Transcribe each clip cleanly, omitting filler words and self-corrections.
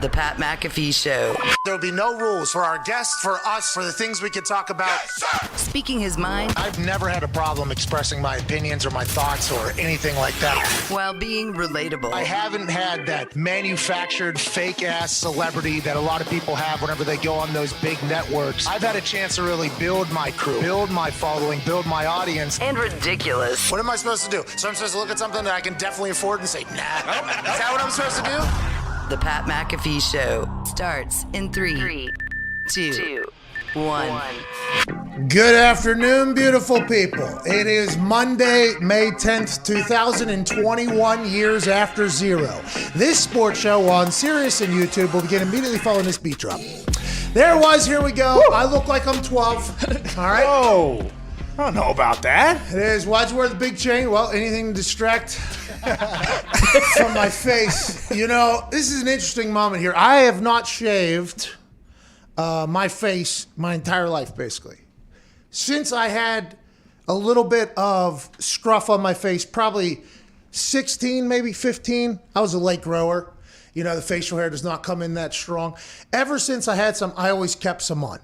The Pat McAfee Show. There'll be no rules for our guests, for us, for the things we can talk about. Yes, Speaking his mind. I've never had a problem expressing my opinions or my thoughts or anything like that. While being relatable. I haven't had that manufactured fake-ass celebrity that a lot of people have whenever they go on those big networks. I've had a chance to really build my crew, build my following, build my audience. And ridiculous. What am I supposed to do? So I'm supposed to look at something that I can definitely afford and say, nah. Is that what I'm supposed to do? The Pat McAfee Show starts in 3, 2, 1. Good afternoon, beautiful people. It is Monday, May 10th, 2021, years after zero. This sports show on Sirius and YouTube will begin immediately following this beat drop. There it was, here we go. Woo! I look like I'm 12. All right. Whoa. I don't know about that. It is Wadsworth Big Chain. Well, anything to distract from my face. You know, this is an interesting moment here. I have not shaved my face my entire life, basically. Since I had a little bit of scruff on my face, probably 16, maybe 15, I was a late grower. You know, the facial hair does not come in that strong. Ever since I had some, I always kept some on.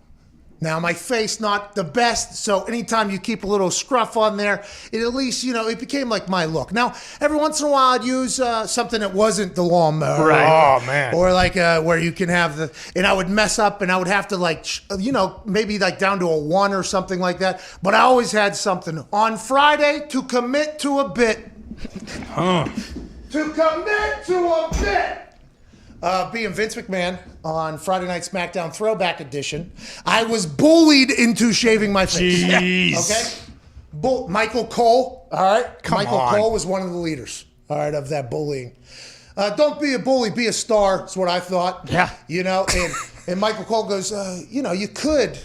Now, my face, not the best, so anytime you keep a little scruff on there, it at least, you know, it became like my look. Now, every once in a while, I'd use something that wasn't the lawnmower. Right. Oh, man. Or like where you can have and I would mess up and I would have to like, you know, maybe like down to a 1 or something like that. But I always had something on Friday to commit to a bit. Huh. To commit to a bit. Being Vince McMahon on Friday Night Smackdown Throwback Edition, I was bullied into shaving my face. Jeez. Okay? Michael Cole, all right? Michael on. Cole was one of the leaders, all right, of that bullying. Don't be a bully, be a star, is what I thought. Yeah. You know, and Michael Cole goes, you know, you could,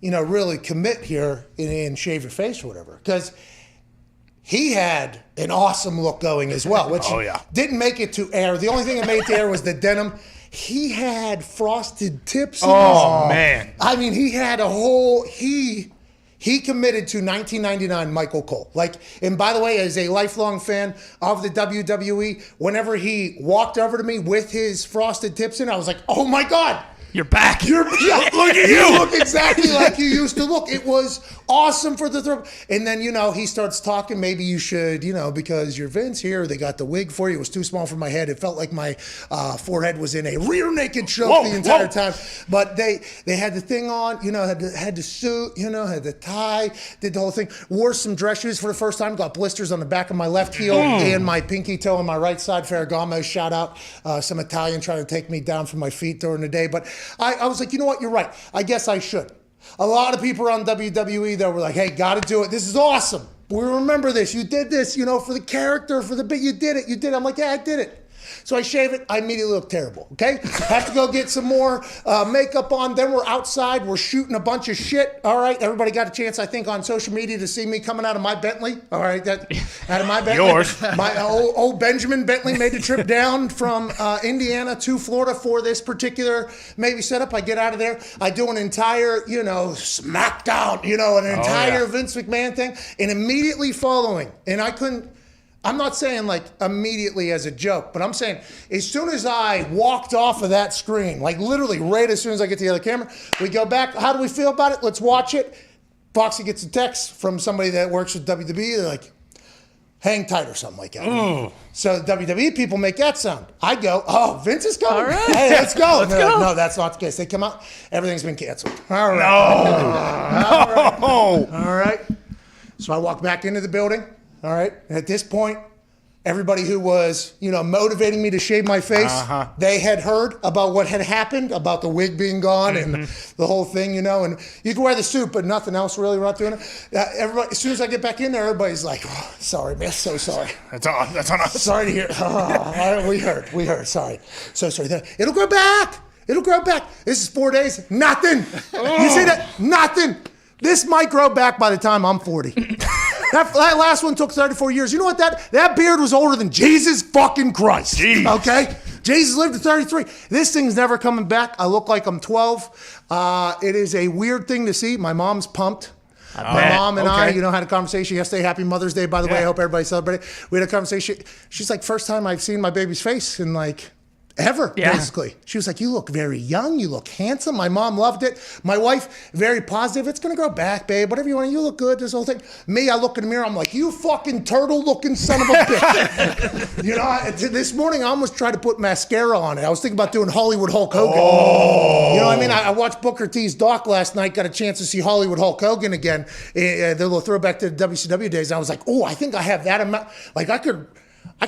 you know, really commit here and shave your face or whatever. Because he had an awesome look going as well, which didn't make it to air. The only thing that made it to air was the denim. He had frosted tips. Man. I mean, he had a whole, he committed to 1999 Michael Cole. Like, and by the way, as a lifelong fan of the WWE, whenever he walked over to me with his frosted tips in, I was like, oh my God. You're back. Look at you. You look exactly like you used to look. It was awesome for the throw. And then, you know, he starts talking. Maybe you should, you know, because you're Vince here. They got the wig for you. It was too small for my head. It felt like my forehead was in a rear naked choke the entire time. But they had the thing on, you know, had the suit, you know, had the tie, did the whole thing. Wore some dress shoes for the first time. Got blisters on the back of my left heel and my pinky toe on my right side. Ferragamo, shout out. Some Italian trying to take me down from my feet during the day. But I was like, you know what? You're right. I guess I should. A lot of people on WWE that were like, hey, got to do it. This is awesome. We remember this. You did this, you know, for the character, for the bit. You did it. You did it. I'm like, yeah, I did it. So I shave it. I immediately look terrible, okay? Have to go get some more makeup on. Then we're outside. We're shooting a bunch of shit, all right? Everybody got a chance, I think, on social media to see me coming out of my Bentley, all right? Out of my Bentley. Yours. My old Benjamin Bentley made the trip down from Indiana to Florida for this particular maybe setup. I get out of there. I do an entire, you know, Smackdown, you know, an entire Vince McMahon thing. And immediately following, and I'm not saying like immediately as a joke, but I'm saying as soon as I walked off of that screen, like literally right as soon as I get to the other camera, we go back. How do we feel about it? Let's watch it. Foxy gets a text from somebody that works with WWE. They're like, hang tight or something like that. So the WWE people make that sound. I go, oh, Vince is coming. All right. Hey, let's go. Let's go. Like, no, that's not the case. They come out, everything's been canceled. All right. No. All right. So I walk back into the building. All right. And at this point, everybody who was, you know, motivating me to shave my face, they had heard about what had happened, about the wig being gone and the whole thing, you know. And you can wear the suit, but nothing else really. We're not doing it. Everybody, as soon as I get back in there, everybody's like, oh, sorry, man, so sorry. That's on us. Sorry to hear. Oh, we heard. Sorry. So sorry. It'll grow back. This is 4 days. Nothing. You see that? Nothing. This might grow back by the time I'm 40. That last one took 34 years. You know what? That beard was older than Jesus fucking Christ. Jeez. Okay? Jesus lived to 33. This thing's never coming back. I look like I'm 12. It is a weird thing to see. My mom's pumped. My mom and I, had a conversation yesterday. Happy Mother's Day, by the way. I hope everybody celebrated. We had a conversation. She's like, first time I've seen my baby's face in like ever, Yeah. basically. She was like, you look very young. You look handsome. My mom loved it. My wife, very positive. It's going to grow back, babe. Whatever you want. You look good, this whole thing. Me, I look in the mirror. I'm like, you fucking turtle-looking son of a bitch. You know, this morning I almost tried to put mascara on it. I was thinking about doing Hollywood Hulk Hogan. You know what I mean? I watched Booker T's doc last night, got a chance to see Hollywood Hulk Hogan again, the little throwback to the WCW days. And I was like, oh, I think I have that amount. Like, I could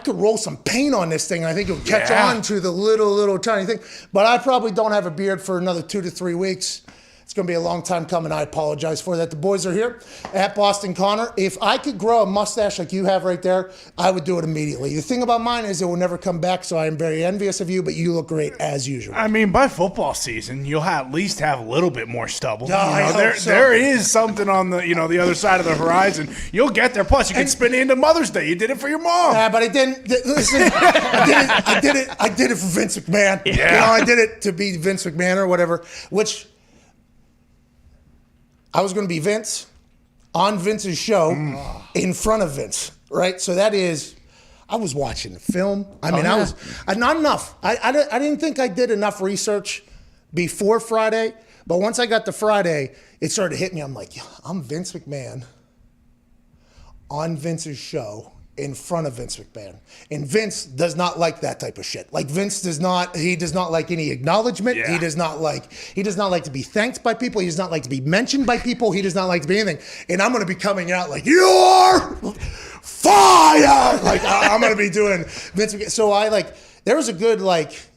roll some paint on this thing. I think it would catch on to the little tiny thing. But I probably don't have a beard for another 2 to 3 weeks. It's going to be a long time coming. I apologize for that. The boys are here at Boston Connor. If I could grow a mustache like you have right there, I would do it immediately. The thing about mine is it will never come back, so I am very envious of you, but you look great as usual. I mean, by football season, you'll at least have a little bit more stubble. I hope so. There is something on the the other side of the horizon. You'll get there. Plus, you can spin it into Mother's Day. You did it for your mom. Yeah, but I didn't. Listen, I did it for Vince McMahon. Yeah. You know, I did it to be Vince McMahon or whatever, which I was going to be Vince on Vince's show in front of Vince, right? So that is, I was watching the film. I mean, I was not enough. I didn't think I did enough research before Friday, but once I got to Friday, it started to hit me. I'm like, I'm Vince McMahon on Vince's show in front of Vince McMahon. And Vince does not like that type of shit. Like Vince does not like any acknowledgement. Yeah. He does not like to be thanked by people. He does not like to be mentioned by people. He does not like to be anything. And I'm going to be coming out like, you're fire! Like I'm going to be doing Vince McMahon. So there was a good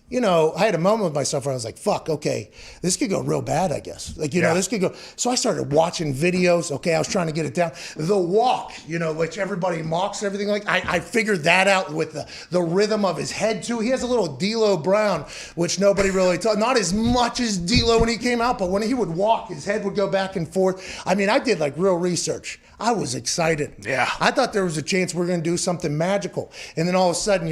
I had a moment with myself where I was like, fuck, okay, this could go real bad, I guess. This could go. So I started watching videos. Okay, I was trying to get it down. The walk, which everybody mocks and everything I figured that out with the rhythm of his head, too. He has a little D'Lo Brown, which nobody really taught. Not as much as D'Lo when he came out, but when he would walk, his head would go back and forth. I mean, I did real research. I was excited. Yeah. I thought there was a chance we were going to do something magical. And then all of a sudden,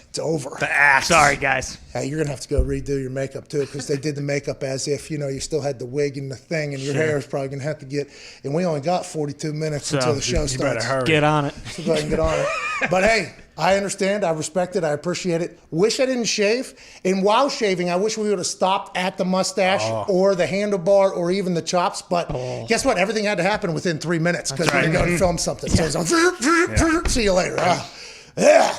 it's over. The axe. Sorry, guys. Hey, you're going to have to go redo your makeup, too, because they did the makeup as if, you still had the wig and the thing, and your hair is probably going to have to get, and we only got 42 minutes until the show You better starts. hurry. Get on it. So go ahead and get on it. But hey, I understand. I respect it. I appreciate it. Wish I didn't shave. And while shaving, I wish we would have stopped at the mustache or the handlebar or even the chops. But guess what? Everything had to happen within 3 minutes because we're going to go and film something. So it's on, see you later. Yeah.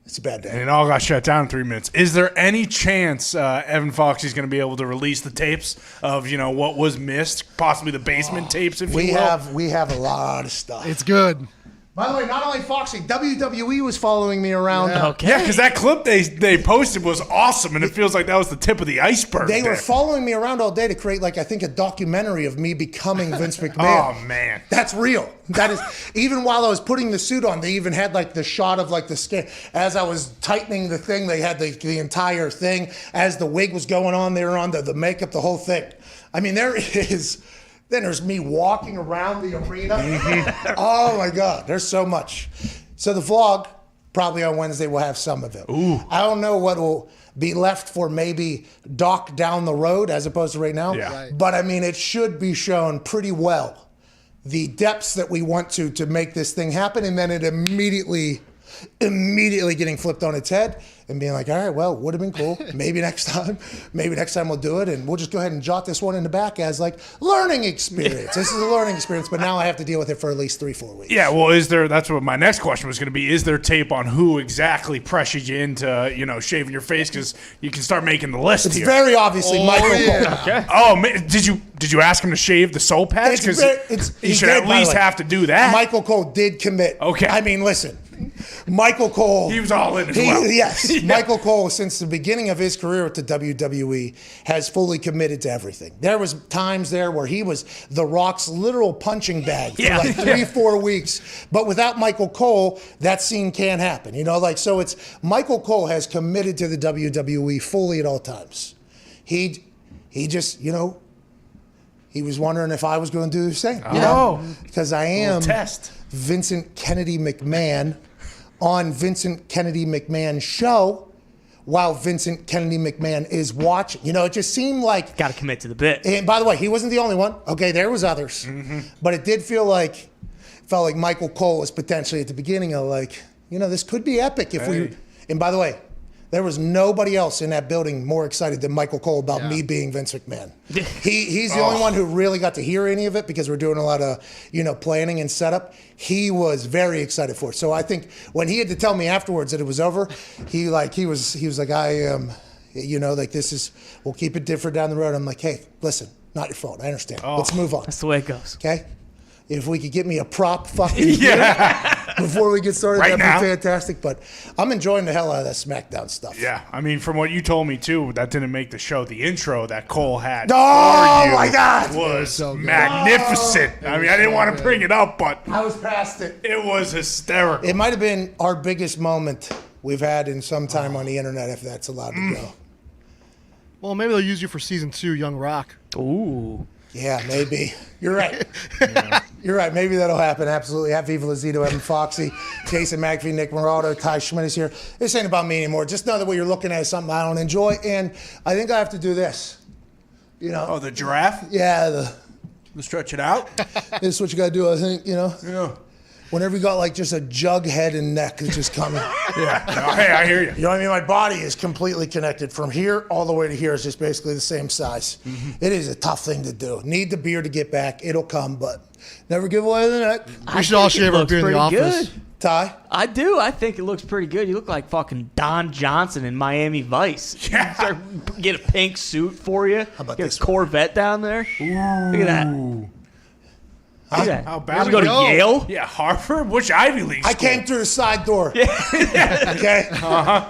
It's a bad day. And it all got shut down in 3 minutes. Is there any chance Evan Foxy's going to be able to release the tapes of what was missed, possibly the basement tapes, if you will? We have a lot of stuff. It's good. By the way, not only Foxy, WWE was following me around. Okay. Yeah, because that clip they posted was awesome, and it feels like that was the tip of the iceberg. They there. were following me around all day to create, I think, a documentary of me becoming Vince McMahon. Oh, man. That's real. That is, even while I was putting the suit on, they even had, the shot of, the skin. As I was tightening the thing, they had the entire thing. As the wig was going on, they were on the makeup, the whole thing. I mean, there is... Then there's me walking around the arena. Oh, my God. There's so much. So the vlog, probably on Wednesday, we'll have some of it. Ooh. I don't know what will be left for maybe Doc down the road as opposed to right now. Yeah. Right. But, I mean, it should be shown pretty well the depths that we want to make this thing happen. And then it immediately getting flipped on its head and being like, all right, well, would have been cool. Maybe next time we'll do it. And we'll just go ahead and jot this one in the back as learning experience. This is a learning experience, but now I have to deal with it for at least 3-4 weeks. Yeah, well, that's what my next question was going to be. Is there tape on who exactly pressured you into, shaving your face? Because you can start making the list It's here. very obviously Michael Cole. Okay. Oh, man, did you ask him to shave the soul patch? Because he should at least have to do that. Michael Cole did commit. Okay. I mean, listen. Michael Cole. He was all in as well. Yes. Yeah. Michael Cole, since the beginning of his career at the WWE, has fully committed to everything. There was times there where he was The Rock's literal punching bag for 3-4 weeks. But without Michael Cole, that scene can't happen. So it's Michael Cole has committed to the WWE fully at all times. He just, he was wondering if I was going to do the same. Because I am test. Vincent Kennedy McMahon on Vincent Kennedy McMahon's show while Vincent Kennedy McMahon is watching. It just seemed like... Got to commit to the bit. And by the way, he wasn't the only one. Okay, there was others. Mm-hmm. But it did felt like Michael Cole was potentially at the beginning of this could be epic if we... And by the way, There was nobody else in that building more excited than Michael Cole about me being Vince McMahon. He's the only one who really got to hear any of it because we're doing a lot of, planning and setup. He was very excited for it. So I think when he had to tell me afterwards that it was over, he was like, I am, this is, we'll keep it different down the road. I'm like, hey, listen, not your fault. I understand. Let's move on. That's the way it goes. Okay? If we could get me a prop fucking before we get started, that'd be fantastic. But I'm enjoying the hell out of that Smackdown stuff. Yeah, I mean, from what you told me too, that didn't make the show. The intro that Cole had my God, was so magnificent. I mean, I didn't want to bring it up, but I was past it. It was hysterical. It might have been our biggest moment we've had in some time on the internet, if that's allowed to go. Well, maybe they'll use you for season 2, Young Rock. Ooh. Yeah, maybe. You're right. You're right. Maybe that'll happen. Absolutely. Have Viva Lazito, Evan Foxy, Jason McAfee, Nick Morado, Ty Schmidt is here. This ain't about me anymore. Just know that what you're looking at is something I don't enjoy, and I think I have to do this. Oh, the giraffe? Yeah. Stretch it out? This is what you got to do, I think, Yeah. Whenever you got like just a jug head and neck is just coming. Yeah. No, hey, I hear you. You know what I mean? My body is completely connected. From here all the way to here is just basically the same size. Mm-hmm. It is a tough thing to do. Need the beard to get back. It'll come, but never give away the neck. We should all shave our beard in the office. Good. Ty? I do. I think it looks pretty good. You look like fucking Don Johnson in Miami Vice. Yeah. Get a pink suit for you. How about Get this a Corvette down there. Ooh. Look at that. How bad? You go to Yale? Yeah, Harvard? Which Ivy League school? I came through the side door. Okay?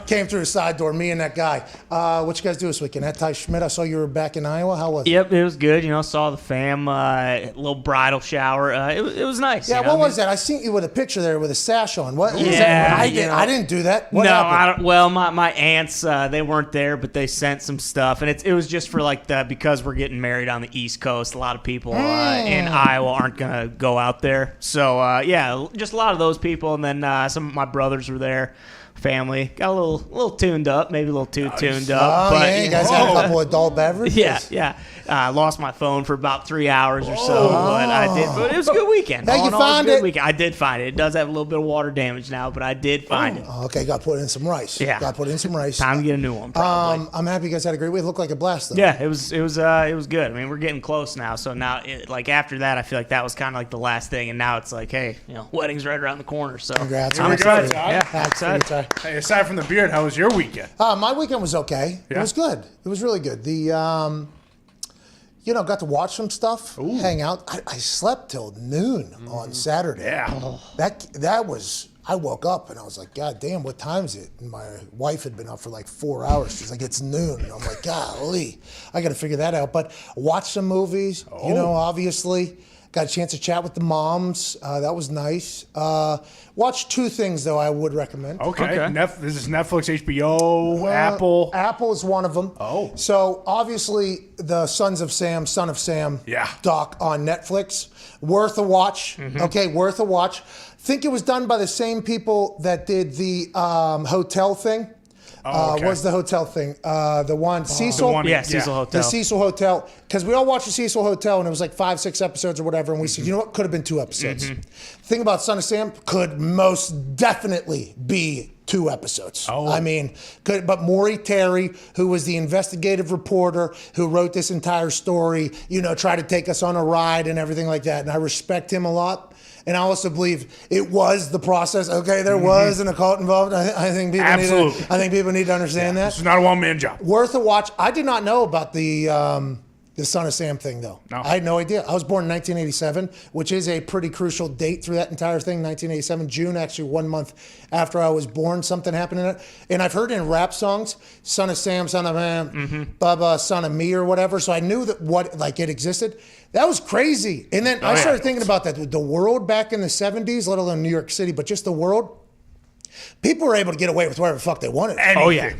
Came through the side door, me and that guy. What you guys do this weekend? That Ty Schmidt, I saw you were back in Iowa. How was it? Yep, it was good. Saw the fam, little bridal shower. It was nice. Yeah, what was that? I seen you with a picture there with a sash on. What? Yeah, I didn't do that. What no, happened? I don't. Well, my aunts, they weren't there, but they sent some stuff, and it was just for because we're getting married on the East Coast. A lot of people in Iowa aren't gonna go out there. So just a lot of those people, and then some of my brothers were there. Family got a little tuned up, maybe a little too tuned up. But yeah, you guys had a couple adult beverages. Yeah. Lost my phone for about 3 hours or so, but I did. But it was a good weekend. Now you found it. Weekend. I did find it. It does have a little bit of water damage now, but I did find it. Okay, got to put in some rice. Yeah, got to put in some rice. Time to get a new one. Probably. I'm happy you guys had a great week. It looked like a blast, though. Yeah, it was good. I mean, we're getting close now. So now, after that, I feel like that was kind of like the last thing, and now it's like, hey, wedding's right around the corner. So congrats. I'm excited. Yeah, I'm excited. Hey, aside from the beard, how was your weekend? My weekend was okay. Yeah. It was good. It was really good. Got to watch some stuff, hang out. I slept till noon on Saturday. Yeah. That was. I woke up and I was like, God damn, what time is it? And my wife had been up for like 4 hours. She's like, it's noon. And I'm like, golly, I got to figure that out. But watch some movies, obviously. Got a chance to chat with the moms. That was nice. Watch 2 things, though, I would recommend. Okay. This is Netflix, HBO, Apple. Apple is one of them. Oh. So, obviously, the Son of Sam doc on Netflix. Worth a watch. Mm-hmm. Okay, worth a watch. Think it was done by the same people that did the hotel thing. What was the hotel thing? The one, Cecil? Cecil Hotel. The Cecil Hotel. Because we all watched the Cecil Hotel, and it was like 5-6 episodes or whatever, and we said, you know what? Could have been 2 episodes. The thing about Son of Sam could most definitely be 2 episodes. I mean, but Maury Terry, who was the investigative reporter who wrote this entire story, tried to take us on a ride and everything like that, and I respect him a lot. And I also believe it was the process. Okay, there was an occult involved. I think people need to understand that. This is not a one-man job. Worth a watch. I did not know about the Son of Sam thing, though. No. I had no idea. I was born in 1987, which is a pretty crucial date through that entire thing. 1987, June, actually 1 month after I was born, something happened in it. And I've heard in rap songs, Son of Sam, Son of Man, Bubba, Son of Me, or whatever. So I knew that it existed. That was crazy. And then I started thinking about that. The world back in the 70s, let alone New York City, but just the world, people were able to get away with whatever the fuck they wanted. Anything. Oh, yeah.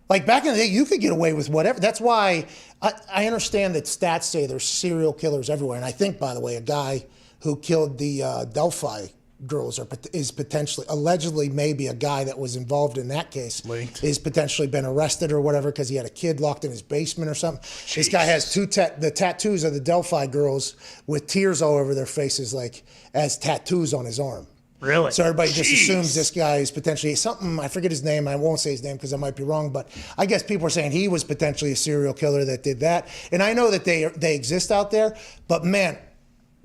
Like back in the day, you could get away with whatever. That's why I understand that stats say there's serial killers everywhere. And I think, by the way, a guy who killed the Delphi girls is potentially, allegedly, maybe a guy that was involved in that case is potentially been arrested or whatever because he had a kid locked in his basement or something. Jeez. This guy has the tattoos of the Delphi girls with tears all over their faces, like as tattoos on his arm. Really? So everybody just assumes this guy is potentially something. I forget his name. I won't say his name because I might be wrong. But I guess people are saying he was potentially a serial killer that did that. And I know that they exist out there. But man,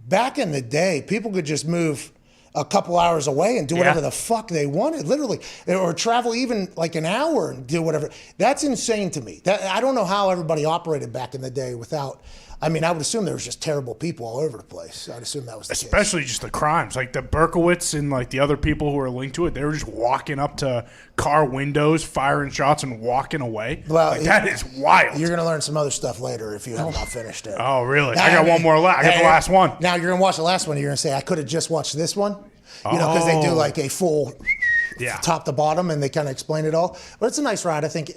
back in the day, people could just move a couple hours away and do whatever the fuck they wanted, literally, or travel even like an hour and do whatever. That's insane to me. I don't know how everybody operated back in the day without. I mean, I would assume there was just terrible people all over the place. I'd assume that was the Especially case. just the crimes. Like the Berkowitz and like the other people who were linked to it, they were just walking up to car windows, firing shots, and walking away. Well, like, that is wild. You're going to learn some other stuff later if you have not finished it. Oh, really? I got one more left. I got the last one. Now you're going to watch the last one. And you're going to say, I could have just watched this one. You know, because they do like a full top to bottom and they kind of explain it all. But it's a nice ride, I think.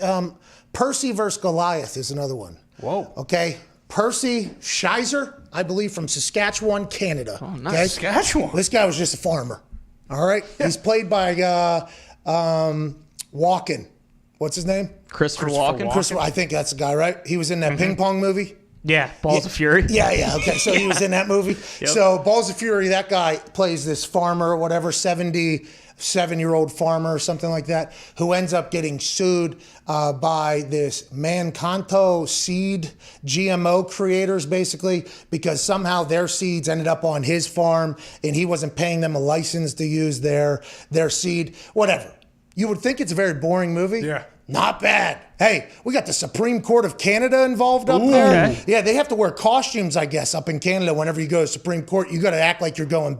Percy versus Goliath is another one. Whoa. Okay. Percy Scheiser, I believe, from Saskatchewan, Canada. Oh, nice. Okay? Saskatchewan. This guy was just a farmer. All right. He's played by Walken. What's his name? Christopher Walken. Christopher, I think that's the guy, right? He was in that ping pong movie. Yeah, Balls of Fury. Yeah. Okay, so he was in that movie. So Balls of Fury, that guy plays this farmer or whatever, 77-year-old farmer or something like that, who ends up getting sued by this Monsanto seed GMO creators, basically, because somehow their seeds ended up on his farm and he wasn't paying them a license to use their seed. Whatever. You would think it's a very boring movie. Yeah. Not bad. Hey, we got the Supreme Court of Canada involved up there. Okay. Yeah, they have to wear costumes, I guess, up in Canada. Whenever you go to Supreme Court, you got to act like you're going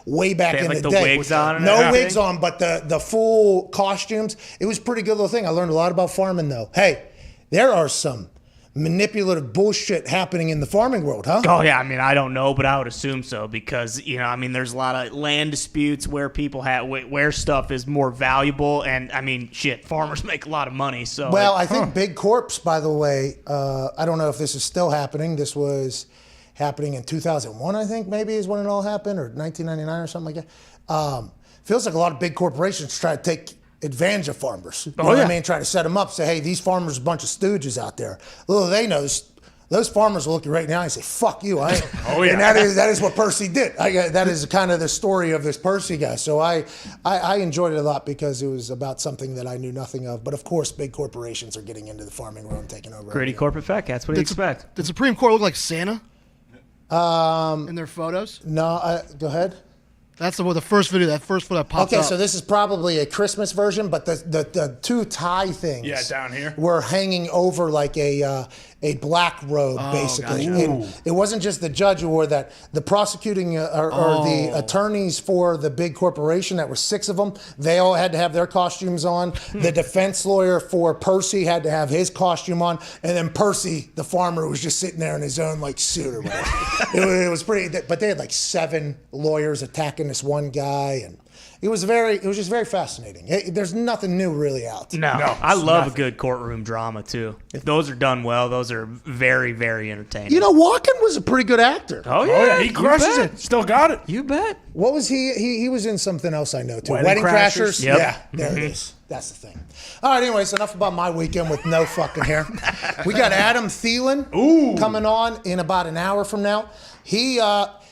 way back They have, in like, the the day. wigs on and No everything? wigs on, but the full costumes. It was a pretty good little thing. I learned a lot about farming, though. Hey, there are some manipulative bullshit happening in the farming world, huh? Oh, yeah. I mean, I don't know, but I would assume so because, you know, I mean, there's a lot of land disputes where people have, where stuff is more valuable. And, I mean, shit, farmers make a lot of money. So, Well, I think Big Corps, by the way, I don't know if this is still happening. This was happening in 2001, I think, maybe is when it all happened, or 1999 or something like that. Feels like a lot of big corporations try to take advantage of farmers. You know what I mean? Try to set them up, say, hey, these farmers are a bunch of stooges out there. Little they know, those farmers will look you right now and say, fuck you. I ain't. And that is what Percy did. That is kind of the story of this Percy guy. So I enjoyed it a lot because it was about something that I knew nothing of. But of course, big corporations are getting into the farming world and taking over. gritty corporate fat cats. What do you expect? Did Supreme Court look like Santa in their photos? No, go ahead. That's the first video, that first photo that popped up. Okay, so this is probably a Christmas version, but the two tie things down here were hanging over like a black robe, basically. Gotcha. And it wasn't just the judge who wore that. The prosecuting or the attorneys for the big corporation, that were 6 of them, they all had to have their costumes on. The defense lawyer for Percy had to have his costume on. And then Percy, the farmer, was just sitting there in his own like suit or whatever. it was pretty, but they had like 7 lawyers attacking this one guy, and it was just very fascinating. There's nothing new really out. No, I love a good courtroom drama too. If those are done well, those are very, very entertaining. You know, Walken was a pretty good actor. Oh yeah, he crushes it. Still got it. You bet. What was he? He was in something else I know too. Wedding Crashers? Crashers. Yep. Yeah, there it is. That's the thing. All right, anyways, enough about my weekend with no fucking hair. We got Adam Thielen coming on in about an hour from now. He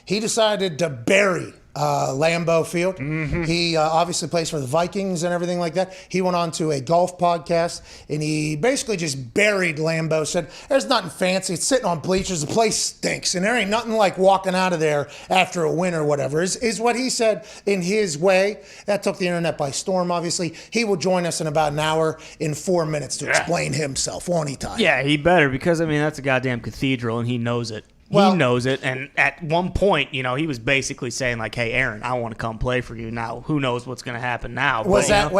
decided to bury Lambeau Field. He obviously plays for the Vikings and everything like that. He went on to a golf podcast and he basically just buried Lambeau. Said, there's nothing fancy. It's sitting on bleachers. The place stinks. And there ain't nothing like walking out of there after a win or whatever, is what he said in his way. That took the internet by storm, obviously. He will join us in about an hour in 4 minutes to explain himself, won't he, Ty? Yeah, he better because, I mean, that's a goddamn cathedral and he knows it. Well, he knows it, and at one point, you know, he was basically saying like, "Hey, Aaron, I want to come play for you." Now, who knows what's going to happen now? Was that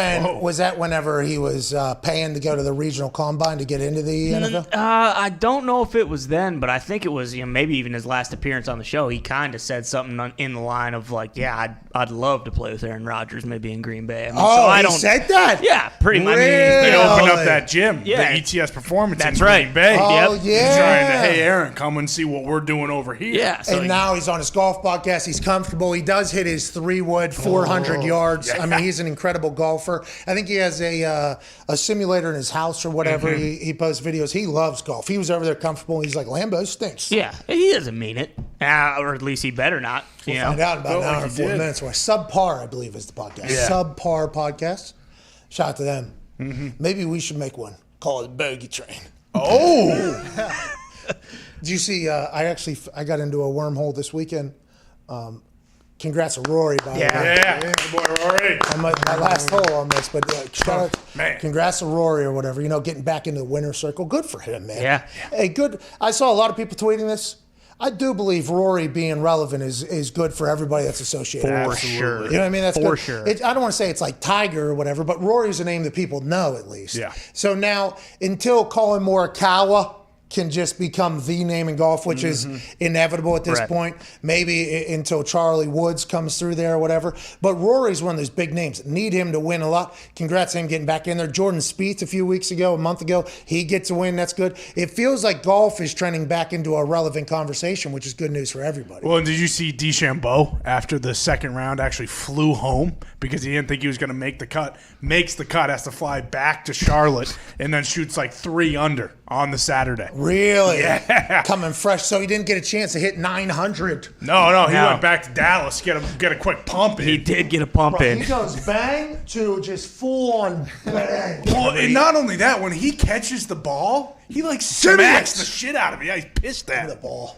whenever he was paying to go to the regional combine to get into the NFL? I don't know if it was then, but I think it was, you know, maybe even his last appearance on the show. He kind of said something in the line of like, "Yeah, I'd love to play with Aaron Rodgers, maybe in Green Bay." I mean, he said that? Yeah, pretty much. They opened up Really? that gym, Yeah. the ETS Performance That's in Green right. Bay. Oh, Yep. yeah. He's trying to, hey, Aaron, come and see what we're doing over here. Yeah, so And now he's on his golf podcast. He's comfortable. He does hit his 3-wood, 400 yards. I mean, he's an incredible golfer. I think he has a simulator in his house or whatever. He posts videos. He loves golf. He was over there comfortable. He's like, Lambeau stinks. yeah, he doesn't mean it. Or at least he better not. We'll find out in about an hour and 4 did. minutes. Where Subpar, I believe, is the podcast. Yeah. Subpar podcast. Shout out to them. Maybe we should make one. Call it Bogey Train. Oh, Did you see? I got into a wormhole this weekend. Congrats to Rory, by the way. yeah. Boy, Rory. On my last hole on this, but shout out, Man. congrats to Rory or whatever. Getting back into the winner's circle. Good for him, man. Yeah. Hey, good. I saw a lot of people tweeting this. I do believe Rory being relevant is good for everybody that's associated. For sure. You know what I mean? That's For good. sure. I don't want to say it's like Tiger or whatever, but Rory's a name that people know at least. Yeah. So now, until Colin Morikawa can just become the name in golf, which is inevitable at this Right. point, maybe until Charlie Woods comes through there or whatever. But Rory's one of those big names. Need him to win a lot. Congrats to him getting back in there. Jordan Spieth a month ago, he gets a win. That's good. It feels like golf is trending back into a relevant conversation, which is good news for everybody. Well, and did you see DeChambeau after the second round actually flew home because he didn't think he was going to make the cut? Makes the cut, has to fly back to Charlotte, and then shoots like 3 under on the Saturday. Really? Yeah. Coming fresh. So he didn't get a chance to hit 900. No, he No. went back to Dallas, get a quick pump in. He did get a pump Bro, in. he goes bang to just full on bang. Well, and not only that, when he catches the ball, he like smacks the shit out of it. Yeah, he's pissed at The it. ball.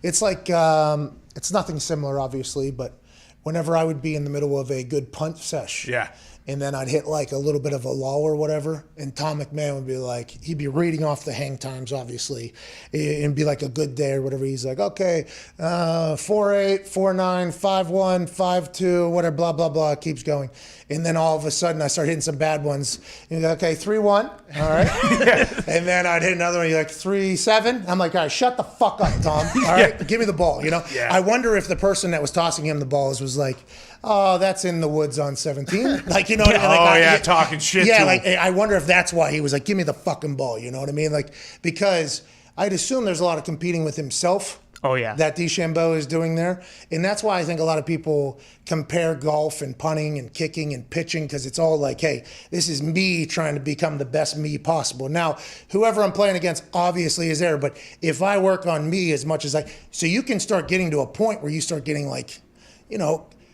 It's like it's nothing similar, obviously, but whenever I would be in the middle of a good punt sesh, Yeah. and then I'd hit like a little bit of a lull or whatever, and Tom McMahon would be like, he'd be reading off the hang times, obviously, and be like a good day or whatever. He's like, okay, 4-8, 4-9, 5-1, 5-2, whatever, blah, blah, blah, keeps going. And then all of a sudden I start hitting some bad ones. And you're like, okay, 3-1, all right. And then I'd hit another one, you're like 3-7. I'm like, all right, shut the fuck up, Tom. All right, give me the ball, Yeah. I wonder if the person that was tossing him the balls was like, oh, that's in the woods on 17. Like, you know what I mean? Like, talking shit yeah, to like him. I wonder if that's why he was like, give me the fucking ball. You know what I mean? Like, because I'd assume there's a lot of competing with himself. Oh, yeah. That DeChambeau is doing there. And that's why I think a lot of people compare golf and punting and kicking and pitching because it's all like, hey, this is me trying to become the best me possible. Now, whoever I'm playing against obviously is there, but if I work on me as much as so you can start getting to a point where you start getting like,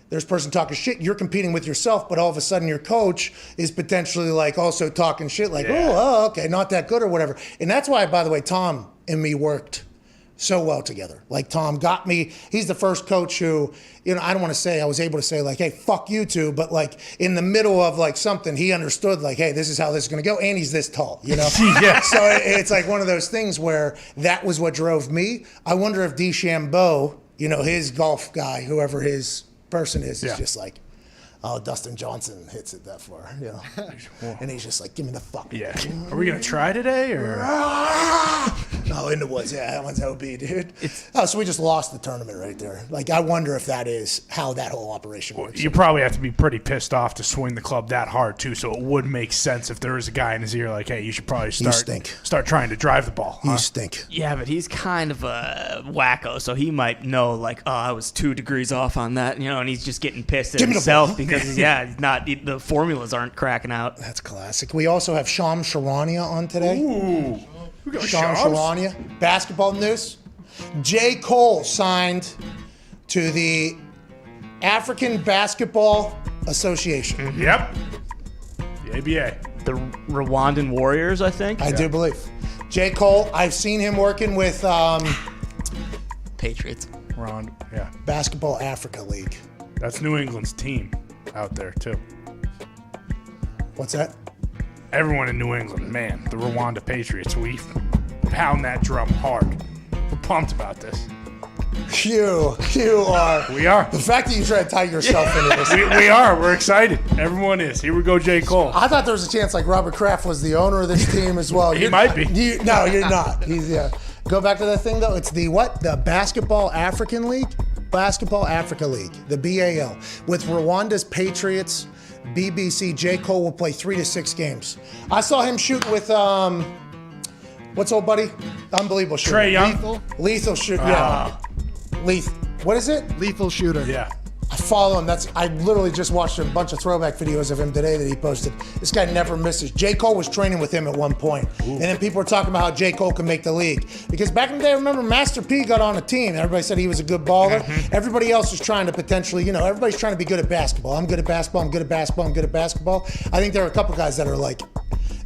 there's a person talking shit, you're competing with yourself, but all of a sudden your coach is potentially like also talking shit like, oh, okay, not that good or whatever. And that's why, by the way, Tom and me worked so well together. Like Tom got me, he's the first coach who, I don't want to say, I was able to say like, hey, fuck you two, but like in the middle of like something, he understood like, hey, this is how this is going to go. And he's this tall, Yeah. So it's like one of those things where that was what drove me. I wonder if DeChambeau, his golf guy, whoever his person is just like, oh, Dustin Johnson hits it that far, and he's just like, give me the fuck. Yeah. Are we going to try today or? Oh, in the woods. Yeah, that one's OB, dude. So we just lost the tournament right there. Like, I wonder if that is how that whole operation works. You probably have to be pretty pissed off to swing the club that hard too. So it would make sense if there was a guy in his ear like, hey, you should probably start trying to drive the ball. You stink. Yeah, but he's kind of a wacko, so he might know like, oh, I was 2 degrees off on that, and he's just getting pissed at Give me the himself ball. because he's not the formulas aren't cracking out. That's classic. We also have Sham Charania on today. Ooh. We got Sham Shams. Charania. Basketball news. J. Cole signed to the African Basketball Association. Yep. The ABA. The Rwandan Warriors, I think. I do believe. J. Cole, I've seen him working with Patriots. Ron. Yeah. Basketball Africa League. That's New England's team out there too. What's that? Everyone in New England, man, the Rwanda Patriots, we pound that drum hard. We're pumped about this. You are. We are. The fact that you try to tie yourself into this. We are. We're excited. Everyone is. Here we go, J. Cole. I thought there was a chance like Robert Kraft was the owner of this team as well. He might be. No, you're not. He's Go back to that thing though. It's the what? The Basketball African League? Basketball Africa League, the BAL. With Rwanda's Patriots, BBC, J. Cole will play 3 to 6 games. I saw him shoot with what's old buddy? Unbelievable shooter. Trae Young. Lethal shoot. Yeah. What is it? Lethal shooter. Yeah. I follow him. I literally just watched a bunch of throwback videos of him today that he posted. This guy never misses. J. Cole was training with him at one point. And then people were talking about how J. Cole can make the league. Because back in the day, remember, Master P got on a team. Everybody said he was a good baller. Everybody else was trying to potentially, everybody's trying to be good at basketball. I'm good at basketball. I'm good at basketball. I'm good at basketball. I think there are a couple guys that are like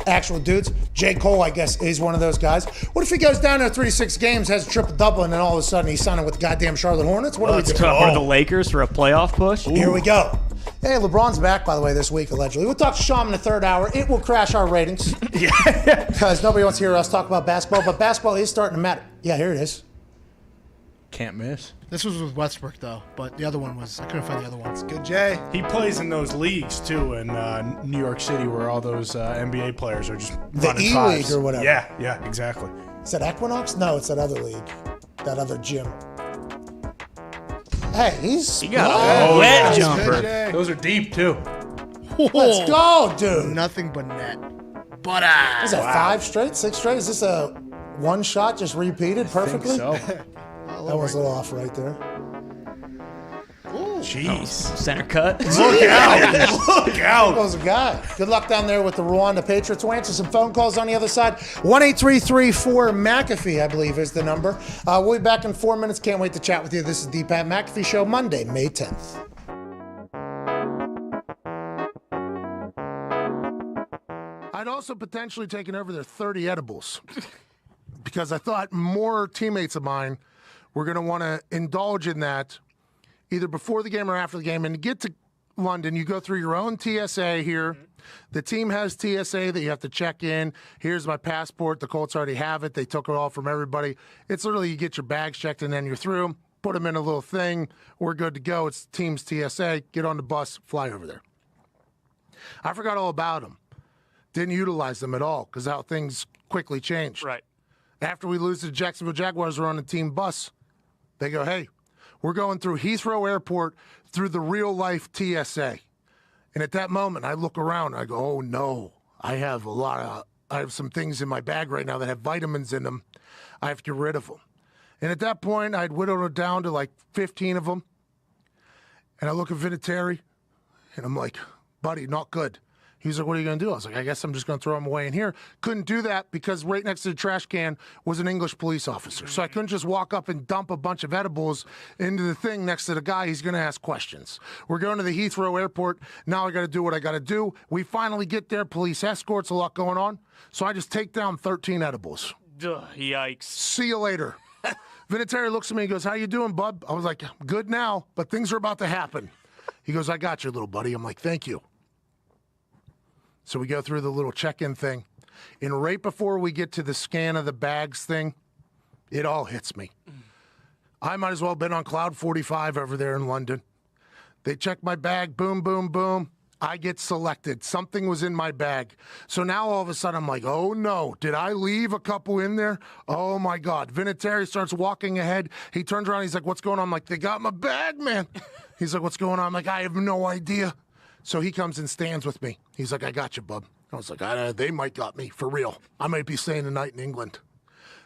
actual dudes. J. Cole, I guess, is one of those guys. What if he goes down there 3 to 6 games, has a triple-double, and then all of a sudden he's signing with the goddamn Charlotte Hornets? What are we doing? Cover the Lakers for a playoff push. Here we go. Hey, LeBron's back, by the way, this week, allegedly. We'll talk to Sean in the third hour. It will crash our ratings. Because nobody wants to hear us talk about basketball, but basketball is starting to matter. Yeah, here it is. Can't miss. This was with Westbrook, though, but the other one was, I couldn't find the other one. Good, Jay. He plays in those leagues, too, in New York City, where all those NBA players are just The running E-League fives. or whatever. Yeah, exactly. Is that Equinox? No, it's that other league. That other gym. Hey, He got a wet jumper. Those are deep, too. Let's go, dude. Nothing but net. But Is that 5 straight, 6 straight? Is this a one shot just repeated perfectly? I think That was a little off right there. Jeez. Center cut. Look out. Look That out. was a guy. Good luck down there with the Rwanda Patriots. We'll answer some phone calls on the other side. 1-833-4-McAfee, I believe, is the number. We'll be back in 4 minutes. Can't wait to chat with you. This is the Pat McAfee Show, Monday, May 10th. I'd also potentially taken over their 30 edibles because I thought more teammates of mine were going to want to indulge in that either before the game or after the game. And to get to London, you go through your own TSA here. The team has TSA that you have to check in. Here's my passport. The Colts already have it. They took it all from everybody. It's literally you get your bags checked and then you're through. Put them in a little thing. We're good to go. It's team's TSA. Get on the bus, fly over there. I forgot all about them. Didn't utilize them at all because how things quickly changed. Right. After we lose to the Jacksonville Jaguars, we're on the team bus. They go, hey, we're going through Heathrow Airport through the real-life TSA. And at that moment, I look around. I go, oh, no. I have some things in my bag right now that have vitamins in them. I have to get rid of them. And at that point, I'd whittled it down to like 15 of them. And I look at Vinatieri, and I'm like, buddy, not good. He's like, what are you going to do? I was like, I guess I'm just going to throw them away in here. Couldn't do that because right next to the trash can was an English police officer. So I couldn't just walk up and dump a bunch of edibles into the thing next to the guy. He's going to ask questions. We're going to the Heathrow Airport. Now I got to do what I got to do. We finally get there. Police escorts, a lot going on. So I just take down 13 edibles. Yikes. See you later. Vinatieri looks at me and goes, how you doing, bud? I was like, good now, but things are about to happen. He goes, I got you, little buddy. I'm like, thank you. So we go through the little check-in thing. And right before we get to the scan of the bags thing, it all hits me. I might as well have been on Cloud 45 over there in London. They check my bag, boom, boom, boom. I get selected. Something was in my bag. So now all of a sudden I'm like, oh no, did I leave a couple in there? Oh my God. Vinatieri starts walking ahead. He turns around, he's like, what's going on? I'm like, they got my bag, man. He's like, what's going on? I'm like, I have no idea. So he comes and stands with me. He's like, I got you, bub. I was like, they might got me, for real. I might be staying the night in England.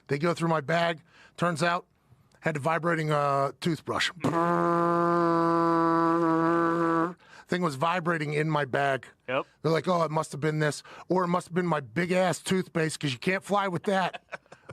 They go through my bag. Turns out, had a vibrating toothbrush. Thing was vibrating in my bag. Yep. They're like, oh, it must have been this. Or it must have been my big-ass toothpaste because you can't fly with that.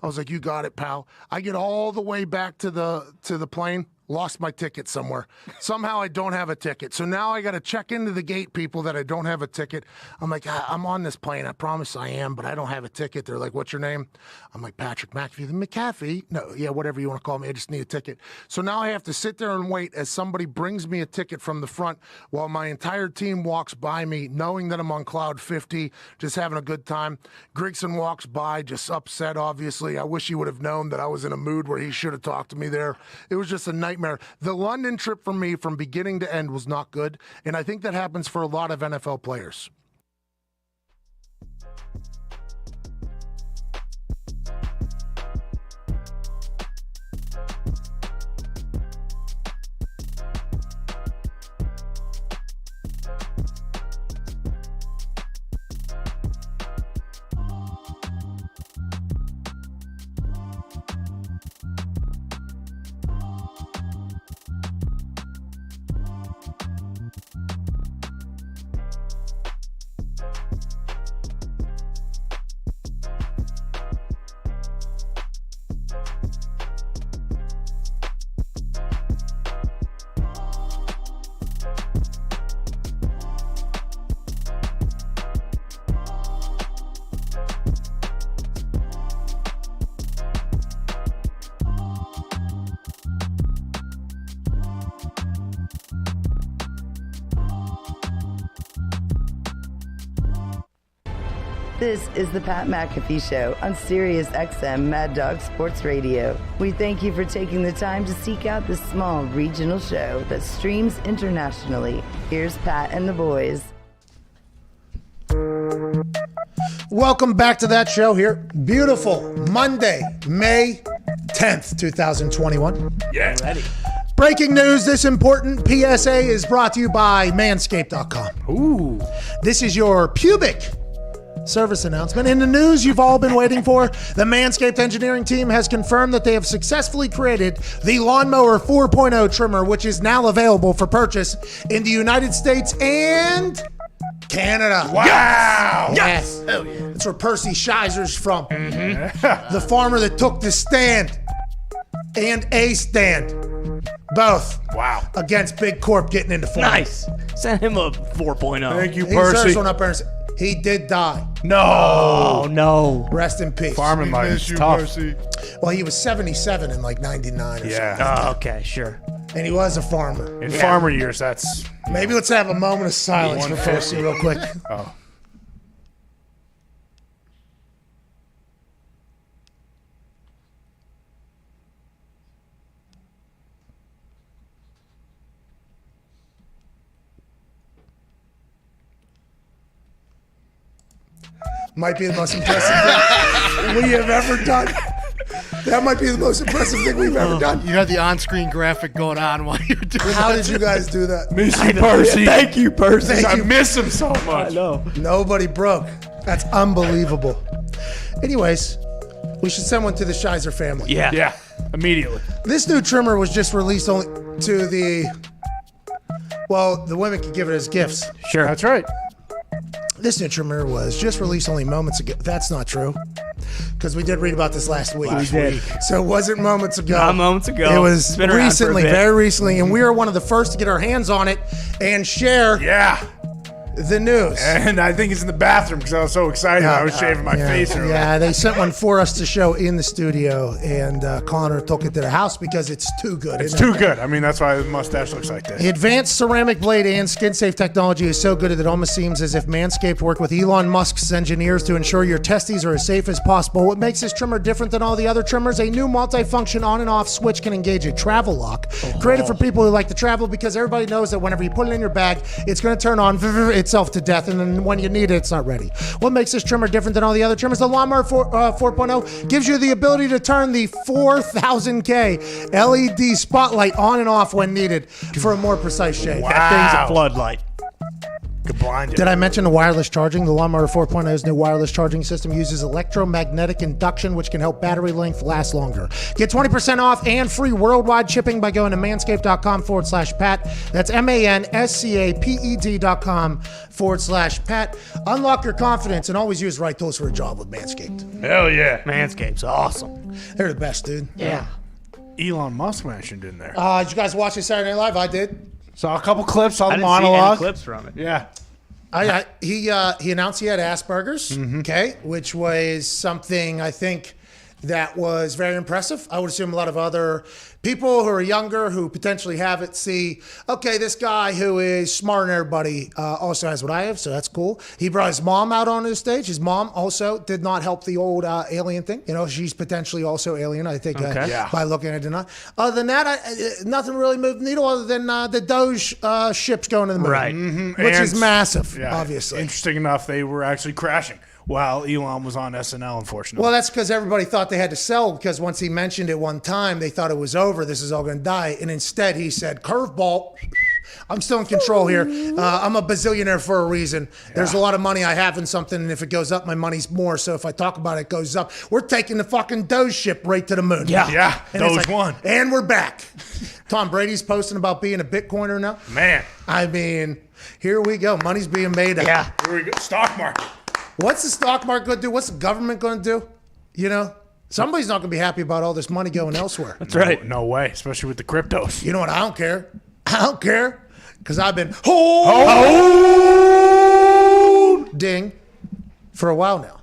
I was like, you got it, pal. I get all the way back to the plane. Lost my ticket somewhere. Somehow I don't have a ticket. So now I got to check into the gate people that I don't have a ticket. I'm like, I'm on this plane. I promise I am, but I don't have a ticket. They're like, what's your name? I'm like, Patrick McAfee. The McAfee? No, yeah, whatever you want to call me. I just need a ticket. So now I have to sit there and wait as somebody brings me a ticket from the front while my entire team walks by me, knowing that I'm on Cloud 50, just having a good time. Grigson walks by, just upset, obviously. I wish he would have known that I was in a mood where he should have talked to me there. It was just a nightmare. The London trip for me from beginning to end was not good, and I think that happens for a lot of NFL players. This is the Pat McAfee Show on Sirius XM Mad Dog Sports Radio. We thank you for taking the time to seek out this small regional show that streams internationally. Here's Pat and the boys. Welcome back to that show here. Beautiful Monday, May 10th, 2021. Yeah. Ready. Breaking news, this important PSA is brought to you by Manscaped.com. Ooh. This is your pubic service announcement. In the news you've all been waiting for, the Manscaped engineering team has confirmed that they have successfully created the Lawnmower 4.0 trimmer, which is now available for purchase in the United States and Canada. Wow. Yes. Oh, yeah. That's where Percy Scheiser's from. Mm-hmm. The farmer that took the stand and a stand. Both. Wow. Against Big Corp getting into farming. Nice. Send him a 4.0. Thank you, He deserves Percy. one up there. He did die. No. Oh, no. Rest in peace. Farming life is tough. Percy. Well, he was 77 in like 99 or something. Yeah. Oh, okay, sure. And he was a farmer. In farmer years, that's... Maybe let's have a moment of silence for Percy real quick. Oh. Might be the most impressive thing we have ever done. That might be the most impressive thing we've ever done. You had the on-screen graphic going on while you were doing How that. did you guys do that? Miss you, Percy. Thank you, Percy. Thank I you. miss him so much. I know. Nobody broke. That's unbelievable. Anyways, we should send one to the Scheiser family. Yeah. Yeah. Immediately. This new trimmer was just released only to the... Well, the women could give it as gifts. Sure. That's right. This new trimmer was just released only moments ago. That's not true. Because we did read about this last week. We did. So it wasn't moments ago. Not moments ago. It was It's been around for a recently, bit. very recently. And we are one of the first to get our hands on it and share Yeah. the news. And I think it's in the bathroom because I was so excited. I was shaving my face earlier. Yeah, they sent one for us to show in the studio, and Connor took it to the house because it's too good. It's isn't too it? good. I mean, that's why the mustache looks like this. The advanced ceramic blade and skin-safe technology is so good that it almost seems as if Manscaped worked with Elon Musk's engineers to ensure your testes are as safe as possible. What makes this trimmer different than all the other trimmers? A new multi-function on and off switch can engage a travel lock, created for people who like to travel, because everybody knows that whenever you put it in your bag, it's going to turn on itself to death, and then when you need it, it's not ready. What makes this trimmer different than all the other trimmers? The Lawnmower 4.0 gives you the ability to turn the 4000K LED spotlight on and off when needed for a more precise shave. Wow. That thing's a floodlight. Could blind you. Did I mention the wireless charging? The Lawnmower 4.0's new wireless charging system uses electromagnetic induction, which can help battery length last longer. Get 20% off and free worldwide shipping by going to manscaped.com/Pat. That's manscaped.com/Pat. Unlock your confidence and always use the right tools for a job with Manscaped. Hell yeah. Manscaped's awesome. They're the best, dude. Yeah. Elon Musk mentioned in there. Did you guys watch this Saturday Night Live? I did. Saw a couple clips, saw I the didn't see any monologue. clips from it. Yeah. He announced he had Asperger's, okay, which was something I think that was very impressive. I would assume a lot of other people who are younger who potentially have it see, okay, this guy who is smarter than everybody also has what I have, so that's cool. He brought his mom out on his stage. His mom also did not help the old alien thing. You know, she's potentially also alien, I think, Yeah. by looking at it. Other than that, nothing really moved the needle other than the Doge ships going to the moon. Right. Which is And- massive, Yeah. obviously. Interesting enough, they were actually crashing while Elon was on SNL, unfortunately. Well, that's because everybody thought they had to sell, because once he mentioned it one time, they thought it was over. This is all going to die. And instead, he said, curveball. I'm still in control here. I'm a bazillionaire for a reason. There's a lot of money I have in something, and if it goes up, my money's more. So if I talk about it, it goes up. We're taking the fucking Doge ship right to the moon. Yeah, And it's Doge won. And we're back. Tom Brady's posting about being a Bitcoiner now. Man, I mean, here we go. Money's being made up. Yeah. here we go. Stock market. What's the stock market going to do? What's the government going to do? You know, somebody's not going to be happy about all this money going elsewhere. That's right. No way, especially with the cryptos. You know what? I don't care. I don't care, because I've been holding for a while now.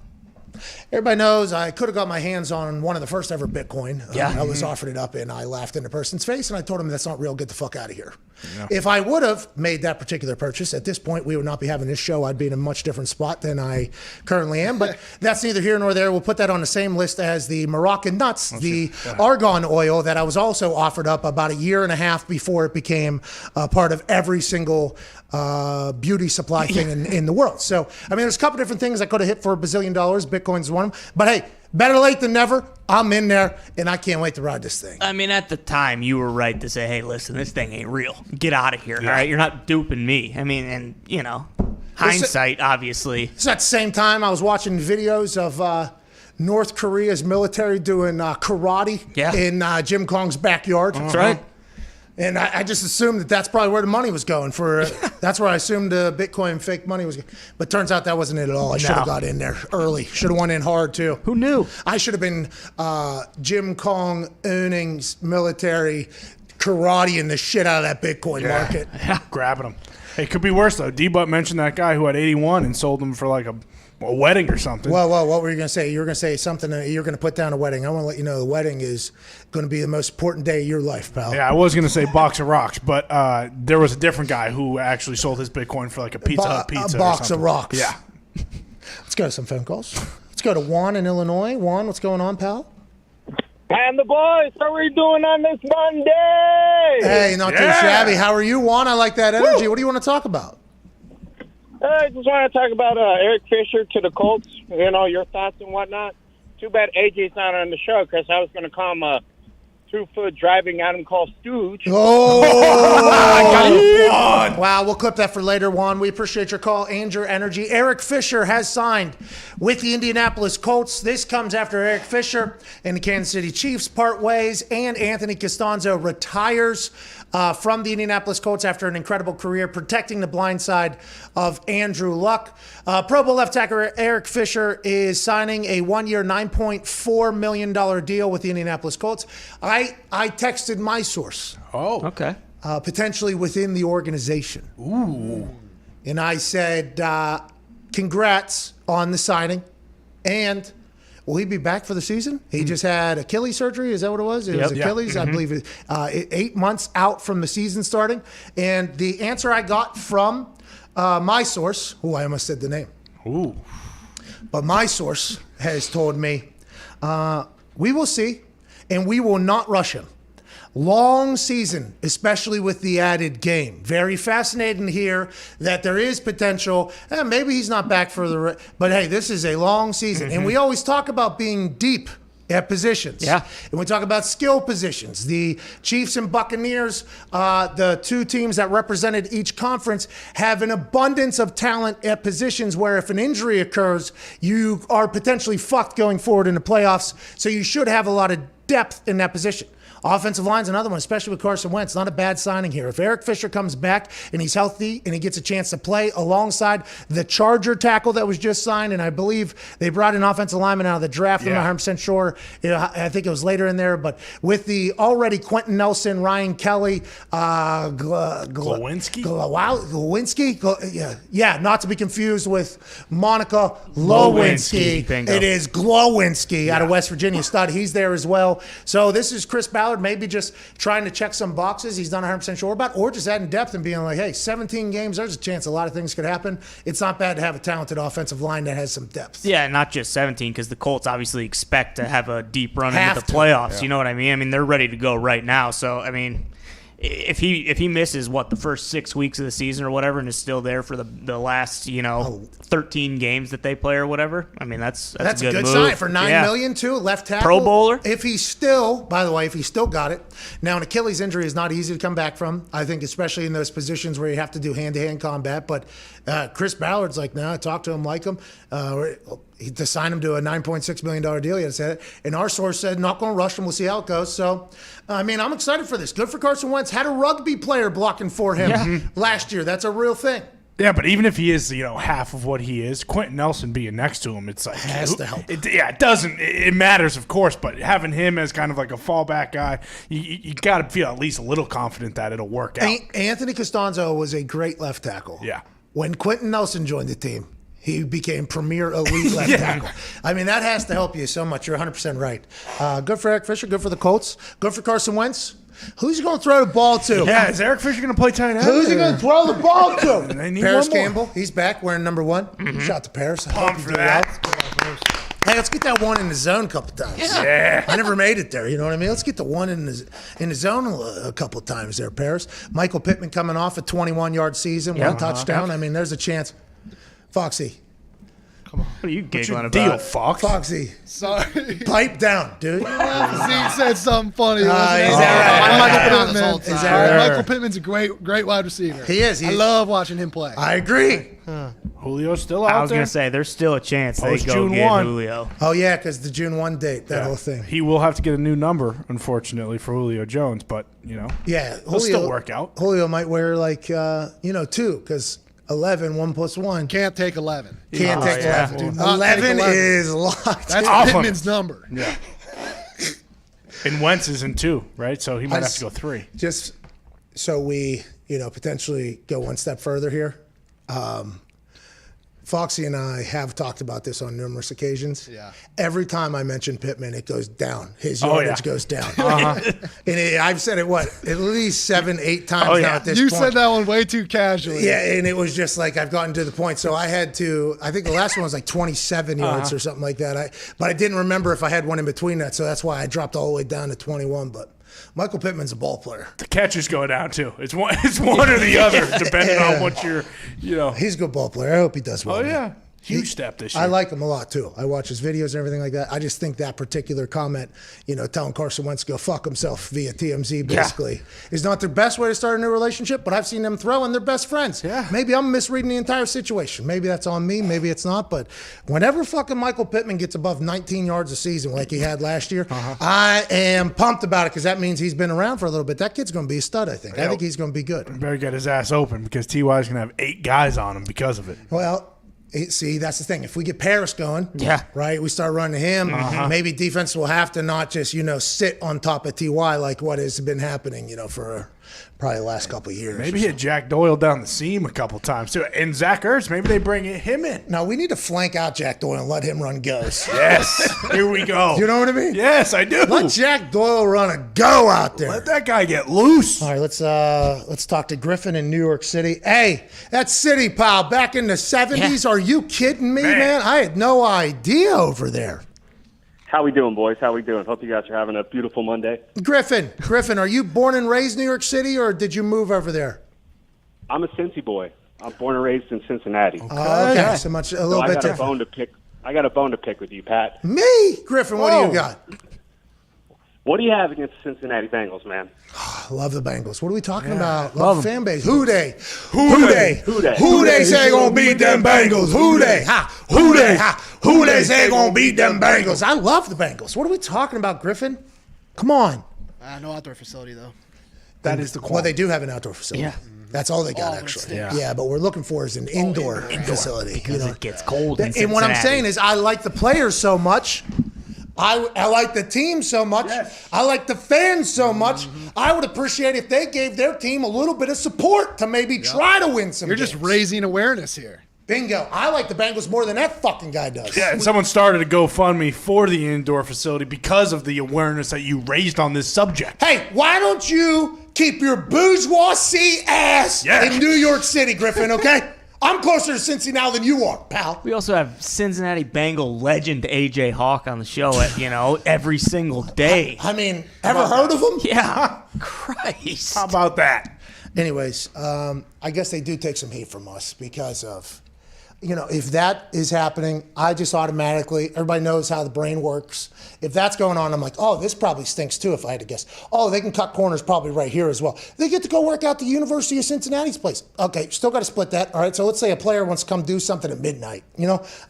Everybody knows I could have got my hands on one of the first ever Bitcoin. Yeah. I was offered it up, and I laughed in the person's face, and I told him that's not real. Get the fuck out of here. Yeah. If I would have made that particular purchase, at this point, we would not be having this show. I'd be in a much different spot than I currently am. But that's neither here nor there. We'll put that on the same list as the Moroccan nuts, the argan oil that I was also offered up about a year and a half before it became part of every single beauty supply thing in the world. So, I mean, there's a couple different things I could have hit for $1 bazillion. Bitcoin's one of them. But hey, better late than never. I'm in there, and I can't wait to ride this thing. I mean, at the time, you were right to say, hey, listen, this thing ain't real. Get out of here, all right? You're not duping me. I mean, and, you know, hindsight, obviously. So at the same time, I was watching videos of North Korea's military doing karate in Jim Kong's backyard. That's right. And I just assumed that that's probably where the money was going for. That's where I assumed the Bitcoin fake money was going. But turns out that wasn't it at all. I should have got in there early. Should have went in hard too. Who knew? I should have been Jim Kong earnings military karateing the shit out of that Bitcoin market. Yeah, grabbing them. Hey, it could be worse though. D-Butt mentioned that guy who had 81 and sold them for like a wedding or something. Well, what were you going to say? You were going to say something. You're going to put down a wedding. I want to let you know the wedding is going to be the most important day of your life, pal. Yeah, I was going to say box of rocks, but there was a different guy who actually sold his Bitcoin for like a Pizza Hut pizza. A box of rocks. Yeah. Let's go to some phone calls. Let's go to Juan in Illinois. Juan, what's going on, pal? And the boys, how are we doing on this Monday? Hey, not too shabby. How are you, Juan? I like that energy. Woo! What do you want to talk about? I just want to talk about Eric Fisher to the Colts. You know, your thoughts and whatnot. Too bad AJ's not on the show because I was going to call him a 2-foot driving Adam Cole stooge. Oh, wow. We'll clip that for later, Juan. We appreciate your call and your energy. Eric Fisher has signed with the Indianapolis Colts. This comes after Eric Fisher and the Kansas City Chiefs part ways, and Anthony Costanzo retires from the Indianapolis Colts after an incredible career protecting the blind side of Andrew Luck. Pro Bowl left tackle Eric Fisher is signing a one-year, $9.4 million deal with the Indianapolis Colts. I texted my source. Oh, okay. Potentially within the organization. Ooh. And I said, congrats on the signing. And will he be back for the season? He just had Achilles surgery. Is that what it was? It was Achilles. I believe it, 8 months out from the season starting. And the answer I got from my source, I almost said the name. Ooh. But my source has told me, we will see, and we will not rush him. Long season, especially with the added game. Very fascinating to hear that there is potential. Maybe he's not back for but hey, this is a long season. And we always talk about being deep at positions. Yeah. And we talk about skill positions. The Chiefs and Buccaneers, the two teams that represented each conference, have an abundance of talent at positions where if an injury occurs, you are potentially fucked going forward in the playoffs. So you should have a lot of depth in that position. Offensive line's another one, especially with Carson Wentz. Not a bad signing here. If Eric Fisher comes back and he's healthy and he gets a chance to play alongside the Charger tackle that was just signed, and I beve they brought an offensive lineman out of the draft. I'm not 100% sure. I think it was later in there. But with the already Quentin Nelson, Ryan Kelly, Glowinski? Yeah, not to be confused with Monica Lewinsky. Bingo. It is Glowinski out of West Virginia. Stud. He's there as well. So this is Chris Ballard maybe just trying to check some boxes he's not 100% sure about, or just adding depth and being like, hey, 17 games, there's a chance a lot of things could happen. It's not bad to have a talented offensive line that has some depth. Yeah, not just 17, because the Colts obviously expect to have a deep run into the playoffs. You know what I mean? I mean, they're ready to go right now. So, I mean, if he misses the first 6 weeks of the season or whatever, and is still there for the last 13 games that they play or whatever, I mean that's a good move. Sign for $9 million too. Left tackle, Pro Bowler. If he's still, by the way, if he's still got it. Now, an Achilles injury is not easy to come back from. I think especially in those positions where you have to do hand-to-hand combat. But Chris Ballard's like, I talked to him like him. To sign him to a $9.6 million deal, he had said it. And our source said, not going to rush him. We'll see how it goes. So, I mean, I'm excited for this. Good for Carson Wentz. Had a rugby player blocking for him last year. That's a real thing. Yeah, but even if he is, half of what he is, Quentin Nelson being next to him, it's like has to help. It doesn't. It matters, of course, but having him as kind of like a fallback guy, you got to feel at least a little confident that it'll work out. Anthony Costanzo was a great left tackle. Yeah. When Quentin Nelson joined the team, He became premier elite left tackle. I mean, that has to help you so much. You're 100% right. Good for Eric Fisher. Good for the Colts. Good for Carson Wentz. Who's he going to throw the ball to? Yeah, is Eric Fisher going to play tight end? Who's he going to throw the ball to? They need Paris one more. Campbell. He's back wearing number 1. Shout out to Paris. I hope Pumped you for do that. well. Hey, let's get that one in the zone a couple times. Yeah. I never made it there. You know what I mean? Let's get the one in the zone a couple times there, Paris. Michael Pittman coming off a 21-yard season, 1 touchdown. I mean, there's a chance. Foxy. What are you giggling about? Deal, Fox. Foxy. Sorry. Pipe down, dude. Zeke said something funny. Is that right? Michael Pittman. Is that right? Michael Pittman's a great wide receiver. He is. I love watching him play. I agree. Julio's still out I was there. going to say, there's still a chance they Post go June get 1. Julio. Oh, yeah, because the June 1 date, that whole thing. He will have to get a new number, unfortunately, for Julio Jones, but, Yeah, he'll still work out. Julio might wear, 2, because 11, 1 plus 1. Can't take 11. Can't take yeah. 11. Do not 11 take 11. is locked. That's Off Pittman's number. Yeah. And Wentz is in 2, right? So he might have to go 3. Just so we, potentially go one step further here. Foxy and I have talked about this on numerous occasions. Yeah. Every time I mention Pittman, it goes down. His yardage goes down. And I've said it, at least 7, 8 times now at this You point. said that one way too casually. Yeah, and it was just like I've gotten to the point. So I had to, I think the last one was like 27 yards or something like that. But I didn't remember if I had one in between that. So that's why I dropped all the way down to 21. But Michael Pittman's a ball player. The catches go down, too. It's one or the other, depending on what you're, He's a good ball player. I hope he does well. Oh, yeah. Huge step this year. I like him a lot, too. I watch his videos and everything like that. I just think that particular comment, telling Carson Wentz to go fuck himself via TMZ, basically, is not the best way to start a new relationship, but I've seen them throw and they're best friends. Yeah. Maybe I'm misreading the entire situation. Maybe that's on me. Maybe it's not. But whenever fucking Michael Pittman gets above 19 yards a season like he had last year, I am pumped about it because that means he's been around for a little bit. That kid's going to be a stud, I think. I think he's going to be good. Better get his ass open because T.Y.'s going to have 8 guys on him because of it. Well, see, that's the thing. If we get Paris going, right, we start running him, maybe defense will have to not just, sit on top of T.Y. like what has been happening, for probably the last couple of years. Maybe hit Jack Doyle down the seam a couple times, too. And Zach Ertz, maybe they bring him in. No, we need to flank out Jack Doyle and let him run goes. Yes. Here we go. You know what I mean? Yes, I do. Let Jack Doyle run a go out there. Let that guy get loose. All right, let's talk to Griffin in New York City. Hey, that city, pal, back in the 70s. Are you kidding me, man? I had no idea over there. How we doing, boys? How we doing? Hope you guys are having a beautiful Monday. Griffin, are you born and raised in New York City, or did you move over there? I'm a Cincy boy. I'm born and raised in Cincinnati. Okay, so much a little I bit got a different. bone to pick. I got a bone to pick with you, Pat. Me, Griffin, what do you got? What do you have against the Cincinnati Bengals, man? I love the Bengals. What are we talking about? Love fan base. Who they say gonna beat them Bengals? Who they say gonna beat them Bengals? I love the Bengals. What are we talking about, Griffin? Come on. No outdoor facility, though. That is the Well, they do have an outdoor facility. Yeah. That's all they got, Oh, actually. that's Yeah, but we're looking for is an indoor facility. Because it gets cold in And what I'm Cincinnati. saying is I like the players so much. I like the team so much. Yes. I like the fans so much. I would appreciate if they gave their team a little bit of support to maybe try to win some You're just games. raising awareness here. Bingo. I like the Bengals more than that fucking guy does. Yeah, and someone started a GoFundMe for the indoor facility because of the awareness that you raised on this subject. Hey, why don't you keep your bourgeoisie ass in New York City, Griffin, okay? I'm closer to Cincy now than you are, pal. We also have Cincinnati Bengal legend A.J. Hawk on the show at, every single day. I mean, ever heard of him? Yeah. Christ. How about that? Anyways, I guess they do take some heat from us because of, if that is happening, I just automatically, everybody knows how the brain works. If that's going on, I'm like, oh, this probably stinks too, if I had to guess. Oh, they can cut corners probably right here as well. They get to go work out the University of Cincinnati's place. Okay, still got to split that. All right, so let's say a player wants to come do something at midnight. I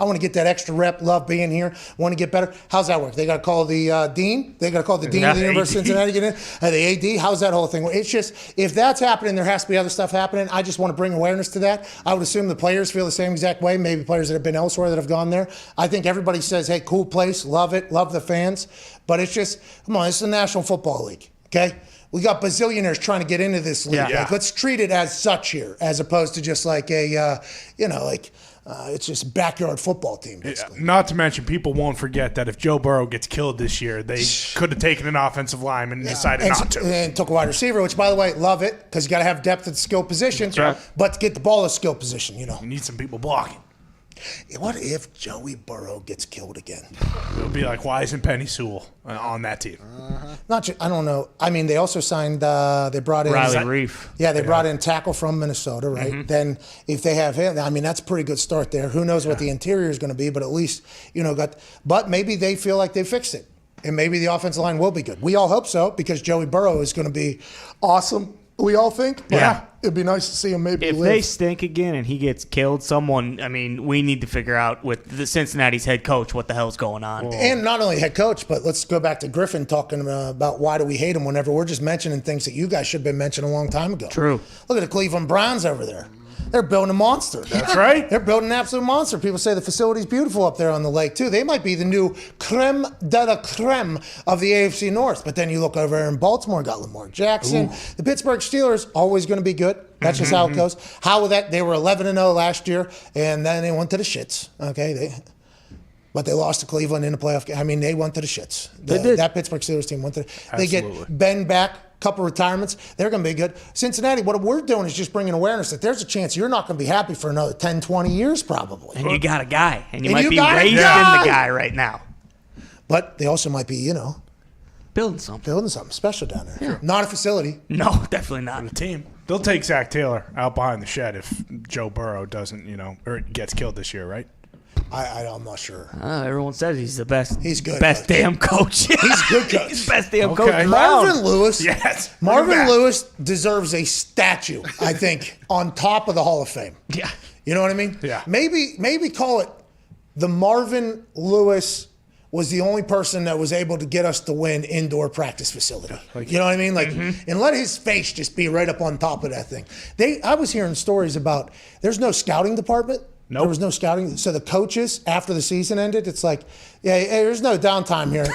want to get that extra rep, love being here, want to get better. How's that work? They got to call the dean? They got to call the dean of the University of Cincinnati to get in? The AD? How's that whole thing work? It's just, if that's happening, there has to be other stuff happening. I just want to bring awareness to that. I would assume the players feel the same exact way, maybe players that have been elsewhere that have gone there. I think everybody says, hey, cool place, love it, love the fans. But it's just, come on, it's the National Football League, okay? We got bazillionaires trying to get into this league. Yeah. Like, let's treat it as such here, as opposed to just like a, It's just a backyard football team, basically. Not to mention, people won't forget that if Joe Burrow gets killed this year, they could have taken an offensive lineman and decided not to. And took a wide receiver, which, by the way, love it, because you got to have depth at skill position. Right. But to get the ball at skill position, you need some people blocking. What if Joey Burrow gets killed again? It'll be like, why isn't Penny Sewell on that team? I don't know. I mean, they also signed, they brought in Riley Reef. Yeah, they brought in tackle from Minnesota, right? Mm-hmm. Then if they have him, I mean, that's a pretty good start there. Who knows what the interior is going to be, but at least, but maybe they feel like they fixed it. And maybe the offensive line will be good. We all hope so, because Joey Burrow is going to be awesome. We all think. Yeah. It'd be nice to see him maybe If live. they stink again and he gets killed, we need to figure out with the Cincinnati's head coach what the hell's going on. And not only head coach, but let's go back to Griffin talking about why do we hate him whenever we're just mentioning things that you guys should have been mentioning a long time ago. True. Look at the Cleveland Browns over there. They're building a monster. That's right. They're building an absolute monster. People say the facility's beautiful up there on the lake, too. They might be the new creme de la creme of the AFC North. But then you look over there in Baltimore, got Lamar Jackson. Ooh. The Pittsburgh Steelers, always going to be good. That's just how it goes. How with that? They were 11-0 last year, and then they went to the shits. Okay, but they lost to Cleveland in the playoff game. I mean, they went to the shits. They did. That Pittsburgh Steelers team went to. Absolutely. They get Ben back. Couple retirements, they're going to be good. Cincinnati, what we're doing is just bringing awareness that there's a chance you're not going to be happy for another 10, 20 years probably. And you got a guy, and you And might you be got a raised in guy! the guy right now. But they also might be, Building something. building something special down there. Yeah. Not a facility. No, definitely not. The team. They'll take Zach Taylor out behind the shed if Joe Burrow doesn't, or gets killed this year, right? I'm not sure. Everyone says he's the best. He's good. Best coach. damn coach. He's a good coach. He's the best damn Okay. coach around. Marvin Lewis. Yes. Marvin Lewis deserves a statue, I think, on top of the Hall of Fame. Yeah. You know what I mean? Yeah. Maybe call it the Marvin Lewis was the only person that was able to get us to win indoor practice facility. You know what I mean? And let his face just be right up on top of that thing. I was hearing stories about there's no scouting department. Nope. There was no scouting. So the coaches, after the season ended, it's like, hey, there's no downtime here.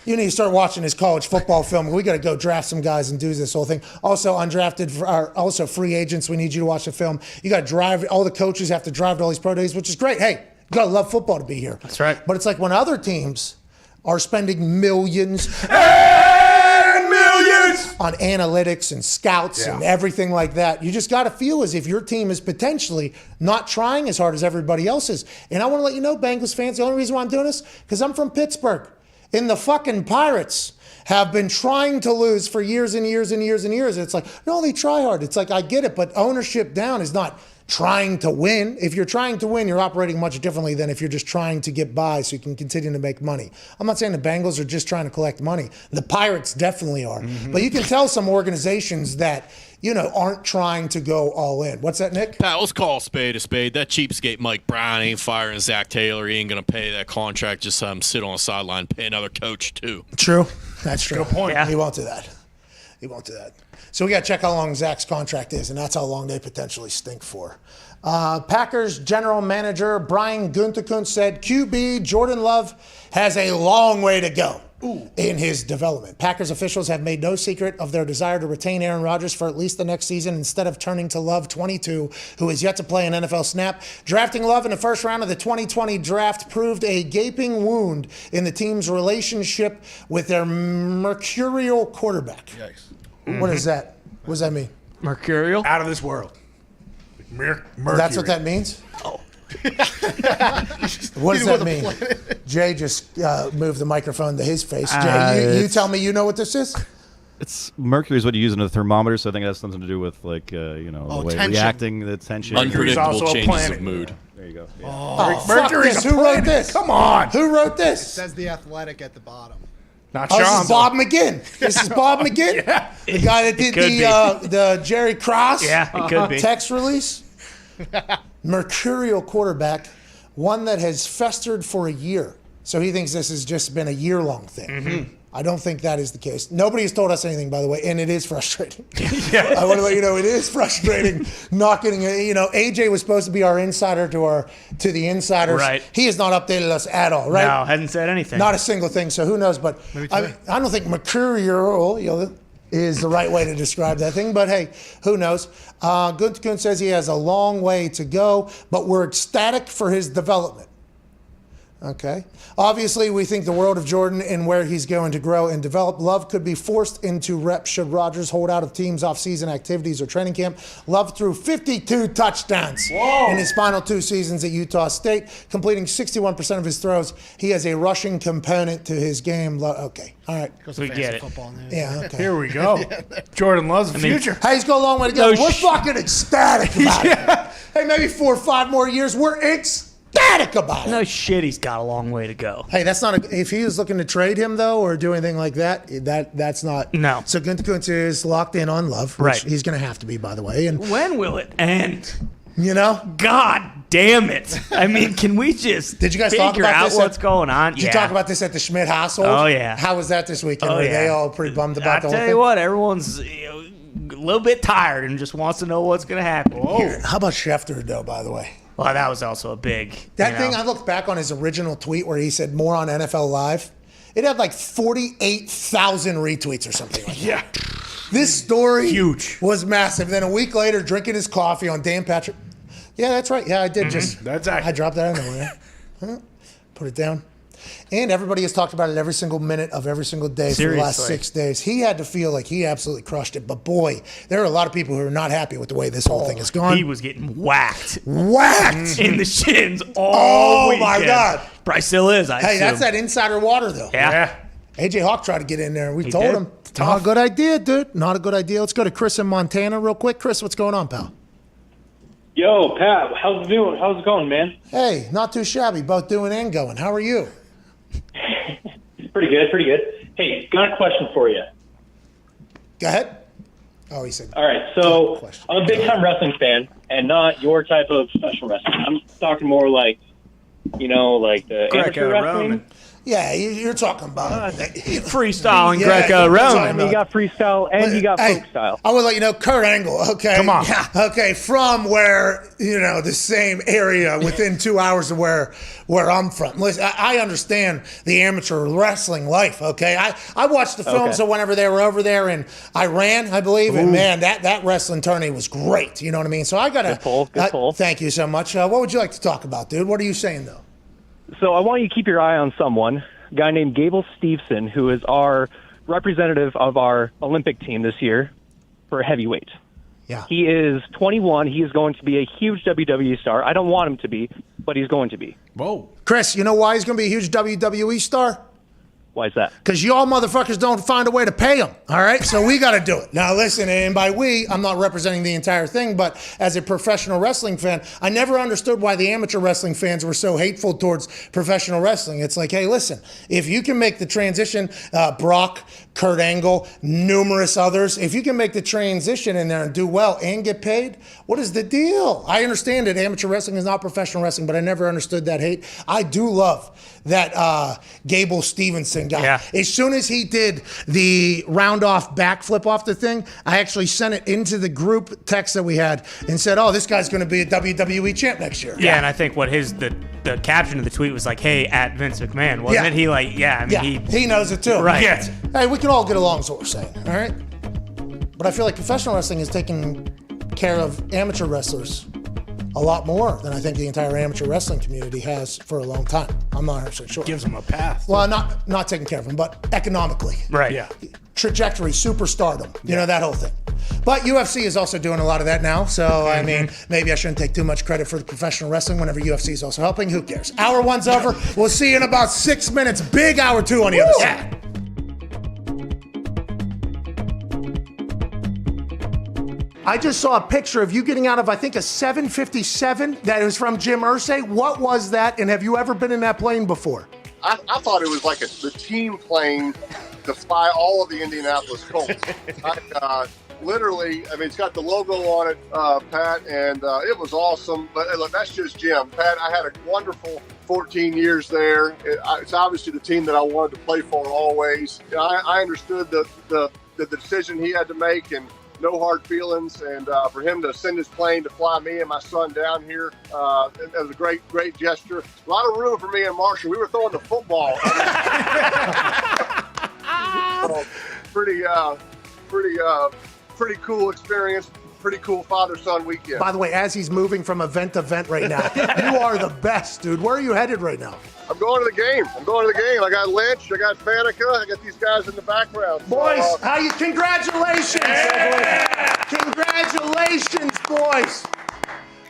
You need to start watching this college football film. We got to go draft some guys and do this whole thing. Also, undrafted, also free agents. We need you to watch the film. You got to drive. All the coaches have to drive to all these pro days, which is great. Hey, you got to love football to be here. That's right. But it's like when other teams are spending millions on analytics and scouts and everything like that. You just got to feel as if your team is potentially not trying as hard as everybody else is. And I want to let you know, Bengals fans, the only reason why I'm doing this, because I'm from Pittsburgh. And the fucking Pirates have been trying to lose for years and years and years and years. It's like, no, they try hard. It's like, I get it, but ownership down is not trying to win. If you're trying to win, you're operating much differently than if you're just trying to get by so you can continue to make money. I'm not saying the Bengals are just trying to collect money. The Pirates definitely are. But you can tell some organizations that, aren't trying to go all in. What's that, Nick? Pat, let's call a spade a spade. That cheapskate Mike Brown ain't firing Zach Taylor. He ain't going to pay that contract. Just have him sit on the sideline, pay another coach, too. True. That's true. Good point. Yeah. He won't do that. So we got to check how long Zach's contract is, and that's how long they potentially stink for. Packers general manager Brian Gutekunst said QB Jordan Love has a long way to go in his development. Packers officials have made no secret of their desire to retain Aaron Rodgers for at least the next season instead of turning to Love, 22, who is yet to play an NFL snap. Drafting Love in the first round of the 2020 draft proved a gaping wound in the team's relationship with their mercurial quarterback. Yikes. What is that? What does that mean? Mercurial? Out of this world. Mercury. That's what that means? Oh. What does that mean? Jay just moved the microphone to his face. Jay, you tell me you know what this is? It's mercury is what you use in a thermometer, so I think it has something to do with the way tension. reacting, the tension. Unpredictable also a changes planet. of mood. There you go. Yeah. Oh, Mercury's fuck this. a Who wrote planet. this? Come on. Who wrote this? Says the Athletic at the bottom. Not Oh, this Sean. is Bob McGinn. This is Bob McGinn? Yeah. The guy that did the Jerry Cross Yeah, it could be. text release? Mercurial quarterback, one that has festered for a year. So he thinks this has just been a year-long thing. I don't think that is the case. Nobody has told us anything, by the way, and it is frustrating. I want to let you know it is frustrating not getting AJ was supposed to be our insider to the insiders. Right. He has not updated us at all, right? No, hasn't said anything. Not a single thing, so who knows? But I don't think mercurial, is the right way to describe that thing. But hey, who knows? Gunther says he has a long way to go, but we're ecstatic for his development. Okay. Obviously, we think the world of Jordan and where he's going to grow and develop. Love could be forced into reps should Rodgers hold out of teams' off-season activities or training camp. Love threw 52 touchdowns in his final 2 seasons at Utah State, completing 61% of his throws. He has a rushing component to his game. Okay. All right. We get it. Yeah, okay. Here we go. Jordan loves the future. Hey, he's got a long way to go. We're fucking ecstatic about it. Hey, maybe 4 or 5 more years. We're ecstatic about it. No shit, he's got a long way to go. Hey, that's not if he was looking to trade him though, or do anything like that. That's not. No. So Gunther is locked in on Love, which he's going to have to be, by the way. And when will it end? You know, God damn it! I mean, can we just did you guys talk figure about out this what's going on? Did you talk about this at the Schmidt household? Oh yeah. How was that this weekend? Were they all pretty bummed about the whole thing? I tell you what, everyone's a little bit tired and just wants to know what's going to happen. Here, how about Schefter though? By the way. Well, that was also a big thing. I looked back on his original tweet where he said more on NFL Live. It had like 48,000 retweets or something like that. Yeah. This story was massive. Then a week later, drinking his coffee on Dan Patrick. Yeah, that's right. Yeah, I did I dropped that in there. Put it down. And everybody has talked about it every single minute of every single day for the last 6 days. He had to feel like he absolutely crushed it. But boy, there are a lot of people who are not happy with the way this whole thing has gone. He was getting whacked. Whacked! In the shins all weekend. My God. Probably still is, I assume. That's that insider water, though. Yeah. AJ Hawk tried to get in there. We told him. Not a good idea, dude. Not a good idea. Let's go to Chris in Montana real quick. Chris, what's going on, pal? Yo, Pat, how's it doing? How's it going, man? Hey, not too shabby. Both doing and going. How are you? Pretty good, pretty good. Hey, got a question for you. Go ahead. Oh, he said. All right, so I'm a big-time wrestling fan, and not your type of professional wrestling. I'm talking more like, like the amateur wrestling. Yeah, you're talking about freestyle and Greco-Roman. I mean, you got freestyle and you got folk style. I would let you know, Kurt Angle, okay? Come on. Yeah. Okay, from where, the same area within 2 hours of where I'm from. Listen, I understand the amateur wrestling life, okay? I watched the films of whenever they were over there in Iran, I believe, and man, that wrestling tourney was great, you know what I mean? So I got to... Good pull. Thank you so much. What would you like to talk about, dude? What are you saying, though? So I want you to keep your eye on someone, a guy named Gable Steveson, who is our representative of our Olympic team this year for heavyweight. Yeah. He is 21. He is going to be a huge WWE star. I don't want him to be, but he's going to be. Whoa. Chris, you know why he's going to be a huge WWE star? Why is that? Because y'all motherfuckers don't find a way to pay him, all right? So we got to do it. Now, listen, and by we, I'm not representing the entire thing, but as a professional wrestling fan, I never understood why the amateur wrestling fans were so hateful towards professional wrestling. It's like, hey, listen, if you can make the transition, Brock, Kurt Angle, numerous others, if you can make the transition in there and do well and get paid, what is the deal? I understand that amateur wrestling is not professional wrestling, but I never understood that hate. I do love that Gable Steveson guy. Yeah. As soon as he did the round off backflip off the thing, I actually sent it into the group text that we had and said, oh, this guy's going to be a WWE champ next year. Yeah, and I think what the caption of the tweet was like, hey, at Vince McMahon, wasn't it? He he knows it too. Right. Yeah. Hey, we can all get along is what we're saying, all right? But I feel like professional wrestling is taking care of amateur wrestlers a lot more than I think the entire amateur wrestling community has for a long time. I'm not 100% sure. Gives them a path. Well, not taking care of them, but economically. Right. Yeah. Trajectory, superstardom, that whole thing. But UFC is also doing a lot of that now. So, I mean, maybe I shouldn't take too much credit for the professional wrestling whenever UFC is also helping. Who cares? Hour one's over. We'll see you in about 6 minutes. Big hour two on the other side. I just saw a picture of you getting out of, I think, a 757 that was from Jim Irsay. What was that, and have you ever been in that plane before? I thought it was like the team plane to fly all of the Indianapolis Colts. Literally, it's got the logo on it, Pat, and it was awesome. But look, that's just Jim. Pat, I had a wonderful 14 years there. It's obviously the team that I wanted to play for always. I understood the decision he had to make, and no hard feelings, and for him to send his plane to fly me and my son down here, it was a great gesture. A lot of room for me and Marshall. We were throwing the football. So, pretty pretty cool experience. Pretty cool father-son weekend. By the way, as he's moving from event to event right now, you are the best, dude. Where are you headed right now? I'm going to the game. I got Lynch, I got Faneca, I got these guys in the background. Boys, how you? Congratulations! Yeah. Congratulations, boys!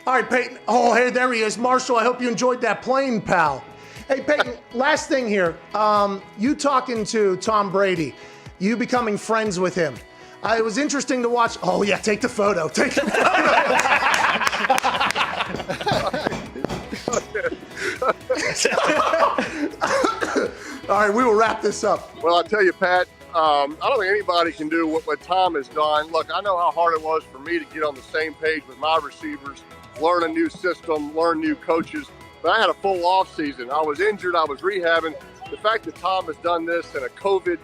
All right, Peyton. Oh, hey, there he is. Marshall, I hope you enjoyed that plane, pal. Hey, Peyton, last thing here. You talking to Tom Brady, you becoming friends with him. It was interesting to watch. Oh, yeah, take the photo. Take the photo. All right, we will wrap this up. Well, I'll tell you, Pat, I don't think anybody can do what Tom has done. Look, I know how hard it was for me to get on the same page with my receivers, learn a new system, learn new coaches. But I had a full off season. I was injured. I was rehabbing. The fact that Tom has done this in a COVID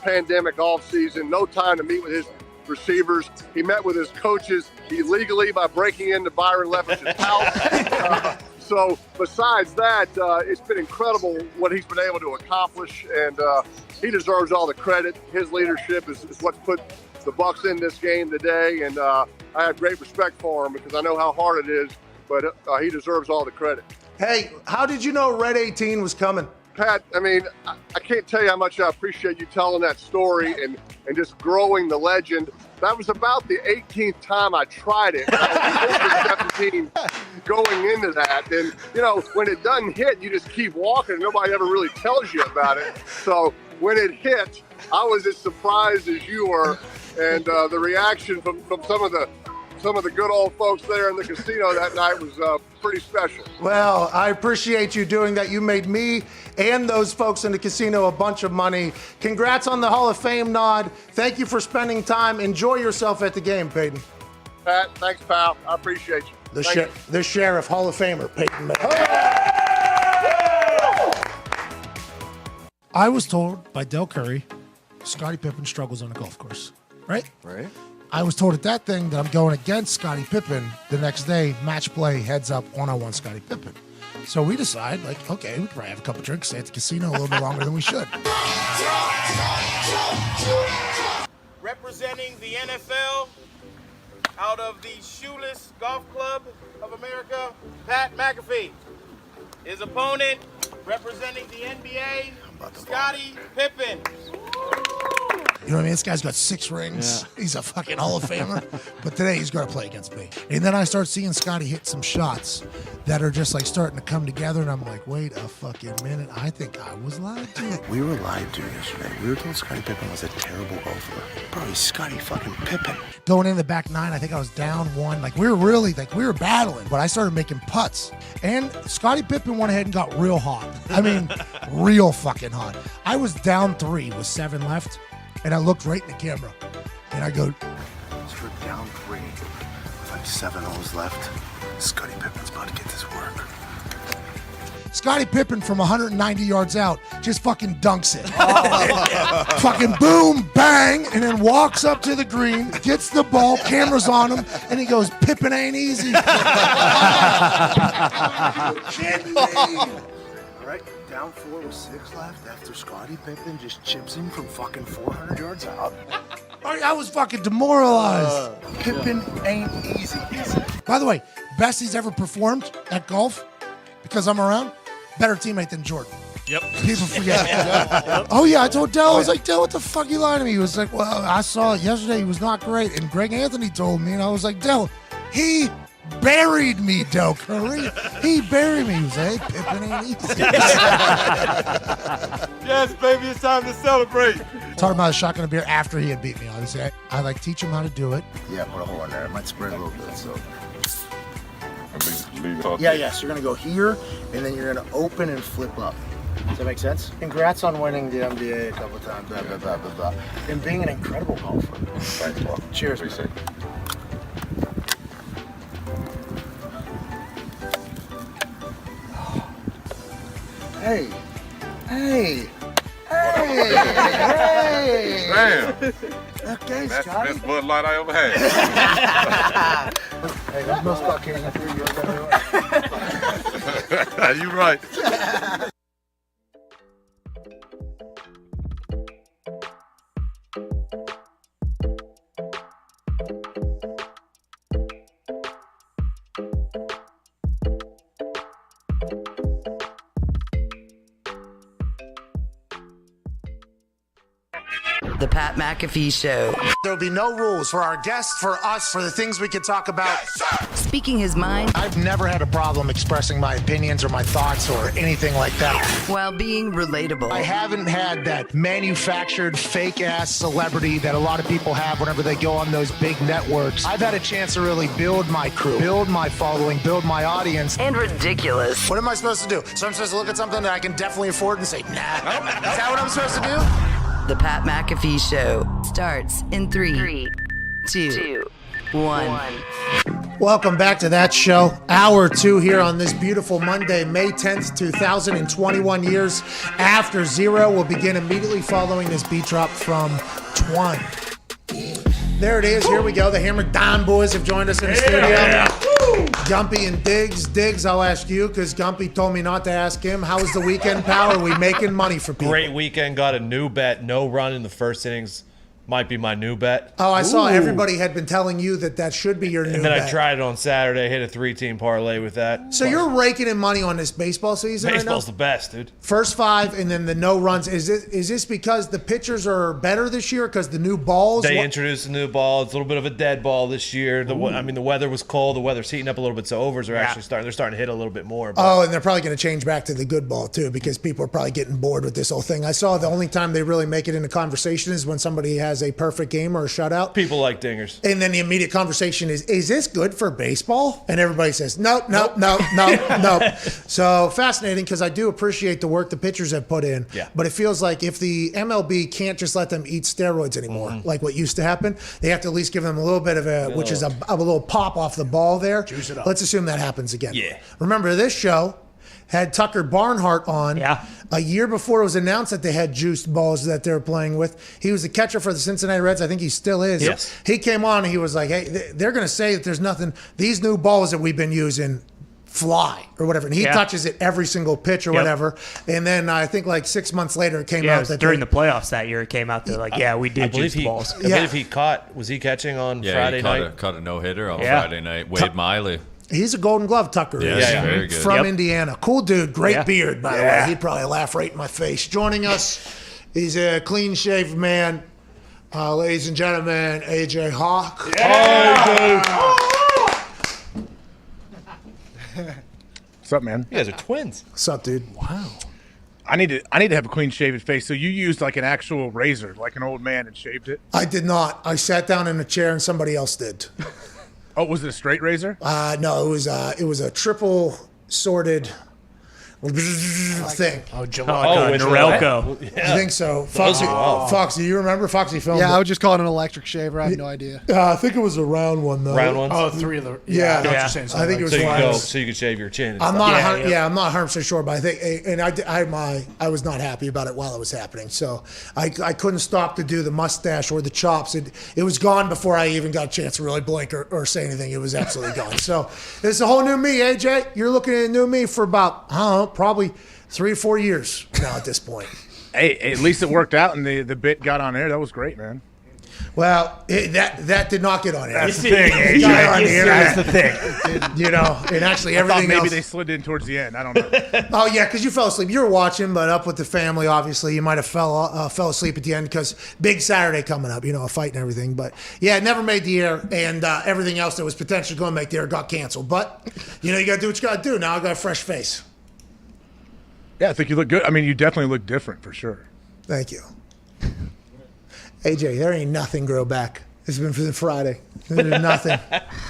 pandemic off season, no time to meet with his receivers. He met with his coaches illegally by breaking into Byron Leftwich's house. So besides that, it's been incredible what he's been able to accomplish, and he deserves all the credit. His leadership is what's put the Bucs in this game today, and I have great respect for him because I know how hard it is, but he deserves all the credit. Hey, how did you know Red 18 was coming? Pat, I mean, I can't tell you how much I appreciate you telling that story and just growing the legend. That was about the 18th time I tried it. I was 17 going into that. And, you know, when it doesn't hit, you just keep walking. Nobody ever really tells you about it. So when it hit, I was as surprised as you were. And the reaction from some of the good old folks there in the casino that night was pretty special. Well, I appreciate you doing that. You made me and those folks in the casino a bunch of money. Congrats on the Hall of Fame nod. Thank you for spending time. Enjoy yourself at the game, Peyton. Pat, thanks, pal. I appreciate you. The Sheriff, Hall of Famer, Peyton Manning. I was told by Del Curry, Scottie Pippen struggles on a golf course, right? Right. I was told at that thing that I'm going against Scottie Pippen the next day, match play, heads up, one-on-one Scottie Pippen. So we decide, like, okay, we could probably have a couple drinks, stay at the casino a little bit longer than we should. Representing the NFL out of the Shoeless Golf Club of America, Pat McAfee. His opponent, representing the NBA, Scottie Pippen. You know what I mean? This guy's got 6 rings. Yeah. He's a fucking Hall of Famer. But today he's going to play against me. And then I start seeing Scottie hit some shots that are just like starting to come together. And I'm like, wait a fucking minute. I think I was lied to. We were lied to yesterday. We were told Scottie Pippen was a terrible golfer. Bro, he's Scottie fucking Pippen. Going in the back 9, I think I was down 1. Like, we were battling. But I started making putts. And Scottie Pippen went ahead and got real hot. I mean, real fucking hot. I was down 3 with 7 left. And I looked right in the camera, and I go, strip down 3 with like 7 holes left. Scottie Pippen's about to get this work. Scottie Pippen from 190 yards out just fucking dunks it. Fucking boom, bang, and then walks up to the green, gets the ball, camera's on him, and he goes, Pippen ain't easy. Kidding me. All right, down 4 with 6 left after Scottie Pippen just chips in from fucking 400 yards out. I was fucking demoralized. Pippen ain't easy. By the way, best he's ever performed at golf, because I'm around, better teammate than Jordan. Yep. People forget. Oh, yeah, I told Del, I was like, Del, what the fuck you lying to me? He was like, well, I saw it yesterday. He was not great. And Greg Anthony told me, and I was like, Del, he buried me, Del Curry. He buried me. He was like, hey, Pippen ain't easy. Yes, baby, it's time to celebrate. Taught him how to shotgun a beer after he had beat me. Obviously, I like teach him how to do it. Yeah, put a hole in there. It might spread a little bit, so. Yeah, so you're going to go here, and then you're going to open and flip up. Does that make sense? Congrats on winning the NBA a couple of times, blah, blah, blah, blah, blah. And being an incredible golfer. Right, well, cheers, man. Hey. Damn. Okay, That's Scotty. the best Bud Light I ever had. Hey, there's no stuck in it. You right. The Pat McAfee Show. There'll be no rules for our guests, for us, for the things we can talk about. Speaking his mind. I've never had a problem expressing my opinions or my thoughts or anything like that. While being relatable. I haven't had that manufactured fake-ass celebrity that a lot of people have whenever they go on those big networks. I've had a chance to really build my crew, build my following, build my audience. And ridiculous. What am I supposed to do? So I'm supposed to look at something that I can definitely afford and say, nah. Is that what I'm supposed to do? The Pat McAfee Show starts in 3, 2, 1. Welcome back to that show. Hour 2 here on this beautiful Monday, May 10th, 2021. Years after zero. We'll begin immediately following this beat drop from Twan. There it is. Here we go. The Hammer Don boys have joined us in the studio. Gumpy and Diggs. Diggs, I'll ask you because Gumpy told me not to ask him. How was the weekend, pal? Are we making money for people? Great weekend. Got a new bet. No run in the first innings. Might be my new bet. Oh, I saw everybody had been telling you that should be your new bet. And then I tried it on Saturday, hit a 3-team parlay with that. So you're raking in money on this baseball season Baseball's right now? the best, dude. First 5 and then the no runs. Is this because the pitchers are better this year because the new balls? They introduced a new ball. It's a little bit of a dead ball this year. The weather was cold. The weather's heating up a little bit, so overs are actually starting to hit a little bit more. But. Oh, and they're probably going to change back to the good ball too because people are probably getting bored with this whole thing. I saw the only time they really make it into conversation is when somebody has a perfect game or a shutout. People like dingers. And then the immediate conversation is this good for baseball? And everybody says, nope. So fascinating because I do appreciate the work the pitchers have put in. Yeah. But it feels like if the MLB can't just let them eat steroids anymore, like what used to happen, they have to at least give them a little bit of a little pop off the ball there. Juice it up. Let's assume that happens again. Yeah. Remember this show had Tucker Barnhart on a year before it was announced that they had juiced balls that they were playing with. He was the catcher for the Cincinnati Reds. I think he still is. Yes. He came on and he was like, hey, they're going to say that there's nothing. These new balls that we've been using fly or whatever. And he touches it every single pitch or whatever. And then I think like 6 months later it came out that during the playoffs that year it came out that we did juice balls. I believe he was he catching on Friday night? Caught a no-hitter on Friday night. Wade Miley. He's a Golden Glove Tucker. Yeah, very good. From Indiana. Cool dude. Great beard, by the way. He'd probably laugh right in my face. Joining us, he's a clean-shaved man. Ladies and gentlemen, AJ Hawk. What's up, man? You guys are twins. What's up, dude? Wow. I need to have a clean-shaven face. So you used like an actual razor, like an old man, and shaved it? I did not. I sat down in a chair and somebody else did. Oh, was it a straight razor? No, it was a triple sorted thing. Norelco. I think so. Foxy, you remember? Foxy filmed it. I would just call it an electric shaver. I have no idea. I think it was a round one, though. Round one? Oh, 3 of the... Yeah. I know what you're saying. I think it was so you could shave your chin. I'm not I'm not 100% sure, but I think, and I was not happy about it while it was happening. So I couldn't stop to do the mustache or the chops. It was gone before I even got a chance to really blink or say anything. It was absolutely gone. So it's a whole new me, AJ. You're looking at a new me for about, I don't know, probably 3 or 4 years now at this point. Hey, at least it worked out and the bit got on air. That was great, man. Well, that did not get on air. That's the thing, AJ. That's the thing. You know, and actually everything maybe else. they slid in towards the end. I don't know. Oh, yeah, because you fell asleep. You were watching, but up with the family, obviously. You might have fell asleep at the end because big Saturday coming up, a fight and everything. But, yeah, it never made the air, and everything else that was potentially going to make the air got canceled. But, you got to do what you got to do. Now I got a fresh face. Yeah, I think you look good. I mean, you definitely look different for sure. Thank you. AJ, there ain't nothing grow back. It's been for the Friday. There's nothing.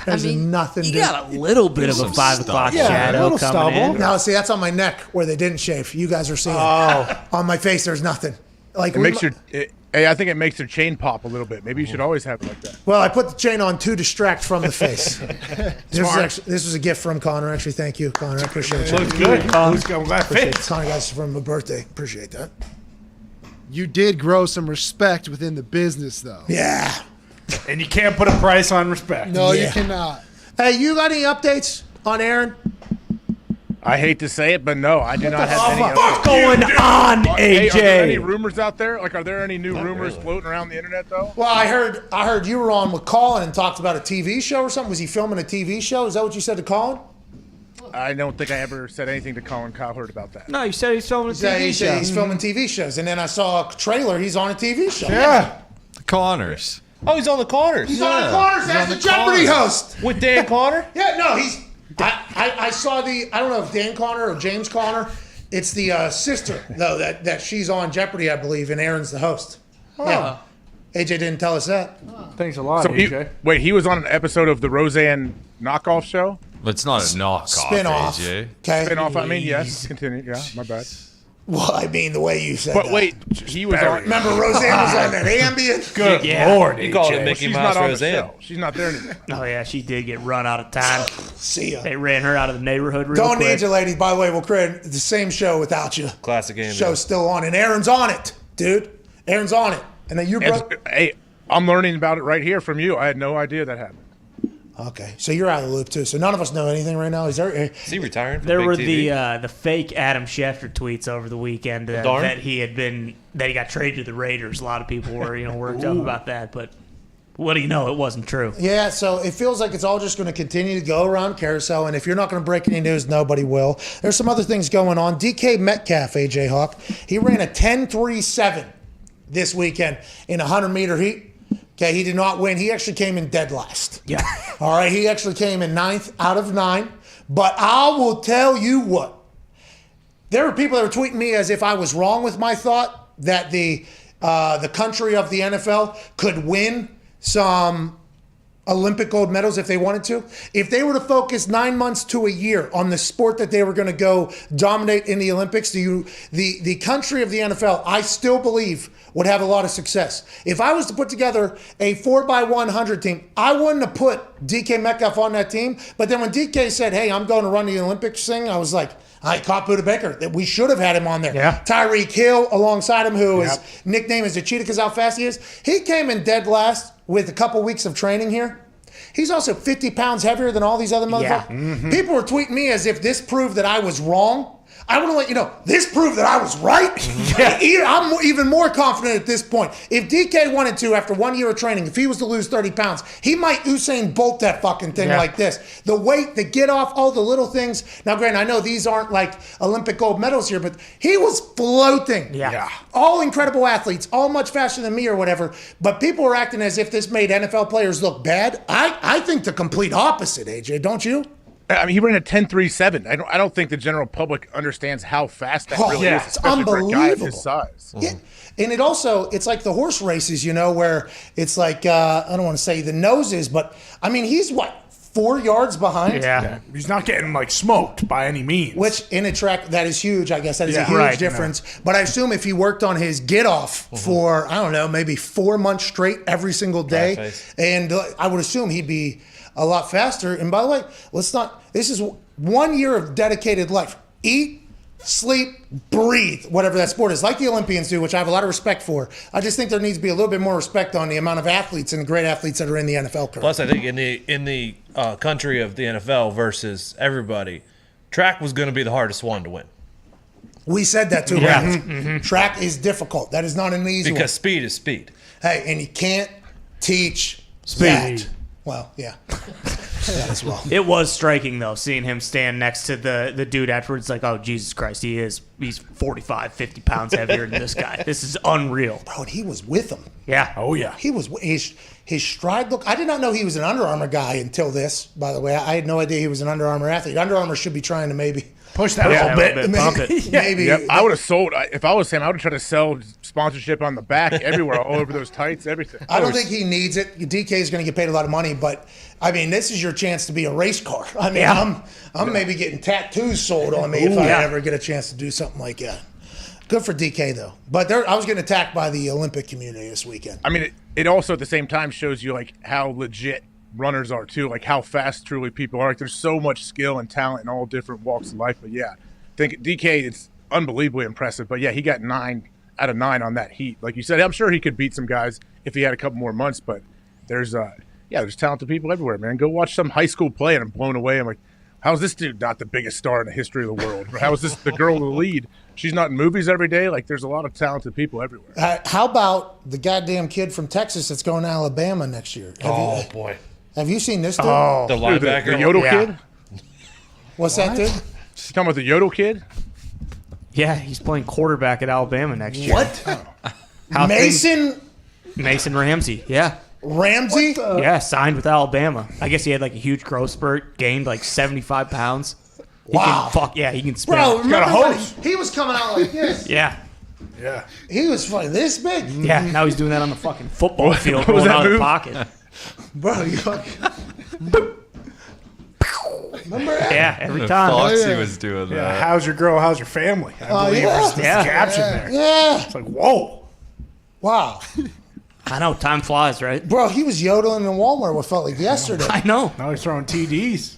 There's nothing. You got a little bit of a 5 o'clock shadow coming in. No, see, that's on my neck where they didn't shave. You guys are seeing it. On my face, there's nothing. Like I think it makes your chain pop a little bit. Maybe you should always have it like that. Well, I put the chain on to distract from the face. This was a gift from Connor. Actually, thank you, Connor. I appreciate it. Looks good. I'm glad appreciate it. Connor, guys, from my birthday. Appreciate that. You did grow some respect within the business, though. Yeah. And you can't put a price on respect. No, you cannot. Hey, you got any updates on Aaron? I hate to say it, but no, I do not have any. What's going on, AJ? Are there any rumors out there? Like, are there any new rumors floating around the internet, though? Well, I heard you were on with Colin and talked about a TV show or something. Was he filming a TV show? Is that what you said to Colin? I don't think I ever said anything to Colin Cowherd about that. No, you said he's filming a TV show. He's filming TV shows, and then I saw a trailer. He's on a TV show. Yeah. Connors. Oh, he's on the Connors. He's on the Connors as the Jeopardy host. With Dan Connor? Yeah, no, he's. I saw I don't know if Dan Connor or James Connor. It's the sister, though, that she's on Jeopardy, I believe, and Aaron's the host. Yeah. AJ didn't tell us that. Thanks a lot, So AJ. he was on an episode of the Roseanne knockoff show? But it's not a knockoff, Spin-off. AJ. Okay. Spin-off, I mean, yes. Continue. Yeah, my bad. Well, I mean, the way you said But that. wait, he was on. Remember Roseanne was on that Ambient? Good Lord, AJ. he called it Mickey She's Mouse not on the Roseanne. show. She's not there anymore. Oh yeah, she did get run out of time. See ya. They ran her out of the neighborhood real Don't quick. need you, ladies. By the way, we'll create the same show without you. Classic game. Show's still on, and Aaron's on it, dude. Aaron's on it. And then you, bro. Hey, I'm learning about it right here from you. I had no idea that happened. Okay, so you're out of the loop too. So none of us know anything right now. Is he retiring? From There Big were TV? the fake Adam Schefter tweets over the weekend Darn. that he got traded to the Raiders. A lot of people were worked up about that, but what do you know? It wasn't true. Yeah, so it feels like it's all just going to continue to go around carousel, and if you're not going to break any news, nobody will. There's some other things going on. DK Metcalf, AJ Hawk, he ran a 10.37 this weekend in a 100-meter heat. Okay, he did not win. He actually came in dead last. Yeah. All right, he actually came in 9th out of 9. But I will tell you what. There were people that were tweeting me as if I was wrong with my thought that the country of the NFL could win some Olympic gold medals if they wanted to. If they were to focus 9 months to a year on the sport that they were going to go dominate in the Olympics, the country of the NFL, I still believe, would have a lot of success. If I was to put together a 4x100 team, I wouldn't have put DK Metcalf on that team. But then when DK said, hey, I'm going to run the Olympics thing, I was like, I caught Buda Baker. That we should have had him on there. Yeah. Tyreek Hill alongside him, who his nickname is the Cheetah because how fast he is. He came in dead last with a couple weeks of training here. He's also 50 pounds heavier than all these other motherfuckers. Yeah. Mm-hmm. People were tweeting me as if this proved that I was wrong. I want to let you know, this proved that I was right. I'm even more confident at this point. If DK wanted to, after 1 year of training, if he was to lose 30 pounds, he might Usain Bolt that fucking thing like this. The weight, the get off, all the little things. Now, granted, I know these aren't like Olympic gold medals here, but he was floating. Yeah. All incredible athletes, all much faster than me or whatever. But people were acting as if this made NFL players look bad. I think the complete opposite, AJ, don't you? I mean, he ran a 10.37. I don't think the general public understands how fast that really is, It's especially for a guy of unbelievable. his size. Yeah. And it also, it's like the horse races, where it's like, I don't want to say the noses, but I mean, he's 4 yards behind? Yeah. He's not getting smoked by any means. Which in a track, that is huge. I guess that is a Yeah. huge Right, difference. But I assume if he worked on his get off for, I don't know, maybe 4 months straight every single day, and I would assume he'd be a lot faster. And by the way, this is 1 year of dedicated life. Eat, sleep, breathe, whatever that sport is, like the Olympians do, which I have a lot of respect for. I just think there needs to be a little bit more respect on the amount of athletes and great athletes that are in the NFL currently. Plus, I think in the country of the NFL versus everybody, track was going to be the hardest one to win. We said that too, Yeah. right? Mm-hmm. Track is difficult. That is not an easy one. Because speed is speed. Hey, and you can't teach Speed. that. Well, yeah. That as well. It was striking though, seeing him stand next to the dude afterwards. Like, oh Jesus Christ, he's 45, 50 pounds heavier than this guy. This is unreal, bro. And he was with him. Yeah. Oh yeah. He was his stride look. I did not know he was an Under Armour guy until this. By the way, I had no idea he was an Under Armour athlete. Under Armour should be trying to maybe push that a little bit. Pump it. Maybe. Yep. I would have sold. If I was him, I would have tried to sell sponsorship on the back everywhere, all over those tights, everything. I don't think he needs it. DK is going to get paid a lot of money, but I mean, this is your chance to be a race car. I mean, I'm maybe getting tattoos sold on me if I ever get a chance to do something like that. Good for DK though. But I was getting attacked by the Olympic community this weekend. I mean, it also at the same time shows you how legit runners are too, how fast truly people are. There's so much skill and talent in all different walks of life. But yeah, I think DK, it's unbelievably impressive. But yeah, he got 9 out of 9 on that heat. Like you said, I'm sure he could beat some guys if he had a couple more months. But there's talented people everywhere, man. Go watch some high school play and I'm blown away. I'm like, how is this dude not the biggest star in the history of the world? How is this the girl in the lead? She's not in movies every day. There's a lot of talented people everywhere. How about the goddamn kid from Texas that's going to Alabama next year? Boy. Have you seen this dude? Oh, The linebacker. the Yodel kid? What's that, dude? You talking about the Yodel kid? Yeah, he's playing quarterback at Alabama next year. What? Mason Mason Ramsey, yeah. Ramsey? Yeah, signed with Alabama. I guess he had like a huge growth spurt, gained like 75 pounds. Wow. He can spin. Bro, He's got a remember when hose. he was coming out like this? Yeah. Yeah. He was fucking this big? Yeah, now he's doing that on the fucking football field, what was rolling that out of the move? pocket. Bro, you fucking... Remember that? Yeah, every time. Foxy was doing Yeah, that. how's your girl? How's your family? I believe yeah. is the Yeah. caption there. Yeah. It's like, whoa. Wow. I know, time flies, right? Bro, he was yodeling in Walmart what felt like yesterday. I know. Now he's throwing TDs.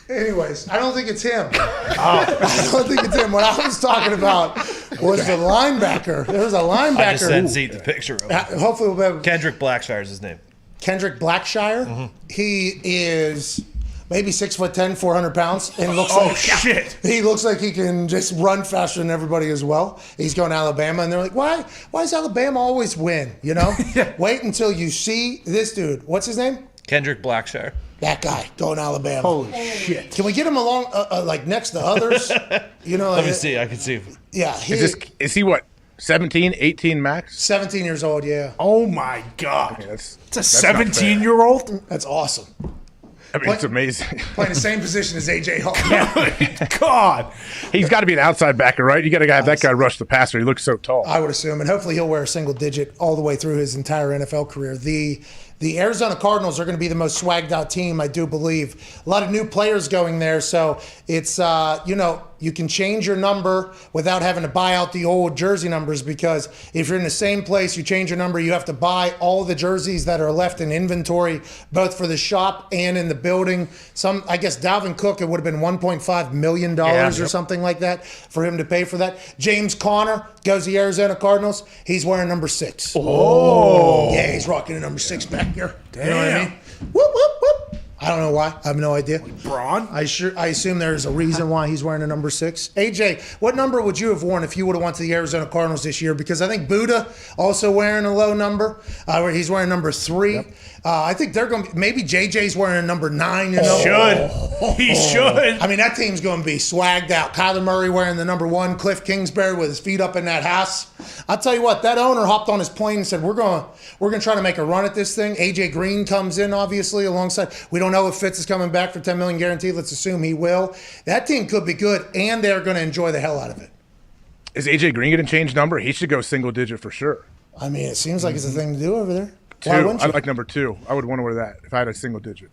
Anyways, I don't think it's him. I don't think it's him. What I was talking about was the linebacker. There was a linebacker. I just sent Zeke the picture of him. Hopefully we'll be able Kendrick Blackshire is his name. Kendrick Blackshire. He is maybe 6'10", 400 pounds, and looks like shit. He looks like he can just run faster than everybody as well. He's going to Alabama, and they're like, why does Alabama always win? You know? Wait until you see this dude. What's his name? Kendrick Blackshire. That guy going to Alabama. Holy shit. Can we get him along like next to others? You know, Let me see. I can see. Yeah, Is he what? 17, 18 max? 17 years old, yeah. Oh my God. Okay, It's a that's not fair. 17-year-old? That's awesome. I mean, it's amazing. Playing the same position as A.J. Hall. God. He's got to be an outside backer, right? You got to have that guy rush the passer. He looks so tall. I would assume, and hopefully he'll wear a single digit all the way through his entire NFL career. The Arizona Cardinals are going to be the most swagged out team, I do believe. A lot of new players going there, so it's you can change your number without having to buy out the old jersey numbers, because if you're in the same place, you change your number, you have to buy all the jerseys that are left in inventory, both for the shop and in the building. I guess Dalvin Cook, it would have been $1.5 million or something like that for him to pay for that. James Conner goes to the Arizona Cardinals. He's wearing number 6. Oh. Yeah, he's rocking a number 6 back here. Damn. You know what I mean? Whoop, whoop, whoop. I don't know why. I have no idea. Braun? I assume there's a reason why he's wearing a number 6. AJ, what number would you have worn if you would have went to the Arizona Cardinals this year? Because I think Buddha also wearing a low number. He's wearing number 3. Yep. I think they're going to maybe JJ's wearing a number 9. You know? He should. I mean, that team's going to be swagged out. Kyler Murray wearing the number 1. Cliff Kingsbury with his feet up in that house. I'll tell you what, that owner hopped on his plane and said, we're going to try to make a run at this thing. AJ Green comes in, obviously, alongside. We don't know if Fitz is coming back for $10 million guaranteed. Let's assume he will. That team could be good, and they're going to enjoy the hell out of it. Is AJ Green going to change number? He should go single digit for sure. I mean, it seems like it's a thing to do over there. 2. Why wouldn't you? I like number 2. I would want to wear that if I had a single digit.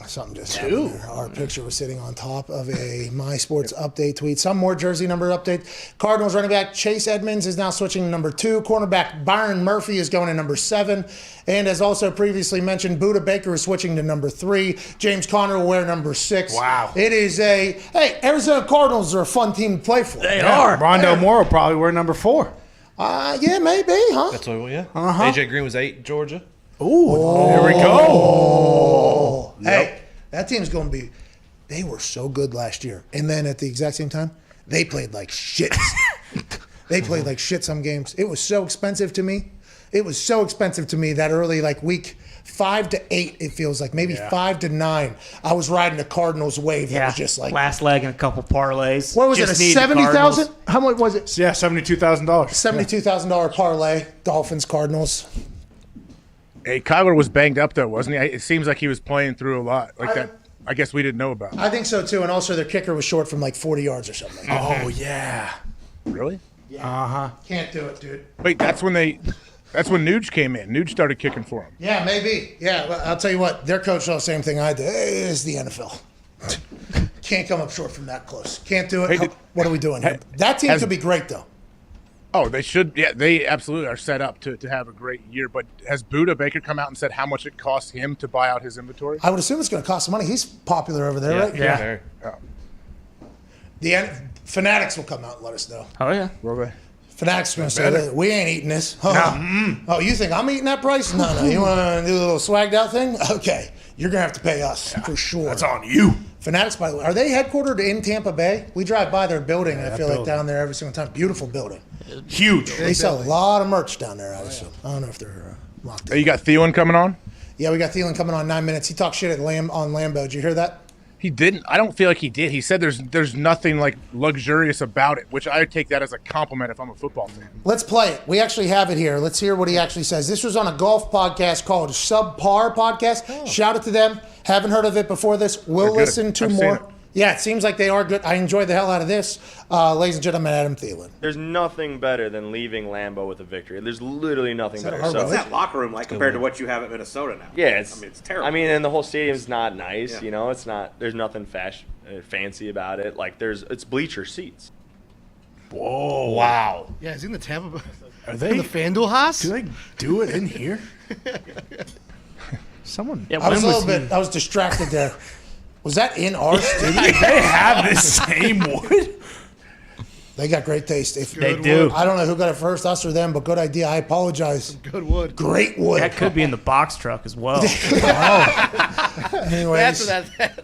Something just happened there. Our picture was sitting on top of a My Sports Update tweet. Some more jersey number update. Cardinals running back Chase Edmonds is now switching to number 2. Cornerback Byron Murphy is going to number 7. And as also previously mentioned, Buda Baker is switching to number 3. James Conner will wear number 6. Wow. It is Arizona Cardinals are a fun team to play for. They are. Rondo Moore will probably wear number 4. Yeah, maybe, huh? That's what, yeah. Uh-huh. AJ Green was 8, Georgia. Ooh, here we go. Hey, that team's going to be. They were so good last year, and then at the exact same time, they played like shit. They played like shit some games. It was so expensive to me. That early week 5 to 8. It feels like maybe 5 to 9. I was riding the Cardinals wave. Yeah, It was just like last leg and a couple parlays. what was Just it? A need the 70,000? Cardinals. How much was it? Yeah, $72,000. $72,000 parlay. Dolphins Cardinals. Hey, Kyler was banged up though, wasn't he? It seems like he was playing through a lot that. I guess we didn't know about. I think so too, and also their kicker was short from 40 yards or something. Oh yeah. Really? Yeah. Can't do it, dude. Wait, that's when Nuge came in. Nuge started kicking for him. Yeah, maybe. Yeah, but I'll tell you what, their coach saw the same thing I did. Hey, it's the NFL. Can't come up short from that close. Can't do it. Hey, what are we doing here? That team could be great, though. Oh, they should. Yeah, they absolutely are set up to have a great year. But has Buda Baker come out and said how much it costs him to buy out his inventory? I would assume it's going to cost some money. He's popular over there, right? Yeah. The Fanatics will come out and let us know. Oh yeah. Will they? Fanatics are going to say, that we ain't eating this. Oh, you think I'm eating that price? No. You want to do a little swagged out thing? Okay. You're going to have to pay us for sure. That's on you. Fanatics, by the way, are they headquartered in Tampa Bay? We drive by their building, and I feel like down there every single time. Beautiful building. Huge. They sell a lot of merch down there, I assume. I don't know if they're locked in. You got Thielen coming on? Yeah, we got Thielen coming on 9 minutes. He talked shit on Lambeau. Did you hear that? He didn't. I don't feel like he did. He said there's nothing like luxurious about it, which I take that as a compliment if I'm a football fan. Let's play it. We actually have it here. Let's hear what he actually says. This was on a golf podcast called Subpar Podcast. Oh. Shout out to them. Haven't heard of it before this. We'll listen to more. Yeah, it seems like they are good. I enjoyed the hell out of this. Ladies and gentlemen, Adam Thielen. There's nothing better than leaving Lambeau with a victory. There's literally nothing better. What's that locker room like compared to what you have at Minnesota now? Yeah, it's terrible. I mean, and the whole stadium's not nice. You know, it's not. There's nothing fancy about it. Like it's bleacher seats. Whoa! Wow. Yeah, is he in the Tampa? Are they in the FanDuel house? Do they do it in here? Someone. Yeah, I was distracted there. Was that in our stadium? They have the same wood. They got great taste. They do. I don't know who got it first, us or them, but good idea. I apologize. Good wood. Great wood. That could be in the box truck as well. Anyways,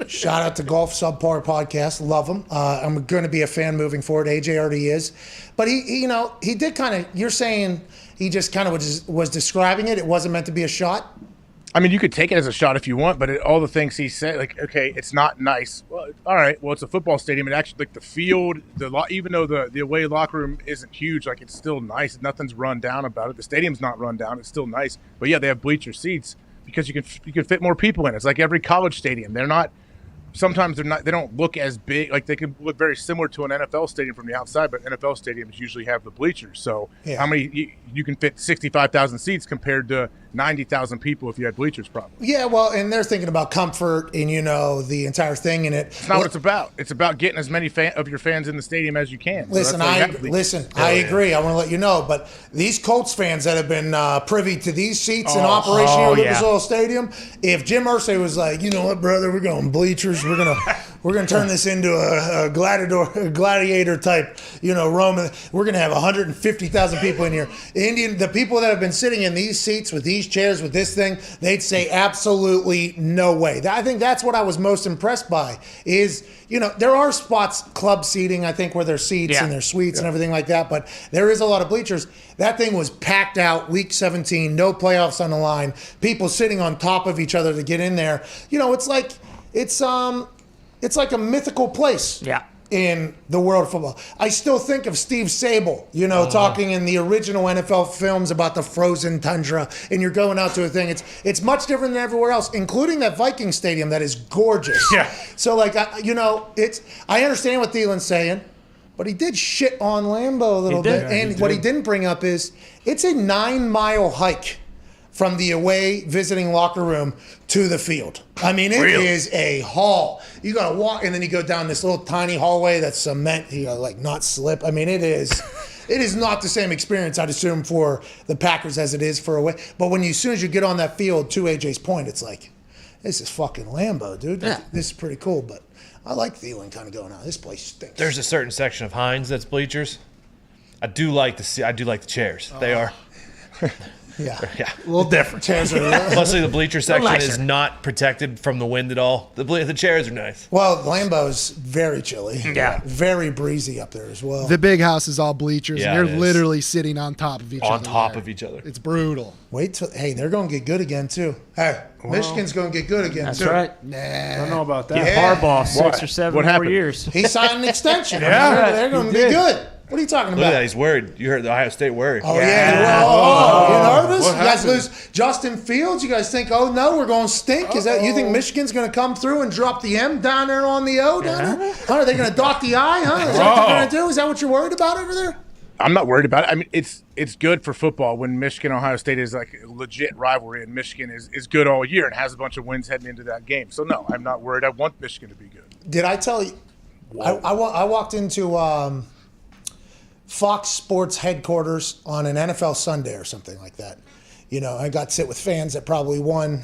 shout out to Golf Subpar Podcast. Love them. I'm going to be a fan moving forward. AJ already is. But he did kind of, you're saying he just kind of was describing it. It wasn't meant to be a shot. I mean, you could take it as a shot if you want, but all the things he said, like, okay, it's not nice. Well, all right, well, it's a football stadium. It actually, like the field, even though the away locker room isn't huge, like it's still nice. Nothing's run down about it. The stadium's not run down. It's still nice. But yeah, they have bleacher seats because you can fit more people in. It's like every college stadium. They're not. Sometimes they don't look as big. Like they can look very similar to an NFL stadium from the outside, but NFL stadiums usually have the bleachers. So how many you can fit 65,000 seats compared to 90,000 people if you had bleachers, probably. Yeah, well, and they're thinking about comfort and the entire thing in it. It's not what it's about. It's about getting as many of your fans in the stadium as you can. Listen, I agree. I want to let you know, but these Colts fans that have been privy to these seats in operation here at Lucas Oil Stadium, if Jim Irsay was like, you know what, brother, we're going bleachers. We're gonna turn this into a gladiator type, Roman. We're gonna have 150,000 people in here. The people that have been sitting in these seats with these chairs with this thing, they'd say absolutely no way. I think that's what I was most impressed by is, there are spots, club seating, I think, where there's seats and there's suites and everything like that, but there is a lot of bleachers. That thing was packed out week 17, no playoffs on the line, people sitting on top of each other to get in there. It's like a mythical place. Yeah. In the world of football. I still think of Steve Sable, talking in the original NFL films about the frozen tundra, and you're going out to a thing. It's much different than everywhere else, including that Viking stadium that is gorgeous. Yeah. So, I understand what Thielen's saying, but he did shit on Lambeau a little bit. And what he didn't bring up is it's a 9-mile hike from the away visiting locker room to the field. I mean, it is a haul. You got to walk, and then you go down this little tiny hallway that's cement. You got to not slip. I mean, it is not the same experience, I'd assume, for the Packers as it is for away. But as soon as you get on that field, to AJ's point, it's like, this is fucking Lambeau, dude. Yeah. This is pretty cool. But I like Thielen kind of going out. This place stinks. There's a certain section of Heinz that's bleachers. I do like the chairs. They are. Yeah. A little different. Chairs are Mostly the bleacher section is not protected from the wind at all. The chairs are nice. Well, Lambeau's very chilly. Yeah. Very breezy up there as well. The big house is all bleachers, Yeah, and you're literally sitting on top of each other. On top of each other. It's brutal. Hey, they're going to get good again, too. Hey, Michigan's going to get good again, too. That's right. Nah. I don't know about that. Give Harbaugh 6 or 7 more years. He signed an extension. Yeah. They're going to be good. What are you talking about? Look at that. He's worried. You heard the Ohio State worried. Oh, yeah. You nervous? You guys lose Justin Fields? You guys think, oh, no, we're going to stink? Is that you think Michigan's going to come through and drop the M down there on the O down there? Are they going to dot the I, huh? Is that what they're going to do? Is that what you're worried about over there? I'm not worried about it. I mean, it's good for football when Michigan Ohio State is like a legit rivalry, and Michigan is good all year and has a bunch of wins heading into that game. So, no, I'm not worried. I want Michigan to be good. Did I tell you? I walked into Fox Sports headquarters on an NFL Sunday or something like that. I got to sit with fans that probably won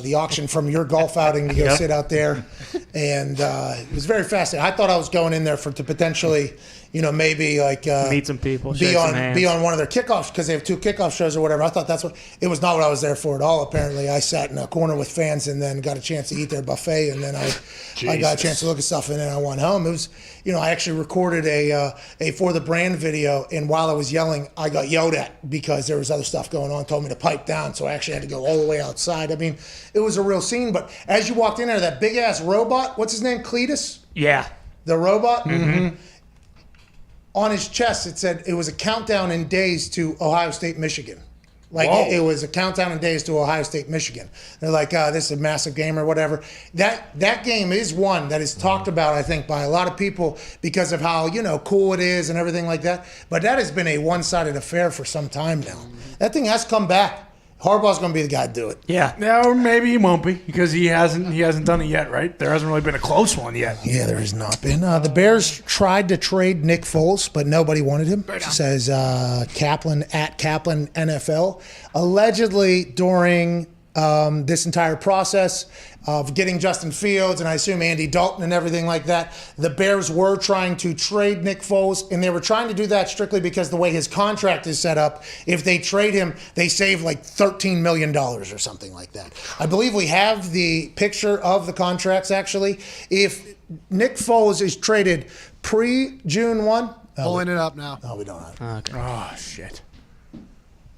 the auction from your golf outing to go sit out there. And it was very fascinating. I thought I was going in there to potentially, maybe like meet some people, be shake some on hands. one of their kickoffs because they have 2 kickoff shows or whatever. I thought that's what it was. Not what I was there for at all. Apparently, I sat in a corner with fans and then got a chance to eat their buffet, and then I got a chance to look at stuff, and then I went home. It was, I actually recorded a For the Brand video, and while I was yelling, I got yelled at because there was other stuff going on. Told me to pipe down, so I actually had to go all the way outside. I mean, it was a real scene. But as you walked in there, that big ass robot, what's his name, Cletus? Yeah. The robot? Mm-hmm. On his chest, it said it was a countdown in days to Ohio State, Michigan. Like, Whoa. it was a countdown in days to Ohio State, Michigan. They're like, this is a massive game or whatever. That game is one that is talked about, I think, by a lot of people because of how, cool it is and everything like that. But that has been a one-sided affair for some time now. That thing has come back. Harbaugh's going to be the guy to do it. Yeah, or maybe he won't be because he hasn't done it yet, right? There hasn't really been a close one yet. Yeah, there has not been. The Bears tried to trade Nick Foles, but nobody wanted him. Says Kaplan at Kaplan NFL. Allegedly during this entire process of getting Justin Fields and I assume Andy Dalton and everything like that, the Bears were trying to trade Nick Foles, and they were trying to do that strictly because the way his contract is set up, if they trade him, they save like $13 million or something like that. I believe we have the picture of the contracts actually. If Nick Foles is traded pre-June 1, Pulling it up now. No, we don't have it. Okay. Oh, shit.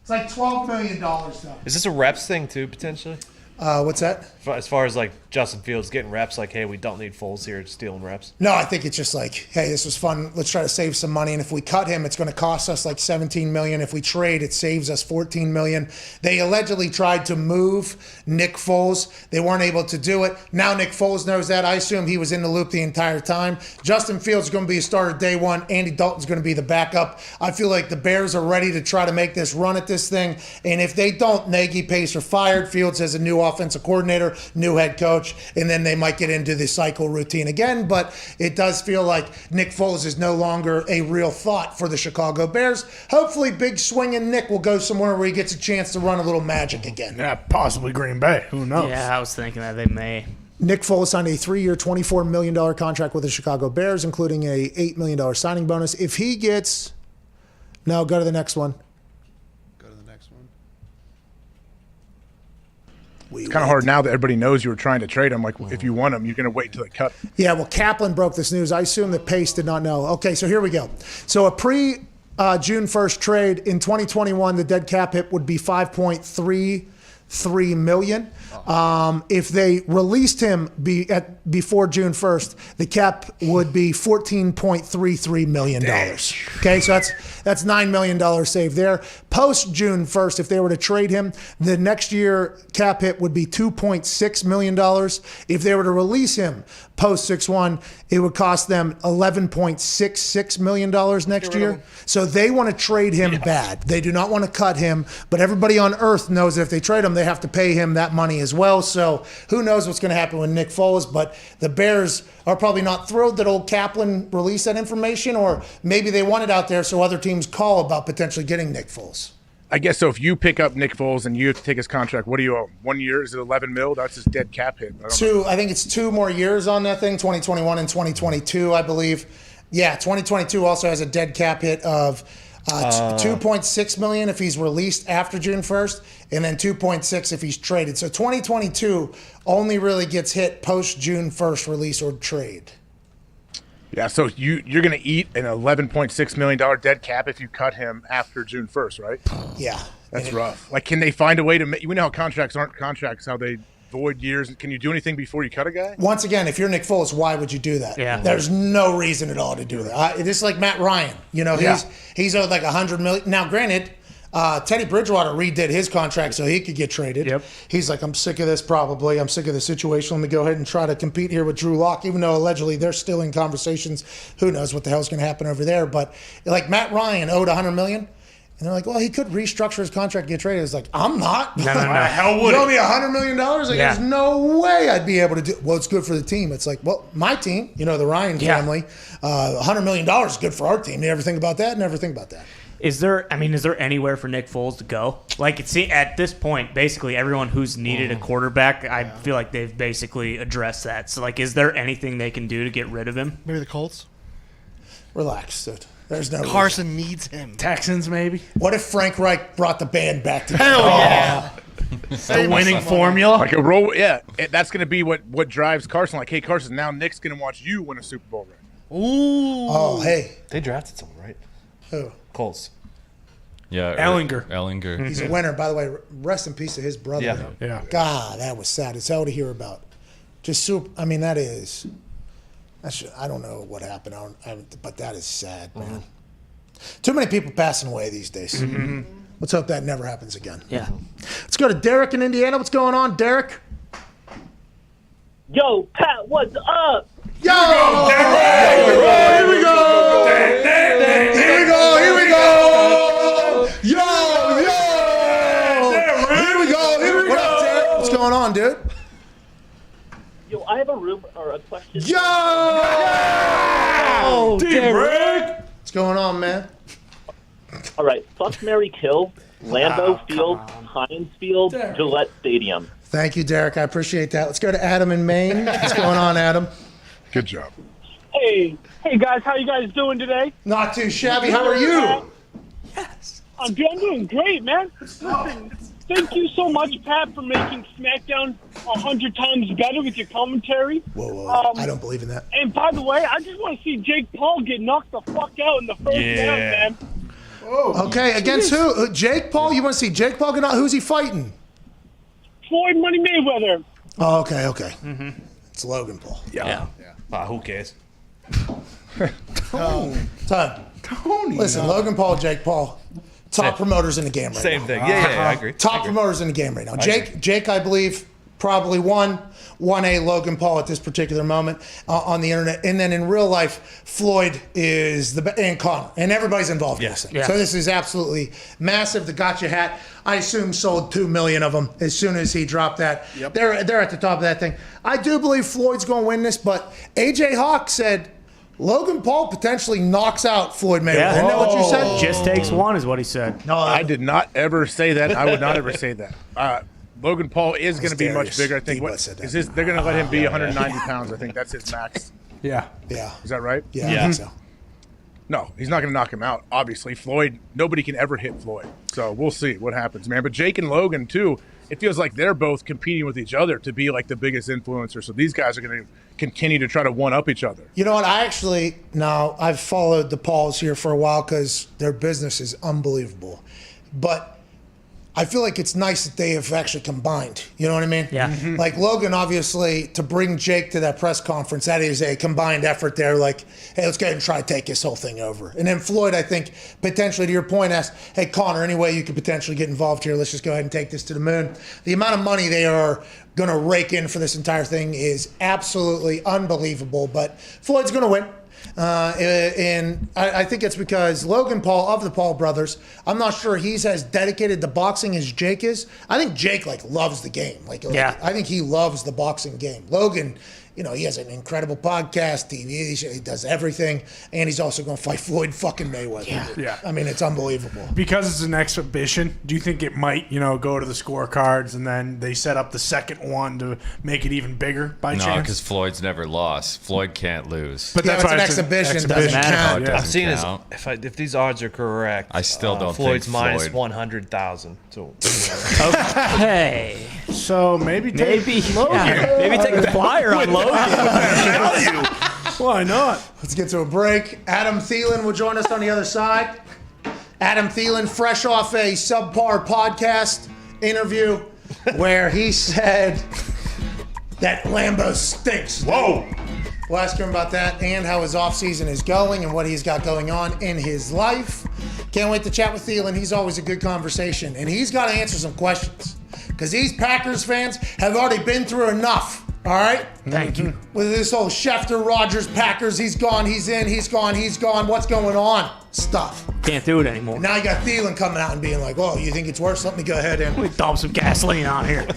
It's like $12 million though. Is this a reps thing too, potentially? What's that? As far as like Justin Fields getting reps, like, hey, we don't need Foles here, stealing reps. No, I think it's just like, hey, this was fun. Let's try to save some money. And if we cut him, it's going to cost us like $17 million. If we trade, it saves us $14 million. They allegedly tried to move Nick Foles. They weren't able to do it. Now Nick Foles knows that. I assume he was in the loop the entire time. Justin Fields is going to be a starter day one. Andy Dalton's going to be the backup. I feel like the Bears are ready to try to make this run at this thing. And if they don't, Nagy, Pace are fired. Fields has a new offensive coordinator, new head coach, and then they might get into the cycle routine again. But it does feel like Nick Foles is no longer a real thought for the Chicago Bears. Hopefully big swinging Nick will go somewhere where he gets a chance to run a little magic again. Yeah, possibly Green Bay. Who knows? Yeah, I was thinking that they may. Nick Foles signed a 3-year, $24 million contract with the Chicago Bears, including a $8 million signing bonus. If he gets... No, go to the next one. It's kind of hard now that everybody knows you were trying to trade him. Like, if you want him, you're going to wait until they cut him. Yeah, well, Kaplan broke this news. I assume that Pace did not know. Okay, so here we go. So a pre-June 1st trade in 2021, the dead cap hit would be $5.33 million. If they released him before June 1st, the cap would be $14.33 million. Okay, so that's $9 million saved there. Post June 1st, if they were to trade him, the next year cap hit would be $2.6 million. If they were to release him post 6-1, it would cost them $11.66 million next year. So they want to trade him bad. They do not want to cut him, but everybody on earth knows that if they trade him, they have to pay him that money as well. So who knows what's going to happen with Nick Foles, but the Bears are probably not thrilled that old Kaplan released that information, or maybe they want it out there so other teams call about potentially getting Nick Foles. I guess so. If you pick up Nick Foles and you have to take his contract, what do you owe him? 1 year? Is it $11 million? That's his dead cap hit. I think it's 2 more years on that thing, 2021 and 2022, I believe. Yeah, 2022 also has a dead cap hit of $2.6 million if he's released after June 1st, and then $2.6 if he's traded. So 2022 only really gets hit post June 1st release or trade. Yeah, so you're going to eat an $11.6 million dead cap if you cut him after June 1st, right? Yeah. That's rough. Like, can they find a way to make – you know how contracts aren't contracts, how they void years. Can you do anything before you cut a guy? Once again, if you're Nick Foles, why would you do that? Yeah. There's no reason at all to do that. It's like Matt Ryan. You know, he's owed like $100 million. Now, granted – Teddy Bridgewater redid his contract so he could get traded. Yep. He's like, I'm sick of this probably. I'm sick of the situation. Let me go ahead and try to compete here with Drew Lock, even though allegedly they're still in conversations. Who knows what the hell's going to happen over there. But like Matt Ryan owed $100 million. And they're like, well, he could restructure his contract and get traded. It's like, I'm not. No. Hell would you owe me $100 million? Like, there's no way I'd be able to do it. Well, it's good for the team. It's like, well, my team, you know, the Ryan family, $100 million is good for our team. You ever think about that? Never think about that. Is there anywhere for Nick Foles to go? Like, at this point, basically everyone who's needed a quarterback, I feel like they've basically addressed that. So, like, is there anything they can do to get rid of him? Maybe the Colts? Relax, dude. There's no Carson needs him. Texans, maybe. What if Frank Reich brought the band back together? Hell yeah. The winning formula. Like a roll, yeah. That's going to be what drives Carson. Like, hey, Carson, now Nick's going to watch you win a Super Bowl ring. Ooh. Oh, hey. They drafted someone, right? Who? Colts. Yeah, Ellinger. He's a winner, by the way. Rest in peace to his brother. Yeah. God, that was sad as hell to hear about. Just super. I mean, that is. I don't know what happened, but that is sad, man. Too many people passing away these days. Let's hope that never happens again. Yeah. Let's go to Derek in Indiana. What's going on, Derek? Yo, Pat, what's up? Yo! Here we go! Here we go! Here we go! Yo! Here we go! What up, Derek? What's going on, dude? Yo, I have a rumor or a question. Yo! Derek! What's going on, man? All right, fuck, marry, kill. Lambeau Field, Heinz Field, Gillette Stadium. Thank you, Derek. I appreciate that. Let's go to Adam in Maine. What's going on, Adam? Good job. Hey guys, how you guys doing today? Not too shabby. How are you? Yes. I'm doing great, man. Listen, thank you so much, Pat, for making Smackdown 100 times better with your commentary. Whoa. I don't believe in that. And by the way, I just want to see Jake Paul get knocked the fuck out in the first round, man. Okay, against who? Jake Paul? You want to see Jake Paul get out? Who's he fighting? Floyd Money Mayweather. Oh, okay. It's Logan Paul. Yeah. Who cares? Tony. Listen, Logan Paul, Jake Paul, top promoters in the game right now. Same thing. Yeah, I agree. Top promoters in the game right now. Jake, I believe, probably won a Logan Paul at this particular moment on the internet. And then in real life, Floyd is and Conor. And everybody's involved in this thing. Yeah. So this is absolutely massive. The Gotcha hat, I assume, sold 2 million of them as soon as he dropped that. Yep. They're at the top of that thing. I do believe Floyd's going to win this, but AJ Hawk said Logan Paul potentially knocks out Floyd Mayweather. Yeah. Isn't that what you said? Just takes one is what he said. No, I did not ever say that. I would not ever say that. Logan Paul is going to be much bigger. I think. They're going to let him be 190 pounds. I think that's his max. Yeah. Is that right? Yeah. I think so. No, he's not going to knock him out. Obviously, Floyd. Nobody can ever hit Floyd. So we'll see what happens, man. But Jake and Logan too. It feels like they're both competing with each other to be like the biggest influencer. So these guys are going to continue to try to one up each other. You know what? I've followed the Pauls here for a while because their business is unbelievable. But I feel like it's nice that they have actually combined. You know what I mean? Yeah. Like Logan, obviously, to bring Jake to that press conference, that is a combined effort there. Like, hey, let's go ahead and try to take this whole thing over. And then Floyd, I think, potentially, to your point, asked, hey, Conor, any way you could potentially get involved here? Let's just go ahead and take this to the moon. The amount of money they are going to rake in for this entire thing is absolutely unbelievable. But Floyd's going to win. And I think it's because Logan Paul of the Paul brothers, I'm not sure he's as dedicated to boxing as Jake is. I think Jake loves the game. I think he loves the boxing game. Logan, he has an incredible podcast, TV, he does everything, and he's also going to fight Floyd fucking Mayweather. Yeah. I mean, it's unbelievable. Because it's an exhibition, do you think it might, go to the scorecards and then they set up the second one to make it even bigger by No, chance? because Floyd's never lost. Floyd can't lose. But that's it's why an it's an exhibition. exhibition. Doesn't count. It I've doesn't seen count. if these odds are correct, I still don't Floyd's think minus Floyd. 100,000. So Okay. So maybe take Logan. Maybe take the flyer on Logan. Why not? Let's get to a break. Adam Thielen will join us on the other side. Adam Thielen, fresh off a subpar podcast interview where he said that Lambeau stinks. Whoa. We'll ask him about that and how his offseason is going and what he's got going on in his life. Can't wait to chat with Thielen. He's always a good conversation. And he's got to answer some questions because these Packers fans have already been through enough. All right? Thank you. With this whole Schefter, Rodgers, Packers, he's gone, he's in, he's gone, he's gone. What's going on? Stuff. Can't do it anymore. And now you got Thielen coming out and being like, oh, you think it's worse? Let me go ahead and... We dump some gasoline on here.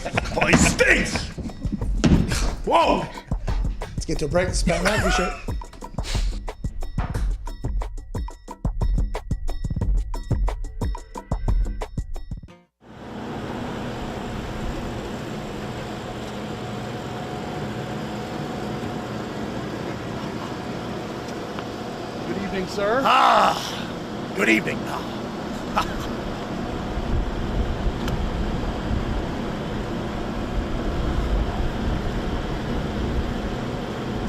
Oh, he stinks. Whoa. Let's get to a break. This is Pat McAfee Show. evening, sir. Good evening.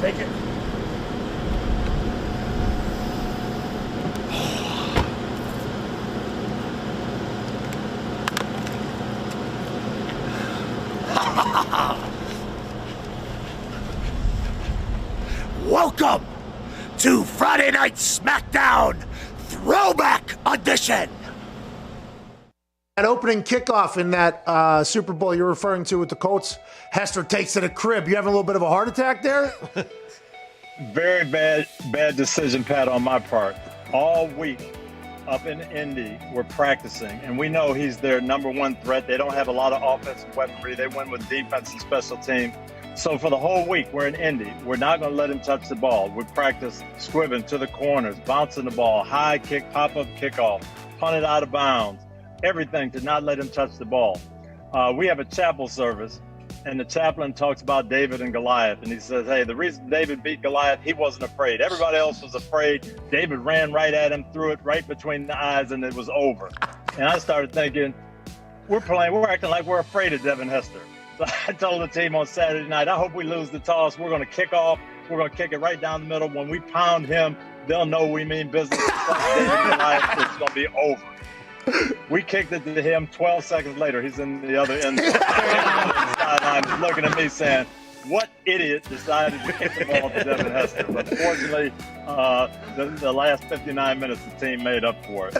Take it. Welcome to Friday Night Smackdown Throwback Edition. That opening kickoff in that Super Bowl you're referring to with the Colts, Hester takes to the crib. You having a little bit of a heart attack there? Very bad decision, Pat, on my part. All week up in Indy, we're practicing, and we know he's their number one threat. They don't have a lot of offensive weaponry. They win with defense and special team. So for the whole week, we're in Indy. We're not going to let him touch the ball. We practice squibbing to the corners, bouncing the ball, high kick, pop-up kickoff, punt it out of bounds, everything to not let him touch the ball. We have a chapel service, and the chaplain talks about David and Goliath, and he says, hey, the reason David beat Goliath, he wasn't afraid. Everybody else was afraid. David ran right at him, threw it right between the eyes, and it was over. And I started thinking, we're acting like we're afraid of Devin Hester. So I told the team on Saturday night, I hope we lose the toss. We're going to kick off. We're going to kick it right down the middle. When we pound him, they'll know we mean business. It's going to be over. We kicked it to him. 12 seconds later, he's in the other end. Sideline, looking at me saying, what idiot decided to kick the ball to Devin Hester? But fortunately, the last 59 minutes, the team made up for it.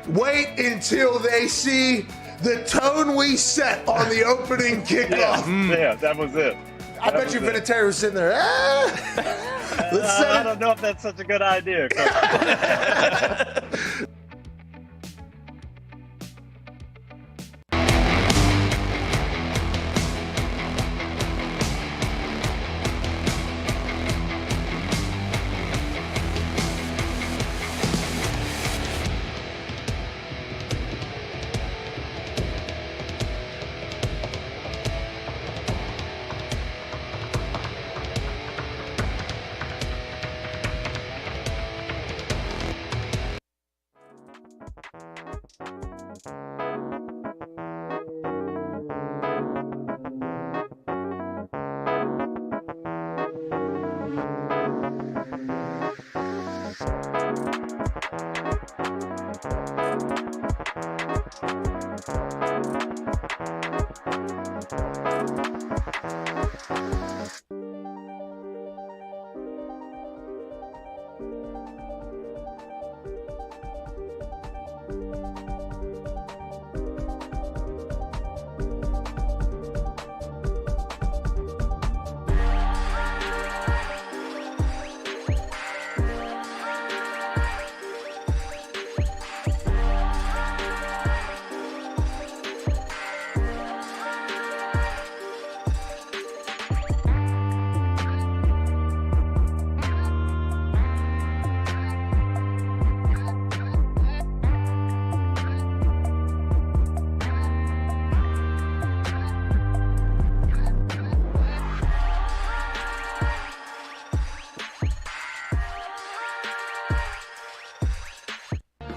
Wait until they see the tone we set on the opening kickoff. Yeah, that was it. I bet you Vinatieri was sitting there. I don't know if that's such a good idea.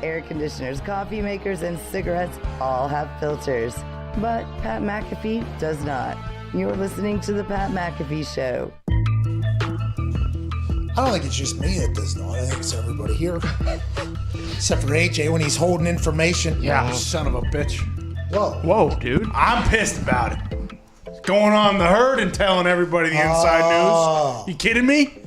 Air conditioners, coffee makers, and cigarettes all have filters. But Pat McAfee does not. You're listening to The Pat McAfee Show. I don't think it's just me that does not. I think it's everybody here. Except for AJ when he's holding information. Yeah, son of a bitch. Whoa, dude. I'm pissed about it. It's going on the herd and telling everybody the inside news. You kidding me?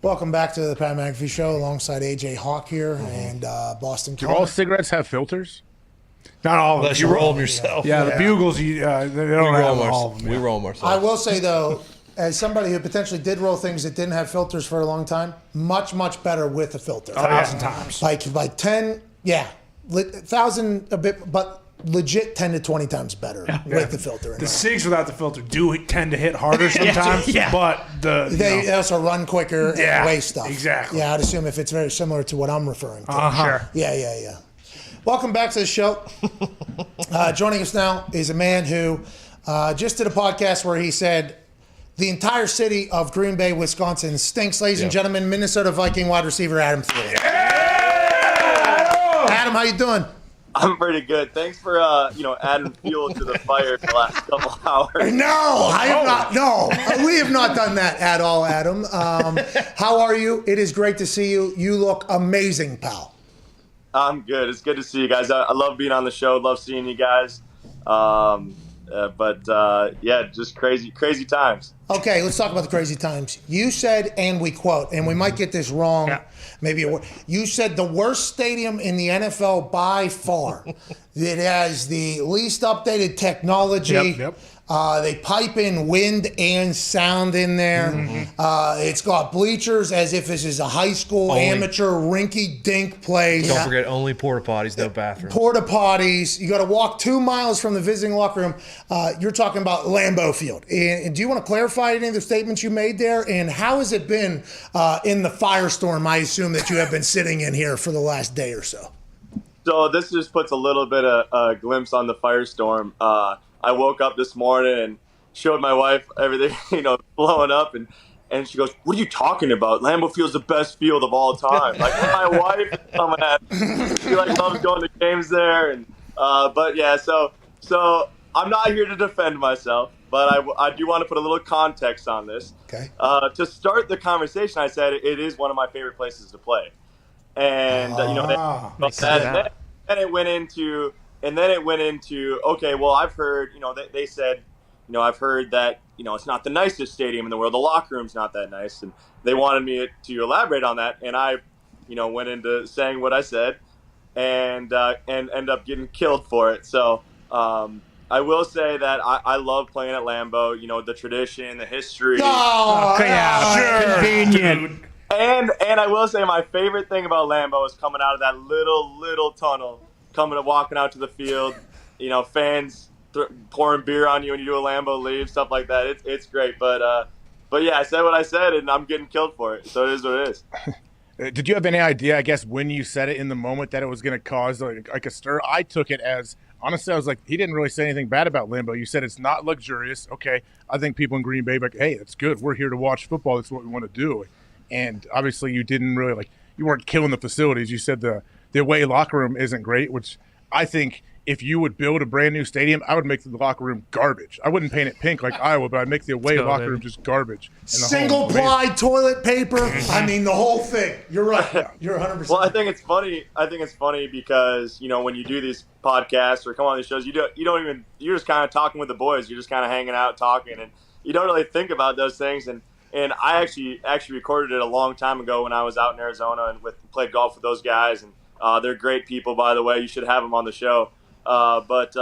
Welcome back to the Pat McAfee Show alongside AJ Hawk here and Boston. Do all cigarettes have filters? Not all of them. Unless you roll them yourself. Yeah, the Bugles, they don't have all of them. We roll them ourselves. I will say, though, as somebody who potentially did roll things that didn't have filters for a long time, much, much better with a filter. 1,000 times. Like 10, 1,000 a bit, but legit 10 to 20 times better with the filter. The cigs without the filter do tend to hit harder sometimes, but they also run quicker and weigh stuff. Exactly. Yeah, I'd assume if it's very similar to what I'm referring to. Sure. Yeah. Welcome back to the show. Joining us now is a man who just did a podcast where he said The entire city of Green Bay, Wisconsin stinks, ladies and gentlemen. Minnesota Viking wide receiver Adam Thielen. Adam, how you doing? I'm pretty good. Thanks for adding fuel to the fire the last couple hours. No, I have not. No, we have not done that at all, Adam. How are you? It is great to see you. You look amazing, pal. I'm good. It's good to see you guys. I love being on the show. Love seeing you guys. Just crazy times. Okay, let's talk about the crazy times. You said, and we quote, and we might get this wrong. Maybe you said the worst stadium in the NFL by far. It has the least updated technology. Yep. They pipe in wind and sound in there. It's got bleachers as if this is a high school amateur rinky-dink place. Don't forget, only porta potties, no bathrooms. Porta potties. You got to walk 2 miles from the visiting locker room. You're talking about Lambeau Field. And do you want to clarify any of the statements you made there? And how has it been in the firestorm, I assume, that you have been sitting in here for the last day or so? So this just puts a little bit of a glimpse on the firestorm. I woke up this morning and showed my wife everything, blowing up, and she goes, "What are you talking about? Lambeau Field's the best field of all time." Like my wife, she loves going to games there, and so I'm not here to defend myself, but I do want to put a little context on this. Okay. To start the conversation, I said it is one of my favorite places to play, and then it went into. And then it went into, okay, well, I've heard, they said, I've heard that, it's not the nicest stadium in the world. The locker room's not that nice. And they wanted me to elaborate on that. And I, went into saying what I said and end up getting killed for it. So I will say that I love playing at Lambeau, the tradition, the history. Oh, yeah, convenient. And I will say my favorite thing about Lambeau is coming out of that little tunnel. Walking out to the field, fans pouring beer on you when you do a Lambeau leave, stuff like that. It's great, but yeah, I said what I said, and I'm getting killed for it. So it is what it is. Did you have any idea, I guess, when you said it in the moment that it was going to cause like a stir? I took it as, honestly, I was like, he didn't really say anything bad about Lambeau. You said it's not luxurious. Okay, I think people in Green Bay are like, hey, that's good. We're here to watch football. That's what we want to do. And obviously, you didn't really you weren't killing the facilities. You said the away locker room isn't great, which I think if you would build a brand new stadium, I would make the locker room garbage. I wouldn't paint it pink like Iowa, but I'd make the away locker room just garbage. Single ply toilet paper. I mean, the whole thing. You're right. You're 100%. Well, I think it's funny because, when you do these podcasts or come on these shows, you're just kind of talking with the boys. You're just kind of hanging out, talking, and you don't really think about those things. And I actually recorded it a long time ago when I was out in Arizona and played golf with those guys. And they're great people, by the way. You should have them on the show. But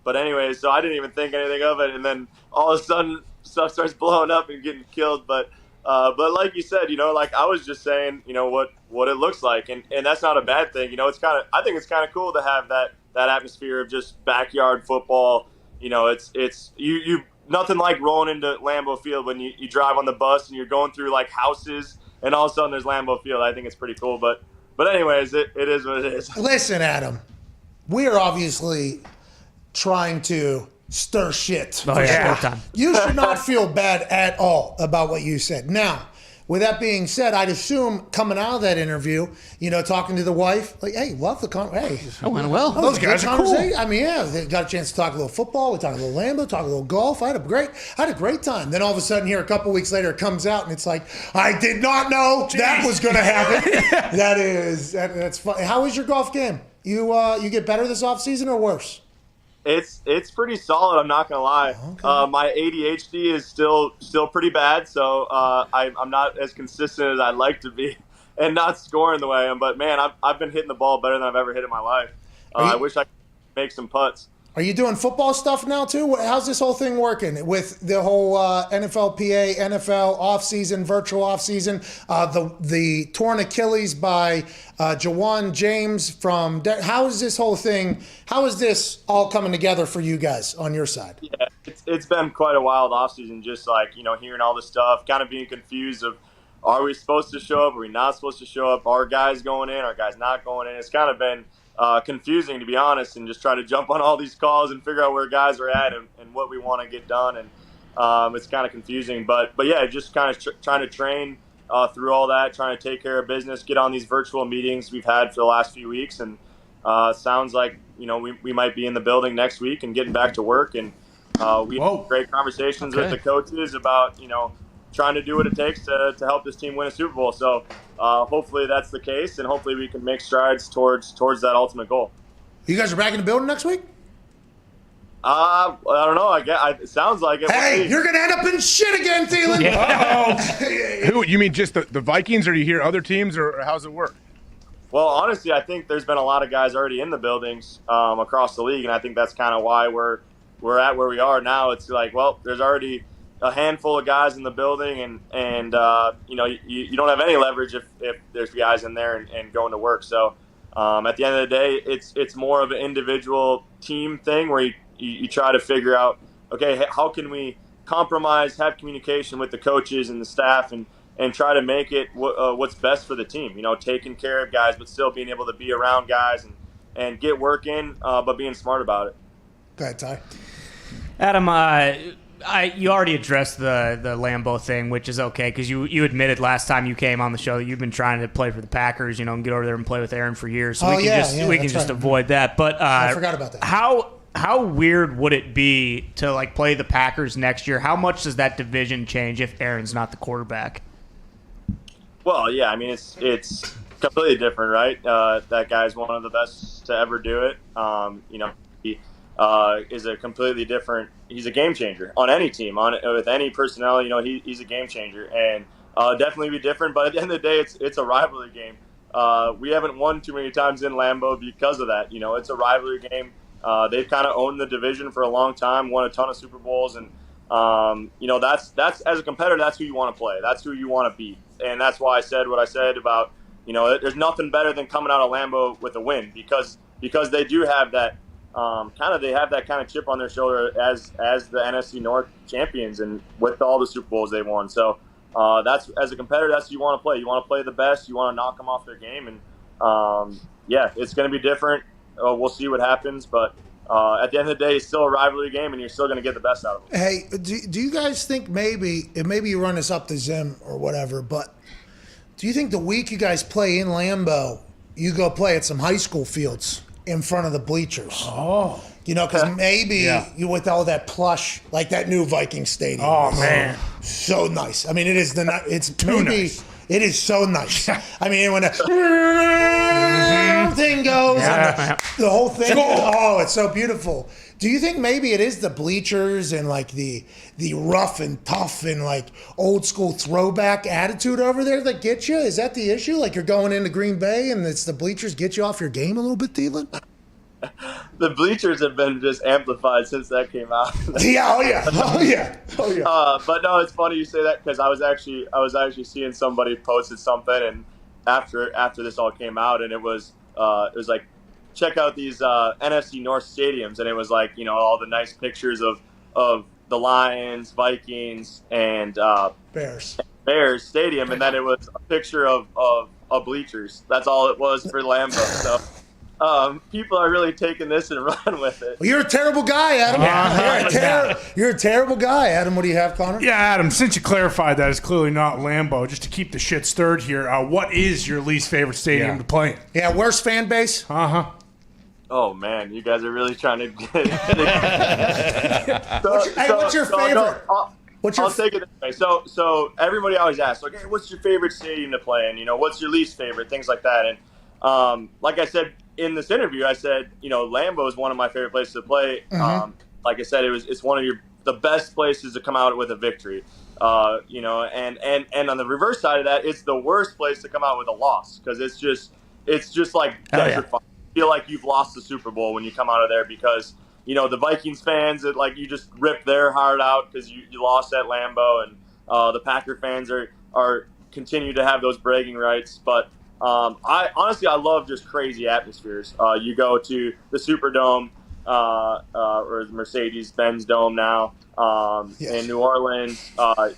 anyways, so I didn't even think anything of it, and then all of a sudden stuff starts blowing up and getting killed. But like you said, I was just saying, what it looks like, and that's not a bad thing. I think it's kind of cool to have that atmosphere of just backyard football. It's nothing like rolling into Lambeau Field when you drive on the bus and you're going through houses, and all of a sudden there's Lambeau Field. I think it's pretty cool, but anyways, it is what it is. Listen, Adam, we are obviously trying to stir shit. Oh, yeah. You should not feel bad at all about what you said. Now, with that being said, I'd assume coming out of that interview, talking to the wife, hey, love the hey. It went well. Those guys are cool. I mean, yeah, they got a chance to talk a little football. We talked a little Lambeau, talk a little golf. I had a great time. Then all of a sudden here, a couple weeks later, it comes out and it's like, I did not know that was going to happen. That's fun. How was your golf game? You get better this offseason or worse? It's pretty solid. I'm not gonna lie. Okay. My ADHD is still pretty bad, so I'm not as consistent as I'd like to be, and not scoring the way I am. But man, I've been hitting the ball better than I've ever hit in my life. I wish I could make some putts. Are you doing football stuff now too? How's this whole thing working with the whole NFLPA, NFL offseason, virtual offseason, the torn Achilles by Jawan James from? How is this whole thing? How is this all coming together for you guys on your side? Yeah, it's been quite a wild offseason. Just hearing all this stuff, kind of being confused of, are we supposed to show up? Are we not supposed to show up? Are guys going in? Are guys not going in? It's kind of been confusing, to be honest, and just try to jump on all these calls and figure out where guys are at and what we want to get done. it's kind of confusing. But yeah, just kind of trying to train through all that, trying to take care of business, get on these virtual meetings we've had for the last few weeks, and sounds like we might be in the building next week and getting back to work. And we had great conversations with the coaches about trying to do what it takes to help this team win a Super Bowl. So hopefully that's the case, and hopefully we can make strides towards that ultimate goal. You guys are back in the building next week? I don't know. It sounds like it. Hey, you're going to end up in shit again, Thielen. Yeah. Who, you mean just the Vikings, or do you hear other teams, or how's it work? Well, honestly, I think there's been a lot of guys already in the buildings across the league, and I think that's kind of why we're at where we are now. It's like, well, there's already a handful of guys in the building, and you don't have any leverage if there's guys in there and going to work. So at the end of the day, it's more of an individual team thing where you try to figure out, okay, how can we compromise, have communication with the coaches and the staff, and try to make it what's best for the team. Taking care of guys, but still being able to be around guys and get work in, but being smart about it. Go ahead, Ty. Adam, you already addressed the Lambeau thing, which is okay, because you admitted last time you came on the show that you've been trying to play for the Packers, and get over there and play with Aaron for years. So we can just avoid that. But I forgot about that. How weird would it be to play the Packers next year? How much does that division change if Aaron's not the quarterback? Well, yeah, I mean it's completely different, right? That guy's one of the best to ever do it. He is a completely different. He's a game changer on any team, with any personnel. He's a game changer, and definitely be different. But at the end of the day, it's a rivalry game. We haven't won too many times in Lambeau because of that. It's a rivalry game. They've kind of owned the division for a long time, won a ton of Super Bowls, and that's as a competitor, that's who you want to play. That's who you want to beat, and that's why I said what I said about there's nothing better than coming out of Lambeau with a win because they do have that kind of chip on their shoulder as the NFC North champions and with all the Super Bowls they won. So that's, as a competitor, that's who you want to play. You want to play the best. You want to knock them off their game, and it's going to be different. We'll see what happens, but at the end of the day, it's still a rivalry game, and you're still going to get the best out of it. Hey, do you guys think maybe you run this up to Zim or whatever, but do you think the week you guys play in Lambeau, you go play at some high school fields in front of the bleachers? Oh. Because maybe you with all that plush, like that new Viking Stadium. Oh, man. So nice. I mean, it is it's Too maybe nice. It is so nice. I mean, when the thing goes, and the whole thing, it's so beautiful. Do you think maybe it is the bleachers and the rough and tough and old school throwback attitude over there that get you? Is that the issue? You're going into Green Bay and it's the bleachers get you off your game a little bit, Thielen? The bleachers have been just amplified since that came out. Oh yeah. But no, it's funny you say that because I was actually seeing somebody posted something, and after this all came out, and it was like, check out these NFC North stadiums, and it was all the nice pictures of the Lions, Vikings, and Bears stadium, and then it was a picture of bleachers. That's all it was for Lambeau. So. People are really taking this and run with it. Well, you're a terrible guy, Adam. You're a terrible guy, Adam. What do you have, Connor? Yeah, Adam, since you clarified that it's clearly not Lambeau, just to keep the shit stirred here, what is your least favorite stadium to play in? Yeah, worst fan base? Uh-huh. Oh, man, you guys are really trying to get what's your favorite? I'll take it this way. So everybody always asks, hey, what's your favorite stadium to play in? What's your least favorite? Things like that. And like I said, in this interview, I said, Lambeau is one of my favorite places to play. Mm-hmm. Like I said, it's one of the best places to come out with a victory. And on the reverse side of that, it's the worst place to come out with a loss because it's just like desert fire. You feel like you've lost the Super Bowl when you come out of there because the Vikings fans you just rip their heart out because you lost at Lambeau, and the Packer fans are continue to have those bragging rights, but. I love just crazy atmospheres. You go to the Superdome or the Mercedes-Benz Dome now in New Orleans.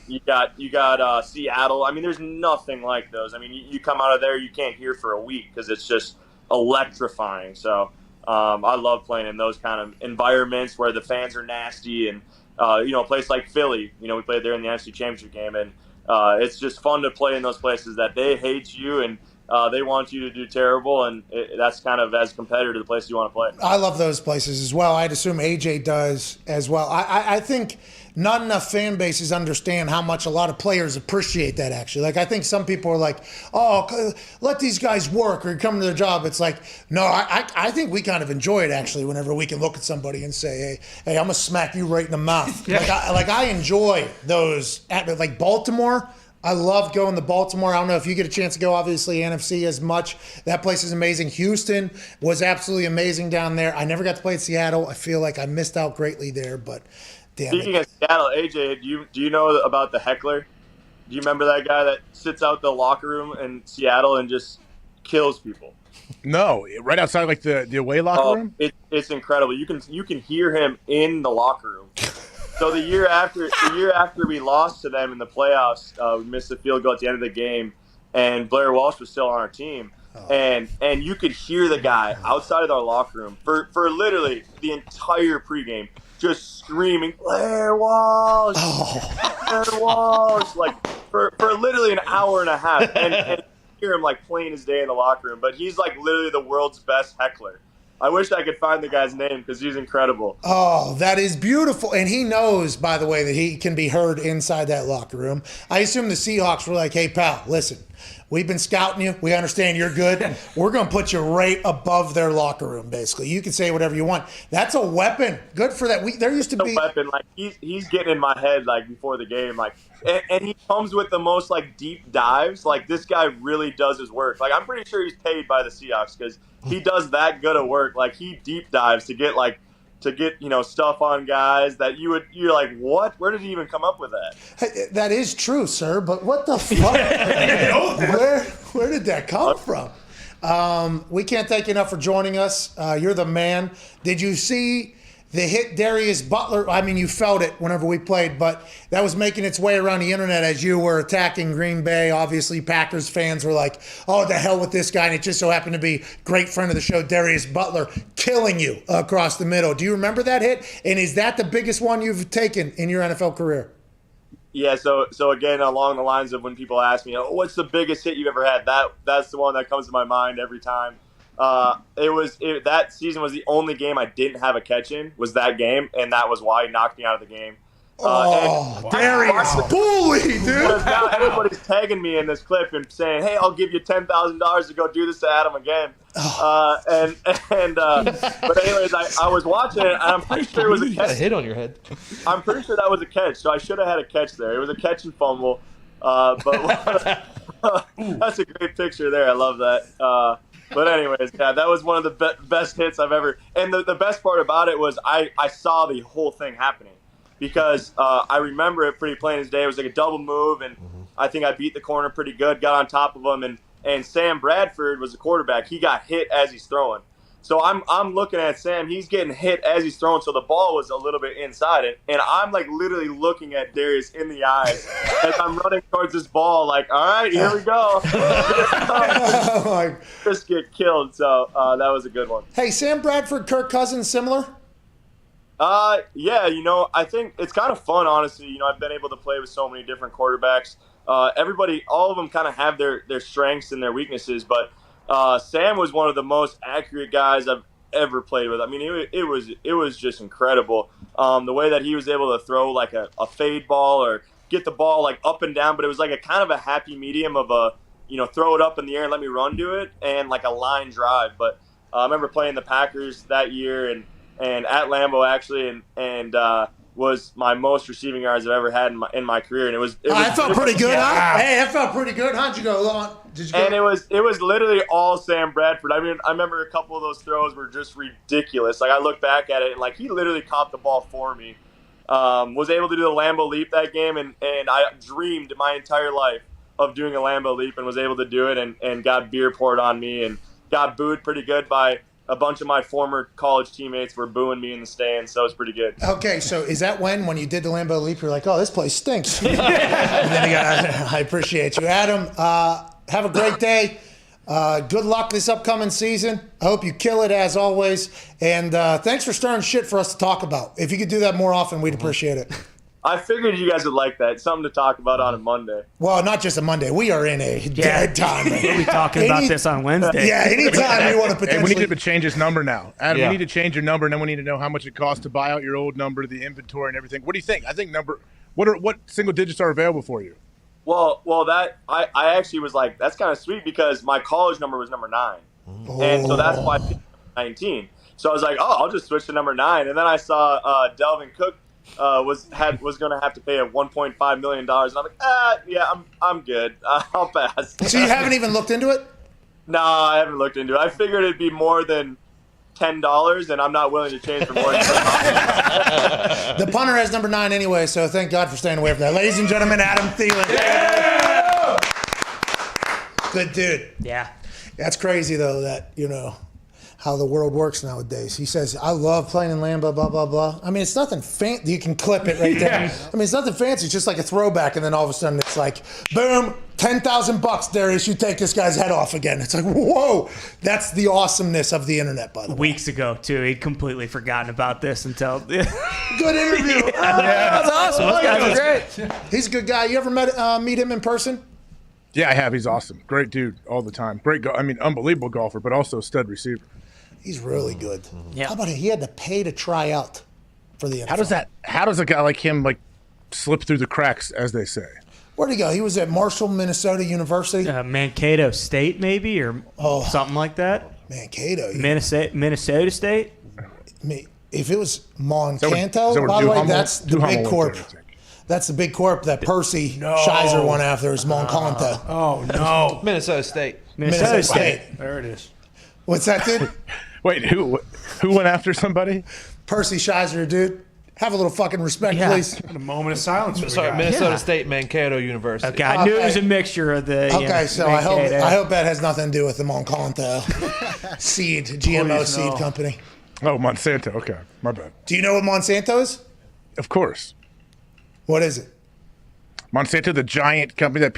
You got Seattle. I mean, there's nothing like those. I mean, you come out of there, you can't hear for a week because it's just electrifying. So I love playing in those kind of environments where the fans are nasty and A place like Philly, we played there in the NFC Championship game, and it's just fun to play in those places that they hate you and they want you to do terrible, and that's kind of as competitive to the places you want to play. I love those places as well. I'd assume AJ does as well. I think not enough fan bases understand how much a lot of players appreciate that, actually. Like, I think some people are like, oh, let these guys work or come to their job. It's like, no, I think we kind of enjoy it, actually, whenever we can look at somebody and say, hey, I'm going to smack you right in the mouth. I enjoy those. Like Baltimore, I love going to Baltimore. I don't know if you get a chance to go, obviously, NFC as much. That place is amazing. Houston was absolutely amazing down there. I never got to play in Seattle. I feel like I missed out greatly there, but damn Speaking of Seattle, AJ, do you know about the heckler? Do you remember that guy that sits out the locker room in Seattle and just kills people? No, right outside like the away locker room? It's incredible. You can hear him in the locker room. So the year after we lost to them in the playoffs, we missed the field goal at the end of the game, and Blair Walsh was still on our team. And you could hear the guy outside of our locker room for literally the entire pregame just screaming, Blair Walsh! Blair Walsh! Like, for literally an hour and a half. And hear him, like, plain as day in the locker room. But he's, like, literally the world's best heckler. I wish I could find the guy's name because he's incredible. Oh, that is beautiful. And he knows, by the way, that he can be heard inside that locker room. I assume the Seahawks were like, hey, pal, listen, we've been scouting you. We understand you're good. We're going to put you right above their locker room, basically. You can say whatever you want. That's a weapon. Good for that. There used to be a weapon. Like, he's getting in my head, like, before the game. Like, and he comes with the most, like, deep dives. Like, this guy really does his work. Like, I'm pretty sure he's paid by the Seahawks because he does that good of work. Like, he deep dives to get stuff on guys that you're like, what? Where did he even come up with that? Hey, that is true, sir, but what the fuck? Where did that come from? We can't thank you enough for joining us. You're the man. Did you see the hit Darius Butler? I mean, you felt it whenever we played, but that was making its way around the internet as you were attacking Green Bay. Obviously, Packers fans were like, oh, the hell with this guy. And it just so happened to be great friend of the show, Darius Butler, killing you across the middle. Do you remember that hit? And is that the biggest one you've taken in your NFL career? Yeah, so again, along the lines of when people ask me, what's the biggest hit you've ever had? That's the one that comes to my mind every time. That season was the only game I didn't have a catch in, was that game, and that was why he knocked me out of the game. Darius bully, dude. Now everybody's tagging me in this clip and saying, hey, I'll give you $10,000 to go do this to Adam again. But anyways, I was watching it, and I'm pretty sure it was a catch. A hit on your head. I'm pretty sure that was a catch, so I should have had a catch there. It was a catch and fumble. But that's a great picture there. I love that. But anyways, yeah, that was one of the best hits I've ever. And the best part about it was I saw the whole thing happening because I remember it pretty plain as day. It was like a double move, and I think I beat the corner pretty good, got on top of him, and Sam Bradford was the quarterback. He got hit as he's throwing. So I'm looking at Sam. He's getting hit as he's throwing, so the ball was a little bit inside it. And I'm, like, literally looking at Darius in the eyes as I'm running towards this ball, like, all right, here we go. Just get killed. So that was a good one. Hey, Sam Bradford, Kirk Cousins, similar? Yeah, I think it's kind of fun, honestly. I've been able to play with so many different quarterbacks. Everybody, all of them kind of have their strengths and their weaknesses, but Sam was one of the most accurate guys I've ever played with. I mean, it was just incredible. The way that he was able to throw like a fade ball or get the ball like up and down, but it was like a kind of a happy medium of throw it up in the air and let me run to it, and like a line drive. But I remember playing the Packers that year and at Lambeau actually, and was my most receiving yards I've ever had in my career, and it was that felt pretty good, huh? Hey, that felt pretty good. How'd you go? And it was literally all Sam Bradford. I mean, I remember a couple of those throws were just ridiculous. Like, I look back at it, and like he literally caught the ball for me. Was able to do the Lambeau leap that game, and I dreamed my entire life of doing a Lambeau leap, and was able to do it, and got beer poured on me, and got booed pretty good by a bunch of my former college teammates were booing me in the stands, so it was pretty good. Okay, so is that when you did the Lambeau leap, you're like, oh, this place stinks? And then I appreciate you. Adam, have a great day. Good luck this upcoming season. I hope you kill it as always. And thanks for stirring shit for us to talk about. If you could do that more often, we'd appreciate it. I figured you guys would like that. Something to talk about on a Monday. Well, not just a Monday. We are in a dead time. We'll be talking about this on Wednesday. Yeah, anytime you want to potentially. And we need to change his number now. Adam, Yeah. we need to change your number, and then we need to know how much it costs to buy out your old number, the inventory, and everything. What do you think? I think what single digits are available for you? Well, that I actually was like, that's kind of sweet because my college number was number 9, and so that's why I picked 19. So I was like, I'll just switch to number 9, and then I saw Delvin Cook was going to have to pay a $1.5 million, and I'm like, yeah, I'm good. I'll pass. So you haven't even looked into it? No, I haven't looked into it. I figured it'd be more than $10, and I'm not willing to change for more than $10. The punter has number 9 anyway, so thank God for staying away from that. Ladies and gentlemen, Adam Thielen. Yeah! Good dude. Yeah. That's crazy, though, that, how the world works nowadays. He says, I love playing in Lambeau, blah, blah, blah. I mean, it's nothing fancy. You can clip it right there. Yeah. I mean, it's nothing fancy. It's just like a throwback, and then all of a sudden it's like, boom, $10,000, Darius, you take this guy's head off again. It's like, whoa. That's the awesomeness of the internet, by the way. Weeks ago, too. He'd completely forgotten about this until... Good interview. That's awesome. Those guys are great. He's a good guy. You ever meet him in person? Yeah, I have. He's awesome. Great dude all the time. Great unbelievable golfer, but also stud receiver. He's really good. Yeah. How about it? He had to pay to try out for the NFL. How does a guy like him slip through the cracks, as they say? Where'd he go? He was at Marshall, Minnesota University. Mankato State, maybe, or something like that. Mankato. Minnesota State. If it was Monsanto, by the way, that's the big corp. That's the big corp that Percy Shizer won after is Monsanto. Oh, no. Minnesota State. Minnesota State. There it is. What's that, dude? Wait, who went after somebody? Percy Shizer, dude. Have a little fucking respect, please. A moment of silence. For Sorry, the guy. Minnesota State, Mankato University. Okay, I knew it was a mixture of the. Okay, so I hope that has nothing to do with the Monsanto seed, GMO seed company. Oh, Monsanto. Okay, my bad. Do you know what Monsanto is? Of course. What is it? Monsanto, the giant company that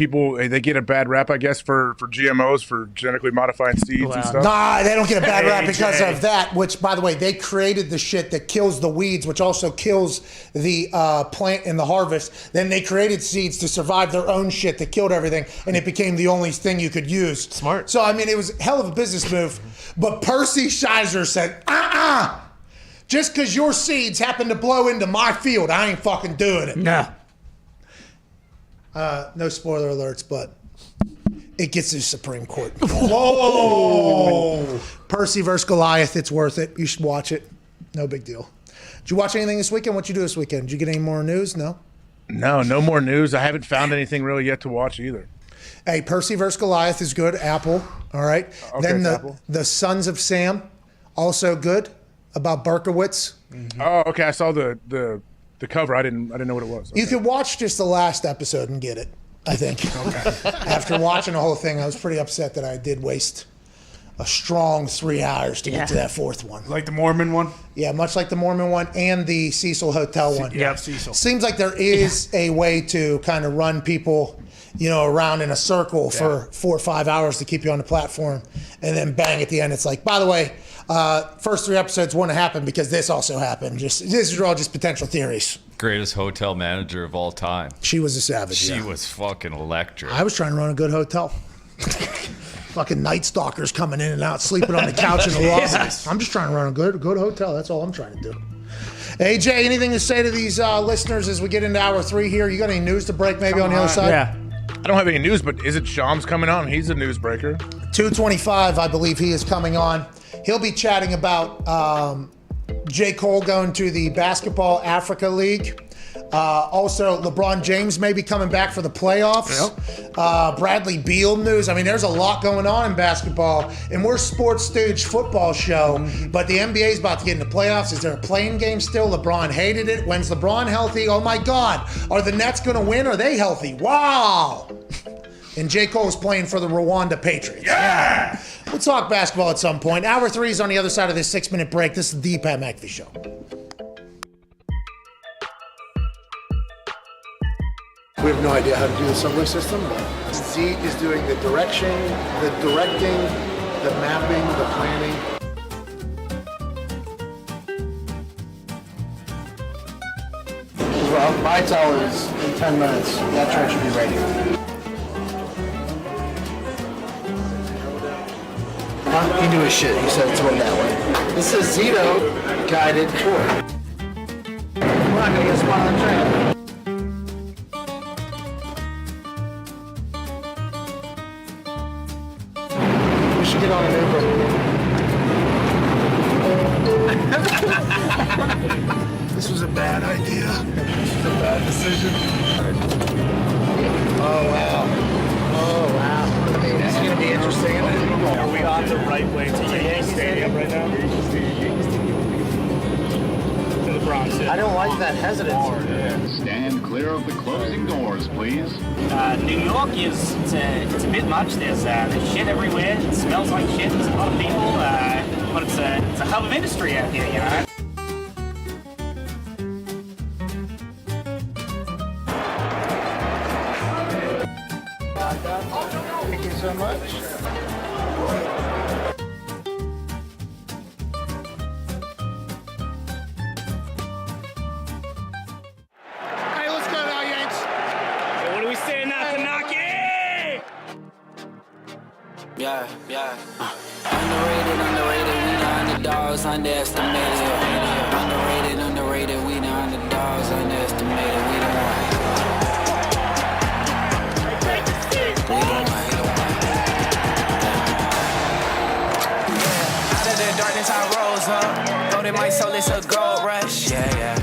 they get a bad rap, I guess, for GMOs, for genetically modifying seeds and stuff. Nah, they don't get a bad rap because of that, which, by the way, they created the shit that kills the weeds, which also kills the plant in the harvest. Then they created seeds to survive their own shit that killed everything, and it became the only thing you could use. Smart. So, I mean, it was a hell of a business move. But Percy Shizer said, just because your seeds happen to blow into my field, I ain't fucking doing it. No. No spoiler alerts, but it gets to the Supreme Court. Whoa! Percy versus Goliath, it's worth it. You should watch it. No big deal. Did you watch anything this weekend? What'd you do this weekend? Did you get any more news? No? No more news. I haven't found anything really yet to watch either. Hey, Percy versus Goliath is good. Apple, all right. Okay, Then Apple. the Sons of Sam, also good, about Berkowitz. Mm-hmm. Oh, okay. I saw the cover. I didn't know what it was. Okay. You could watch just the last episode and get it, I think. Okay. After watching the whole thing, I was pretty upset that I did waste a strong 3 hours to get to that fourth one. Like the Mormon one? Yeah, much like the Mormon one and the Cecil Hotel one. Yeah, Cecil. Seems like there is a way to kind of run people, around in a circle for 4 or 5 hours to keep you on the platform. And then bang, at the end, it's like, by the way, first 3 episodes wouldn't happen because this also happened. These are all just potential theories. Greatest hotel manager of all time. She was a savage. She was fucking electric. I was trying to run a good hotel. Fucking night stalkers coming in and out, sleeping on the couch in the lobby. Yes. I'm just trying to run a good hotel. That's all I'm trying to do. AJ, anything to say to these listeners as we get into hour 3 here? You got any news to break maybe on the other side? Yeah. I don't have any news, but is it Shams coming on? He's a newsbreaker. 2:25, I believe he is coming on. He'll be chatting about J. Cole going to the Basketball Africa League. Also, LeBron James may be coming back for the playoffs. Yep. Bradley Beal news. I mean, there's a lot going on in basketball, and we're a sports stage football show, but the NBA is about to get into playoffs. Is there a playing game still? LeBron hated it. When's LeBron healthy? Oh my God. Are the Nets going to win? Are they healthy? Wow. And J. Cole is playing for the Rwanda Patriots. Yeah! We'll talk basketball at some point. Hour 3 is on the other side of this 6-minute break. This is the Pat McAfee Show. We have no idea how to do the subway system, but Zeke is doing the directing, the mapping, the planning. Well, my tell is in 10 minutes. That train should be ready. He knew his shit. He said it's going that way. This is Zito guided tour. We're not gonna get spot on the train. We should get on an Uber. This was a bad idea. This was a bad decision. Oh wow. I mean, it's gonna be interesting. Are we on the right way to Yankee Stadium right now? To the Bronx. I don't like that hesitancy. Stand clear of the closing doors, please. New York it's a bit much. There's shit everywhere. It smells like shit. There's a lot of people, but it's a hell of an industry out here, you know. Thank you so much. Hey, let's go now, Yanks. Hey, what are we saying now, Kanaki? Yeah. Underrated, we the underdogs, underestimated. Underrated, we the underdogs, underestimated. We the one. Out of the darkness I rose up. Golden my soul, it's a gold rush. Yeah.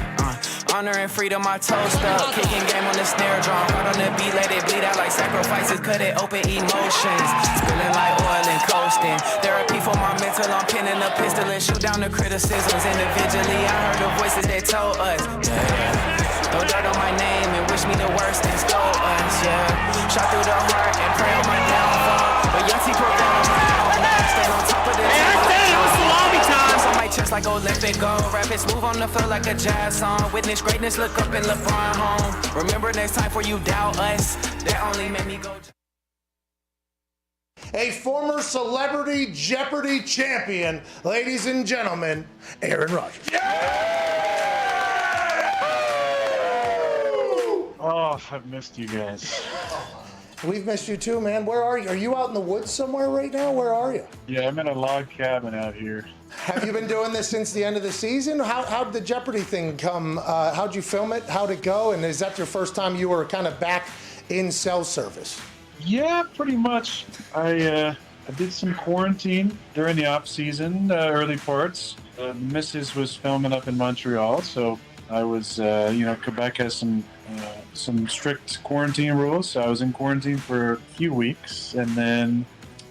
Honor and freedom, my toast up. Kicking game on the snare drum. Hard on the beat, let it bleed out like sacrifices. Cut it open, emotions. Spilling like oil and coasting. Therapy for my mental, I'm pinning a pistol and shoot down the criticisms. Individually, I heard the voices that told us. Yeah. Throw dirt on my name and wish me the worst and stole us. Yeah. Shot through the heart and pray on my downfall. But Yahtzee prevailed on my own. Stay on top of this. Hey, I said it was salami time. On my chest like Olympic gold. Rapids move on the field like a jazz song. Witness greatness, look up in LeBron home. Remember next time for you doubt us. That only made me go. A former Celebrity Jeopardy champion, ladies and gentlemen, Aaron Rodgers. Oh, I've missed you guys. We've missed you too, man. Where are you? Are you out in the woods somewhere right now? Where are you? Yeah, I'm in a log cabin out here. Have you been doing this since the end of the season? How'd the Jeopardy thing come? How'd you film it? How'd it go? And is that your first time you were kind of back in cell service? Yeah, pretty much. I did some quarantine during the off season, early parts. The missus was filming up in Montreal, so I was, Quebec has some strict quarantine rules, so I was in quarantine for a few weeks, and then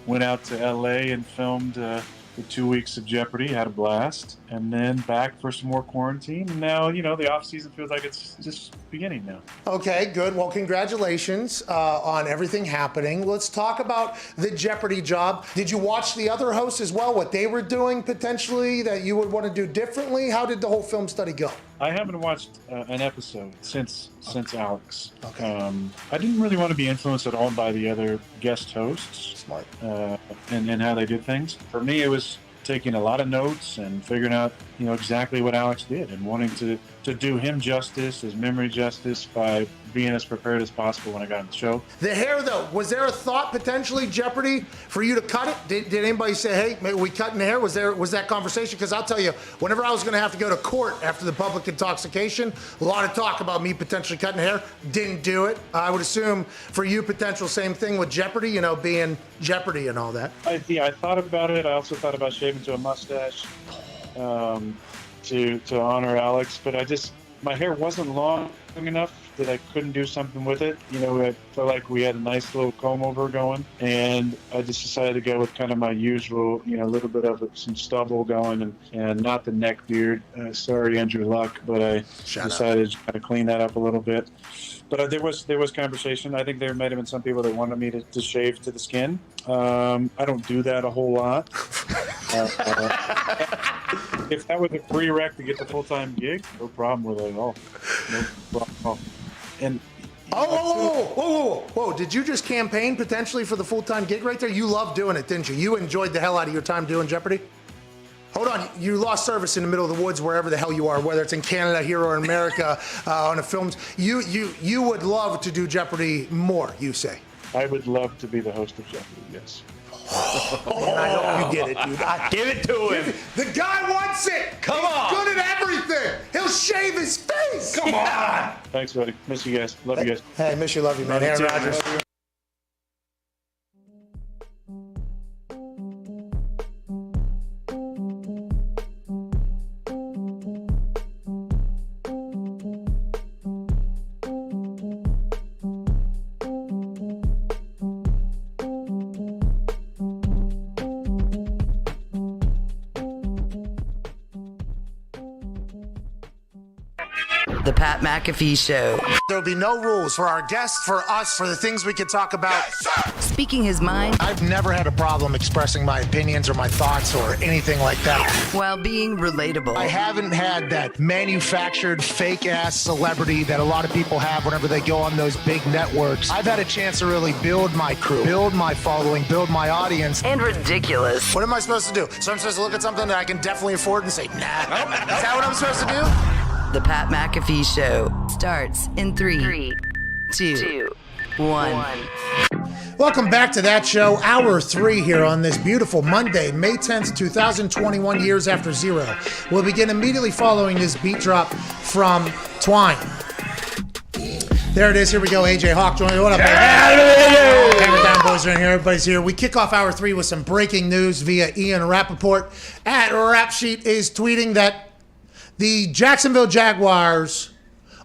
went out to LA and filmed the 2 weeks of Jeopardy, had a blast, and then back for some more quarantine. And now, the off season feels like it's just beginning now. Okay, good. Well, congratulations on everything happening. Let's talk about the Jeopardy job. Did you watch the other hosts as well, what they were doing potentially that you would want to do differently? How did the whole film study go? I haven't watched an episode since Alex. Okay. I didn't really want to be influenced at all by the other guest hosts. Smart. And how they did things. For me, it was taking a lot of notes and figuring out, exactly what Alex did and wanting to do him justice, his memory justice by being as prepared as possible when I got on the show. The hair, though, was there a thought potentially, Jeopardy, for you to cut it? Did anybody say, hey, maybe we cutting the hair? Was that conversation? Because I'll tell you, whenever I was going to have to go to court after the public intoxication, a lot of talk about me potentially cutting hair. Didn't do it. I would assume for you, potential same thing with Jeopardy, being Jeopardy and all that. I thought about it. I also thought about shaving to a mustache to honor Alex, but my hair wasn't long enough that I couldn't do something with it. I felt like we had a nice little comb over going, and I just decided to go with kind of my usual, a little bit of some stubble going and not the neck beard. Sorry, Andrew Luck, but I decided to kind of clean that up a little bit. But there was conversation. I think there might have been some people that wanted me to shave to the skin. I don't do that a whole lot. If that was a prereq to get the full-time gig, no problem with it at all. No problem at all. And Whoa. Did you just campaign potentially for the full-time gig right there? You loved doing it, didn't you? You enjoyed the hell out of your time doing Jeopardy? Hold on, you lost service in the middle of the woods, wherever the hell you are, whether it's in Canada here or in America, on the films. You would love to do Jeopardy more, you say? I would love to be the host of Jeopardy, yes. And I hope you get it, dude. Give it to him. The guy wants it. Come on. He's good at everything. He'll shave his face. Come on. Thanks, buddy. Miss you guys. Love you guys. Hey, miss you, love you, man. Love you Aaron too, Rodgers. man. The Pat McAfee Show. There'll be no rules for our guests, for us, for the things we can talk about. Speaking his mind I've never had a problem expressing my opinions or my thoughts or anything like that. while being relatable. I haven't had that manufactured fake-ass celebrity that a lot of people have whenever they go on those big networks. I've had a chance to really build my crew, build my following, build my audience. And ridiculous. What am I supposed to do? So I'm supposed to look at something that I can definitely afford and say, nah. Is that what I'm supposed to do? The Pat McAfee Show starts in 3, 2, 1. Welcome back to that show, hour 3 here on this beautiful Monday, May 10th, 2021, years after zero. We'll begin immediately following this beat drop from Twine. There it is. Here we go. AJ Hawk joining me. What up, baby? Hammer Down boys are in here. Everybody's here. We kick off hour 3 with some breaking news via Ian Rappaport. At Rap Sheet is tweeting that the Jacksonville Jaguars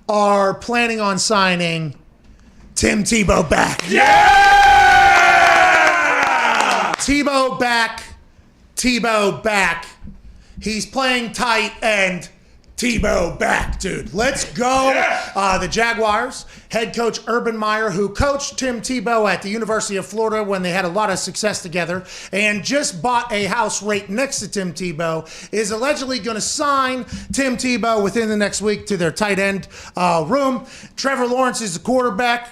are planning on signing Tim Tebow back. Yeah! Tebow back. He's playing tight end. Tebow back, dude. Let's go. Yeah. The Jaguars, head coach Urban Meyer, who coached Tim Tebow at the University of Florida when they had a lot of success together and just bought a house right next to Tim Tebow, is allegedly going to sign Tim Tebow within the next week to their tight end room. Trevor Lawrence is the quarterback.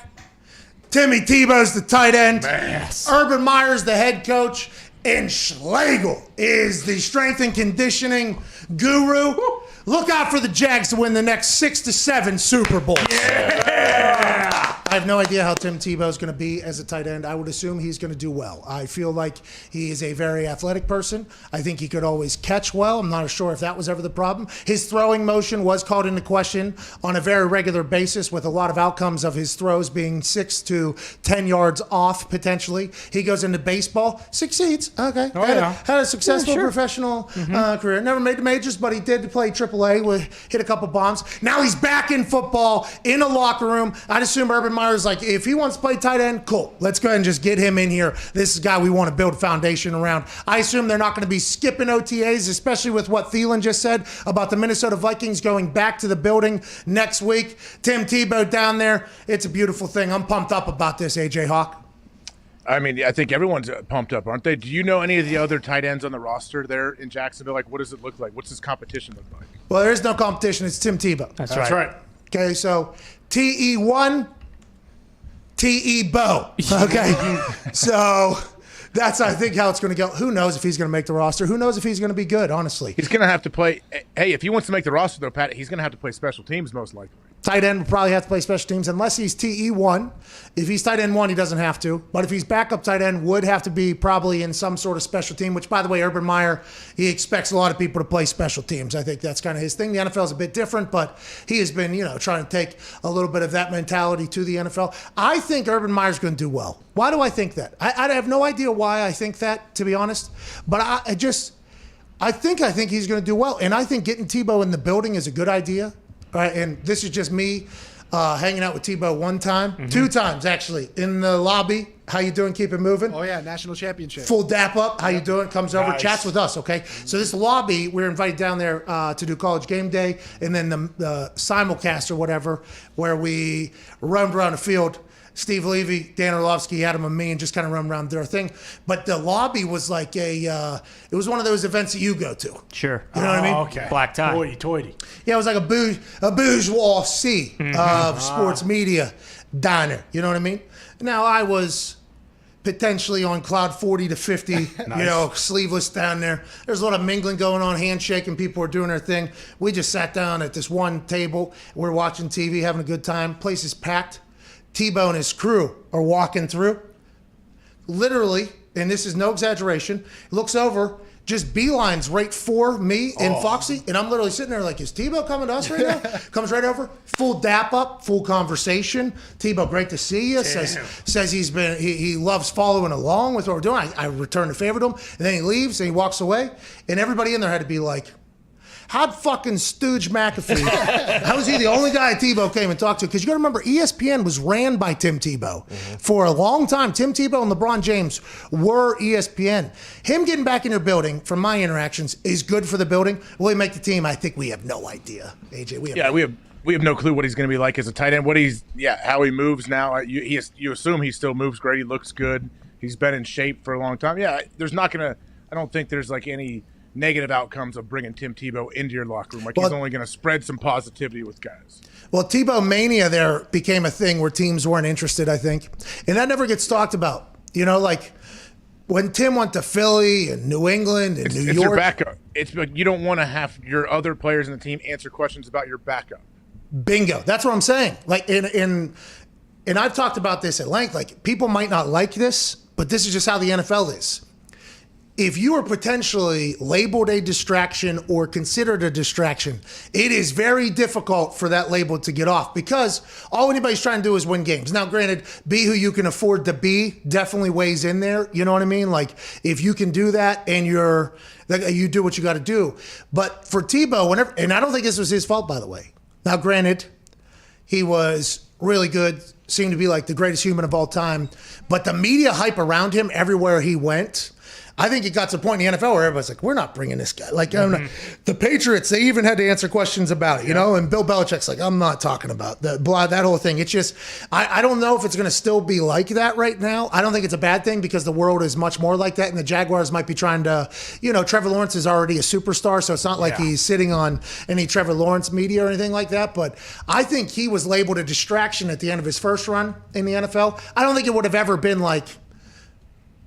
Timmy Tebow's the tight end. Yes. Urban Meyer's the head coach. And Schlegel is the strength and conditioning guru. Look out for the Jags to win the next 6 to 7 Super Bowls. Yeah! I have no idea how Tim Tebow is going to be as a tight end. I would assume he's going to do well. I feel like he is a very athletic person. I think he could always catch well. I'm not sure if that was ever the problem. His throwing motion was called into question on a very regular basis, with a lot of outcomes of his throws being 6 to 10 yards off potentially. He goes into baseball, succeeds. Okay. Had a successful professional career. Never made the majors, but he did play AAA, hit a couple bombs. Now he's back in football, in a locker room. I'd assume Urban Meyer's like, if he wants to play tight end, cool. Let's go ahead and just get him in here. This is a guy we want to build a foundation around. I assume they're not going to be skipping OTAs, especially with what Thielen just said about the Minnesota Vikings going back to the building next week. Tim Tebow down there. It's a beautiful thing. I'm pumped up about this, AJ Hawk. I mean, I think everyone's pumped up, aren't they? Do you know any of the other tight ends on the roster there in Jacksonville? Like, what does it look like? What's his competition look like? Well, there is no competition. It's Tim Tebow. That's right. Okay, so TE1, TE-Bow. Okay, so that's, I think, how it's going to go. Who knows if he's going to make the roster? Who knows if he's going to be good, honestly? He's going to have to play. Hey, if he wants to make the roster, though, Pat, he's going to have to play special teams most likely. Tight end will probably have to play special teams unless he's TE1. If he's tight end 1, he doesn't have to. But if he's backup tight end, would have to be probably in some sort of special team, which, by the way, Urban Meyer, he expects a lot of people to play special teams. I think that's kind of his thing. The NFL is a bit different, but he has been, trying to take a little bit of that mentality to the NFL. I think Urban Meyer's going to do well. Why do I think that? I have no idea why I think that, to be honest. But I think he's going to do well. And I think getting Tebow in the building is a good idea. Right, and this is just me hanging out with Tebow one time, 2 times actually, in the lobby. How you doing? Keep it moving. Oh yeah, national championship. Full dap up. How you doing? Comes over, Nice. chats with us. Okay, so this lobby, we're invited down there to do College Game Day, and then the simulcast or whatever, where we roamed around the field. Steve Levy, Dan Orlovsky, Adam and me, and just kind of run around their thing. But the lobby was like it was one of those events that you go to. Sure. You know what I mean? Okay. Black tie. Toity. Yeah, it was like a bourgeoisie of sports media diner. You know what I mean? Now, I was potentially on cloud 40 to 50, Nice. sleeveless down there. There's a lot of mingling going on, handshaking. People were doing their thing. We just sat down at this one table. We're watching TV, having a good time. Place is packed. Tebow and his crew are walking through. Literally, and this is no exaggeration, looks over, just beelines right for me and Foxy, and I'm literally sitting there like, is Tebow coming to us right now? Comes right over, full dap up, full conversation. Tebow, great to see you. Says he loves following along with what we're doing. I return the favor to him, and then he leaves and he walks away, and everybody in there had to be like, how'd fucking Stooge McAfee, how was he the only guy Tebow came and talked to? Because you got to remember, ESPN was ran by Tim Tebow. For a long time, Tim Tebow and LeBron James were ESPN. Him getting back in your building, from my interactions, is good for the building. Will he make the team? I think we have no idea, AJ. We have no clue what he's going to be like as a tight end. How he moves now. You assume he still moves great. He looks good. He's been in shape for a long time. Yeah, I don't think there's like any negative outcomes of bringing Tim Tebow into your locker room. He's only going to spread some positivity with guys. Well, Tebow mania there became a thing where teams weren't interested, I think. And that never gets talked about. You know, like when Tim went to Philly and New England and New York. It's your backup. It's like you don't want to have your other players in the team answer questions about your backup. Bingo. That's what I'm saying. Like, and I've talked about this at length. Like, people might not like this, but this is just how the NFL is. If you are potentially labeled a distraction or considered a distraction, it is very difficult for that label to get off because all anybody's trying to do is win games. Now, granted, be who you can afford to be definitely weighs in there. You know what I mean? Like, if you can do that and you do what you got to do. But for Tebow, and I don't think this was his fault, by the way. Now, granted, he was really good, seemed to be like the greatest human of all time. But the media hype around him everywhere he went, I think it got to the point in the NFL where everybody's like, we're not bringing this guy. Like, the Patriots, they even had to answer questions about it, you know? And Bill Belichick's like, I'm not talking about that whole thing. It's just, I don't know if it's going to still be like that right now. I don't think it's a bad thing because the world is much more like that. And the Jaguars might be trying to, Trevor Lawrence is already a superstar. So it's not like he's sitting on any Trevor Lawrence media or anything like that. But I think he was labeled a distraction at the end of his first run in the NFL. I don't think it would have ever been like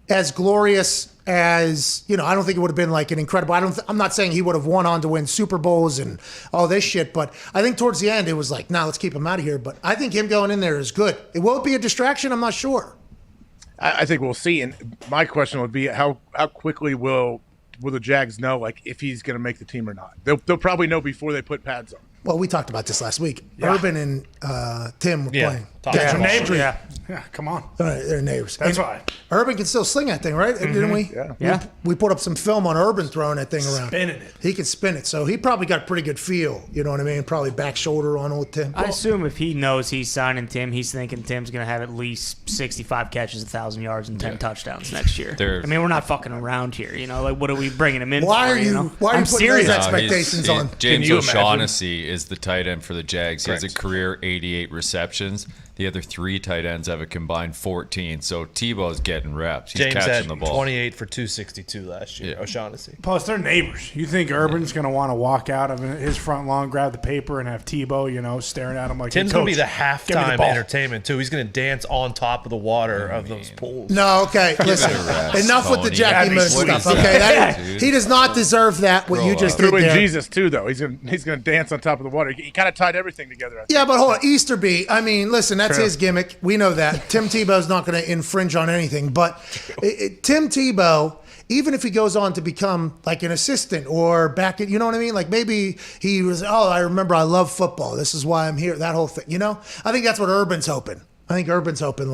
as glorious as, I don't think it would have been like an incredible, I'm not saying he would have won on to win Super Bowls and all this shit, but I think towards the end it was like, let's keep him out of here. But I think him going in there is good. It won't be a distraction, I'm not sure. I think we'll see. And my question would be how quickly will the Jags know like if he's going to make the team or not? They'll probably know before they put pads on. Well, we talked about this last week. Yeah. Urban and Tim were playing. They're neighbors. Yeah, come on. They're neighbors. That's right. Urban can still sling that thing, right? Mm-hmm. Didn't we? Yeah. We put up some film on Urban throwing that thing around. Spinning it. He can spin it. So he probably got a pretty good feel. You know what I mean? Probably back shoulder on old Tim. I assume if he knows he's signing Tim, he's thinking Tim's going to have at least 65 catches, 1,000 yards, and 10 touchdowns next year. I mean, we're not fucking around here. Like, what are we bringing him in why for? Are you putting serious those expectations on? James O'Shaughnessy is the tight end for the Jags. He has a career 88 receptions. The other three tight ends have a combined 14. So Tebow's getting reps. He's James catching had the ball. 28 for 262 last year. O'Shaughnessy. Plus, they're neighbors. You think Urban's going to want to walk out of his front lawn, grab the paper, and have Tebow, staring at him like, Tim's hey, going to be the Coach, halftime entertainment, too. He's going to dance on top of the water of those pools. No, okay. Listen, enough with the Jackie Moose stuff, okay? He does not deserve that, what you just did threw in there. Jesus, too, though. He's going to dance on top of the water. He kind of tied everything together. Yeah, but hold on. Easter beat. I mean, listen, that's his gimmick. We know that. Tim Tebow's not going to infringe on anything. But Tim Tebow, even if he goes on to become like an assistant or back at, you know what I mean? Like maybe he was, I remember I love football. This is why I'm here. That whole thing, I think that's what Urban's hoping. I think Urban's hoping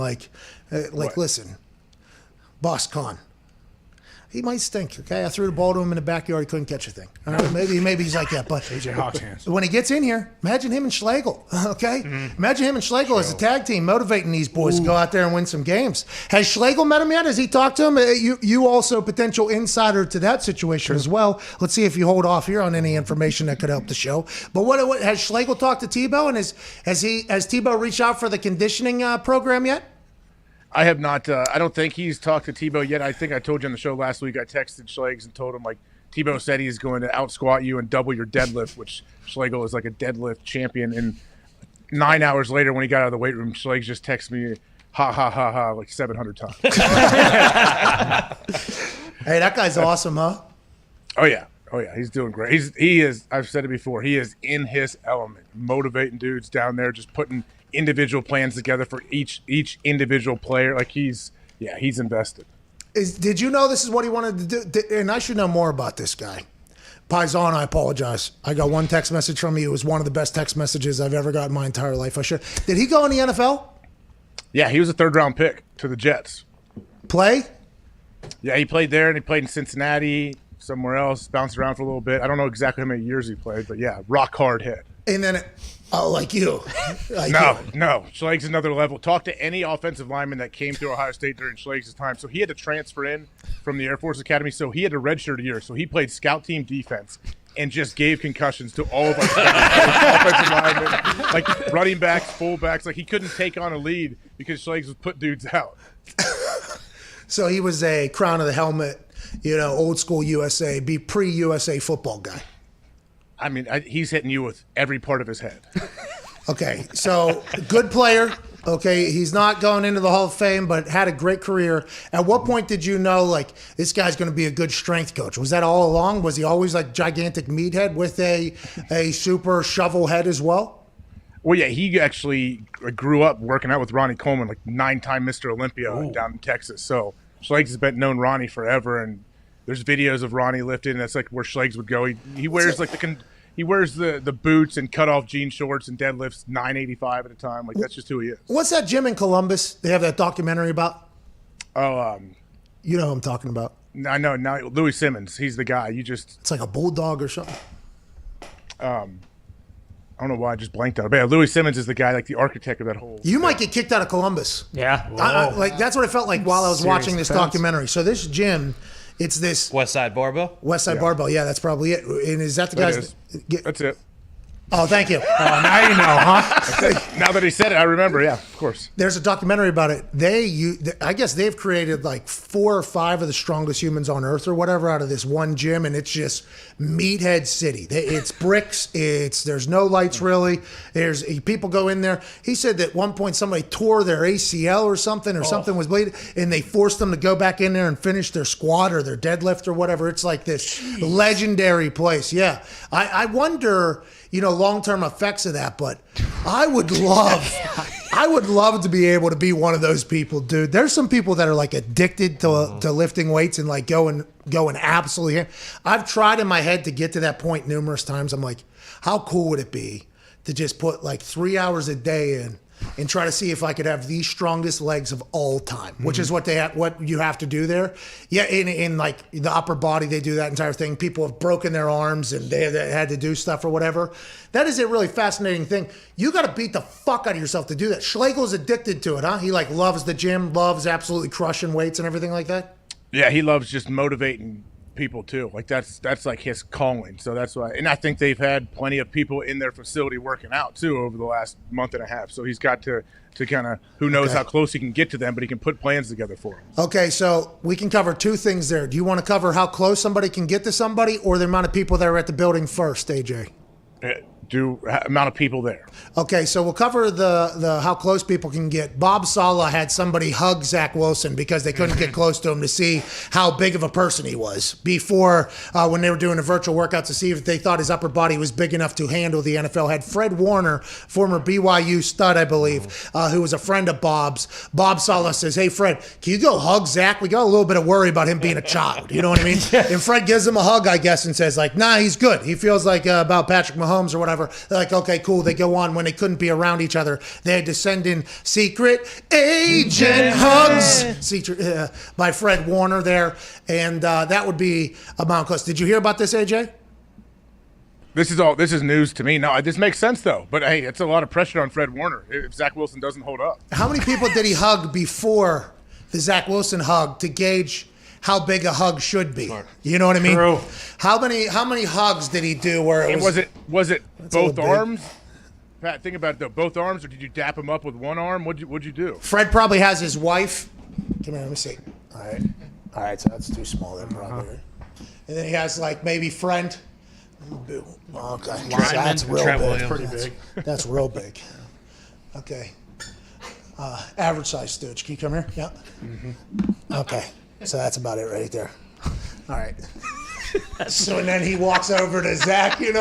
listen, Boss Con. He might stink, okay? I threw the ball to him in the backyard. He couldn't catch a thing. All right, maybe he's like that. But AJ Hawk's hands. When he gets in here, imagine him and Schlegel, okay? Mm-hmm. Imagine him and Schlegel as a tag team motivating these boys to go out there and win some games. Has Schlegel met him yet? Has he talked to him? You also potential insider to that situation as well. Let's see if you hold off here on any information that could help the show. But what has Schlegel talked to Tebow? And has Tebow reached out for the conditioning program yet? I have not. I don't think he's talked to Tebow yet. I think I told you on the show last week. I texted Schlegs and told him Tebow said he's going to out squat you and double your deadlift, which Schlegel is like a deadlift champion. And 9 hours later, when he got out of the weight room, Schlegel just texted me, ha, ha, ha, ha, like 700 times. Hey, that guy's awesome, huh? Oh, yeah. He's doing great. He is, I've said it before, he is in his element, motivating dudes down there, just putting individual plans together for each individual player. Like he's invested. Did you know this is what he wanted to do? And I should know more about this guy. Paisan, I apologize. I got one text message from you. It was one of the best text messages I've ever got in my entire life. Did he go in the NFL? Yeah, he was a third-round pick to the Jets. Play? Yeah, he played there, and he played in Cincinnati, somewhere else, bounced around for a little bit. I don't know exactly how many years he played, but yeah, rock-hard head. And then, like you. No. Schleg's another level. Talk to any offensive lineman that came through Ohio State during Schleg's time. So he had to transfer in from the Air Force Academy, so he had a redshirt year. So he played scout team defense and just gave concussions to all of our offensive linemen, like running backs, fullbacks. Like he couldn't take on a lead because Schleg's was put dudes out. So he was a crown of the helmet, old school USA, pre-USA football guy. I mean, he's hitting you with every part of his head. Okay, so good player. Okay, he's not going into the Hall of Fame, but had a great career. At what point did you know, like, this guy's going to be a good strength coach? Was that all along? Was he always like gigantic meathead with a super shovel head as well? Well, yeah, he actually grew up working out with Ronnie Coleman, like 9-time Mr. Olympia down in Texas. So Schleg's has been known Ronnie forever, and there's videos of Ronnie lifting, and that's like where Schleg's would go. He wears like he wears the boots and cut off jean shorts and deadlifts 985 at a time. Like that's just who he is. What's that gym in Columbus? They have that documentary about. Oh, you know who I'm talking about. I know. Now Louis Simmons, he's the guy. It's like a bulldog or something. I don't know why I just blanked out. But yeah, Louis Simmons is the guy, like the architect of that whole. You might get kicked out of Columbus. Yeah, like that's what it felt like while I was watching this documentary. So this gym. It's this West Side Barbell. Barbell, yeah, that's probably it. And is that the guy's? That's it. Oh, thank you. Now you know, huh? Now that he said it, I remember. Yeah, of course. There's a documentary about it. I guess they've created like 4 or 5 of the strongest humans on Earth or whatever out of this one gym, and it's just meathead city. It's bricks. There's no lights really. There's people go in there. He said that at one point somebody tore their ACL or something was bleeding, and they forced them to go back in there and finish their squat or their deadlift or whatever. It's like this legendary place. Yeah, I wonder. Long-term effects of that, but I would love to be able to be one of those people, dude. There's some people that are like addicted to lifting weights and like going absolutely. I've tried in my head to get to that point numerous times. I'm like, how cool would it be to just put like 3 hours a day in and try to see if I could have the strongest legs of all time, which is what you have to do there. Yeah, in like the upper body, they do that entire thing. People have broken their arms and they had to do stuff or whatever. That is a really fascinating thing. You got to beat the fuck out of yourself to do that. Schlegel's addicted to it, huh? He like loves the gym, loves absolutely crushing weights and everything like that. Yeah, he loves just motivating people too. Like that's like his calling. So that's why, and I think they've had plenty of people in their facility working out too over the last month and a half. So he's got to kind of, who knows how close he can get to them, but he can put plans together for them. Okay, so we can cover 2 things there. Do you want to cover how close somebody can get to somebody, or the amount of people that are at the building first, AJ? Amount of people there. Okay, so we'll cover the how close people can get. Bob Saleh had somebody hug Zach Wilson because they couldn't get close to him to see how big of a person he was before when they were doing a virtual workout to see if they thought his upper body was big enough to handle the NFL. Had Fred Warner, former BYU stud, I believe, who was a friend of Bob's. Bob Saleh says, hey, Fred, can you go hug Zach? We got a little bit of worry about him being a child. You know what I mean? And Fred gives him a hug, I guess, and says, like, nah, he's good. He feels like about Patrick Mahomes or whatever. They're like, okay, cool. They go on. When they couldn't be around each other, they had to send in secret agent hugs by Fred Warner there. And that would be about close. Did you hear about this, AJ? This is news to me. No, this makes sense though. But hey, it's a lot of pressure on Fred Warner if Zach Wilson doesn't hold up. How many people did he hug before the Zach Wilson hug to gauge how big a hug should be? You know what I mean? True. How many hugs did he do where it was it both arms? Pat, think about it though. Both arms, or did you dap him up with one arm? What'd you do? Fred probably has his wife. Come here, let me see. All right, so that's too small there probably. And then he has like maybe friend. Okay, that's real big. Pretty big. That's real big. Okay. Average size stooge. Can you come here? Yeah. Okay. So that's about it right there. All right. So and then he walks over to Zach, and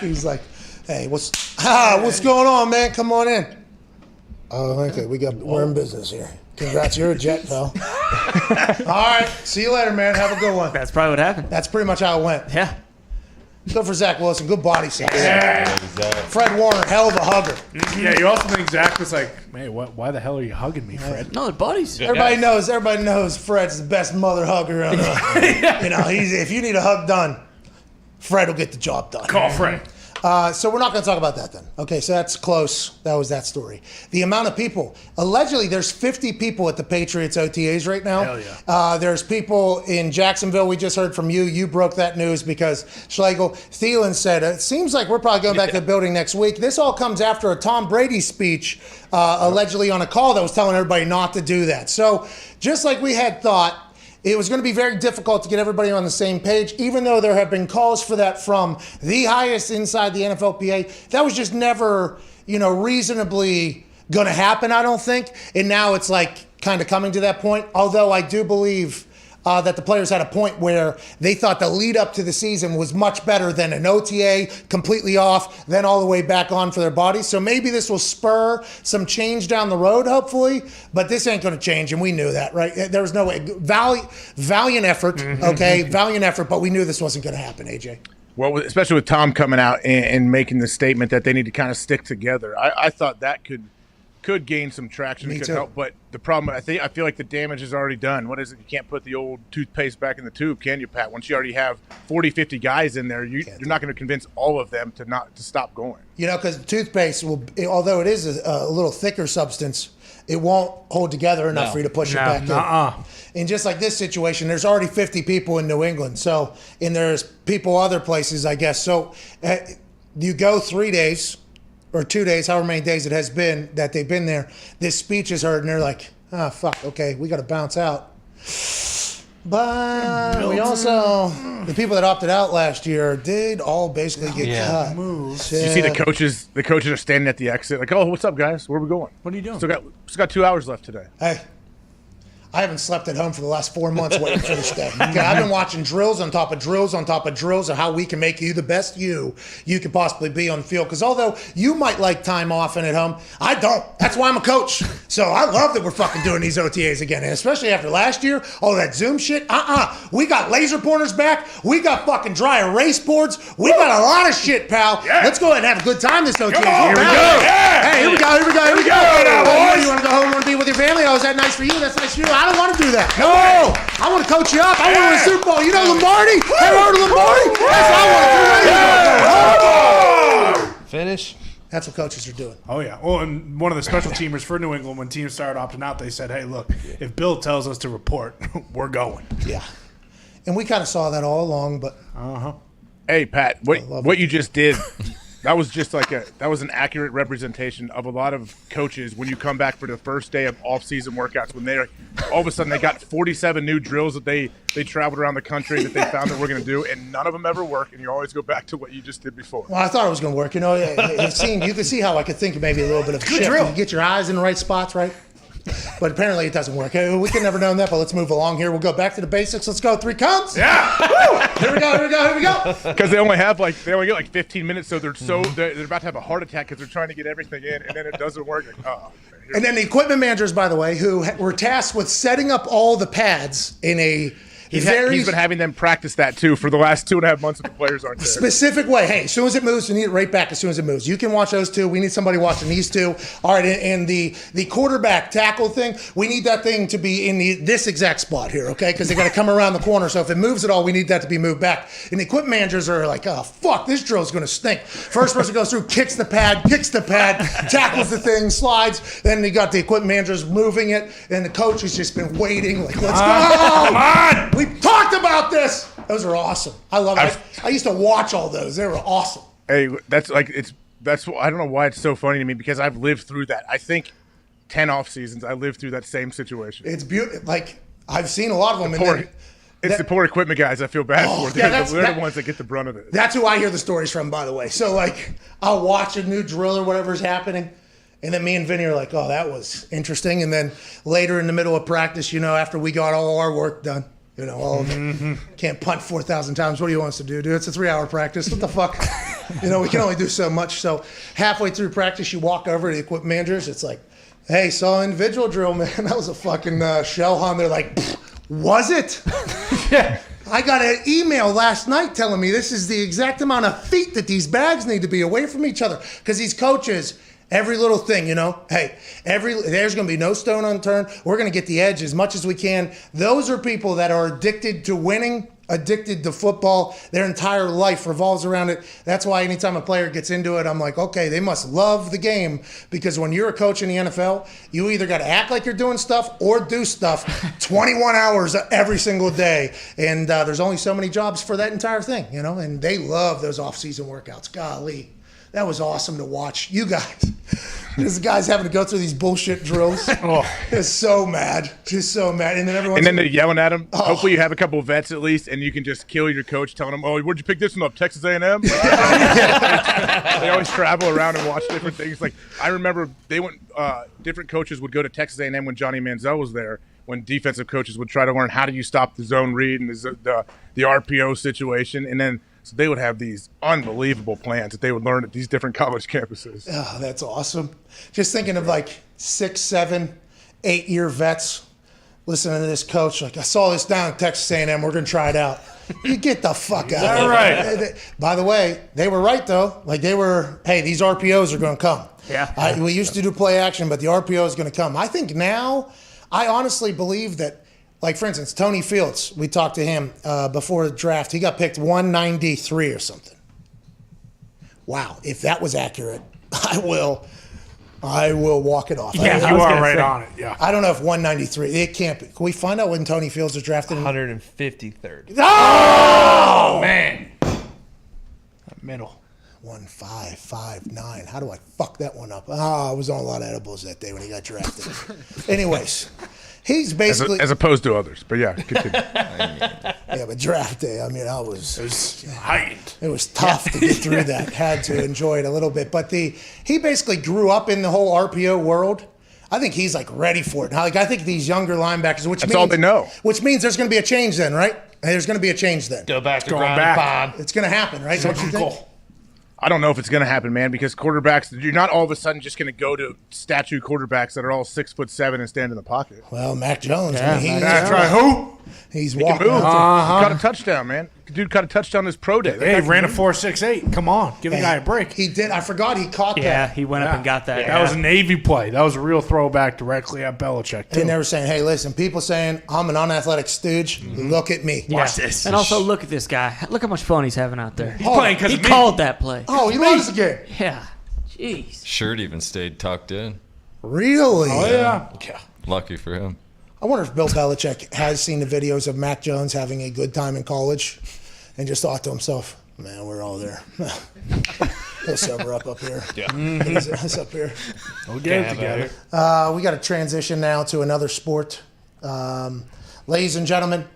he's like, "Hey, what's going on, man? Come on in." Oh, okay. We're in business here. Congrats, you're a jet, pal. All right. See you later, man. Have a good one. That's probably what happened. That's pretty much how it went. Yeah. Good for Zach Wilson. Good body size. Yeah. Fred Warner, hell of a hugger. Yeah, you also think Zach was like, "Man, why the hell are you hugging me, Fred?" No, they're buddies. Everybody knows Fred's the best mother hugger. If you need a hug done, Fred will get the job done. Call Fred. So we're not going to talk about that then. Okay, so that's close. That was that story. The amount of people. Allegedly, there's 50 people at the Patriots OTAs right now. Hell yeah. There's people in Jacksonville. We just heard from you. You broke that news because Schlegel. Thielen said, it seems like we're probably going back to the building next week. This all comes after a Tom Brady speech, allegedly on a call that was telling everybody not to do that. So just like we had thought, it was going to be very difficult to get everybody on the same page, even though there have been calls for that from the highest inside the NFLPA. That was just never, reasonably going to happen, I don't think. And now it's like kind of coming to that point. Although I do believe that the players had a point where they thought the lead up to the season was much better than an OTA completely off, then all the way back on for their bodies. So maybe this will spur some change down the road, hopefully, but this ain't going to change, and we knew that, right? There was no way. Valiant effort, okay? Valiant effort, but we knew this wasn't going to happen, AJ. Well, especially with Tom coming out and making the statement that they need to kind of stick together. I thought that could gain some traction. Me it could too. help, but the problem, I feel like the damage is already done. What is it? You can't put the old toothpaste back in the tube, can you, Pat? Once you already have 40, 50 guys in there, you're not going to convince all of them to stop going. Because toothpaste although it is a little thicker substance, it won't hold together enough for you to push it back in. And just like this situation, there's already 50 people in New England. So, and there's people other places, I guess. So you go 3 days or 2 days, however many days it has been that they've been there. This speech is heard, and they're like, fuck, okay, we got to bounce out. But we also, the people that opted out last year did all basically get cut. You see the coaches are standing at the exit like, oh, what's up, guys? Where are we going? What are you doing? Still got 2 hours left today. Hey, I haven't slept at home for the last 4 months waiting for this day. Okay, I've been watching drills on top of drills on top of drills of how we can make you the best you could possibly be on the field. Because although you might like time off and at home, I don't. That's why I'm a coach. So I love that we're fucking doing these OTAs again. And especially after last year, all that Zoom shit. We got laser pointers back. We got fucking dry erase boards. We got a lot of shit, pal. Yeah. Let's go ahead and have a good time this OTA. Here we go. Yeah. Hey, here we go. You want to go home and want to be with your family? Oh, is that nice for you? That's nice for you. I don't want to do that. No, I want to coach you up. I want to win a Super Bowl. You know Lombardi? Hey, heard of Lombardi? That's what I want to do. Finish. That's what coaches are doing. Oh, yeah. Well, and one of the special teamers for New England, when teams started opting out, they said, hey, look, if Bill tells us to report, we're going. Yeah. And we kind of saw that all along, but. Hey, Pat, what you just did, that was just that was an accurate representation of a lot of coaches when you come back for the first day of off-season workouts, when they're all of a sudden they got 47 new drills that they traveled around the country that they found that we're going to do, and none of them ever work, and you always go back to what you just did before. Well, I thought it was going to work. You can see how I could think of maybe a little bit of shift. You get your eyes in the right spots, right? But apparently it doesn't work. We could never know that, but let's move along here. We'll go back to the basics. Let's go 3 counts. Yeah. Here we go. Because they only get like 15 minutes, so they're about to have a heart attack because they're trying to get everything in, and then it doesn't work. And then the equipment managers, by the way, who were tasked with setting up all the pads in a He's been having them practice that too for the last 2.5 months if the players aren't there. Specific way. Hey, as soon as it moves, we need it right back as soon as it moves. You can watch those two. We need somebody watching these two. All right, and the quarterback tackle thing, we need that thing to be in this exact spot here, okay? Because they got to come around the corner. So if it moves at all, we need that to be moved back. And the equipment managers are like, oh, fuck, this drill's going to stink. First person goes through, kicks the pad, tackles the thing, slides. Then they got the equipment managers moving it. And the coach has just been waiting, like, let's go. Come on. We talked about this. Those are awesome. I love it. I used to watch all those. They were awesome. Hey, that's I don't know why it's so funny to me because I've lived through that. I think 10 off seasons I lived through that same situation. It's beautiful. Like I've seen a lot of them. The poor equipment guys I feel bad for. They're the ones that get the brunt of it. That's who I hear the stories from, by the way. So like I'll watch a new drill or whatever's happening. And then me and Vinny are like, oh, that was interesting. And then later in the middle of practice, after we got all our work done, all of it, can't punt 4,000 times. What do you want us to do, dude? It's a 3-hour practice. What the fuck? We can only do so much. So halfway through practice, you walk over to the equipment managers. It's like, hey, saw individual drill, man. That was a fucking shell hunt. They're like, was it? Yeah. I got an email last night telling me this is the exact amount of feet that these bags need to be away from each other. Because these coaches, every little thing, hey, there's going to be no stone unturned. We're going to get the edge as much as we can. Those are people that are addicted to winning, addicted to football. Their entire life revolves around it. That's why anytime a player gets into it, I'm like, okay, they must love the game, because when you're a coach in the NFL, you either got to act like you're doing stuff or do stuff 21 hours every single day. And there's only so many jobs for that entire thing, and they love those off-season workouts. Golly, that was awesome to watch. You guys, this guy's having to go through these bullshit drills. Just so mad. And then everyone's they're yelling at him. Hopefully you have a couple of vets at least, and you can just kill your coach telling him, oh, where'd you pick this one up? Texas A&M? They always travel around and watch different things. Like, I remember different coaches would go to Texas A&M when Johnny Manziel was there, when defensive coaches would try to learn how do you stop the zone read and the RPO situation. And then so they would have these unbelievable plans that they would learn at these different college campuses. Oh, that's awesome. Just thinking of like 6, 7, 8-year vets listening to this coach. Like, I saw this down at Texas A&M. We're going to try it out. You get the fuck out of here. Right. By the way, they were right, though. Like, hey, these RPOs are going to come. Yeah. We used to do play action, but the RPO is going to come. I think now, I honestly believe that, like, for instance, Tony Fields, we talked to him before the draft. He got picked 193 or something. Wow. If that was accurate, I will walk it off. Yeah, you are right on it. Yeah. I don't know if 193. It can't be. Can we find out when Tony Fields was drafted? 153rd. Oh, man. Middle. 1.559. How do I fuck that one up? I was on a lot of edibles that day when he got drafted. Anyways, he's basically as opposed to others, but yeah, continue. Yeah, but draft day. I mean, it was heightened. It was tough to get through that. Had to enjoy it a little bit, but he basically grew up in the whole RPO world. I think he's like ready for it. Like, I think these younger linebackers, that's all they know. Which means there's going to be a change then, right? There's going to be a change then. Go back to Going ground back. and pound. It's going to happen, right? Don't you think? I don't know if it's going to happen, man, because quarterbacks, you're not all of a sudden just going to go to statue quarterbacks that are all 6'7" and stand in the pocket. Well, Mac Jones. Yeah, I mean, That's right. Who? He's He walking can move. out He caught a touchdown, man. Dude caught a touchdown this pro day. Hey, ran a 4.68. Come on. Give the guy a break. He did. I forgot he caught that. Yeah, he went up and got that. That was a Navy play. That was a real throwback directly at Belichick, too. And they were saying, hey, listen, people saying I'm an unathletic stooge. Look at me. Yeah. Watch this. And also, look at this guy. Look how much fun he's having out there. He's playing because He of me. called that play. Oh, he loves the game. Yeah. Jeez. Shirt even stayed tucked in. Really? Oh, yeah. Lucky for him. I wonder if Bill Belichick has seen the videos of Mac Jones having a good time in college and just thought to himself, man, we're all there. He'll sober up here. Yeah. He's up here. We'll get it together. We got to transition now to another sport. Ladies and gentlemen,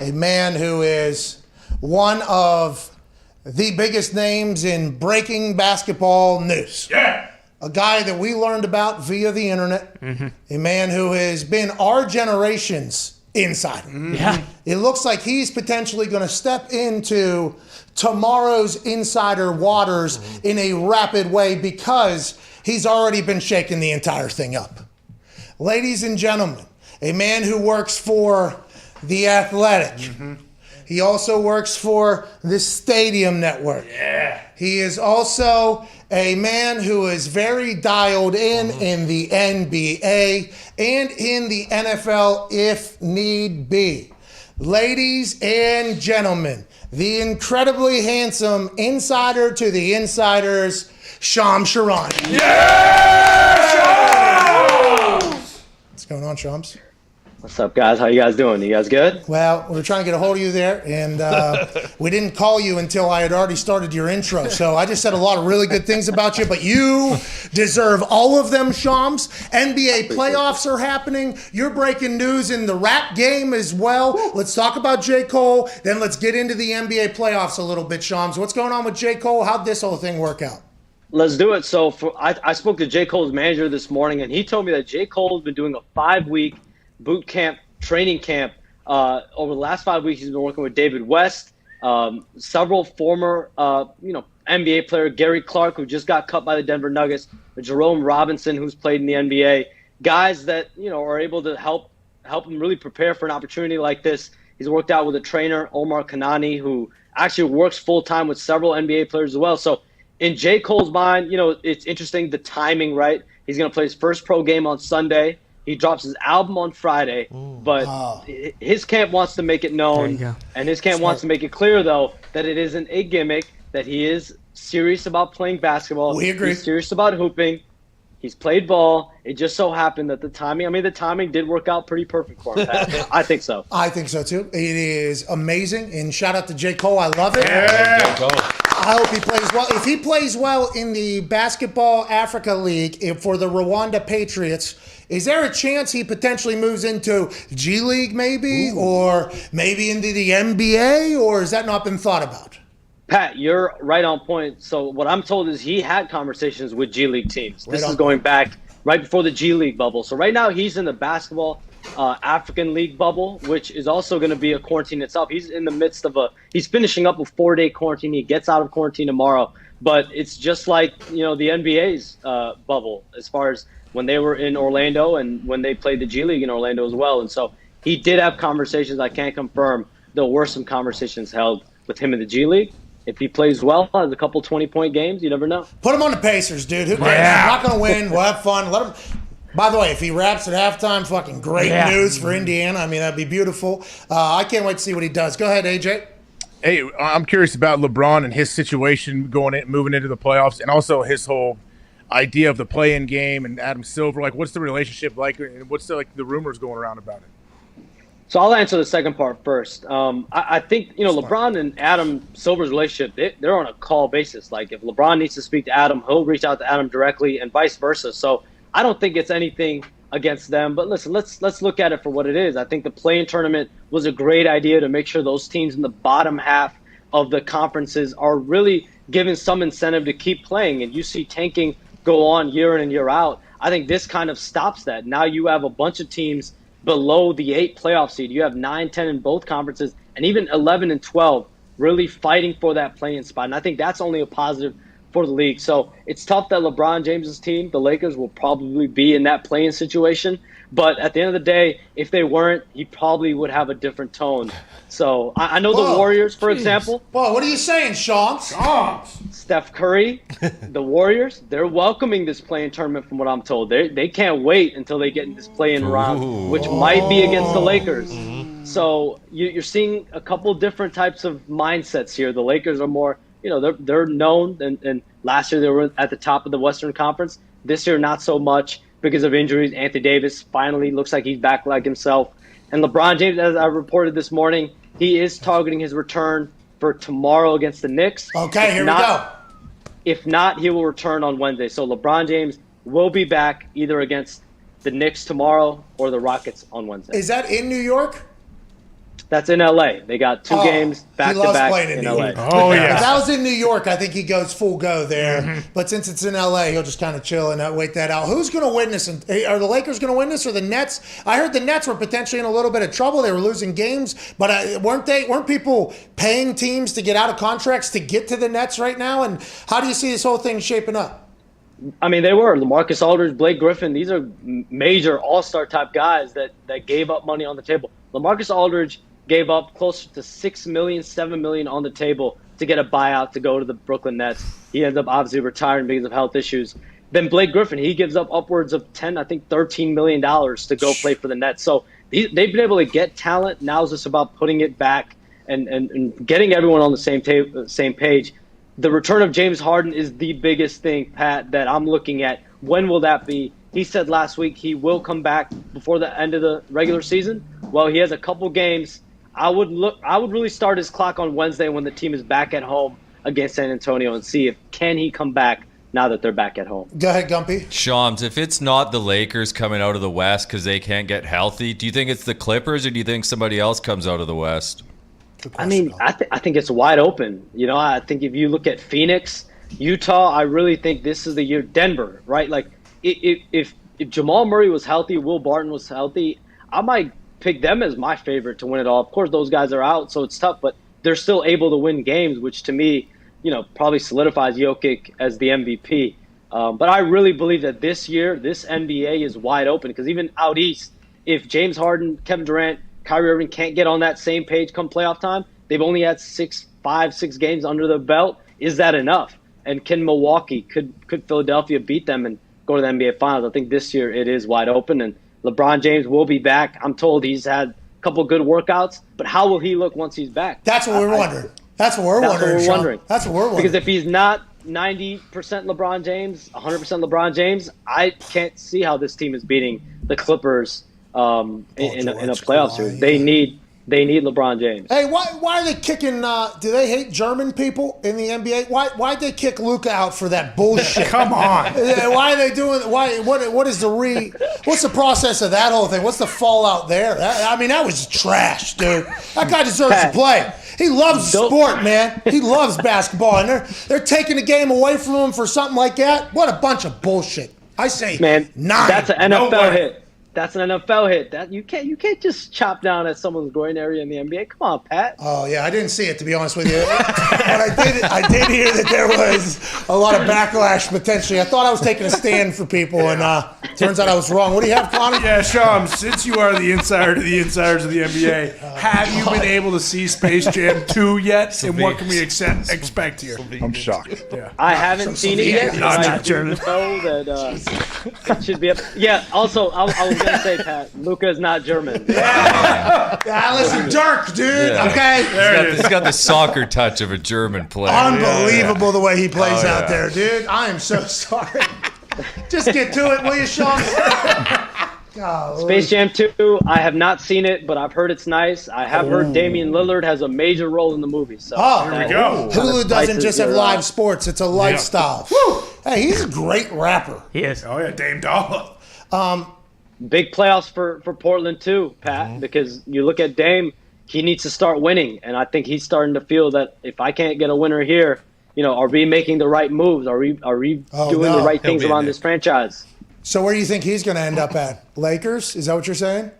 a man who is one of the biggest names in breaking basketball news. Yeah. A guy that we learned about via the internet. A man who has been our generation's insider. Yeah. It looks like he's potentially going to step into tomorrow's insider waters in a rapid way because he's already been shaking the entire thing up. Ladies and gentlemen, a man who works for The Athletic. He also works for the Stadium Network. Yeah. He is also a man who is very dialed in the NBA and in the NFL if need be. Ladies and gentlemen, the incredibly handsome insider to the insiders, Shams Charania. Yeah! What's going on, Shams? What's up, guys? How you guys doing? You guys good? Well, we were trying to get a hold of you there, and we didn't call you until I had already started your intro. So I just said a lot of really good things about you, but you deserve all of them, Shams. NBA playoffs are happening. You're breaking news in the rap game as well. Let's talk about J. Cole, then let's get into the NBA playoffs a little bit, Shams. What's going on with J. Cole? How'd this whole thing work out? Let's do it. So I spoke to J. Cole's manager this morning, and he told me that J. Cole's been doing a 5-week boot camp, training camp. Over the last 5 weeks, he's been working with David West, several former, NBA player, Gary Clark, who just got cut by the Denver Nuggets, Jerome Robinson, who's played in the NBA, guys that, are able to help him really prepare for an opportunity like this. He's worked out with a trainer, Omar Kanani, who actually works full-time with several NBA players as well. So in J. Cole's mind, it's interesting, the timing, right? He's going to play his first pro game on Sunday. He drops his album on Friday, but his camp wants to make it known, and his camp wants to make it clear, though, that it isn't a gimmick, that he is serious about playing basketball. We agree. He's serious about hooping. He's played ball. It just so happened that the timing did work out pretty perfect for him, Pat. I think so. I think so, too. It is amazing, and shout out to J. Cole. I love it. Yeah. J. Cole. I hope he plays well. If he plays well in the Basketball Africa League for the Rwanda Patriots, is there a chance he potentially moves into G League maybe, or maybe into the NBA, or has that not been thought about? Pat, you're right on point. So what I'm told is he had conversations with G League teams. This is going back right before the G League bubble. So right now he's in the Basketball African League bubble, which is also going to be a quarantine itself. He's in the midst of he's finishing up a 4-day quarantine. He gets out of quarantine tomorrow. But it's just like, the NBA's bubble as far as when they were in Orlando and when they played the G League in Orlando as well. And so he did have conversations. I can't confirm. There were some conversations held with him in the G League. If he plays well, has a couple 20-point games, you never know. Put him on the Pacers, dude. Who cares? He's not going to win. We'll have fun. Let him. By the way, if he raps at halftime, fucking great news for Indiana. I mean, that'd be beautiful. I can't wait to see what he does. Go ahead, AJ. Hey, I'm curious about LeBron and his situation moving into the playoffs, and also his whole idea of the play-in game and Adam Silver. Like, what's the relationship like, and what's the rumors going around about it? So I'll answer the second part first. I think, LeBron and Adam Silver's relationship, they're on a call basis. Like, if LeBron needs to speak to Adam, he'll reach out to Adam directly and vice versa. So I don't think it's anything against them. But listen, let's look at it for what it is. I think the play-in tournament was a great idea to make sure those teams in the bottom half of the conferences are really given some incentive to keep playing. And you see tanking go on year in and year out. I think this kind of stops that. Now you have a bunch of teams below the 8 playoff seed. You have 9, 10 in both conferences, and even 11 and 12 really fighting for that play-in spot. And I think that's only a positive for the league. So it's tough that LeBron James's team, the Lakers, will probably be in that play-in situation. But at the end of the day, if they weren't, he probably would have a different tone. So I know the Warriors, for example. Whoa, what are you saying, Sean? Steph Curry, the Warriors, they're welcoming this play-in tournament from what I'm told. They can't wait until they get in this play-in round, which might be against the Lakers. So you're seeing a couple different types of mindsets here. The Lakers are more, they're known, and last year they were at the top of the Western Conference. This year, not so much because of injuries. Anthony Davis finally looks like he's back like himself. And LeBron James, as I reported this morning, he is targeting his return for tomorrow against the Knicks. Okay, here we go. If not, he will return on Wednesday. So LeBron James will be back either against the Knicks tomorrow or the Rockets on Wednesday. Is that in New York? That's in L.A. They got 2 games back-to-back in L.A. Oh, yeah. If that was in New York, I think he goes full go there. But since it's in L.A., he'll just kind of chill and wait that out. Who's going to win this? Are the Lakers going to win this or the Nets? I heard the Nets were potentially in a little bit of trouble. They were losing games. But weren't people paying teams to get out of contracts to get to the Nets right now? And how do you see this whole thing shaping up? I mean, they were. LaMarcus Aldridge, Blake Griffin, these are major all-star type guys that gave up money on the table. LaMarcus Aldridge gave up closer to $6 million, $7 million on the table to get a buyout to go to the Brooklyn Nets. He ends up obviously retiring because of health issues. Then Blake Griffin, he gives up upwards of $13 million to go play for the Nets. So they've been able to get talent. Now it's just about putting it back and getting everyone on the same page. The return of James Harden is the biggest thing, Pat, that I'm looking at. When will that be? He said last week he will come back before the end of the regular season. Well, he has a couple games. I would really start his clock on Wednesday when the team is back at home against San Antonio and see if can he come back now that they're back at home. Go ahead, Gumpy. Shams, if it's not the Lakers coming out of the West because they can't get healthy, do you think it's the Clippers or do you think somebody else comes out of the West? I mean, I think it's wide open. I think if you look at Phoenix, Utah, I really think this is the year. Denver, right? Like, if Jamal Murray was healthy, Will Barton was healthy, I might pick them as my favorite to win it all. Of course, those guys are out, so it's tough, but they're still able to win games, which to me, probably solidifies Jokic as the MVP. But I really believe that this year, this NBA is wide open because even out east, if James Harden, Kevin Durant, Kyrie Irving can't get on that same page come playoff time, they've only had 5-6 games under their belt. Is that enough? And can Milwaukee, could Philadelphia beat them and go to the NBA Finals? I think this year it is wide open, and LeBron James will be back. I'm told he's had a couple good workouts, but how will he look once he's back? That's what we're wondering. That's what we're wondering. That's what we're wondering. Because if he's not 90% LeBron James, 100% LeBron James, I can't see how this team is beating the Clippers in a playoff series. They need LeBron James. Hey, why are they kicking? Do they hate German people in the NBA? Why'd they kick Luka out for that bullshit? Come on. Why are they doing? What's the process of that whole thing? What's the fallout there? That was trash, dude. That guy deserves to play. He loves sport, man. He loves basketball, and they're taking the game away from him for something like that. What a bunch of bullshit! I say, 9. That's an NFL hit. That's an NFL hit. That you can't just chop down at someone's groin area in the NBA. Come on, Pat. Oh yeah, I didn't see it, to be honest with you. But I did hear that there was a lot of backlash potentially. I thought I was taking a stand for people, and turns out I was wrong. What do you have, Connor? Yeah, Sean, since you are the insider to the insiders of the NBA, have you been able to see Space Jam 2 yet? And what can we expect here? I'm shocked. Yeah. I haven't seen it yet. Not German. Know that it should be up. Yeah. Also, I was gonna say, Pat, Luka is not German. Listen, Dirk, dude. Yeah. Okay. He's got the soccer touch of a German player. Unbelievable the way he plays out there, dude. I am so sorry. Just get to it, will you, Sean? Space Jam 2, I have not seen it, but I've heard it's nice. I have heard Damian Lillard has a major role in the movie. So here we go. Hulu doesn't just have live sports; it's a lifestyle. Yeah. Hey, he's a great rapper. He is. Oh yeah, Dame Dollar. Big playoffs for Portland too, Pat, because you look at Dame, he needs to start winning, and I think he's starting to feel that if I can't get a winner here, are we making the right moves? Are we doing the right things around this franchise? So where do you think he's going to end up at? Lakers? Is that what you're saying?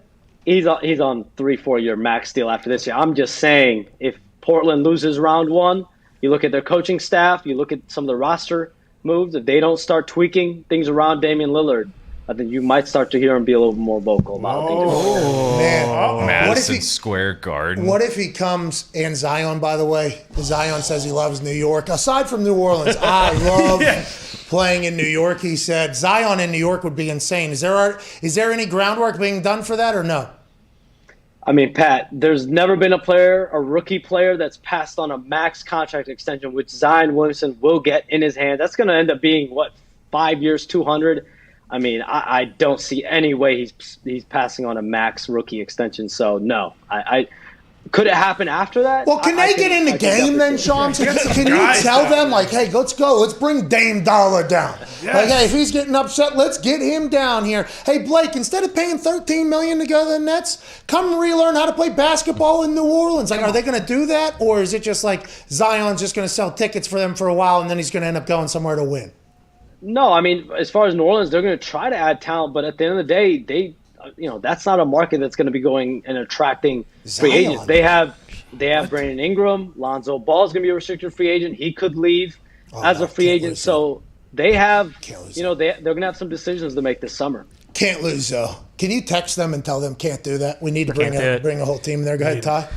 He's on 3-4 year max deal after this year. I'm just saying, if Portland loses round 1, you look at their coaching staff, you look at some of the roster moves. If they don't start tweaking things around Damian Lillard, I think you might start to hear him be a little more vocal about things. Oh, man. Madison Square Garden. What if he comes, and Zion, by the way, Zion says he loves New York. Aside from New Orleans, I love playing in New York, he said. Zion in New York would be insane. Is there any groundwork being done for that or no? I mean, Pat, there's never been a rookie player that's passed on a max contract extension, which Zion Williamson will get in his hand. That's going to end up being, 5 years, 200? I mean, I don't see any way he's passing on a max rookie extension. So, no. Could it happen after that? Well, can they get in the game then, Sean? Can you tell them, hey, let's go. Let's bring Dame Dollar down. Yes. Hey, if he's getting upset, let's get him down here. Hey, Blake, instead of paying $13 million to go to the Nets, come and relearn how to play basketball in New Orleans. Are they going to do that? Or is it just Zion's just going to sell tickets for them for a while and then he's going to end up going somewhere to win? No, I mean, as far as New Orleans, they're going to try to add talent, but at the end of the day, that's not a market that's going to be going and attracting free agents. They have Brandon Ingram, Lonzo Ball is going to be a restricted free agent. He could leave as a free agent. So they have, they're going to have some decisions to make this summer. Can't lose though. Can you text them and tell them can't do that? We need to bring a whole team there. Go ahead, Ty.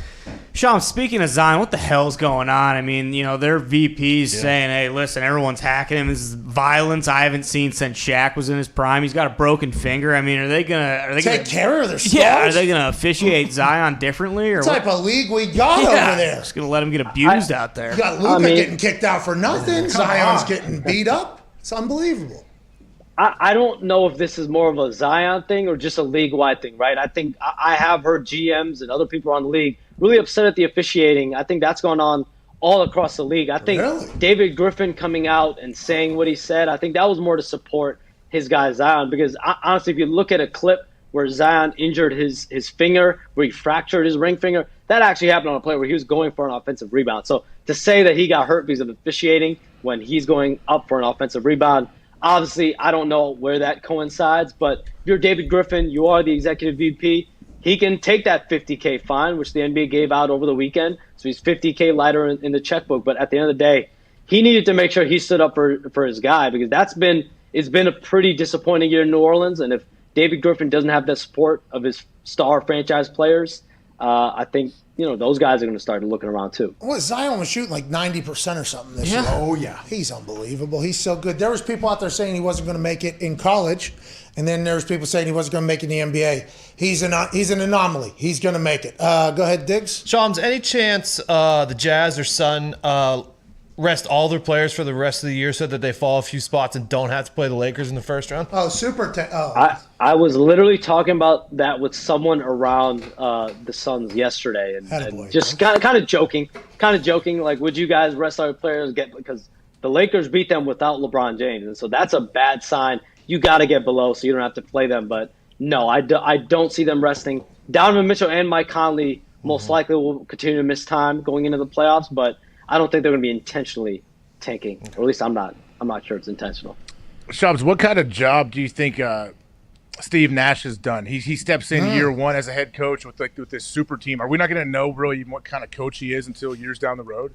Sean, speaking of Zion, what the hell's going on? I mean, their VP's saying, hey, listen, everyone's hacking him. This is violence I haven't seen since Shaq was in his prime. He's got a broken finger. I mean, are they gonna take care of their stars? Yeah, are they gonna officiate Zion differently? Or what type of league we got over there? Just gonna let him get abused out there. You got Luka getting kicked out for nothing. Zion's getting beat up. It's unbelievable. I don't know if this is more of a Zion thing or just a league-wide thing, right? I think I have heard GMs and other people around the league really upset at the officiating. I think that's going on all across the league. I think David Griffin coming out and saying what he said, I think that was more to support his guy Zion, because honestly, if you look at a clip where Zion injured his finger, where he fractured his ring finger, that actually happened on a play where he was going for an offensive rebound. So to say that he got hurt because of officiating when he's going up for an offensive rebound, obviously I don't know where that coincides, but if you're David Griffin, you are the executive VP, he can take that $50K fine, which the NBA gave out over the weekend. So he's $50K lighter in the checkbook. But at the end of the day, he needed to make sure he stood up for his guy, because it's been a pretty disappointing year in New Orleans. And if David Griffin doesn't have the support of his star franchise players, I think those guys are going to start looking around too. Well, Zion was shooting like 90% or something this year. Oh, yeah. He's unbelievable. He's so good. There was people out there saying he wasn't going to make it in college, and then there was people saying he wasn't going to make it in the NBA. He's an anomaly. He's going to make it. Go ahead, Diggs. Shams, any chance the Jazz or Sun rest all their players for the rest of the year so that they fall a few spots and don't have to play the Lakers in the first round? Oh, super. I was literally talking about that with someone around the Suns yesterday, and just kind of joking, like, would you guys rest our players because the Lakers beat them without LeBron James, and so that's a bad sign. You got to get below so you don't have to play them. But no, I don't see them resting. Donovan Mitchell and Mike Conley most likely will continue to miss time going into the playoffs, but I don't think they're going to be intentionally tanking, or at least I'm not sure it's intentional. Shubs, what kind of job do you think Steve Nash has done? He steps in year one as a head coach with this super team. Are we not going to know really what kind of coach he is until years down the road?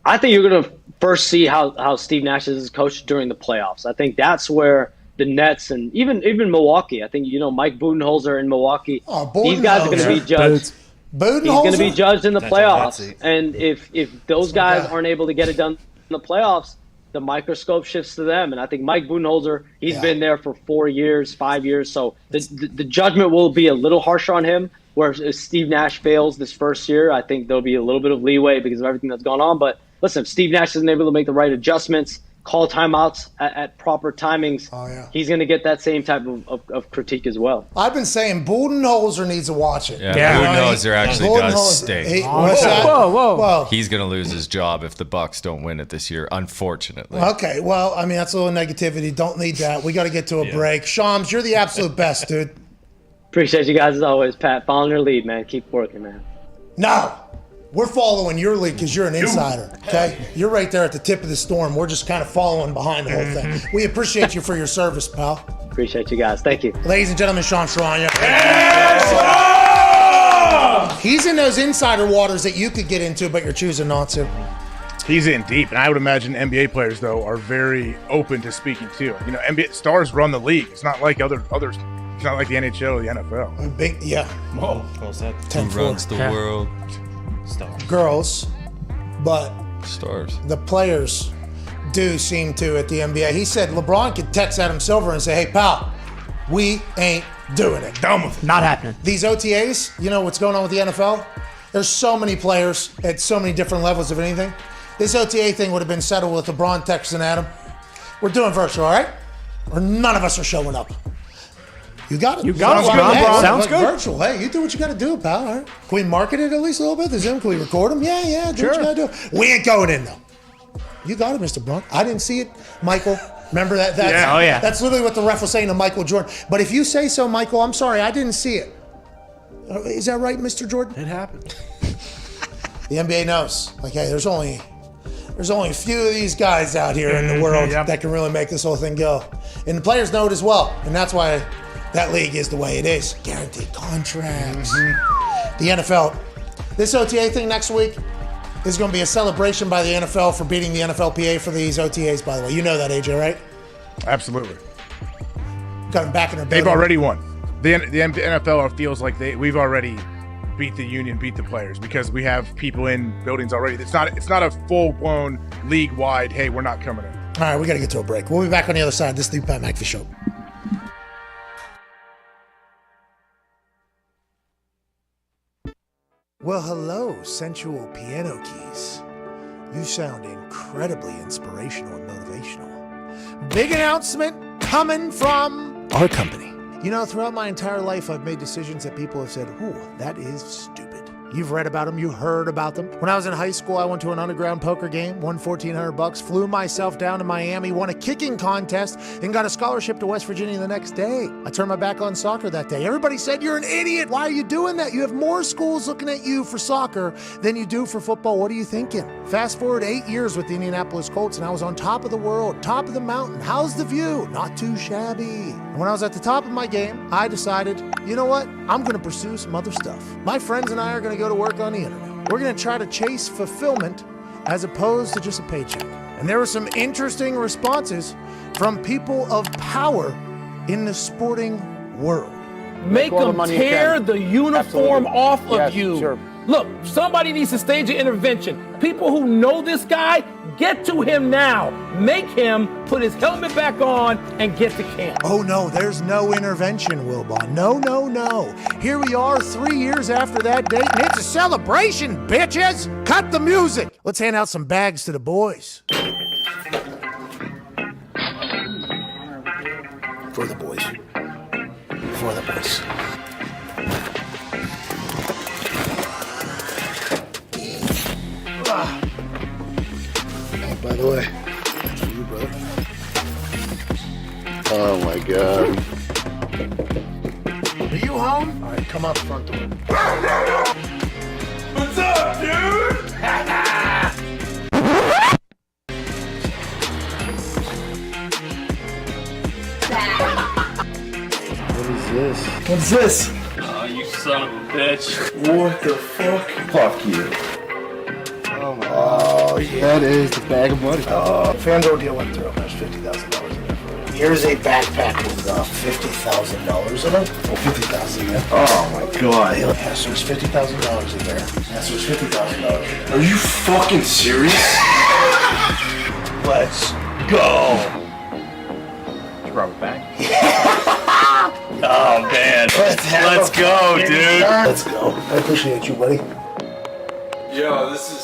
I think you're going to first see how Steve Nash is coached during the playoffs. I think that's where the Nets and even Milwaukee. I think Mike Budenholzer in Milwaukee. These guys are going to be judged. He's going to be judged in the playoffs, and if those guys aren't able to get it done in the playoffs, the microscope shifts to them. And I think Mike Budenholzer, he's been there for 5 years, so the judgment will be a little harsher on him. Whereas if Steve Nash fails this first year, I think there'll be a little bit of leeway because of everything that's gone on. But listen, if Steve Nash isn't able to make the right adjustments, call timeouts at proper timings, he's going to get that same type of critique as well. I've been saying Budenholzer needs to watch it. Yeah. Budenholzer actually does stink. Whoa. He's going to lose his job if the Bucks don't win it this year, unfortunately. Okay, well, I mean, that's a little negativity. Don't need that. We got to get to a break. Shams, you're the absolute best, dude. Appreciate you guys as always, Pat. Following your lead, man. Keep working, man. No. We're following your lead because you're an insider, okay? You're right there at the tip of the storm. We're just kind of following behind the whole thing. We appreciate you for your service, pal. Appreciate you guys. Thank you. Ladies and gentlemen, Sean Sharanya. He's in those insider waters that you could get into, but you're choosing not to. He's in deep, and I would imagine NBA players, though, are very open to speaking, too. NBA stars run the league. It's not like others. It's not like the NHL or the NFL. Yeah. Whoa. Who runs the world? Stars. Girls, but stars. The players do seem to at the NBA. He said LeBron could text Adam Silver and say, "Hey, pal, we ain't doing it. Not happening." These OTAs, you know what's going on with the NFL? There's so many players at so many different levels of anything. This OTA thing would have been settled with LeBron texting Adam. We're doing virtual, all right? Or none of us are showing up. You got it. You got it, LeBron. Sounds good. Virtual. Hey, you do what you got to do, pal. All right. Can we market it at least a little bit? The Zoom? Can we record them? Yeah. Do what you got to do. We ain't going in, though. You got it, Mr. Braun. I didn't see it, Michael. Remember that? That's literally what the ref was saying to Michael Jordan. But if you say so, Michael, I'm sorry. I didn't see it. Is that right, Mr. Jordan? It happened. The NBA knows. Like, hey, there's only a few of these guys out here in the world that can really make this whole thing go. And the players know it as well. And that's why that league is the way it is. Guaranteed contracts. The NFL. This OTA thing next week is going to be a celebration by the NFL for beating the NFLPA for these OTAs, by the way. You know that, AJ, right? Absolutely. Got them back in their building. They've already won. The NFL feels like we've already beat the union, beat the players, because we have people in buildings already. It's not a full-blown league-wide, hey, we're not coming in. All right, we got to get to a break. We'll be back on the other side. This is the Pat McAfee Show. Well, hello, sensual piano keys. You sound incredibly inspirational and motivational. Big announcement coming from our company. You know, throughout my entire life, I've made decisions that people have said, ooh, that is stupid. You've read about them. You heard about them. When I was in high school, I went to an underground poker game, won $1,400, flew myself down to Miami, won a kicking contest, and got a scholarship to West Virginia the next day. I turned my back on soccer that day. Everybody said, you're an idiot. Why are you doing that? You have more schools looking at you for soccer than you do for football. What are you thinking? Fast forward 8 years with the Indianapolis Colts, and I was on top of the world, top of the mountain. How's the view? Not too shabby. And when I was at the top of my game, I decided, you know what? I'm going to pursue some other stuff. My friends and I are going to go to work on the internet. We're going to try to chase fulfillment as opposed to just a paycheck. And there were some interesting responses from people of power in the sporting world. Make them tear the uniform off of you. Sure. Look, somebody needs to stage an intervention. People who know this guy, get to him now. Make him put his helmet back on and get to camp. Oh no, there's no intervention, Wilbon. No. Here we are 3 years after that date, and it's a celebration, bitches! Cut the music! Let's hand out some bags to the boys. For the boys. For the boys. By the way, that's for you, brother. Oh my God. Are you home? All right, come out the front door. What's up, dude? What is this? What's this? Oh, you son of a bitch. What the fuck? Fuck you. Oh, yeah. That is the bag of money. FanDuel deal went through. There's $50,000 in there for you. Here's a backpack with $50,000 in it. Oh, $50,000 in there. Oh my God. Yeah, so there's $50,000 in there. Yeah, so there's $50,000. Are you fucking serious? Let's go. Did you rob a bank? Oh man, let's go, dude. Let's go. I appreciate you, buddy. Yo, this is...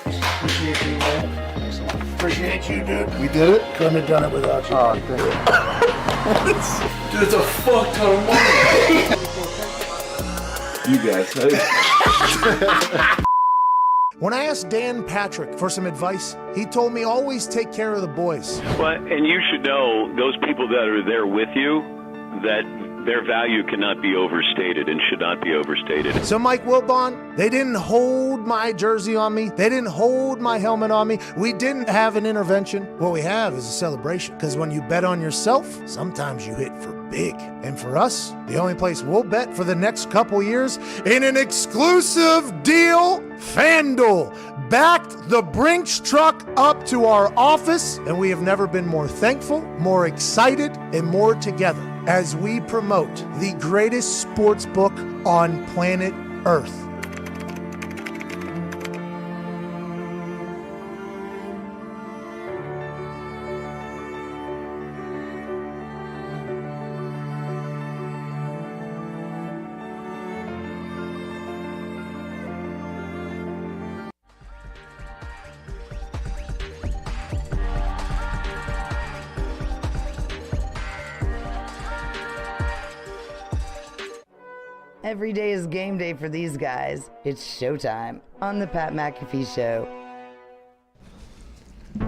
Appreciate you, man. Appreciate you, dude. We did it? Couldn't have done it without you. Oh, thank you. Dude, it's a fuck ton of money. You guys. When I asked Dan Patrick for some advice, he told me always take care of the boys. Well, and you should know those people that are there with you, that their value cannot be overstated and should not be overstated. So Mike Wilbon, they didn't hold my jersey on me. They didn't hold my helmet on me. We didn't have an intervention. What we have is a celebration. Because when you bet on yourself, sometimes you hit for big. And for us, the only place we'll bet for the next couple years in an exclusive deal, FanDuel backed the Brinks truck up to our office, and we have never been more thankful, more excited, and more together as we promote the greatest sports book on planet Earth. Every day is game day for these guys. It's showtime on the Pat McAfee Show.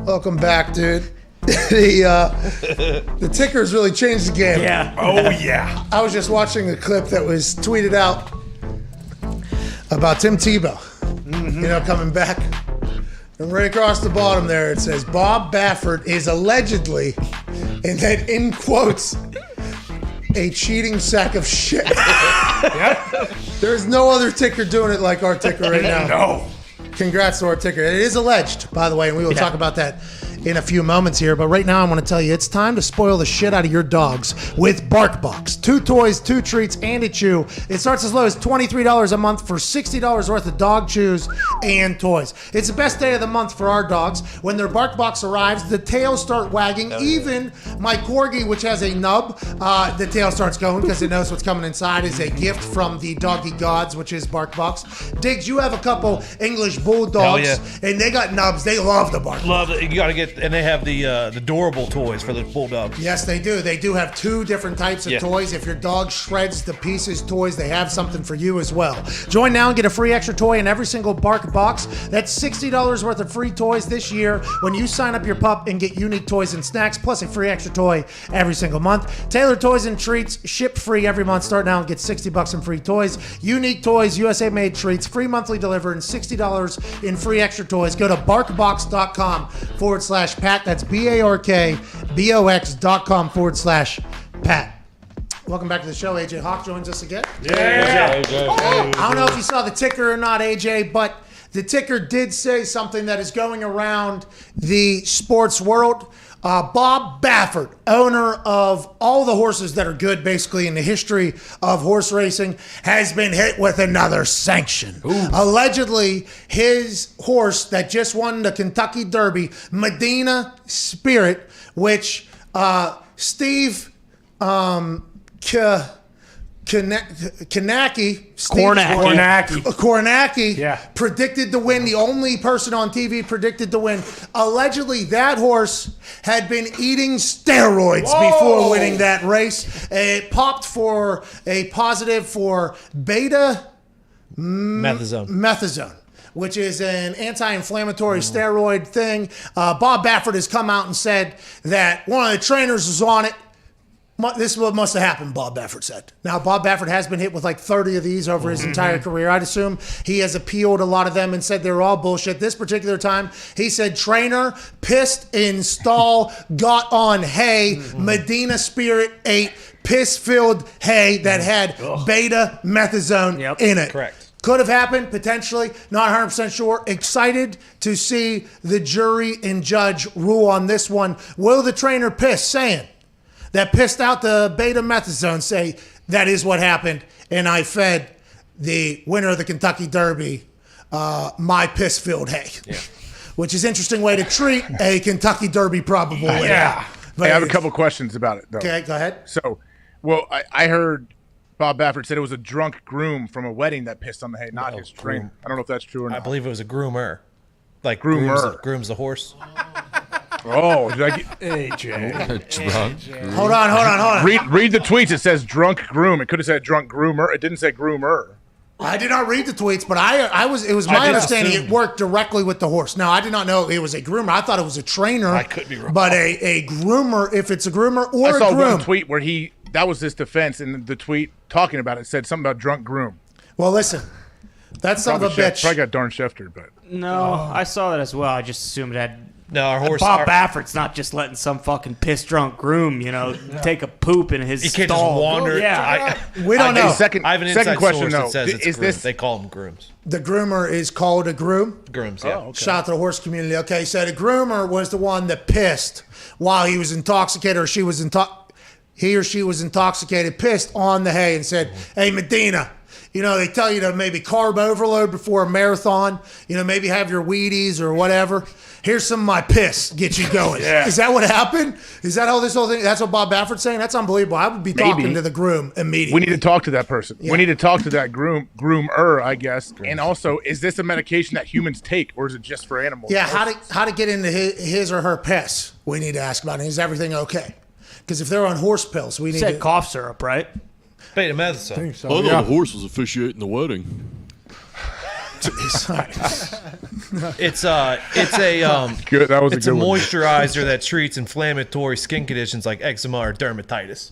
Welcome back, dude. The tickers really changed the game. Yeah. Oh, yeah. I was just watching a clip that was tweeted out about Tim Tebow, coming back. And right across the bottom there, it says, Bob Baffert is allegedly, and then in quotes, a cheating sack of shit. Yep. There's no other ticker doing it like our ticker right now. No. Congrats to our ticker. It is alleged, by the way, and we will talk about that in a few moments here. But right now, I want to tell you, it's time to spoil the shit out of your dogs with BarkBox. 2 toys, 2 treats, and a chew. It starts as low as $23 a month for $60 worth of dog chews and toys. It's the best day of the month for our dogs. When their BarkBox arrives, the tails start wagging. Even my Corgi, which has a nub, the tail starts going because it knows what's coming inside is a gift from the doggy gods, which is BarkBox. Diggs, you have a couple English bulldogs, and they got nubs. They love the BarkBox. Love it. You got to get they have the durable toys for the bulldogs. Yes, they do. They do have 2 different types of toys. If your dog shreds to pieces toys, they have something for you as well. Join now and get a free extra toy in every single Bark box. That's $60 worth of free toys this year when you sign up your pup and get unique toys and snacks, plus a free extra toy every single month. Tailored toys and treats, ship free every month. Start now and get $60 in free toys. Unique toys, USA made treats, free monthly delivery, and $60 in free extra toys. Go to barkbox.com/Pat. That's BARKBOX.com/Pat. Welcome back to the show. AJ Hawk joins us again. Yeah. I don't know if you saw the ticker or not, AJ, but the ticker did say something that is going around the sports world. Bob Baffert, owner of all the horses that are good basically in the history of horse racing, has been hit with another sanction. Allegedly, his horse that just won the Kentucky Derby, Medina Spirit, which Steve Kornacki predicted to win. The only person on TV predicted to win. Allegedly, that horse had been eating steroids before winning that race. It popped for a positive for beta methazone, which is an anti-inflammatory steroid thing. Bob Baffert has come out and said that one of the trainers was on it. This is what must have happened, Bob Baffert said. Now, Bob Baffert has been hit with like 30 of these over his entire career. I'd assume he has appealed a lot of them and said they were all bullshit. This particular time, he said trainer pissed in stall, got on hay, Medina Spirit ate piss-filled hay that had beta methazone in it. Correct. Could have happened, potentially. Not 100% sure. Excited to see the jury and judge rule on this one. Will the trainer piss saying that pissed out the beta methazone say that is what happened, and I fed the winner of the Kentucky Derby my piss-filled hay, which is an interesting way to treat a Kentucky Derby probable winner. But I have a couple questions about it, though. Okay, go ahead. So, I heard Bob Baffert said it was a drunk groom from a wedding that pissed on the hay, not his trainer. I don't know if that's true or not. I believe it was a groomer. Like Groomer. grooms the horse. Oh, did I get AJ? Drunk. Hold on. Read the tweets. It says drunk groom. It could have said drunk groomer. It didn't say groomer. I did not read the tweets, but it was my understanding it worked directly with the horse. Now, I did not know it was a groomer. I thought it was a trainer. I could be wrong. But a groomer, if it's a groomer or I saw a groom. one tweet where that was his defense, and the tweet talking about it said something about drunk groom. Well, listen, that son of a bitch. Probably got darn Schefter, but No, I saw that as well. I just assumed it had. No, our horse. Bob Baffert's not just letting some fucking piss drunk groom, take a poop in his He stall. can't just wander. Yeah, we don't know. I have an second question, source though. that says it's grooms. They call them grooms. The groomer is called a groom? Grooms, yeah. Oh, okay. Shout out to the horse community. Okay, so the groomer was the one that pissed while he was intoxicated or he or she was intoxicated, pissed on the hay and said, hey, Medina, they tell you to maybe carb overload before a marathon, maybe have your Wheaties or whatever. Here's some of my piss, get you going. Is that what happened? Is that how this whole thing, that's what Bob Baffert's saying? That's unbelievable. I would be talking to the groom immediately. We need to talk to that person. Yeah. We need to talk to that groomer, I guess. And also, is this a medication that humans take, or is it just for animals? Yeah, how to get into his or her piss, we need to ask about it. Is everything okay? Because if they're on horse pills, we need to... cough syrup, right? Beta medicine. I thought the horse was officiating the wedding. It's a good. That was it's a moisturizer that treats inflammatory skin conditions like eczema or dermatitis.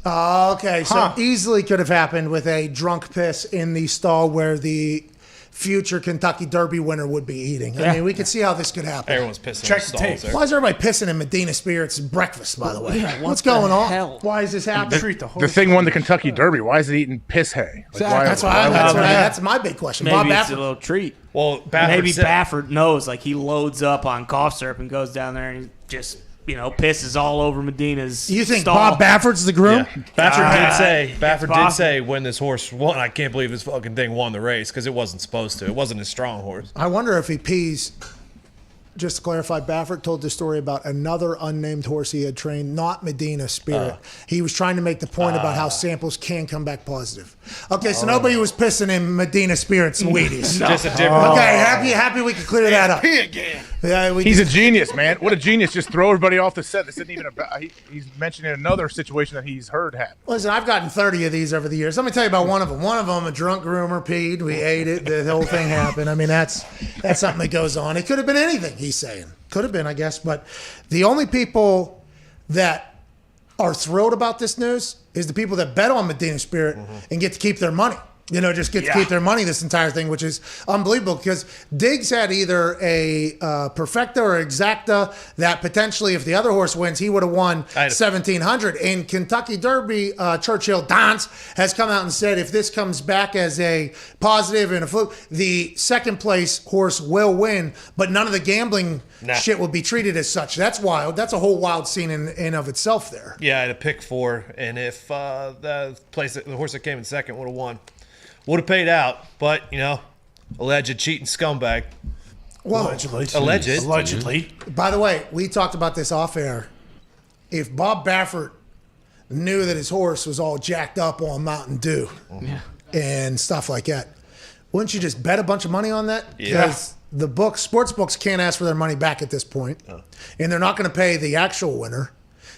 Okay, so easily could have happened with a drunk piss in the stall where the future Kentucky Derby winner would be eating. I mean, we could see how this could happen. Everyone's pissing in stalls there. Why is everybody pissing in Medina Spirits breakfast, by the way? Yeah, What's going on? Hell? Why is this happening? The thing won the Kentucky Derby. Why is it eating piss hay? That's my big question. Maybe Bob it's a little treat. Well, maybe Baffert knows, like he loads up on cough syrup and goes down there and he just pisses all over Medina's You think stall. Bob Baffert's the groom? Yeah. Baffert did say when this horse won, I can't believe this fucking thing won the race because it wasn't supposed to. It wasn't a strong horse. I wonder if he pees. Just to clarify, Baffert told this story about another unnamed horse he had trained, not Medina Spirit. He was trying to make the point about how samples can come back positive. Okay, so nobody was pissing in Medina Spirit's Wheaties. Just a different. Okay, happy we could clear that up. Pee again. He's a genius, man. What a genius. Just throw everybody off the set. This isn't even about. He's mentioning another situation that he's heard happen. Listen, I've gotten 30 of these over the years. Let me tell you about one of them. One of them, a drunk groomer peed. We ate it. The whole thing happened. I mean, that's something that goes on. It could have been anything, he's saying. Could have been, I guess. But the only people that are thrilled about this news is the people that bet on Medina Spirit and get to keep their money. Just get to keep their money this entire thing, which is unbelievable because Diggs had either a perfecta or exacta that potentially, if the other horse wins, he would have won 1,700. And Kentucky Derby, Churchill Dance has come out and said if this comes back as a positive and a fluke, the second place horse will win, but none of the gambling shit will be treated as such. That's wild. That's a whole wild scene in of itself there. Yeah, I had a pick 4, and if the horse that came in second would have won, would have paid out, but, alleged cheating scumbag. Well, Allegedly. By the way, we talked about this off air. If Bob Baffert knew that his horse was all jacked up on Mountain Dew and stuff like that, wouldn't you just bet a bunch of money on that? Because the sports books can't ask for their money back at this point, and they're not going to pay the actual winner.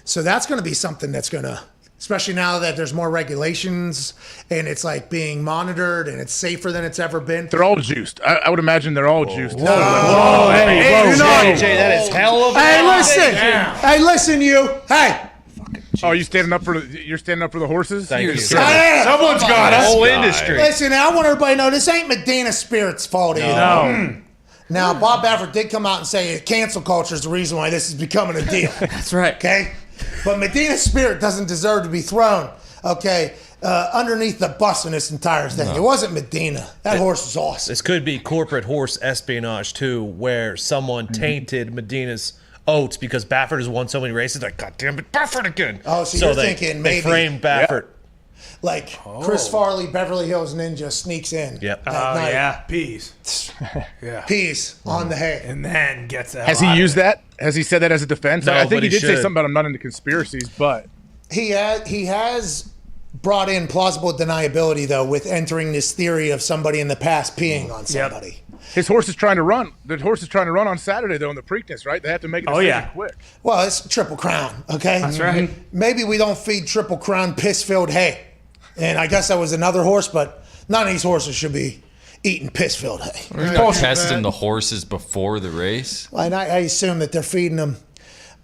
So that's going to be something that's going to... Especially now that there's more regulations and it's like being monitored and it's safer than it's ever been. They're all juiced. I would imagine they're all juiced. Hey, that is hell of a Hey, listen, you. Hey. Oh, you're standing up for the horses? Thank you. Someone's got us. The whole industry. Listen, I want everybody to know this ain't Medina Spirit's fault either. No. Now, Bob Baffert did come out and say cancel culture is the reason why this is becoming a deal. That's right. Okay? But Medina Spirit doesn't deserve to be thrown, underneath the bus in this entire thing. It wasn't Medina. That horse was awesome. This could be corporate horse espionage, too, where someone tainted Medina's oats because Baffert has won so many races. Like, God damn it, Baffert again. Oh, so you're thinking maybe... They framed Baffert. Like Chris Farley, Beverly Hills Ninja sneaks in. Yep. Peas. Peas on the hay. And then gets out. Has he used that? Has he said that as a defense? No, I think he did say should. something about I'm not into conspiracies, but... He has brought in plausible deniability, though, with entering this theory of somebody in the past peeing on somebody. His horse is trying to run. The horse is trying to run on Saturday, though, in the Preakness, right? They have to make a decision quick. Well, it's Triple Crown, okay? That's right. Maybe we don't feed Triple Crown piss-filled hay. And I guess that was another horse, but none of these horses should be eating piss-filled hay. We're not testing the horses before the race. And I assume that they're feeding them.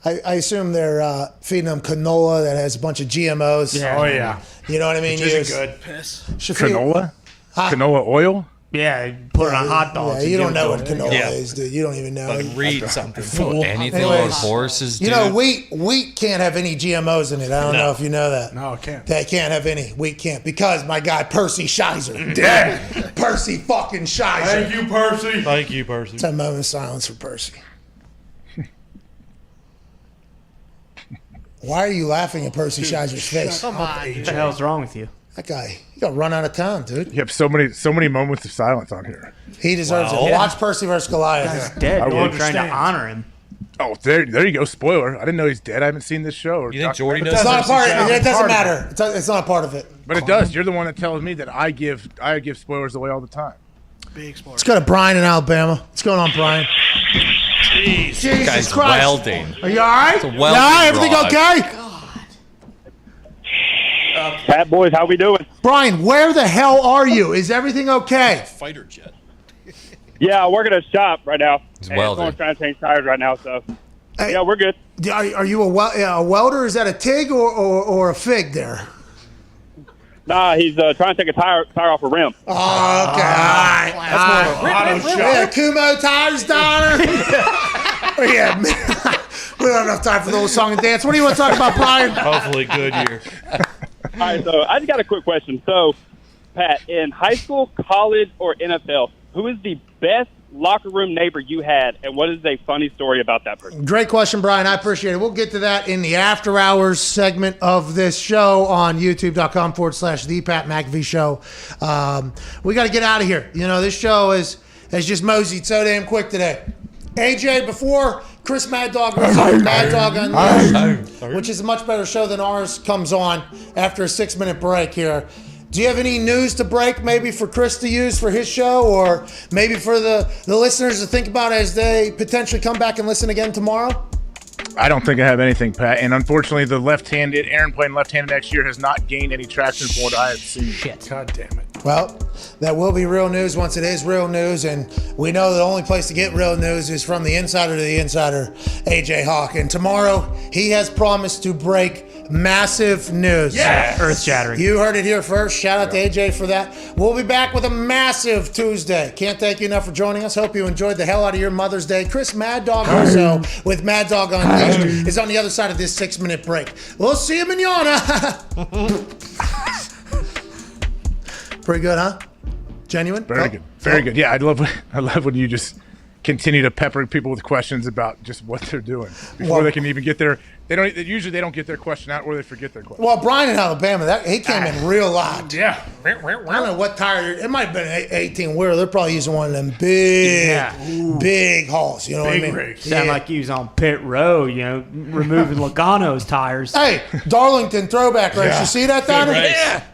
I assume they're feeding them canola that has a bunch of GMOs. Yeah. Oh, yeah. You know what I mean? Which isn't good. Piss. Canola? Canola oil? Yeah, put it on hot dogs. Yeah, you don't know what canola is, dude. You don't even know. Read something. Anything about horses, dude. You know, wheat can't have any GMOs in it. I don't know if you know that. No, it can't. They can't have any. Wheat can't because my guy Percy Shizer. Damn. Percy fucking Shizer. Thank you, Percy. Thank you, Percy. Let's have a moment of silence for Percy. Why are you laughing at Percy Shizer's face? Come on. What the hell's wrong with you? That guy, he got run out of town, dude. You have so many moments of silence on here. He deserves it. Watch Percy versus Goliath. He's dead. No one's trying to honor him. Oh, there you go. Spoiler. I didn't know he's dead. I haven't seen this show. You think Jordy knows? It's not a part. It doesn't matter. It's not a part of it. But it does. You're the one that tells me that I give spoilers away all the time. Big spoiler. Let's go to Brian in Alabama. What's going on, Brian? Jesus Guy's Christ. welding. Are you all right? It's a welding Everything rod. okay? Pat boys, how we doing? Brian, where the hell are you? Is everything okay? Fighter jet. Yeah, I work at a shop right now. He's and welding. someone's trying to change tires right now, so yeah, we're good. Are you a welder? Is that a TIG or a FIG there? Nah, he's trying to take a tire off a rim. Oh, okay. All right. That's more auto shop. Yeah, Kumo tires, Donner. Yeah, man. We don't have enough time for the little song and dance. What do you want to talk about, Brian? Hopefully Goodyear. All right, so I just got a quick question. So, Pat, in high school, college, or NFL, who is the best locker room neighbor you had, and what is a funny story about that person? Great question, Brian. I appreciate it. We'll get to that in the after hours segment of this show on youtube.com/The Pat McAfee Show. We got to get out of here. You know, this show has just moseyed so damn quick today. AJ, before Chris Mad Dog Mad Dog Unleashed, which is a much better show than ours, comes on after a 6-minute break here. Do you have any news to break, maybe for Chris to use for his show, or maybe for the listeners to think about as they potentially come back and listen again tomorrow? I don't think I have anything, Pat. And unfortunately, the left-handed Aaron playing left-handed next year has not gained any traction from what I have seen. Shit. God damn it. Well, that will be real news once it is real news, and we know the only place to get real news is from the insider to the insider, AJ Hawk. And tomorrow, he has promised to break massive news. Yeah, earth-shattering. You heard it here first. Shout out to AJ for that. We'll be back with a massive Tuesday. Can't thank you enough for joining us. Hope you enjoyed the hell out of your Mother's Day. Chris Mad Dog also with Mad Dog Unleashed is on the other side of this 6-minute break. We'll see you manana. Pretty good, huh? Genuine? Very good. Very good. Yeah, I love when you just continue to pepper people with questions about just what they're doing before they can even get their. They don't get their question out, or they forget their question. Well, Brian in Alabama, he came in real loud. Yeah. I don't know what tire. It might have been an 18 wheeler. They're probably using one of them big hauls. You know what I mean? Rigs. Sound like he was on pit road, removing Logano's tires. Hey, Darlington Throwback race. Yeah. You see that, Donnie? Yeah.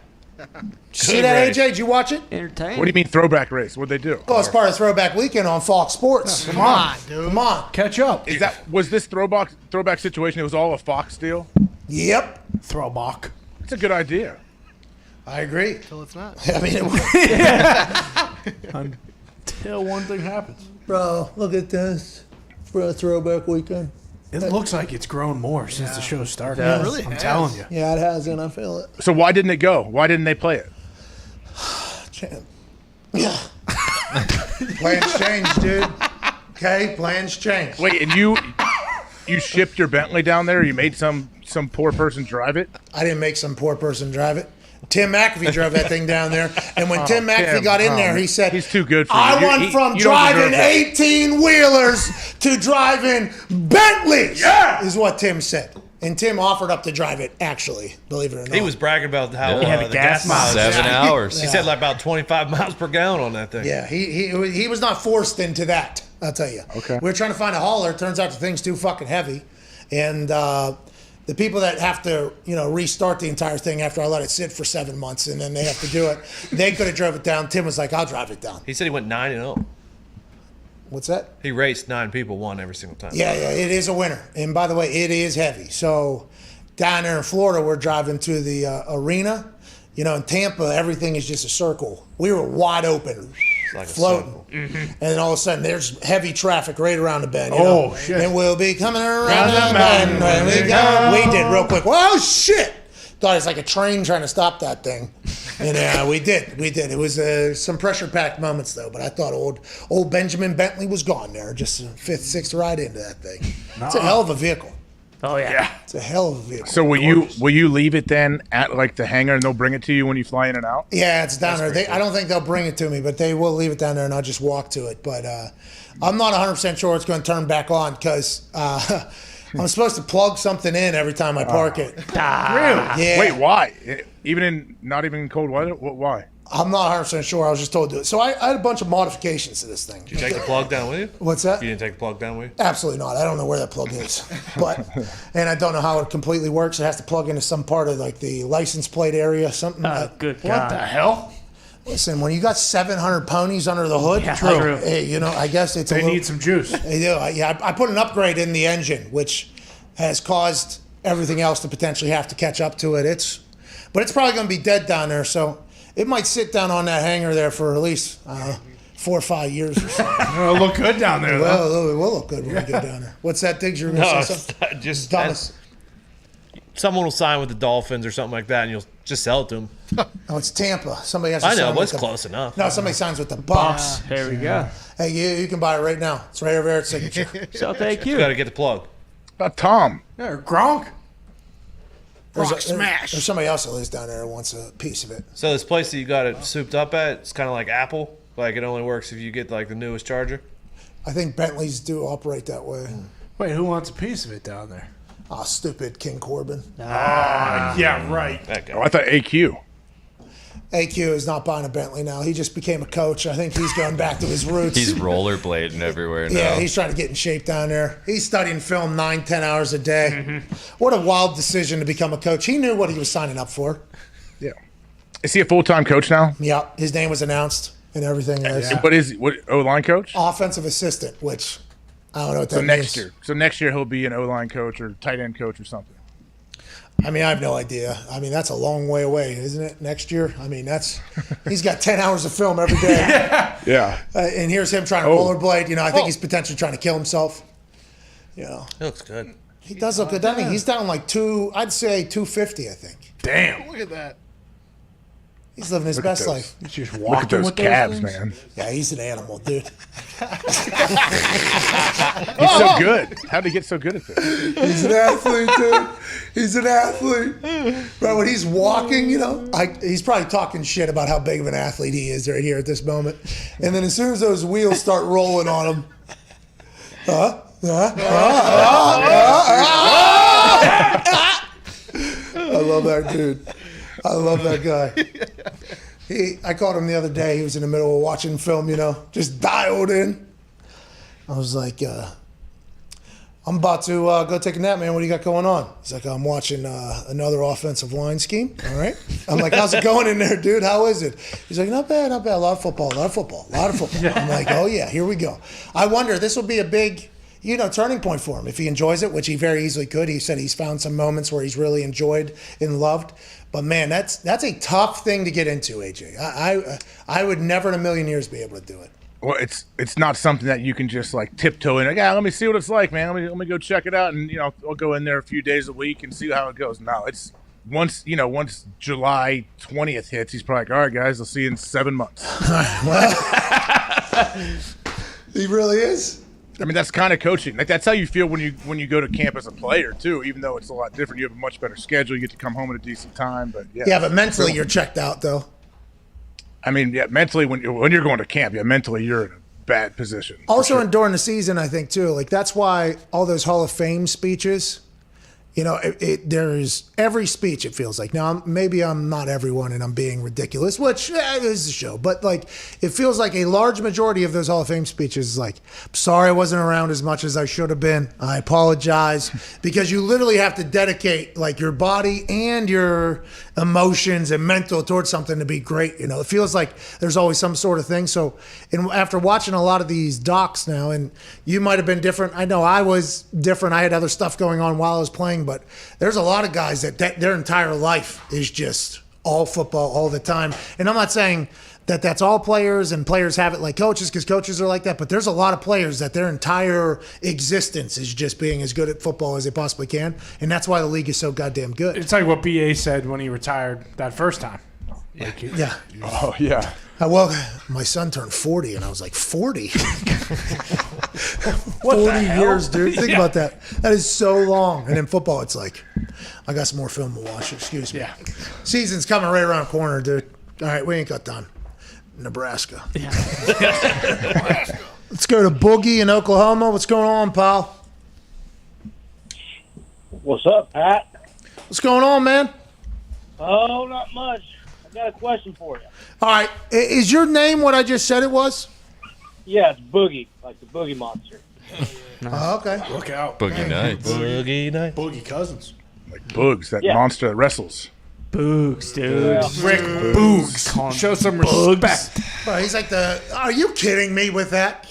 Did you see that, AJ? Did you watch it? Entertaining. What do you mean throwback race? What'd they do? Well, it's part of Throwback Weekend on Fox Sports. Come on, dude. Come on. Catch up. Was this throwback situation? It was all a Fox deal. Yep. Throwback. It's a good idea. I agree. Until it's not. I mean, Until one thing happens. Bro, look at this. For a Throwback Weekend. It looks like it's grown more since the show started. It really I'm has. telling you. Yeah, it has, and I feel it. So why didn't it go? Why didn't they play it? Yeah. Plans change, dude. Okay, plans change. Wait, and you shipped your Bentley down there? Or you made some poor person drive it? I didn't make some poor person drive it. Tim McAfee drove that thing down there, and when Tim McAfee got in there, he said, "He's too good for you." I went from driving 18-wheelers to driving Bentleys." Yeah, is what Tim said. And Tim offered up to drive it, actually, believe it or not. He was bragging about how Yeah. the gas miles. 7 hours. He said like about 25 miles per gallon on that thing. Yeah, he was not forced into that, I'll tell you. Okay. We were trying to find a hauler. Turns out the thing's too fucking heavy. And the people that have to, restart the entire thing after I let it sit for 7 months and then they have to do it, they could have drove it down. Tim was like, I'll drive it down. He said he went 9-0. What's that? He raced 9 people, won every single time. Yeah, it is a winner. And by the way, it is heavy. So down there in Florida, we're driving to the arena. In Tampa, everything is just a circle. We were wide open, like floating. And then all of a sudden, there's heavy traffic right around the bend. Oh, shit. And we'll be coming around the bend. When we go. We did real quick. Whoa, shit. Thought it was like a train trying to stop that thing. And we did. It was some pressure-packed moments, though. But I thought old Benjamin Bentley was gone there. Just a 5th, 6th ride into that thing. It's a hell of a vehicle. Oh, yeah. It's a hell of a vehicle. So will you leave it then at like the hangar and they'll bring it to you when you fly in and out? Yeah, it's down there. I don't think they'll bring it to me, but they will leave it down there and I'll just walk to it. But I'm not 100% sure it's going to turn back on because I'm supposed to plug something in every time I park it. Really? Yeah. Wait, why? Not even in cold weather? Why? I'm not 100% sure. I was just told to do it. So I had a bunch of modifications to this thing. Did you take the plug down with you? What's that? You didn't take the plug down with you? Absolutely not. I don't know where that plug is. And I don't know how it completely works. It has to plug into some part of like the license plate area, something. Good God. What the hell? Listen, when you got 700 ponies under the hood, True. Hey, I guess it's They need some juice. They do. I put an upgrade in the engine, which has caused everything else to potentially have to catch up to it. But it's probably going to be dead down there, so it might sit down on that hangar there for at least 4 or 5 years or so. It'll look good down there, though. It will look good when we get down there. What's that, Diggs? You're going to say something? Just Thomas. Someone will sign with the Dolphins or something like that, and you'll just sell it to them. Oh, it's Tampa. Somebody has to I know, sign but with it's close enough. No, somebody signs with the Bucks. There we go. Hey, you can buy it right now. It's right over there at Signature. So thank you. You got to get the plug. About Tom. Yeah, Gronk. There's smash. There's somebody else that lives down there who wants a piece of it. So this place that you got it souped up at, it's kind of like Apple. Like it only works if you get like the newest charger. I think Bentleys do operate that way. Wait, who wants a piece of it down there? Oh, stupid King Corbin. Yeah, right. That guy. Oh, I thought AQ. AQ is not buying a Bentley now. He just became a coach. I think he's going back to his roots. He's rollerblading everywhere now. Yeah, he's trying to get in shape down there. He's studying film 9-10 hours a day. What a wild decision to become a coach. He knew what he was signing up for. Yeah. Is he a full-time coach now? Yeah, his name was announced and everything. What is what O-line coach? Offensive assistant, which I don't know what that next means. year. So next year he'll be an O-line coach or tight end coach or something. I mean, I have no idea. I mean, that's a long way away, isn't it? Next year? I mean, he's got 10 hours of film every day. Yeah. And here's him trying to rollerblade. I think he's potentially trying to kill himself. He looks good. He does look good, doesn't he? He's down like I'd say 250, I think. Damn. Look at that. He's living his best life. He's just Look at walking those with calves, those things. man. Yeah, he's an animal, dude. He's so good. How did he get so good at this? He's an athlete, dude. He's an athlete. Right, when he's walking, he's probably talking shit about how big of an athlete he is right here at this moment. And then as soon as those wheels start rolling on him, I love that dude. I love that guy. I caught him the other day. He was in the middle of watching film, just dialed in. I was like, I'm about to go take a nap, man. What do you got going on? He's like, I'm watching another offensive line scheme. All right. I'm like, how's it going in there, dude? How is it? He's like, not bad, not bad. A lot of football. I'm like, oh, yeah, here we go. I wonder, this will be a big, turning point for him. If he enjoys it, which he very easily could. He said he's found some moments where he's really enjoyed and loved. But, man, that's a tough thing to get into, AJ. I would never in a million years be able to do it. Well, it's not something that you can just like tiptoe in. Like, let me see what it's like, man. Let me go check it out, and I'll go in there a few days a week and see how it goes. No, it's once July 20th hits, he's probably like, all right, guys, I'll see you in 7 months. He really is. I mean, that's kind of coaching. Like that's how you feel when you go to camp as a player too. Even though it's a lot different, you have a much better schedule. You get to come home at a decent time. But but mentally you're checked out though. I mean, mentally when you're going to camp, mentally you're in a bad position. Also, and during the season, I think too, like that's why all those Hall of Fame speeches, there's every speech. It feels like now maybe I'm not everyone and I'm being ridiculous, which is the show, but like it feels like a large majority of those Hall of Fame speeches is like, I'm sorry I wasn't around as much as I should have been. I apologize, because you literally have to dedicate like your body and your emotions and mental towards something to be great. It feels like there's always some sort of thing. So, and after watching a lot of these docs now, and you might have been different. I know I was different. I had other stuff going on while I was playing, but there's a lot of guys that their entire life is just all football all the time. And I'm not saying that that's all players and players have it like coaches, because coaches are like that, but there's a lot of players that their entire existence is just being as good at football as they possibly can. And that's why the league is so goddamn good. It's like what BA said when he retired that first time. Yeah. Oh, yeah. Well, my son turned 40, and I was like, 40? 40 years, dude. Think about that. That is so long. And in football, it's like, I got some more film to watch. Excuse me. Yeah. Season's coming right around the corner, dude. All right, we ain't got done. Nebraska. Yeah. Let's go to Boogie in Oklahoma. What's going on, pal? What's up, Pat? What's going on, man? Oh, not much. I got a question for you. All right. Is your name what I just said it was? Yeah, it's Boogie, like the Boogie Monster. Oh, okay. Look out. Boogie Nights. Boogie Nights. Boogie Cousins. Like Boogs, that monster that wrestles. Boogs, dude. Yeah. Rick Boogs. Show some respect. Bro, he's like are you kidding me with that?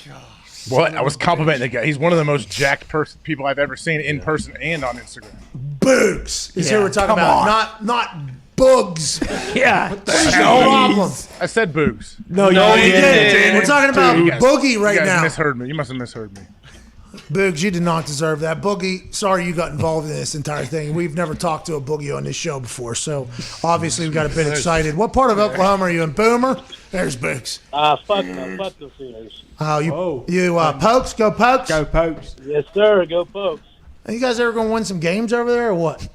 What? I was complimenting the guy. He's one of the most jacked people I've ever seen in person and on Instagram. Boogs is who we're talking about. Not Boogs. Yeah. What the problem? I said Boogs. No, you didn't. We're talking about Boogie right now. You guys now. misheard me. You must have misheard me. Boogs, you did not deserve that. Boogie, sorry you got involved in this entire thing. We've never talked to a Boogie on this show before, so obviously we got a bit excited. What part of Oklahoma are you in? Boomer? There's Boogs. Fuck the Sooners. Oh, you Pokes? Go Pokes? Go Pokes. Yes, sir. Go Pokes. Are you guys ever going to win some games over there or what?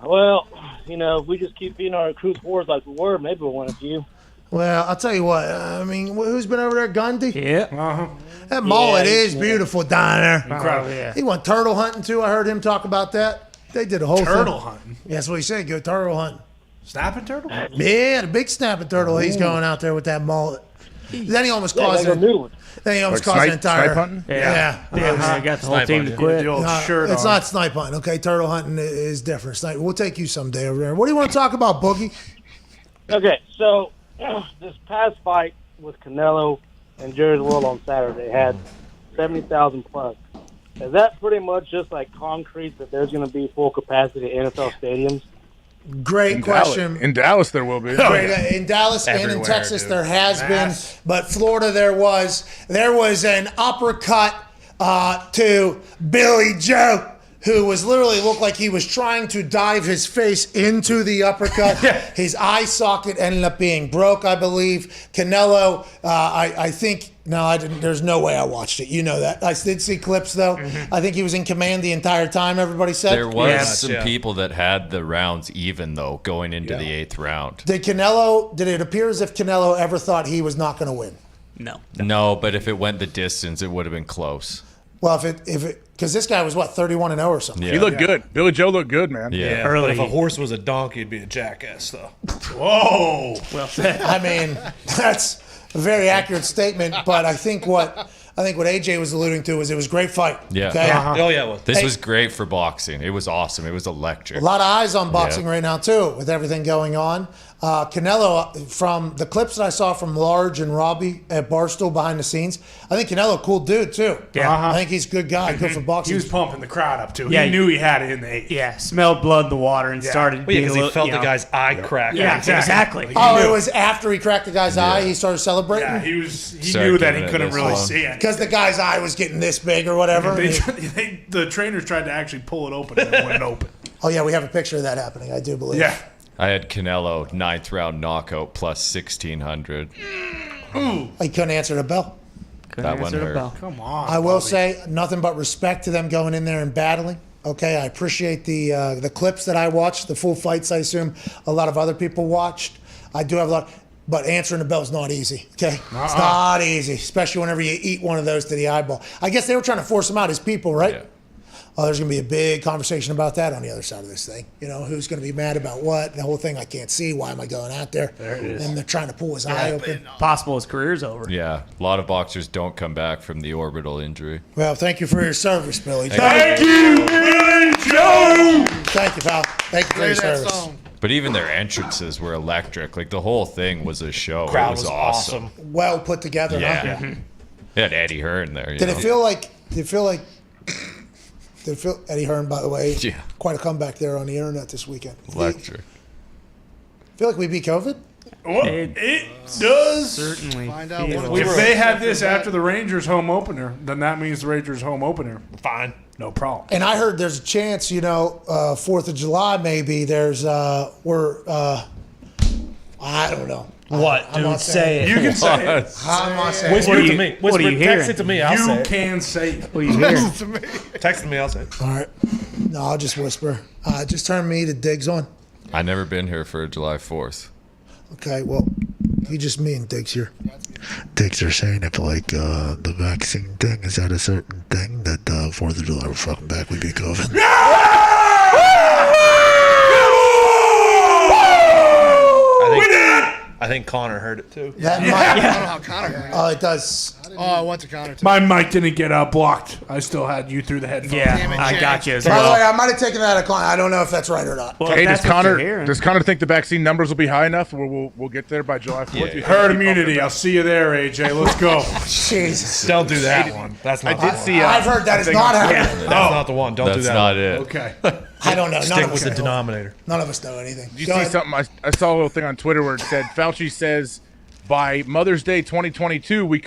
Well, if we just keep beating our recruits wars like we were, maybe we'll win a few. Well, I'll tell you what. I mean, who's been over there? Gundy? Yeah. Uh-huh. That mullet is beautiful down there. Incredible. Yeah. He went turtle hunting, too. I heard him talk about that. They did a whole Turtle thing. hunting? Yeah, that's what he said. Go turtle hunting. Snapping turtle? Yeah, the big snapping turtle. He's going out there with that mullet. Then he almost caused an entire. Snipe hunting? Yeah. I got the whole team to quit. The old shirt it's on. not snipe hunting, okay? Turtle hunting is different. We'll take you someday over there. What do you want to talk about, Boogie? Okay, so this past fight with Canelo and Jerry's World on Saturday had 70,000 plus. Is that pretty much just like concrete that there's going to be full capacity NFL stadiums? Great question. In Dallas, there will be. In Dallas and in Texas, there has been, but Florida, there was an uppercut to Billy Joe, who was literally looked like he was trying to dive his face into the uppercut. His eye socket ended up being broke, I believe. Canelo, I think. No, I didn't. There's no way I watched it. You know that. I did see clips, though. I think he was in command the entire time, everybody said. There was some people that had the rounds even, though, going into the 8th round. Did it appear as if Canelo ever thought he was not going to win? No, but if it went the distance, it would have been close. Well, because this guy was, 31-0 or something? Yeah. He looked good. Billy Joe looked good, man. Yeah. But if a horse was a donkey, it'd be a jackass, though. Whoa. Well said. I mean, that's a very accurate statement, but I think what AJ was alluding to was it was a great fight. Yeah. Okay? Oh, yeah, it was. This was great for boxing. It was awesome. It was electric. A lot of eyes on boxing right now, too, with everything going on. Canelo, from the clips that I saw from Large and Robbie at Barstool behind the scenes, I think Canelo, cool dude, too. Yeah. I think he's a good guy, good for boxing. He was pumping the crowd up, too. Yeah, He knew he had it in the 8th. Yeah, smelled blood in the water and started being because he felt the guy's eye crack. Yeah, exactly. It was after he cracked the guy's eye, he started celebrating? Yeah, he knew that he couldn't really see it. Because the guy's eye was getting this big or whatever. The trainers tried to actually pull it open and it went open. Oh, yeah, we have a picture of that happening, I do believe. Yeah. I had Canelo 9th round knockout plus 1,600. He couldn't answer the bell. That one hurt. Come on. I will say nothing but respect to them going in there and battling. Okay, I appreciate the clips that I watched, the full fights. I assume a lot of other people watched. I do have a lot, but answering the bell is not easy. Okay, it's not easy, especially whenever you eat one of those to the eyeball. I guess they were trying to force him out as people, right? Yeah. Oh, there's going to be a big conversation about that on the other side of this thing. You know, who's going to be mad about what? The whole thing, I can't see. Why am I going out there? There it is. And they're trying to pull his eye open. Possible his career's over. Yeah, a lot of boxers don't come back from the orbital injury. Well, thank you for your service, Billy. Thank you, Billy Joe. Thank you, pal. Thank you for your service. But even their entrances were electric. Like, the whole thing was a show. Crowd it was was awesome. Well put together. Yeah. Huh? They had Eddie Hearn there. Did it feel like Eddie Hearn, by the way, quite a comeback there on the internet this weekend. Electric. Feel like we beat COVID? It does. Certainly. Find out If they had this after the Rangers home opener, then that means the Rangers home opener. Fine. No problem. And I heard there's a chance, 4th of July maybe, there's, I don't know. What, dude? Say it. You can say it. I'm not saying Whisper it to me. What are you hearing? Text it to me. I'll say You it. can say it. What are you hearing? Text me. I'll say it. All right. No, I'll just whisper. Just turn me to Diggs on. I never been here for July 4th. Okay, well, you just me and Diggs here. Diggs are saying if the vaccine thing is at a certain thing that 4th of July we're fucking back, we beat COVID. I think Connor heard it too. That might, I don't know how Connor heard it. Oh, it does. I went to Connor too. My mic didn't get blocked. I still had you through the headphones. Yeah, I got you as By the well. way, I might have taken that out of Connor. I don't know if that's right or not. Well, Hey, if does that's what you're hearing. Connor think the vaccine numbers will be high enough where we'll get there by July 4th? Yeah. You think Herd people immunity. are I'll see you there, AJ. Let's go. Jesus. Don't do that one. That's not. I did see. I've heard that is not happening. That's not the one. Don't do That's that. not it. Okay. I don't know. None Stick of with us the denominator. None of us know anything. Did you Go see ahead. something? I saw a little thing on Twitter where it said Fauci says by Mother's Day 2022 it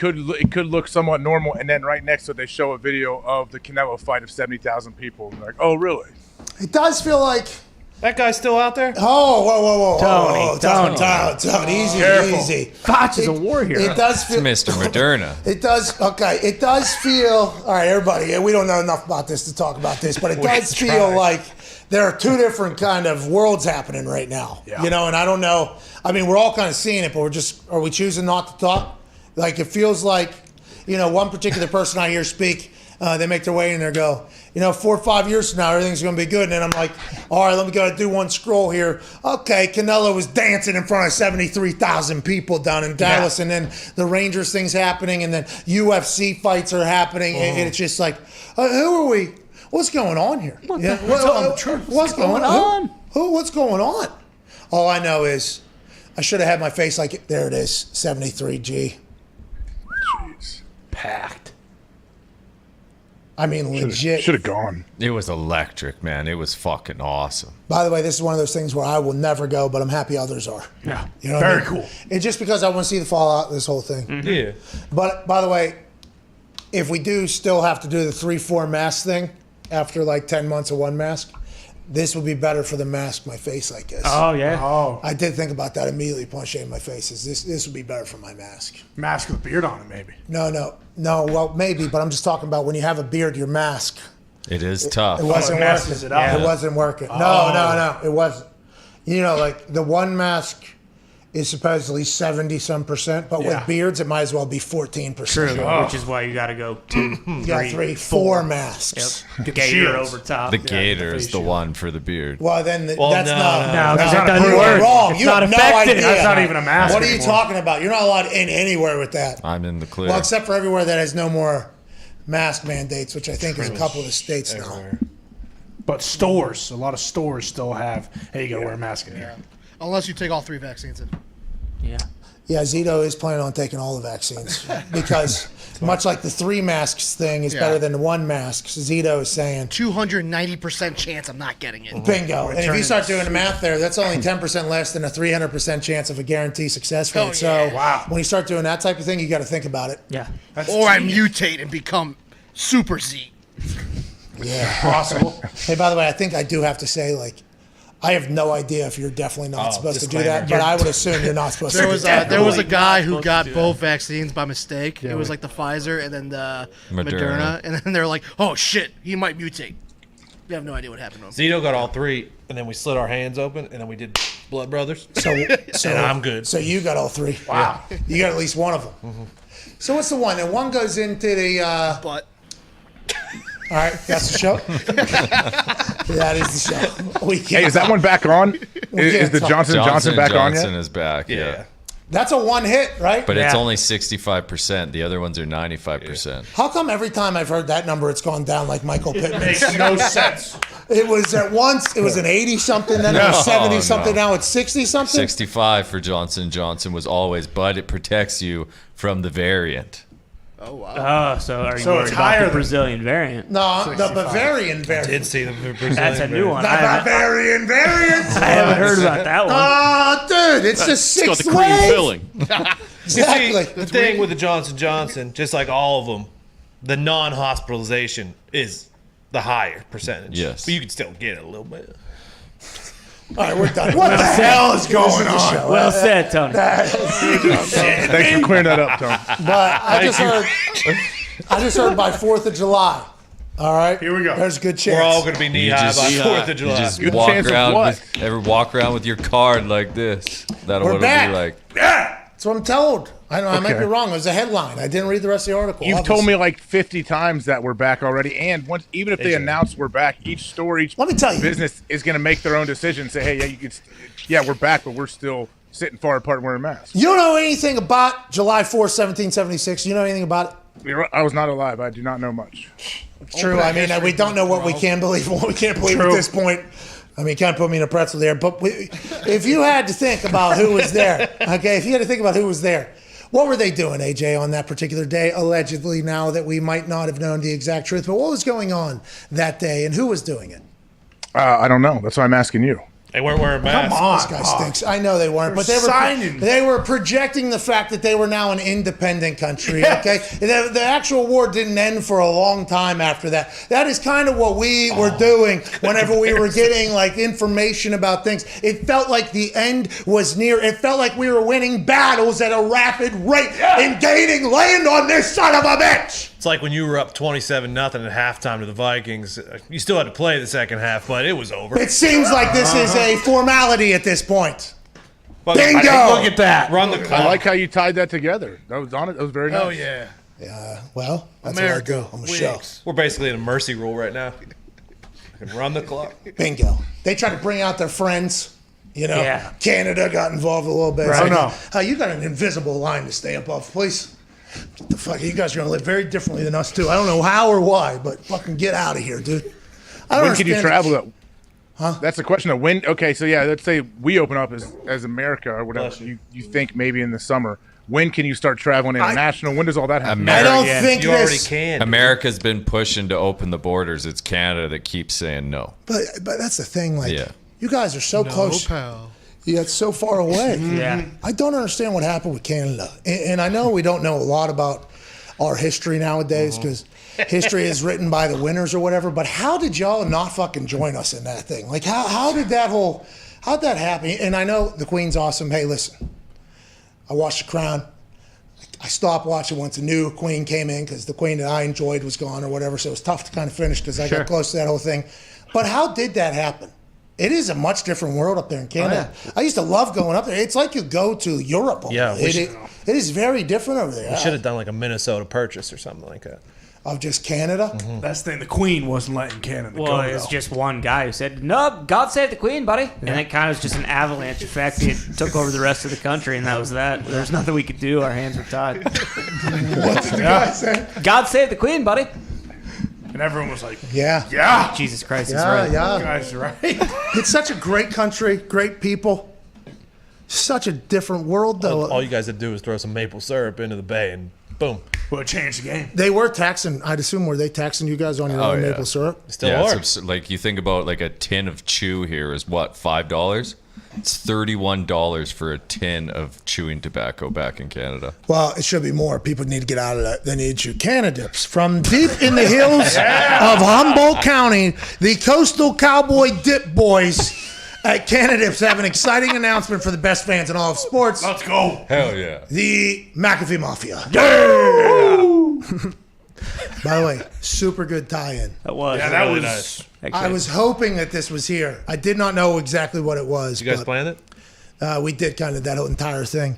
could look somewhat normal, and then right next to it they show a video of the Canelo fight of 70,000 people. And they're like, oh really? It does feel like. That guy's still out there? Oh, whoa. Tony. Easy, Careful. easy. Foch is a war hero. It does It's feel. Mr. Moderna. It does. Okay. It does feel. All right, everybody. We don't know enough about this to talk about this, but it does feel like there are two different kind of worlds happening right now. Yeah. And I don't know. I mean, we're all kind of seeing it, but are we choosing not to talk? Like, it feels like, one particular person I hear speak, they make their way in there, go, 4 or 5 years from now, everything's going to be good. And then I'm like, all right, let me go do one scroll here. Okay, Canelo was dancing in front of 73,000 people down in Dallas. Yeah. And then the Rangers thing's happening, and then UFC fights are happening. And it's just like, who are we? What's going on here? What's going on? What's going on? All I know is I should have had my face like, there it is, 73G. Jeez. Packed. I mean, legit. Should have gone. It was electric, man. It was fucking awesome. By the way, this is one of those things where I will never go, but I'm happy others are. Yeah. You know Very what I mean? cool. It's just because I want to see the fallout of this whole thing. Mm-hmm. Yeah. But by the way, if we do still have to do the 3-4 mask thing after like 10 months of one mask, this would be better for the mask, my face, I guess. Oh, yeah. Oh. I did think about that immediately upon shaving my face. This would be better for my mask. Mask with a beard on it, maybe. No. Well, maybe, but I'm just talking about when you have a beard, your mask. It is tough. It wasn't working. It wasn't working. No, it wasn't. You know, like the one mask is supposedly 70-some%, but with beards, it might as well be 14%. True, which is why you got to go 2, 3, 4 masks. Yep. Gator over top. The gator is the one for the beard. Well, then that's no, not that doesn't work. Wrong. It's You not have no effective. idea. That's not even a mask What are you anymore. talking about? You're not allowed in anywhere with that. I'm in the clear. Well, except for everywhere that has no more mask mandates, which I think is a couple of the states now. But stores, a lot of stores still have, hey, you got to wear a mask in here. Unless you take all 3 vaccines in. Yeah. Yeah, Zito is planning on taking all the vaccines because much like the 3 masks thing is better than the 1 mask. Zito is saying 290% chance I'm not getting it. bingo. And if you start doing the math there, that's only 10% less than a 300% chance of a guaranteed success rate. So when you start doing that type of thing, you got to think about it. Yeah. Or I mutate and become Super Z. Yeah, possible. Hey, by the way, I think I do have to say, like, I have no idea if you're definitely not supposed to do that, but I would assume you're not supposed to do that. There was a guy who got both vaccines by mistake. It was like the Pfizer and then the Moderna. And then they're like, oh, shit, he might mutate. We have no idea what happened to him. Zito got all 3, and then we slit our hands open, and then we did Blood Brothers. So and I'm good. So you got all 3. Wow. You got at least one of them. Mm-hmm. So what's the one? And one goes into the... butt. All right, that's the show. That is the show. Hey, is that one back on? Is the Johnson back on yet? Johnson is back, yeah. That's a one hit, right? But it's only 65%. The other ones are 95%. How come every time I've heard that number, it's gone down like Michael Pittman? Makes no sense. It was at once, it was an 80-something, then it was 70-something, now it's 60-something? 65 for Johnson was always, but it protects you from the variant. Oh, wow. Oh, so are you worried about the Brazilian variant? No, the Bavarian variant. I did see the Brazilian That's a new one. The Bavarian variant. I haven't heard about that one. Oh, dude, it's the 6th It's got the cream filling. Exactly. See, the thing with the Johnson, just like all of them, the non-hospitalization is the higher percentage. Yes. But you can still get it a little bit. All right, we're done. What the hell is going on? Well said, Tony. Thanks for clearing that up, Tom. But I just heard by 4th of July. All right? Here we go. There's a good chance. We're all going to be knee-high by 4th of July. You just Good walk chance of around what? walk around with your card like this. That's what it'll back. be like. Yeah. That's what I'm told. I know I might be wrong. It was a headline. I didn't read the rest of the article. You've told me like 50 times that we're back already, and even if they announce we're back, each store, each business is going to make their own decision. Say, hey, we're back, but we're still sitting far apart and wearing masks. You don't know anything about July 4th, 1776? You know anything about it? I was not alive. I do not know much. It's true. I mean, we don't know what we can believe and what we can't believe at this point. I mean, you can't put me in a pretzel there. But if you had to think about who was there, okay, if you had to think about who was there, what were they doing, AJ, on that particular day? Allegedly, now that we might not have known the exact truth, but what was going on that day and who was doing it? I don't know. That's why I'm asking you. They weren't wearing masks. Come on. This guy stinks. I know they weren't, but they were projecting the fact that they were now an independent country, okay? The actual war didn't end for a long time after that. That is kind of what we were doing whenever we were getting like information about things. It felt like the end was near. It felt like we were winning battles at a rapid rate and gaining land on this son of a bitch. It's like when you were up 27-0 at halftime to the Vikings. You still had to play the second half, but it was over. It seems like this is a formality at this point. Bingo! Look at that. Run the clock. I like how you tied that together. That was on it. That was very nice. Oh, yeah. Well, that's where I go on the show. We're basically in a mercy rule right now. I can run the clock. Bingo. They tried to bring out their friends. You know, Canada got involved a little bit. Right. So, you got an invisible line to stay above, please. What the fuck? You guys are going to live very differently than us, too. I don't know how or why, but fucking get out of here, dude. When can you travel? Huh? That's the question. Of when? Okay, so yeah, let's say we open up as America or whatever. You think maybe in the summer. When can you start traveling international? When does all that happen? I don't think you already can. America's been pushing to open the borders. It's Canada that keeps saying no. But that's the thing. Like, Yeah. you guys are so close. Pal. Yet so far away. Yeah. I don't understand what happened with Canada. And I know we don't know a lot about our history nowadays because history is written by the winners or whatever. But how did y'all not fucking join us in that thing? Like, how'd that happen? And I know the Queen's awesome. Hey, listen. I watched The Crown. I stopped watching once a new Queen came in because the Queen that I enjoyed was gone or whatever. So it was tough to kind of finish because I got close to that whole thing. But how did that happen? It is a much different world up there in Canada. Oh, yeah. I used to love going up there. It's like you go to Europe. Yeah, it is very different over there. We should have done like a Minnesota Purchase or something like that. Of just Canada? That's the thing. The Queen wasn't letting Canada go. Well, it's just one guy who said, "No, God save the Queen, buddy," and it kind of was just an avalanche effect. It took over the rest of the country, and that was that. There's nothing we could do. Our hands were tied. What did the guy say? God save the Queen, buddy. And everyone was like, Yeah. Jesus Christ, he's Yeah, right. yeah. "You guys are right." It's such a great country, great people. Such a different world, though. All you guys had to do was throw some maple syrup into the bay and boom. Well, it changed the game. They were taxing, I'd assume, were they taxing you guys on your own maple syrup? Still Yeah, are. it's like you think about like a tin of chew here is what, $5? It's $31 for a tin of chewing tobacco back in Canada. Well, it should be more. People need to get out of that. They need to. Canadips from deep in the hills of Humboldt County, the Coastal Cowboy Dip Boys at Canadips have an exciting announcement for the best fans in all of sports. Let's go. Hell yeah. The McAfee Mafia. By the way, super good tie-in. That was. Yeah, that really was. nice. I was hoping that this was here. I did not know exactly what it was. You guys but planned it? we did kind of that whole entire thing.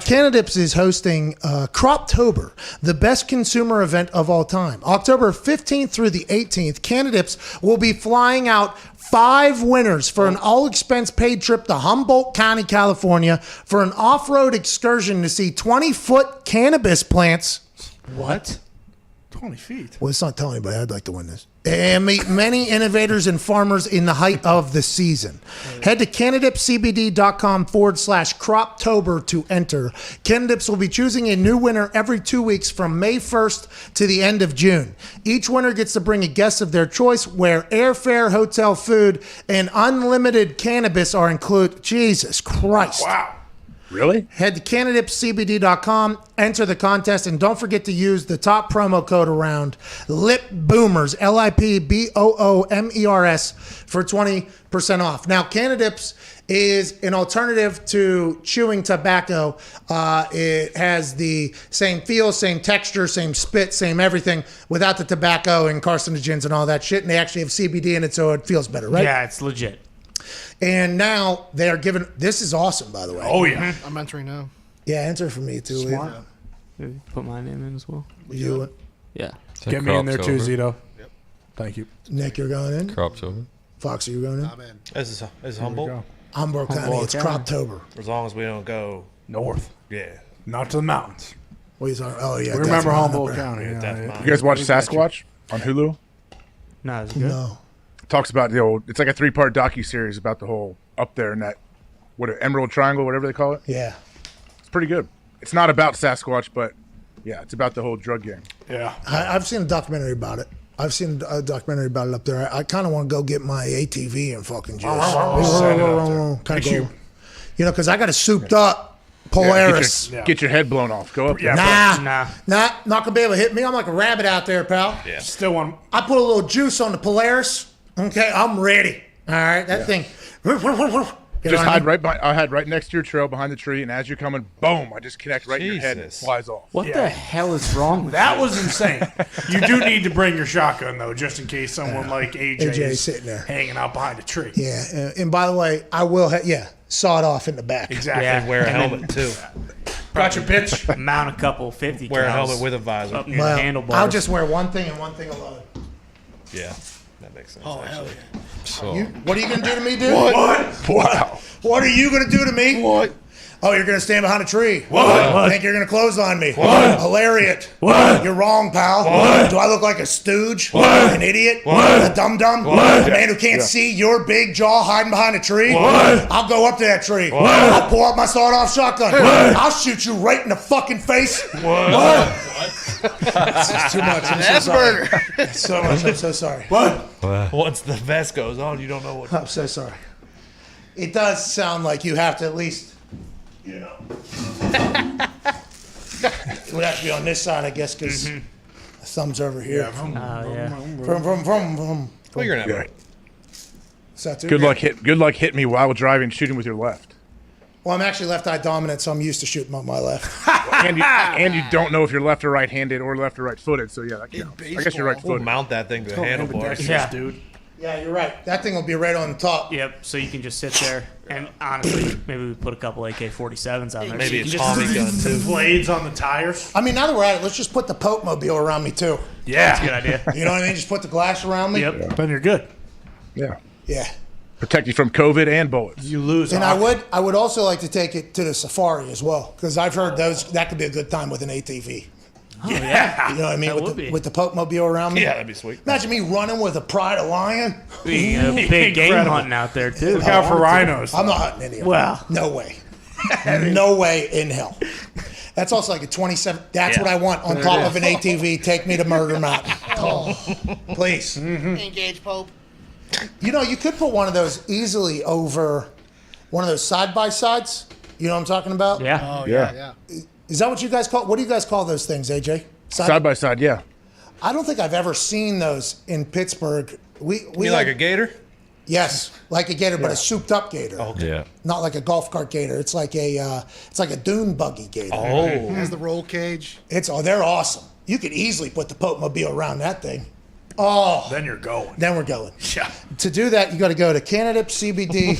Canadips is hosting Croptober, the best consumer event of all time. October 15th through the 18th, Canadips will be flying out 5 winners for an all-expense paid trip to Humboldt County, California for an off-road excursion to see 20-foot cannabis plants. What? 20 feet. Well, it's not telling anybody. I'd like to win this. And meet many innovators and farmers in the height of the season. Head to CanadipCBD.com/Croptober to enter. Canadips will be choosing a new winner every 2 weeks from May 1st to the end of June. Each winner gets to bring a guest of their choice where airfare, hotel food, and unlimited cannabis are included. Jesus Christ. Wow. Really? Head to CanadipCBD.com, enter the contest, and don't forget to use the top promo code around LIPBOOMERS, LIPBOOMERS, for 20% off. Now, Canadips is an alternative to chewing tobacco. It has the same feel, same texture, same spit, same everything without the tobacco and carcinogens and all that shit. And they actually have CBD in it, so it feels better, right? Yeah, it's legit. And now they are giving. This is awesome, by the way. Oh, yeah. I'm entering now. Yeah, enter for me too. Smart. Maybe put my name in as well. You, Yeah. Get me in there too, Zito. Yep. Thank you. Nick, you're going in. Croptober. Foxy, you're going in. I'm in. This is Humboldt. Humboldt County. It's Croptober. As long as we don't go North. Yeah. Not to the mountains. What is our, oh, yeah. We remember Death Humboldt Mountain. County. Yeah. You guys watch Sasquatch on Hulu? No, is it good? No. Talks about the old. It's like a 3-part docu-series about the whole up there in that Emerald Triangle, whatever they call it. Yeah. It's pretty good. It's not about Sasquatch, but yeah, it's about the whole drug game. Yeah. I've seen a documentary about it. I've seen a documentary about it up there. I kind of want to go get my ATV and fucking just kind of go. You know, because I got a souped up Polaris. Get your head blown off. Go up there. Nah, not gonna be able to hit me. I'm like a rabbit out there, pal. Yeah. Still one. I put a little juice on the Polaris. Okay, I'm ready. All right, that thing. Just hide right behind. I hide right next to your trail behind the tree, and as you're coming, boom! I just connect right in your head and it flies off. What the hell is wrong with That you? was insane. You do need to bring your shotgun though, just in case someone like AJ is sitting there hanging out behind a tree. Yeah, and by the way, I will. Saw it off in the back. Exactly. Yeah. And wear a helmet too. Got your pitch. Mount a couple 50 Wear a cals helmet with a visor. up near the handlebars. I'll just wear one thing and one thing alone. Yeah, that makes sense. Oh hell actually. yeah! So What are you gonna do to me, dude? What? Wow. What are you gonna do to me? What? Oh, you're going to stand behind a tree. What? I think you're going to clothesline me. What? A lariat. What? You're wrong, pal. What? Do I look like a stooge? What? An idiot? What? A dum-dum? What? A man who can't see your big jaw hiding behind a tree? What? I'll go up to that tree. What? I'll pull out my sawed-off shotgun. What? I'll shoot you right in the fucking face. What? This is too much. I'm so That's sorry. murder. So much. I'm so sorry. What? Once the vest goes on, you don't know what. I'm so sorry. It does sound like you have to at least, you know. It would have to be on this side, I guess, because the thumb's over here. From. Well, you're not right. Is that too? Good luck hitting me while driving, shooting with your left. Well, I'm actually left-eye dominant, so I'm used to shooting on my left. and you don't know if you're left or right-handed or left or right-footed. So yeah, that counts. I guess you're We'll right-footed. mount that thing to the handlebars. Yeah. dude. Yeah, you're right. That thing will be right on the top. Yep. So you can just sit there, and honestly, maybe we put a couple AK-47s on there. Maybe so a you can Tommy gun The too. blades on the tires. I mean, now that we're at it, let's just put the Pope Mobile around me, too. Yeah. That's a good idea. You know what I mean? Just put the glass around me. Yep. Then you're good. Yeah. Yeah. Protect you from COVID and bullets. You lose. And I would also like to take it to the safari as well, because I've heard that could be a good time with an ATV. Oh, yeah. You know what I mean? That would be. With the Pope Mobile around me. Yeah, that'd be sweet. Imagine me running with a pride of lion. Be big game Incredible. hunting out there, too. Look out for rhinos. I'm not hunting any of them. Well. No way. No way in hell. That's also like a 27. That's what I want on top of an ATV. Take me to Murder Mountain. Oh, please. Engage Pope. You know, you could put one of those easily over one of those side-by-sides. You know what I'm talking about? Yeah. Oh, Yeah. yeah. Is that what you guys call? What do you guys call those things, AJ? Side by side, yeah. I don't think I've ever seen those in Pittsburgh. We You mean like a gator? Yes, like a gator, but a souped-up gator. Oh, Yeah. Not like a golf cart gator. It's like a dune buggy gator. Oh. Has the roll cage. They're awesome. You could easily put the Pope Mobile around that thing. Oh, Then you're going. then we're going. Yeah. To do that, you got to go to Canada CBD.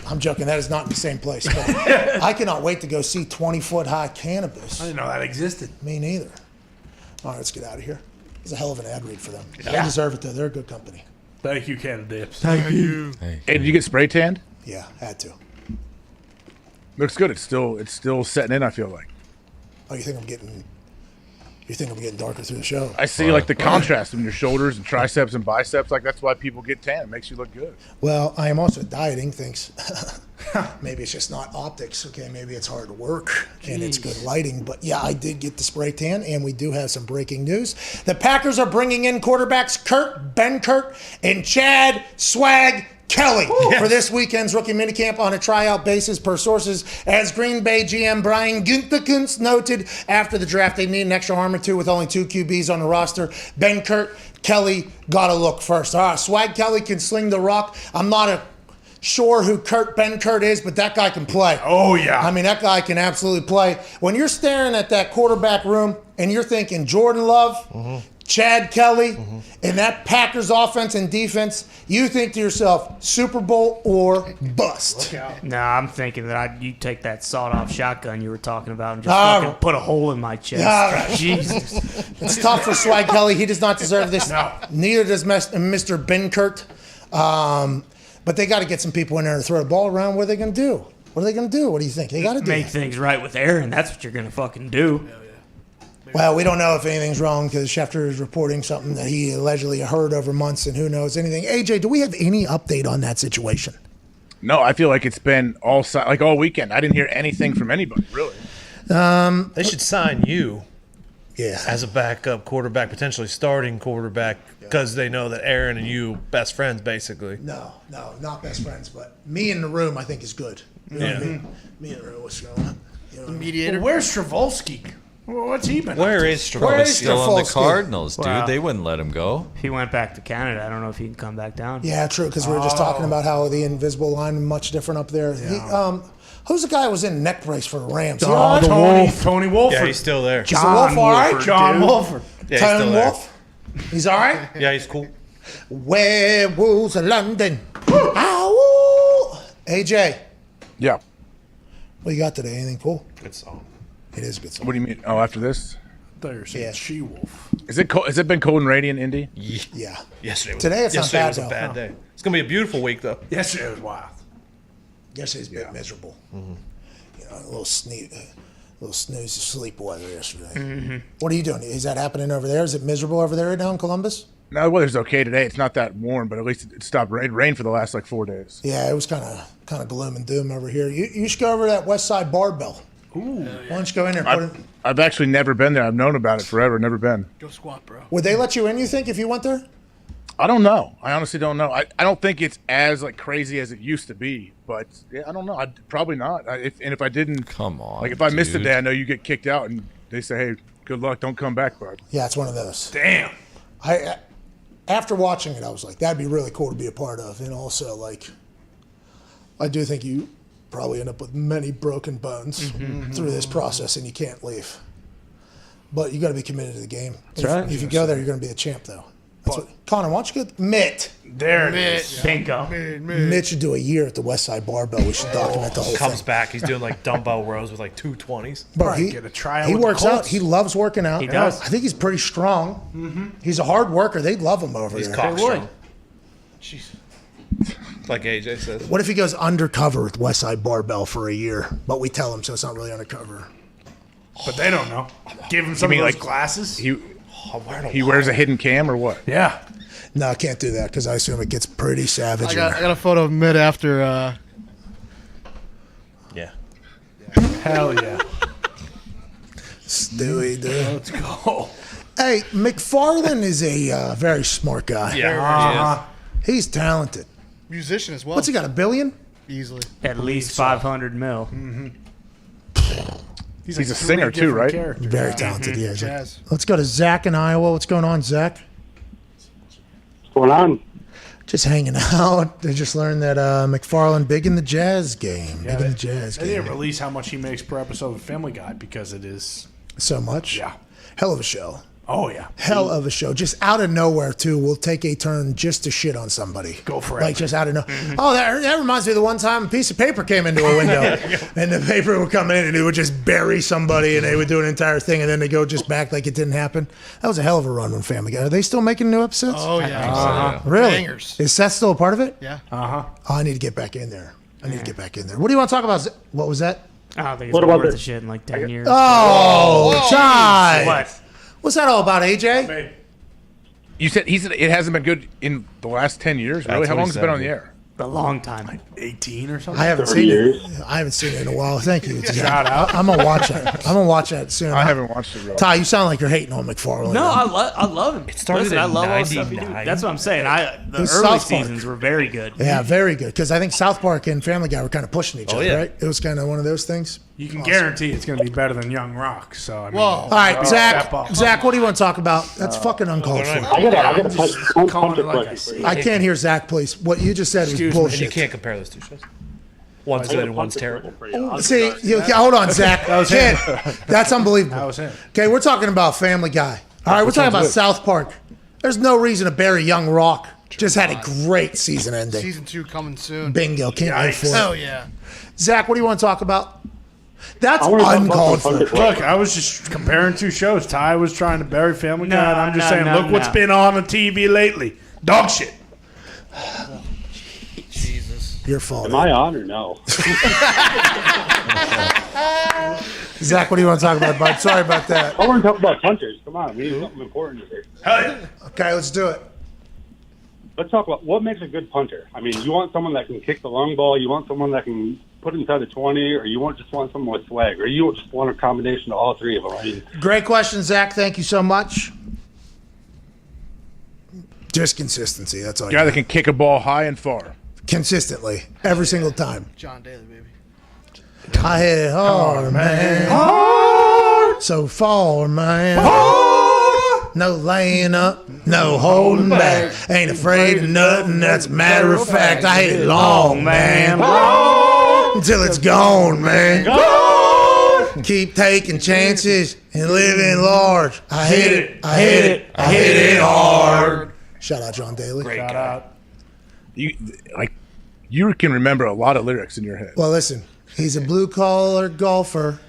I'm joking. That is not in the same place. But I cannot wait to go see 20-foot high cannabis. I didn't know that existed. Me neither. All right, let's get out of here. It's a hell of an ad read for them. They deserve it, though. They're a good company. Thank you, Canada Dips. Thank you. Hey, did you get spray tanned? Yeah, had to. Looks good. It's still setting in, I feel like. Oh, you think I'm getting darker through the show? I see like the contrast in your shoulders and triceps and biceps. Like that's why people get tan. It makes you look good. Well, I am also dieting. Thanks. Maybe it's just not optics. Okay, maybe it's hard work and it's good lighting. But yeah, I did get the spray tan, and we do have some breaking news. The Packers are bringing in quarterbacks Kurt Benkert and Chad Swag Kelly for this weekend's rookie minicamp on a tryout basis, per sources. As Green Bay GM Brian Gutekunst noted, after the draft, they need an extra arm or two with only 2 QBs on the roster. Benkert, Kelly, gotta look first. All right, Swag Kelly can sling the rock. I'm not sure who Kurt Benkert is, but that guy can play. Oh, yeah. I mean, that guy can absolutely play. When you're staring at that quarterback room and you're thinking Jordan Love, Chad Kelly, and that Packers offense and defense, you think to yourself, Super Bowl or bust. Nah, I'm thinking that you take that sawed-off shotgun you were talking about and just fucking put a hole in my chest. All right. Jesus. It's tough for Swag Kelly. He does not deserve this. No. Neither does Mr. Benkert. But they got to get some people in there to throw the ball around. What are they going to do? What are they going to do? What do you think? They got to do Make things right with Aaron. That's what you're going to fucking do. Well, we don't know if anything's wrong because Schefter is reporting something that he allegedly heard over months, and who knows anything. AJ, do we have any update on that situation? No, I feel like it's been all weekend. I didn't hear anything from anybody, really. They should sign you Yeah. as a backup quarterback, potentially starting quarterback, because they know that Aaron and you best friends, basically. No, not best friends, but me in the room I think is good. You know what I mean? Me in the room, what's going on? You know what I mean? Mediator. Well, where's Stravolski? What's he been? Where up to? is Stravolski? Still on the Stravolski? Cardinals, dude. Wow. They wouldn't let him go. He went back to Canada. I don't know if he can come back down. Yeah, true, because we were just talking about how the invisible line is much different up there. Who's the guy who was in neck brace for the Rams? He all right? Tony Wolford. Yeah, he's still there. Is the Wolf all right? John Wolford. Yeah, he's Tone still there. Wolf? He's all right? Yeah, he's cool. Werewolves of London. Ow! AJ, Yeah. what you got today? Anything cool? Good song. It is a good song. What do you mean? Oh, after this? There's Yeah. She-Wolf. Is it cold? Has it been cold and rainy in Indy? Yeah. Yesterday was, Today it's not yesterday bad, was a though. bad day. It's going to be a beautiful week, though. Yesterday was wild. Yesterday's a bit miserable. a little snooze of sleep weather yesterday. Mm-hmm. What are you doing? Is that happening over there? Is it miserable over there right now in Columbus? No, the weather's okay today. It's not that warm, but at least it stopped rain. It rained for the last 4 days. Yeah, it was kind of gloom and doom over here. You should go over to that West Side Barbell. Ooh. Why don't you go in there? I've actually never been there. I've known about it forever. Never been. Go squat, bro. Would they let you in, you think, if you went there? I don't know. I honestly don't know. I don't think it's as crazy as it used to be, but yeah, I don't know. Probably not. If I didn't, come on, if I missed a day, I know you get kicked out, and they say, "Hey, good luck. Don't come back, bud." Yeah, it's one of those. Damn. After watching it, I was like, that'd be really cool to be a part of, and also I do think you probably end up with many broken bones through this process, and you can't leave. But you got to be committed to the game. If you go there, you're going to be a champ, though. Connor, why don't you get Mitt? There it is. Bingo. Mitt should do a year at the West Side Barbell. We should document the whole Comes thing. back. He's doing dumbbell rows with 220s. Bro, Get a tryout he with the works out. Colts. He loves working out. He does. I think he's pretty strong. Mm-hmm. He's a hard worker. They'd love him over He's there. cockstrong. Jeez. Like AJ says. What if he goes undercover with West Side Barbell for a year, but we tell him so it's not really undercover? But they don't know. Give him some of those glasses. He wears a hidden cam or what? Yeah. No, I can't do that because I assume it gets pretty savage. I got a photo of Mitt after. Yeah. Hell yeah. Stewie, dude. Let's go. Hey, McFarlane is a very smart guy. Yeah. He's talented. Musician as well. What's he got, $1 billion? Easily. At least 500 mil. Mm-hmm. He's a singer too, right? Very talented, yeah. Jazz. Let's go to Zach in Iowa. What's going on, Zach? What's going on? Just hanging out. They just learned that McFarlane big in the jazz game. Yeah, big in the jazz they game. didn't release how much he makes per episode of Family Guy because it is So much? Yeah. Hell of a show. Oh yeah. Hell of a show. Just out of nowhere, too, we'll take a turn just to shit on somebody. Go for it. Just out of nowhere. Oh, that reminds me of the one time a piece of paper came into a window. And the paper would come in and it would just bury somebody and they would do an entire thing and then they go just back like it didn't happen. That was a hell of a run on Family Guy. Are they still making new episodes? Oh, yeah. Really? Bangers. Is Seth still a part of it? Yeah. Oh, I need to get back in there. What do you want to talk about? What was that? I don't think it's What about worth this? the shit in 10 years. Oh, Ty. What? What's that all about, AJ? You said it hasn't been good in the last 10 years. Really? How long has it been on the air? A long time. 18 or something. I haven't seen it. I haven't seen it in a while. Thank you. Shout out. I'm gonna watch that. I'm gonna watch that soon. I haven't watched it. Really. Ty, you sound like you're hating on McFarlane. No, I love him. It started Listen, I in love all the stuff he 99. do. That's what I'm saying. The was early South Park. seasons were very good. Yeah, very good. Because I think South Park and Family Guy were kind of pushing each other, yeah. right? It was kind of one of those things. You can guarantee it's going to be better than Young Rock. So I mean, Whoa. All right, step up. Zach, what do you want to talk about? That's fucking uncalled for. I got a calling it like I question. see. I can't hear Zach, please. What you just said was And bullshit. you can't compare those two shows. One's good and one's terrible. See, hold on, Zach. That's unbelievable. That was him. Okay, we're talking about Family Guy. All right, we're talking about South Park. There's no reason to bury Young Rock. Just had a great season ending. Season 2 coming soon. Bingo. Can't wait for it. Hell yeah. Zach, what do you want to talk about? That's I wanna talk about uncalled some for. Thunder Look, I was just comparing two shows. Ty was trying to bury Family Guy, No, and I'm just no, saying, no, look what's no. been on the TV lately. Dog shit. Jesus. Your fault. Am I on or no? Zach, what do you want to talk about, bud? Sorry about that. I want to talk about punters. Come on, we need something important here. Hell yeah. Okay, let's do it. Let's talk about what makes a good punter. I mean, you want someone that can kick the long ball, you want someone that can put it inside the 20, or you just want someone with swag, or you just want a combination of all three of them. I mean, Great question, Zach. Thank you so much. Just consistency. That's all. Guy that can kick a ball high and far. Consistently, every single time. John Daly, baby. I hit it hard, man. Hard. So far, man. Hard. No laying up, no holding back. Ain't afraid of nothing, that's a matter of fact. I hit it long, man. Long. Until it's gone, man. Gone. Keep taking chances and living large. I hit it, I hit it, I hit it hard. Shout out John Daly. Shout out. You can remember a lot of lyrics in your head. Well, listen, he's a blue-collar golfer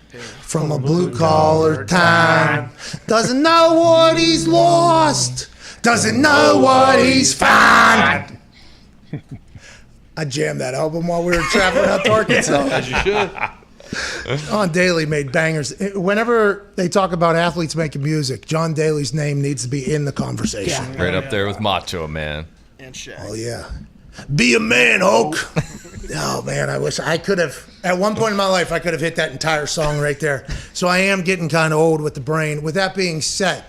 from a blue-collar time. Doesn't know what he's lost. Doesn't know what he's found. I jammed that album while we were traveling out to Arkansas. As you should. John Daly made bangers. Whenever they talk about athletes making music, John Daly's name needs to be in the conversation. Right up there with Macho Man. And Shaq. Oh, yeah. Be a man, Hulk. Oh, man, I wish I could have. At one point in my life, I could have hit that entire song right there. So I am getting kind of old with the brain. With that being said,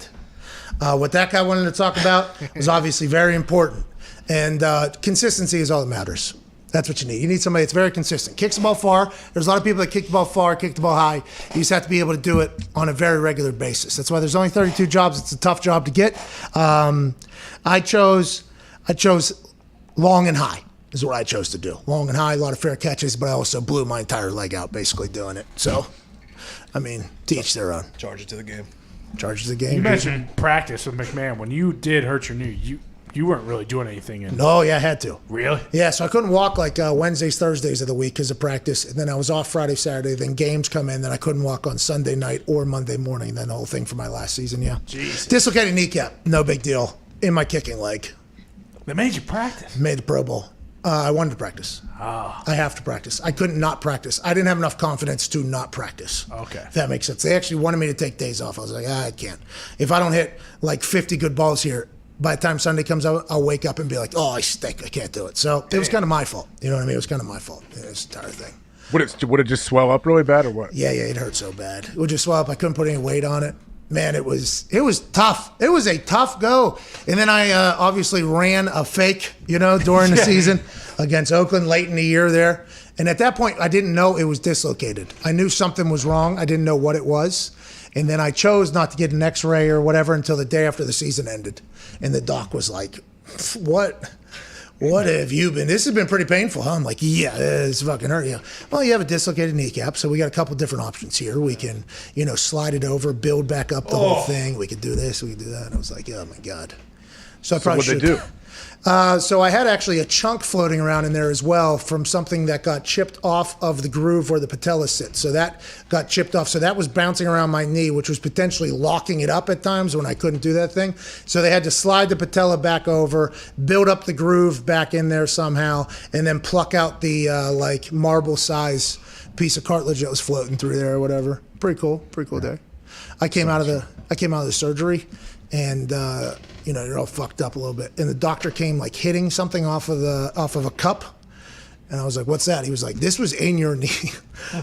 what that guy wanted to talk about was obviously very important. And consistency is all that matters. That's what you need. You need somebody that's very consistent. Kicks the ball far. There's a lot of people that kick the ball far, kick the ball high. You just have to be able to do it on a very regular basis. That's why there's only 32 jobs. It's a tough job to get. I chose long and high is what I chose to do. Long and high, a lot of fair catches, but I also blew my entire leg out basically doing it. So, I mean, to each their own. Charge it to the game. Charge it to the game. You mentioned practice with McMahon. When you did hurt your knee, you weren't really doing anything. No, yeah, I had to. Really? Yeah, so I couldn't walk like Wednesdays, Thursdays of the week because of practice. And then I was off Friday, Saturday. Then games come in. Then I couldn't walk on Sunday night or Monday morning. Then the whole thing for my last season, yeah. Jeez. Dislocated kneecap, no big deal. In my kicking leg. They made you practice? Made the Pro Bowl. I wanted to practice. Oh. I have to practice. I couldn't not practice. I didn't have enough confidence to not practice. Okay. If that makes sense. They actually wanted me to take days off. I was like, I can't. If I don't hit like 50 good balls here, by the time Sunday comes out, I'll wake up and be like, oh, I stink. I can't do it. So it was kind of my fault. You know what I mean? It was kind of my fault. This entire thing. Would it just swell up really bad or what? Yeah, it hurt so bad. It would just swell up. I couldn't put any weight on it. Man, it was tough. It was a tough go. And then I obviously ran a fake, during the season against Oakland late in the year there. And at that point, I didn't know it was dislocated. I knew something was wrong. I didn't know what it was. And then I chose not to get an x-ray or whatever until the day after the season ended. And the doc was like, what have you been? This has been pretty painful, huh? I'm like, yeah, it's fucking hurt you. Well, you have a dislocated kneecap, so we got a couple different options here. We can, slide it over, build back up the whole thing. We could do this, we could do that. And I was like, oh my God. So I probably should. What'd they do? So I had actually a chunk floating around in there as well from something that got chipped off of the groove where the patella sits. So that got chipped off. So that was bouncing around my knee, which was potentially locking it up at times when I couldn't do that thing. So they had to slide the patella back over, build up the groove back in there somehow, and then pluck out the like marble size piece of cartilage that was floating through there or whatever. Pretty cool day. I came out of the surgery. And you're all fucked up a little bit. And the doctor came like hitting something off of a cup, and I was like, "What's that?" He was like, "This was in your knee.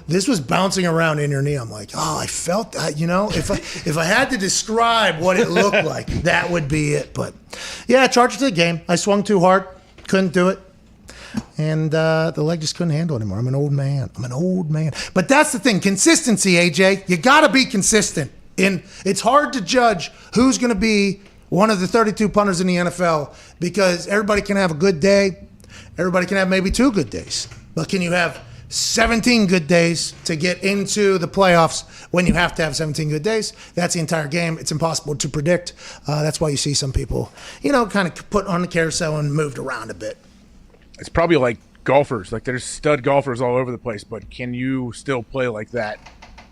This was bouncing around in your knee." I'm like, "Oh, I felt that." If I had to describe what it looked like, that would be it. But yeah, charged it to the game. I swung too hard, couldn't do it, and the leg just couldn't handle it anymore. I'm an old man. But that's the thing, consistency, AJ. You got to be consistent. And it's hard to judge who's going to be one of the 32 punters in the NFL because everybody can have a good day. Everybody can have maybe 2 good days. But can you have 17 good days to get into the playoffs when you have to have 17 good days? That's the entire game. It's impossible to predict. That's why you see some people, kind of put on the carousel and moved around a bit. It's probably like golfers. Like there's stud golfers all over the place, but can you still play like that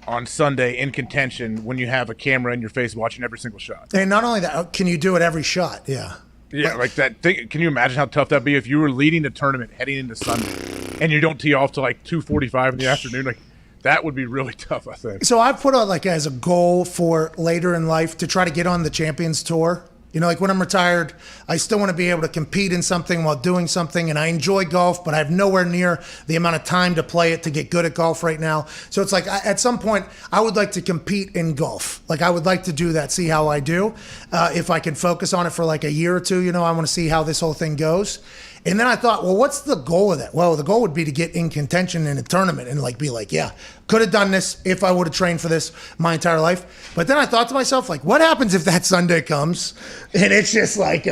on Sunday in contention when you have a camera in your face watching every single shot? And not only that, can you do it every shot? Yeah. Yeah, like that thing. Can you imagine how tough that'd be if you were leading the tournament heading into Sunday and you don't tee off till like 2:45 in the afternoon? Like that would be really tough, I think. So I've put out like as a goal for later in life to try to get on the Champions Tour. Like when I'm retired, I still want to be able to compete in something while doing something. And I enjoy golf, but I have nowhere near the amount of time to play it to get good at golf right now. So it's like at some point, I would like to compete in golf. Like I would like to do that, see how I do. If I can focus on it for like a year or two, I want to see how this whole thing goes. And then I thought, well, what's the goal of that? Well, the goal would be to get in contention in a tournament and be like, yeah, could have done this if I would have trained for this my entire life. But then I thought to myself, like, what happens if that Sunday comes and it's just like,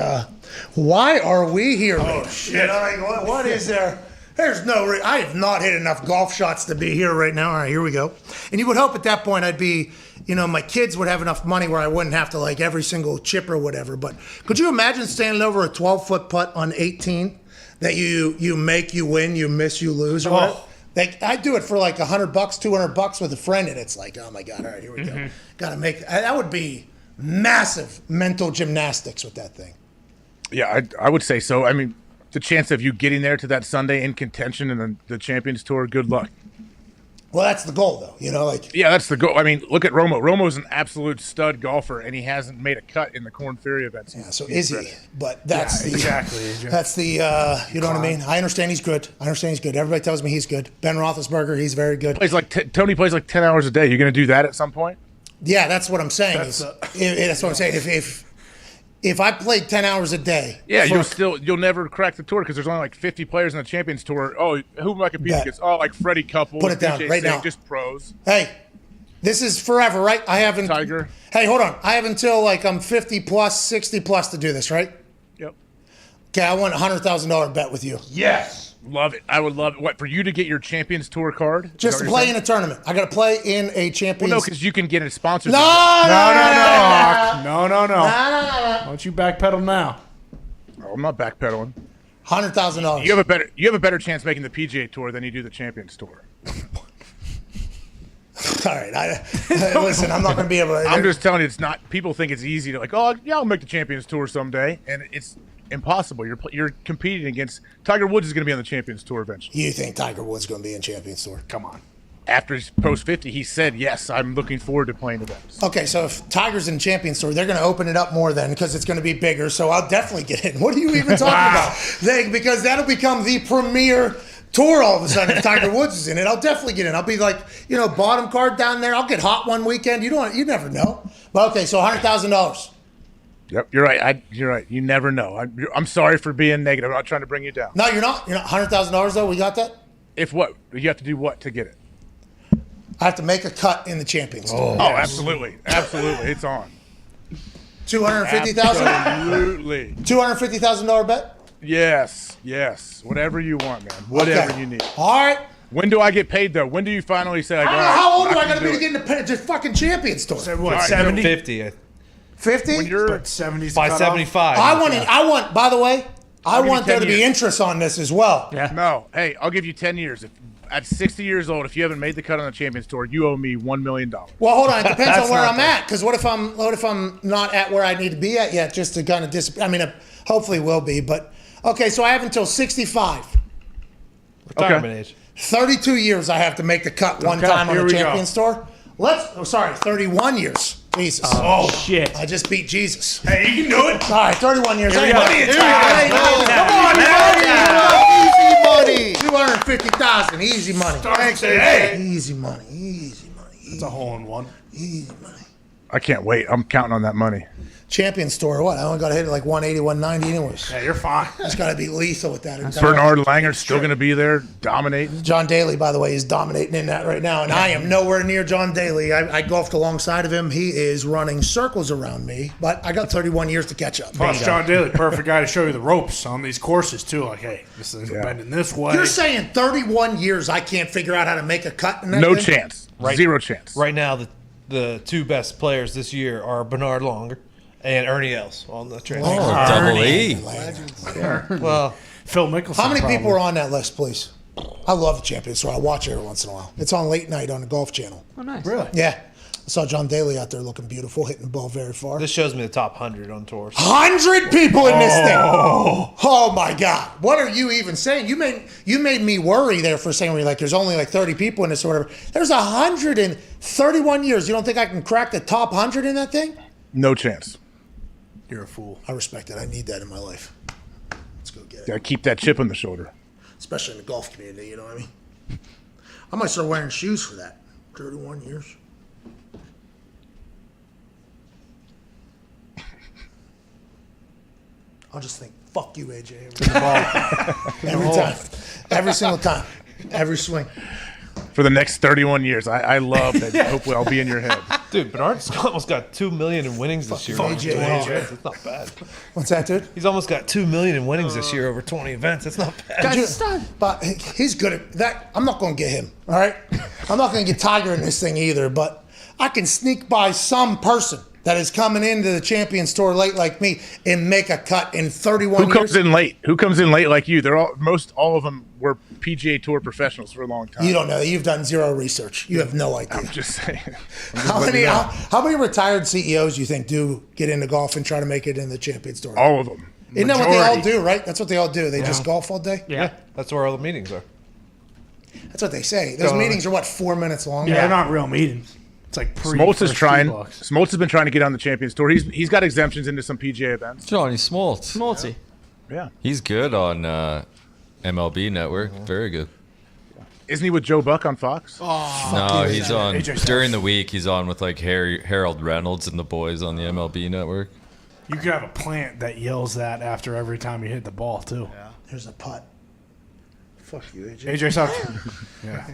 why are we here? Oh, shit. What is there? There's no I have not hit enough golf shots to be here right now. All right, here we go. And you would hope at that point I'd be, my kids would have enough money where I wouldn't have to like every single chip or whatever. But could you imagine standing over a 12-foot putt on 18 that you make, you win, you miss, you lose or whatever? Like I do it for like $100, $200 with a friend, and it's like, oh my God, all right, here we go. Got to make that would be massive mental gymnastics with that thing. Yeah, I would say so. I mean, the chance of you getting there to that Sunday in contention and the Champions Tour, good luck. Well, that's the goal, though. Yeah, that's the goal. I mean, look at Romo. Romo's an absolute stud golfer, and he hasn't made a cut in the Corn Ferry events. Yeah, so is he? But that's exactly. That's the you know what I mean. I understand he's good. Everybody tells me he's good. Ben Roethlisberger, he's very good. Tony plays like 10 hours a day. You're going to do that at some point? Yeah, that's what I'm saying. That's what I'm saying. If I played 10 hours a day, you'll never crack the tour because there's only like 50 players in the Champions Tour. Oh, who am I competing against? Oh, like Freddie Couples. Put it down DJ right Singh, now. Just pros. Hey, this is forever, right? I haven't. Tiger. Hey, hold on. I have until like I'm 50 plus, 60 plus to do this, right? Yep. Okay, I want a $100,000 bet with you. Yes. Love it. I would love it. What, for you to get your Champions Tour card? Just to play in a tournament. I got to play in a Champions. Well, no, because you can get a sponsor. No. Why don't you backpedal now? Oh, I'm not backpedaling. $100,000. You have a better chance making the PGA Tour than you do the Champions Tour. All right. Listen, I'm not going to be able to. I'm just telling you, it's not. People think it's easy to I'll make the Champions Tour someday, and it's impossible. You're competing against Tiger Woods is going to be on the Champions Tour eventually. You think Tiger Woods is going to be in Champions Tour? Come on. After his post 50, he said, "Yes, I'm looking forward to playing events." Okay, so if Tiger's in Champions Tour, they're going to open it up more then because it's going to be bigger. So I'll definitely get in. What are you even talking about? Because that'll become the premier tour all of a sudden if Tiger Woods is in it. I'll definitely get in. I'll be like, bottom card down there. I'll get hot one weekend. You never know. But okay, so $100,000. Yep, you're right. You're right. You never know. I'm sorry for being negative. I'm not trying to bring you down. No, you're not. You're not. $100,000 though. We got that. If what? You have to do what to get it? I have to make a cut in the Champions Tour. Oh, absolutely, it's on. $250,000. Absolutely. $250,000 bet. Yes. Whatever you want, man. Whatever you need. All right. When do I get paid though? When do you finally say like? How old do I got to be to get into the fucking Champions Tour? So what? 70? 50. 50? When you're 70s by 75. I want. By the way, I want there to be years. interest on this as well. Yeah. No. Hey, I'll give you 10 years. At 60 years old, if you haven't made the cut on the Champions Tour, you owe me $1 million. Well, hold on. It depends on where I'm at. Because what if I'm not at where I need to be at yet? Just to kind of I mean, hopefully will be. But okay, so I have until 65. Retirement age. 32 years I have to make the cut one time on the Champions Tour. 31 years. Jesus. Oh, shit. I just beat Jesus. Hey, you can do it. All right, 31 years. Here we go. Come on, man. Easy money. 250,000. Easy money. Thanks, hey. Easy money. Easy money. It's a hole in one. Easy money. I can't wait. I'm counting on that money. Champions Tour, what? I only got to hit it like 180, 190 anyways. Yeah, you're fine. It's got to be lethal with that. Bernard Langer's still going to be there, dominating. John Daly, by the way, is dominating in that right now, and I am nowhere near John Daly. I golfed alongside of him. He is running circles around me, but I got 31 years to catch up. Plus, John Daly, perfect guy to show you the ropes on these courses, too. Like, hey, this is bending this way. You're saying 31 years I can't figure out how to make a cut in that No thing? chance. Zero chance. Right now, the two best players this year are Bernard Langer and Ernie Els on the train. Double E. Well, Phil Mickelson. How many people are on that list, please? I love the Champions Tour. I watch it every once in a while. It's on late night on the Golf Channel. Oh, nice. Really? Yeah. I saw John Daly out there looking beautiful, hitting the ball very far. this shows me the top 100 on tours. 100 people in this thing. Oh my God. What are you even saying? You made me worry there for a second. Where you're like, there's only like 30 people in this or whatever. There's 131 years. You don't think I can crack the top 100 in that thing? No chance. You're a fool. I respect it. I need that in my life. Let's go get it. Got to keep that chip on the shoulder. Especially in the golf community, you know what I mean? I might start wearing shoes for that. 31 years. I'll just think, fuck you, AJ. Every time. Every single time. Every swing. For the next 31 years. I love that. Hopefully I'll be in your head. Dude, Bernard's almost got $2 million in winnings this year. AJ. That's not bad. What's that, dude? He's almost got $2 million in winnings this year over 20 events. That's not bad. But he's good at that. I'm not going to get him, all right? I'm not going to get Tiger in this thing either, but I can sneak by some person that is coming into the Champions Tour late like me and make a cut in 31 years. Who comes in late? Who comes in late like you? They're all of them were PGA Tour professionals for a long time. You don't know. You've done zero research. You have no idea. I'm just saying. How many retired CEOs do you think do get into golf and try to make it in the Champions Tour? All of them. Isn't that what they all do, right? That's what they all do. They just golf all day? Yeah. That's where all the meetings are. That's what they say. Those meetings are, what, 4 minutes long? Yeah, they're not real meetings. It's like Smoltz is trying. Smoltz has been trying to get on the Champions Tour. He's got exemptions into some PGA events. Johnny Smoltz. Smoltzy. Yeah. He's good on MLB Network. Very good. Isn't he with Joe Buck on Fox? No, he's on during the week. He's on with like Harold Reynolds and the boys on the MLB Network. You could have a plant that yells that after every time you hit the ball too. Yeah. There's a putt. Fuck you, AJ. AJ's out. Yeah.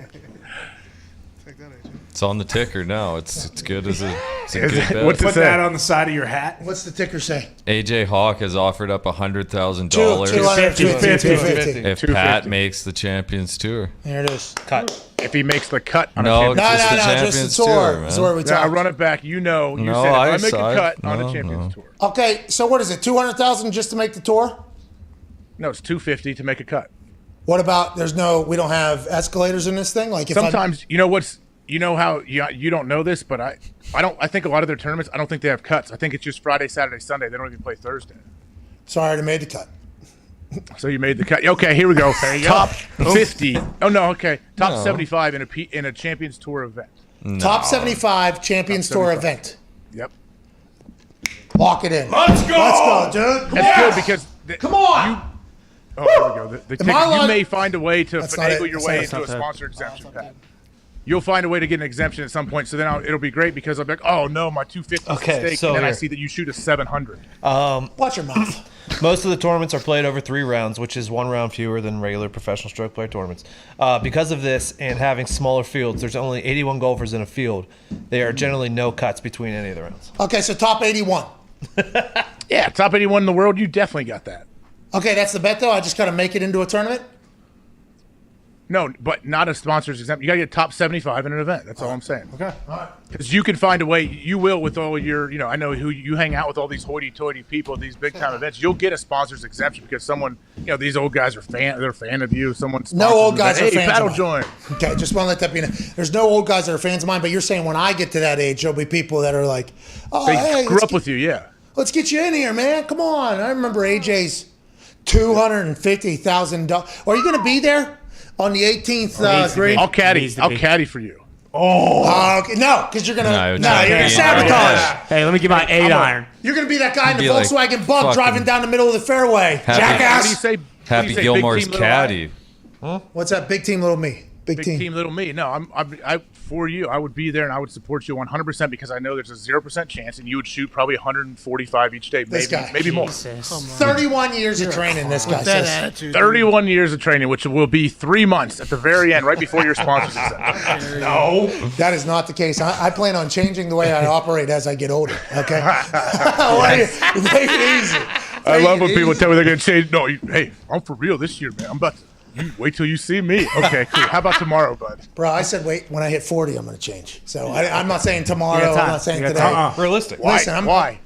It's on the ticker now. It's good as a good bet. What's Put that on the side of your hat. What's the ticker say? AJ Hawk has offered up $100,000 $250. if Pat makes the Champions Tour. There it is. Cut. If he makes the cut on no, a Champions just the tour. That's where we talk. I run it back. You know, you said if I make a cut on a Champions Tour. Okay, so what is it? $200,000 just to make the tour? No, it's $250 to make a cut. What about we don't have escalators in this thing? Like if sometimes you know how you don't know this, but I think a lot of their tournaments I don't think they have cuts. I think it's just Friday, Saturday, Sunday. They don't even play Thursday. So I already made the cut. So you made the cut. Okay, here we go. Top 50. Oh no, okay. Top 75 in a Champions Tour event. No. Top 75 Champions Tour event. Yep. Lock it in. Let's go. Let's go, dude. That's good because come on. Here we go. You may find a way to finagle your way into a sponsor exemption, Pat. You'll find a way to get an exemption at some point. So then it'll be great because I'll be like, oh no, my 250 is a mistake, so and then I see that you shoot a 700. Watch your mouth. Most of the tournaments are played over 3 rounds, which is 1 round fewer than regular professional stroke play tournaments. Because of this and having smaller fields, there's only 81 golfers in a field. There are generally no cuts between any of the rounds. Okay, so top 81. Yeah, top 81 in the world. You definitely got that. Okay, that's the bet, though? I just got to make it into a tournament? No, but not a sponsor's exempt. You got to get top 75 in an event. That's all I'm saying. Okay. All right. Because you can find a way. You will with all your, I know who you hang out with all these hoity-toity people at these big-time events. You'll get a sponsor's exemption because someone, these old guys are they're a fan of you. Someone no old guys are fans Pat of will join. Okay, just want to let that be known. There's no old guys that are fans of mine, but you're saying when I get to that age, there'll be people that are like, oh, they grew up with you, yeah. Let's get you in here, man. Come on. I remember AJ's $250,000. Are you going to be there on the 18th green? I'll caddy for you. Okay. No, because you're gonna you're gonna sabotage. Hey, let me get my 8-iron. You're gonna be that guy in the Volkswagen Bug driving down the middle of the fairway. Jackass. What do you say? Happy Gilmore's caddy. Huh? What's that? Big team, little me. Big team, little me. No, I for you. I would be there and I would support you 100% because I know there's a 0% chance and you would shoot probably 145 each day, maybe more. 31 years of training. This guy says. Attitude, 31 years of training, which will be 3 months at the very end, right before your sponsors. No, that is not the case. I plan on changing the way I operate as I get older. Okay, take it easy. I love when people tell me they're going to change. No, hey, I'm for real this year, man. I'm about to. Wait till you see me. Okay, cool. How about tomorrow, bud? Bro, I said wait. When I hit 40, I'm going to change. So I'm not saying tomorrow. I'm not saying today. Realistic. Listen, why?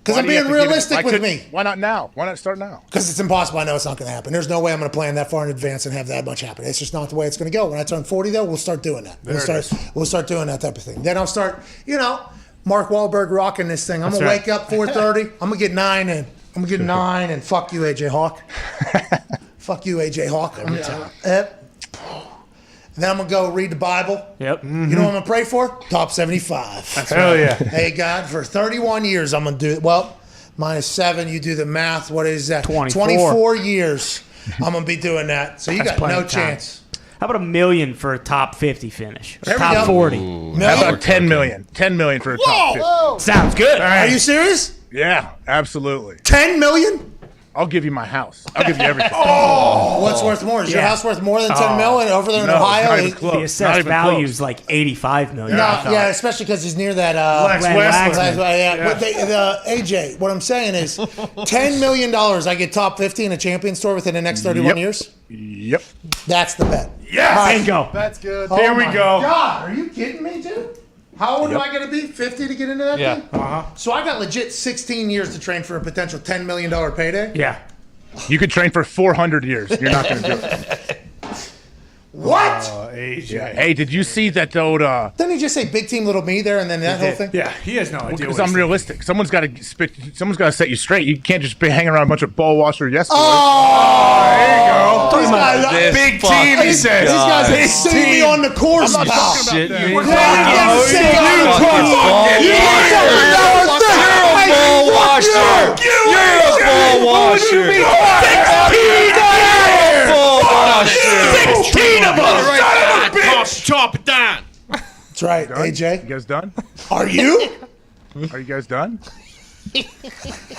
Because I'm being realistic with me. Why not now? Why not start now? Because it's impossible. I know it's not going to happen. There's no way I'm going to plan that far in advance and have that much happen. It's just not the way it's going to go. When I turn 40, though, we'll start doing that. We'll start doing that type of thing. Then I'll start, Mark Wahlberg rocking this thing. I'm going to wake up 4:30. I'm going to get 9 in. I'm going to get 9 and fuck you, AJ Hawk. Fuck you, AJ Hawk. And then I'm going to go read the Bible. Yep. Mm-hmm. You know what I'm going to pray for? Top 75. That's hell yeah. Hey, God, for 31 years, I'm going to do it. Well, minus 7, you do the math. What is that? 24 years. I'm going to be doing that. So you got no chance. How about $1 million for a top 50 finish? Or top 40? How about $10 million? $10 million for a top 50. Whoa. Sounds good. Are you serious? Yeah, absolutely. $10 million? I'll give you my house. I'll give you everything. What's worth more? Is your house worth more than $10 million over there in Ohio? The assessed value is like $85 million. Yeah, especially because he's near that Lex Westland. AJ, what I'm saying is $10 million. I get top 50 in a Champions Tour within the next 31 years. Yep. That's the bet. Yes. Bingo. That's good. Here we go. God, are you kidding me, dude? How old am I going to be? 50 to get into that thing? So I got legit 16 years to train for a potential $10 million payday? Yeah. You could train for 400 years. You're not going to do it. What? AJ. Yeah. Hey, did you see that old? Didn't he just say big team, little me there, and then that whole thing? Yeah, he has no idea. Because I'm realistic. Someone's got to spit. Someone's got to set you straight. You can't just be hanging around a bunch of ball washer yes boys. Oh, there you go. Big team, he says. These guys are seeing me on the course, I'm not pal. talking about that. We're Chop it down. That's right, AJ. You guys done? Are you? Are you guys done? I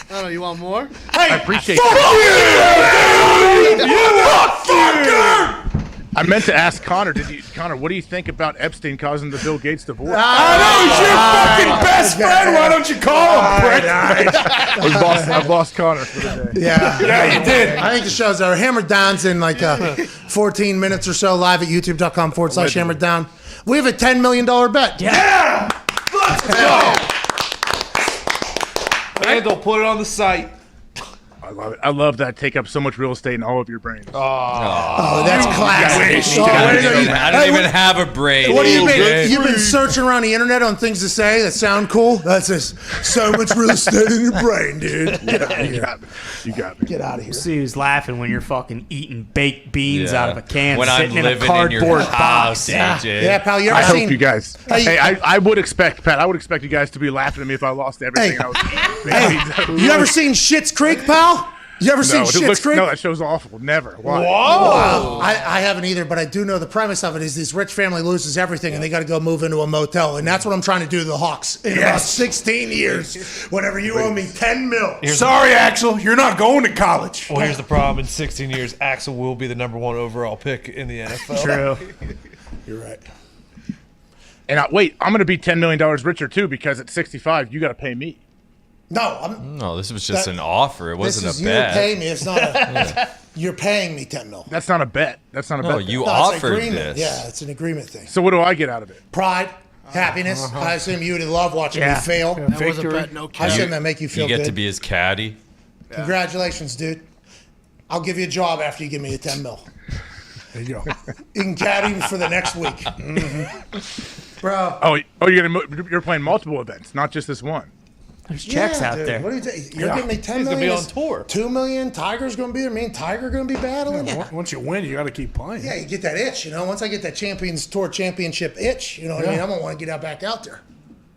don't know. You want more? I appreciate Fuck that. you! Fucker! I meant to ask Connor. Connor, what do you think about Epstein causing the Bill Gates divorce? I know he's your fucking best friend. Why don't you call him, prick? I've lost Connor for the day. Yeah, you did. I think the show's are Hammered Down's in like 14 minutes or so live at youtube.com/Hammered Down. We have a $10 million bet. Yeah! Let's go! And they'll put it on the site. I love it. I love that. Take up so much real estate in all of your brains. Oh, that's classic. I don't even have a brain. What do you mean? You've been searching around the internet on things to say that sound cool? That's just so much real estate in your brain, dude. Get out of here. You got me. Get out of here. See who's laughing when you're fucking eating baked beans out of a can, when I'm sitting in a living cardboard in your box. house, AJ. Yeah, pal. You ever I seen? hope you guys. Hey, I would expect, Pat. I would expect you guys to be laughing at me if I lost everything. Hey, you ever seen Schitt's Creek, pal? You ever seen Schitt's Creek? No, that show's awful. Never. Why? Whoa! I haven't either, but I do know the premise of it is this rich family loses everything and they got to go move into a motel, and that's what I'm trying to do to the Hawks in about 16 years. Whenever you owe me $10 million. Sorry, Axel, you're not going to college. Well, here's the problem. In 16 years, Axel will be the #1 overall pick in the NFL. True. You're right. And I'm going to be $10 million richer too, because at 65, you got to pay me. No, this was just an offer. It wasn't a bet. You pay me. It's not a. You're paying me $10 million. That's not a bet. That's not a bet. You it's offered an agreement. this. Yeah, it's an agreement thing. So what do I get out of it? Pride, happiness. I assume you would love watching me fail. That was a bet, no I cash. assume that make you feel You get good. to be his caddy. Congratulations, dude. I'll give you a job after you give me a $10 million. There you go. You can caddy for the next week. Bro. You're playing multiple events, not just this one. There's checks out dude. there. What are you You're giving me $10 million. He's going to be on tour. $2 million. Tiger's going to be there. Me and Tiger going to be battling. Once you win, you got to keep playing. Yeah, you get that itch, you know. Once I get that Champions Tour championship itch, you know what I mean? I'm gonna want to get back out there.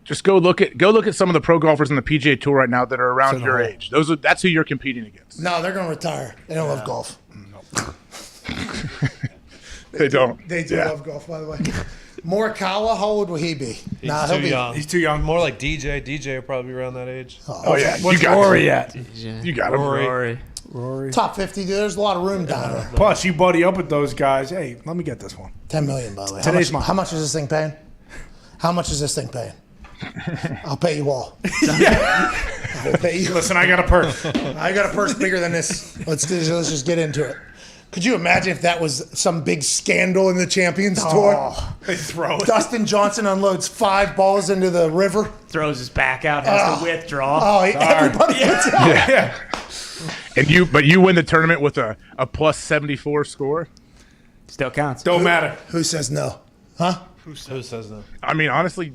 Just go look at some of the pro golfers in the PGA Tour right now that are around your age. That's who you're competing against. No, they're gonna retire. They don't love golf. They don't. They do love golf, by the way. Morikawa, how old will he be? He's too young. He's too young. More like DJ. DJ will probably be around that age. Oh yeah, What's you got Rory him. at? You got him. Rory. Top 50, dude. There's a lot of room down there. Plus, you buddy up with those guys. Hey, let me get this one. $10 million, by the way. How much is this thing paying? How much is this thing paying? I'll pay you all. I'll pay you. Listen, I got a purse. I got a purse bigger than this. Let's just get into it. Could you imagine if that was some big scandal in the Champions Tour? They throw it. Dustin Johnson unloads 5 balls into the river. Throws his back out, has to withdraw. Oh, everybody gets out. Yeah. And you win the tournament with a plus 74 score. Still counts. Don't matter. Who says no? Huh? Who says no? I mean, honestly,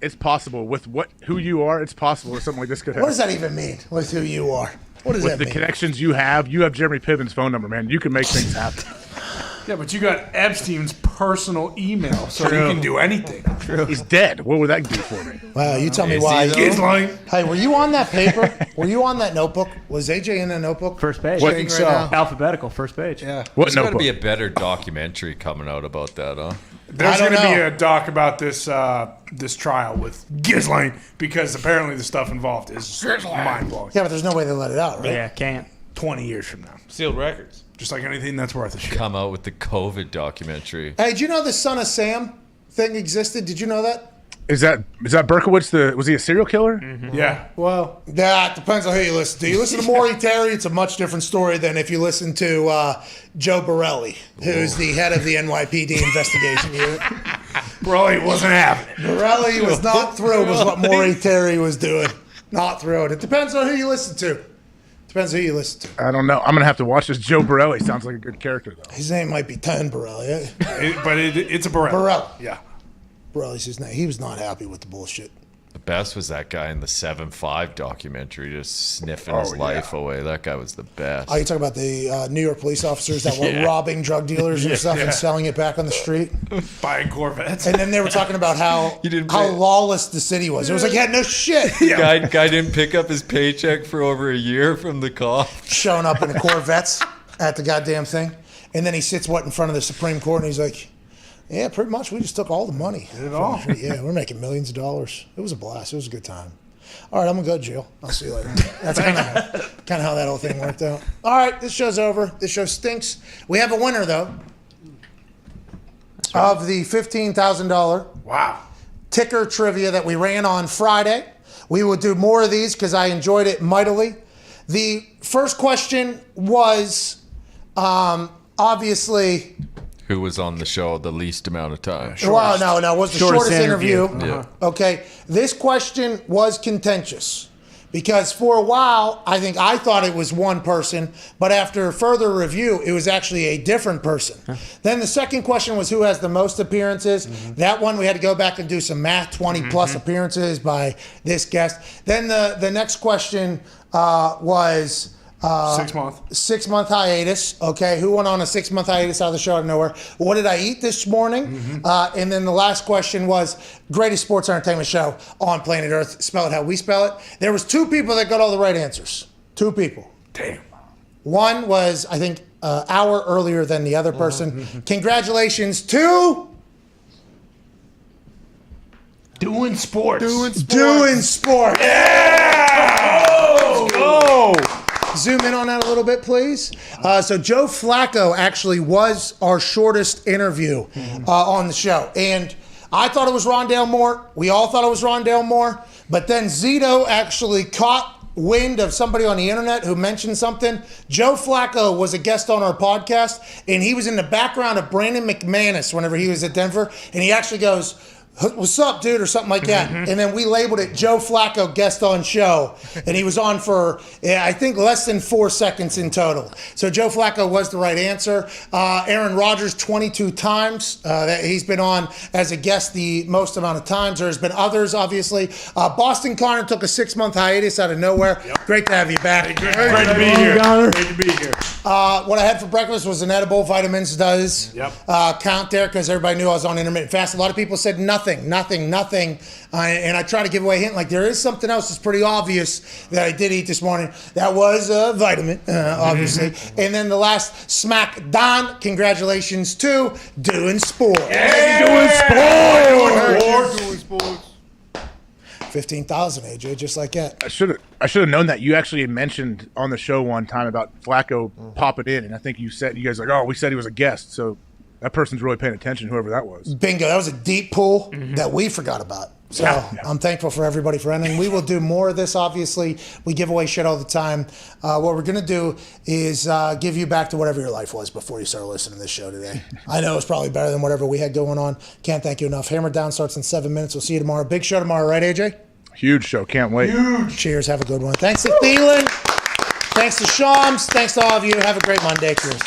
it's possible with who you are. It's possible that something like this could happen. What does that even mean? With who you are? What does with that the mean? connections you have Jeremy Piven's phone number, man. You can make things happen. Yeah, but you got Epstein's personal email, so you can do anything. True. He's dead. What would that do for me? Wow, you tell me why. Gizline. Hey, were you on that paper? Were you on that notebook? Was AJ in that notebook? First page. What? I think so. Alphabetical, first page. Yeah. What There's got to notebook? be a better documentary coming out about that, huh? There's going to be a doc about this this trial with Gizline because apparently the stuff involved is mind-blowing. Yeah, but there's no way they let it out, right? Yeah, can't. 20 years from now. Sealed records. Just like anything that's worth a shit. Come out with the COVID documentary. Hey, did you know the Son of Sam thing existed? Did you know that? Is that Berkowitz? Was he a serial killer? Mm-hmm. Yeah. Well, that depends on who you listen to. You listen to Maury Terry, it's a much different story than if you listen to Joe Borelli, who's the head of the NYPD investigation unit. Borelli wasn't having it. Borelli was not thrilled with what Maury Terry was doing. Not thrilled. It depends on who you listen to. Depends who you listen to. I don't know. I'm going to have to watch this. Joe Borelli sounds like a good character, though. His name might be Ten Borelli. But it's a Borelli. Borelli. Yeah. Borelli's his name. He was not happy with the bullshit. The best was that guy in the 7-5 documentary, just sniffing his life away. That guy was the best. Oh, you talk about the New York police officers that were robbing drug dealers and stuff and selling it back on the street? Buying Corvettes. And then they were talking about how lawless the city was. It was like, yeah, no shit. Guy didn't pick up his paycheck for over a year from the cop. Showing up in a Corvettes at the goddamn thing. And then he sits, in front of the Supreme Court, and he's like, yeah, pretty much. We just took all the money. Did it all? Yeah, we're making millions of dollars. It was a blast. It was a good time. All right, I'm going to go to jail. I'll see you later. That's kind of how that whole thing worked out. All right, this show's over. This show stinks. We have a winner, though, of the $15,000 ticker trivia that we ran on Friday. We will do more of these because I enjoyed it mightily. The first question was obviously... Who was on the show the least amount of time? Well, no, it was the shortest interview. Yeah. Okay, this question was contentious because for a while, I thought it was one person, but after further review, it was actually a different person. Then the second question was who has the most appearances. That one, we had to go back and do some math, 20 plus appearances by this guest. Then the next question was... 6 month. 6 month hiatus. Okay, who went on a 6 month hiatus out of the show out of nowhere? What did I eat this morning? And then the last question was greatest sports entertainment show on planet Earth. Spell it how we spell it. There was 2 people that got all the right answers. 2 people. Damn. One was, I think, an hour earlier than the other person. Congratulations to... Doing sports. Doing sports. Yeah! Let's go! Zoom in on that a little bit, please. So Joe Flacco actually was our shortest interview on the show. And I thought it was Rondale Moore. We all thought it was Rondale Moore. But then Zito actually caught wind of somebody on the internet who mentioned something. Joe Flacco was a guest on our podcast, and he was in the background of Brandon McManus whenever he was at Denver. And he actually goes, what's up, dude, or something like that. And then we labeled it Joe Flacco guest on show. And he was on for, I think, less than 4 seconds in total. So Joe Flacco was the right answer. Aaron Rodgers, 22 times. That he's been on as a guest the most amount of times. There's been others, obviously. Boston Connor took a 6 month hiatus out of nowhere. Great to have you back. Great to be here. Great to be here. What I had for breakfast was an edible. Vitamins does count there because everybody knew I was on intermittent fast. A lot of people said nothing. And I try to give away a hint like there is something else that's pretty obvious that I did eat this morning. That was a vitamin, obviously. And then the last Smackdown, congratulations to Doing Sports. Doing sports. 15,000, AJ, just like that. I should have known that. You actually had mentioned on the show one time about Flacco popping in, and I think you guys were like, oh, we said he was a guest, so that person's really paying attention, whoever that was. Bingo. That was a deep pull that we forgot about. So I'm thankful for everybody for ending. We will do more of this, obviously. We give away shit all the time. What we're going to do is give you back to whatever your life was before you started listening to this show today. I know it's probably better than whatever we had going on. Can't thank you enough. Hammer Down starts in 7 minutes. We'll see you tomorrow. Big show tomorrow, right, AJ? Huge show. Can't wait. Huge. Cheers. Have a good one. Thanks to Thielen. Thanks to Shams. Thanks to all of you. Have a great Monday. Cheers.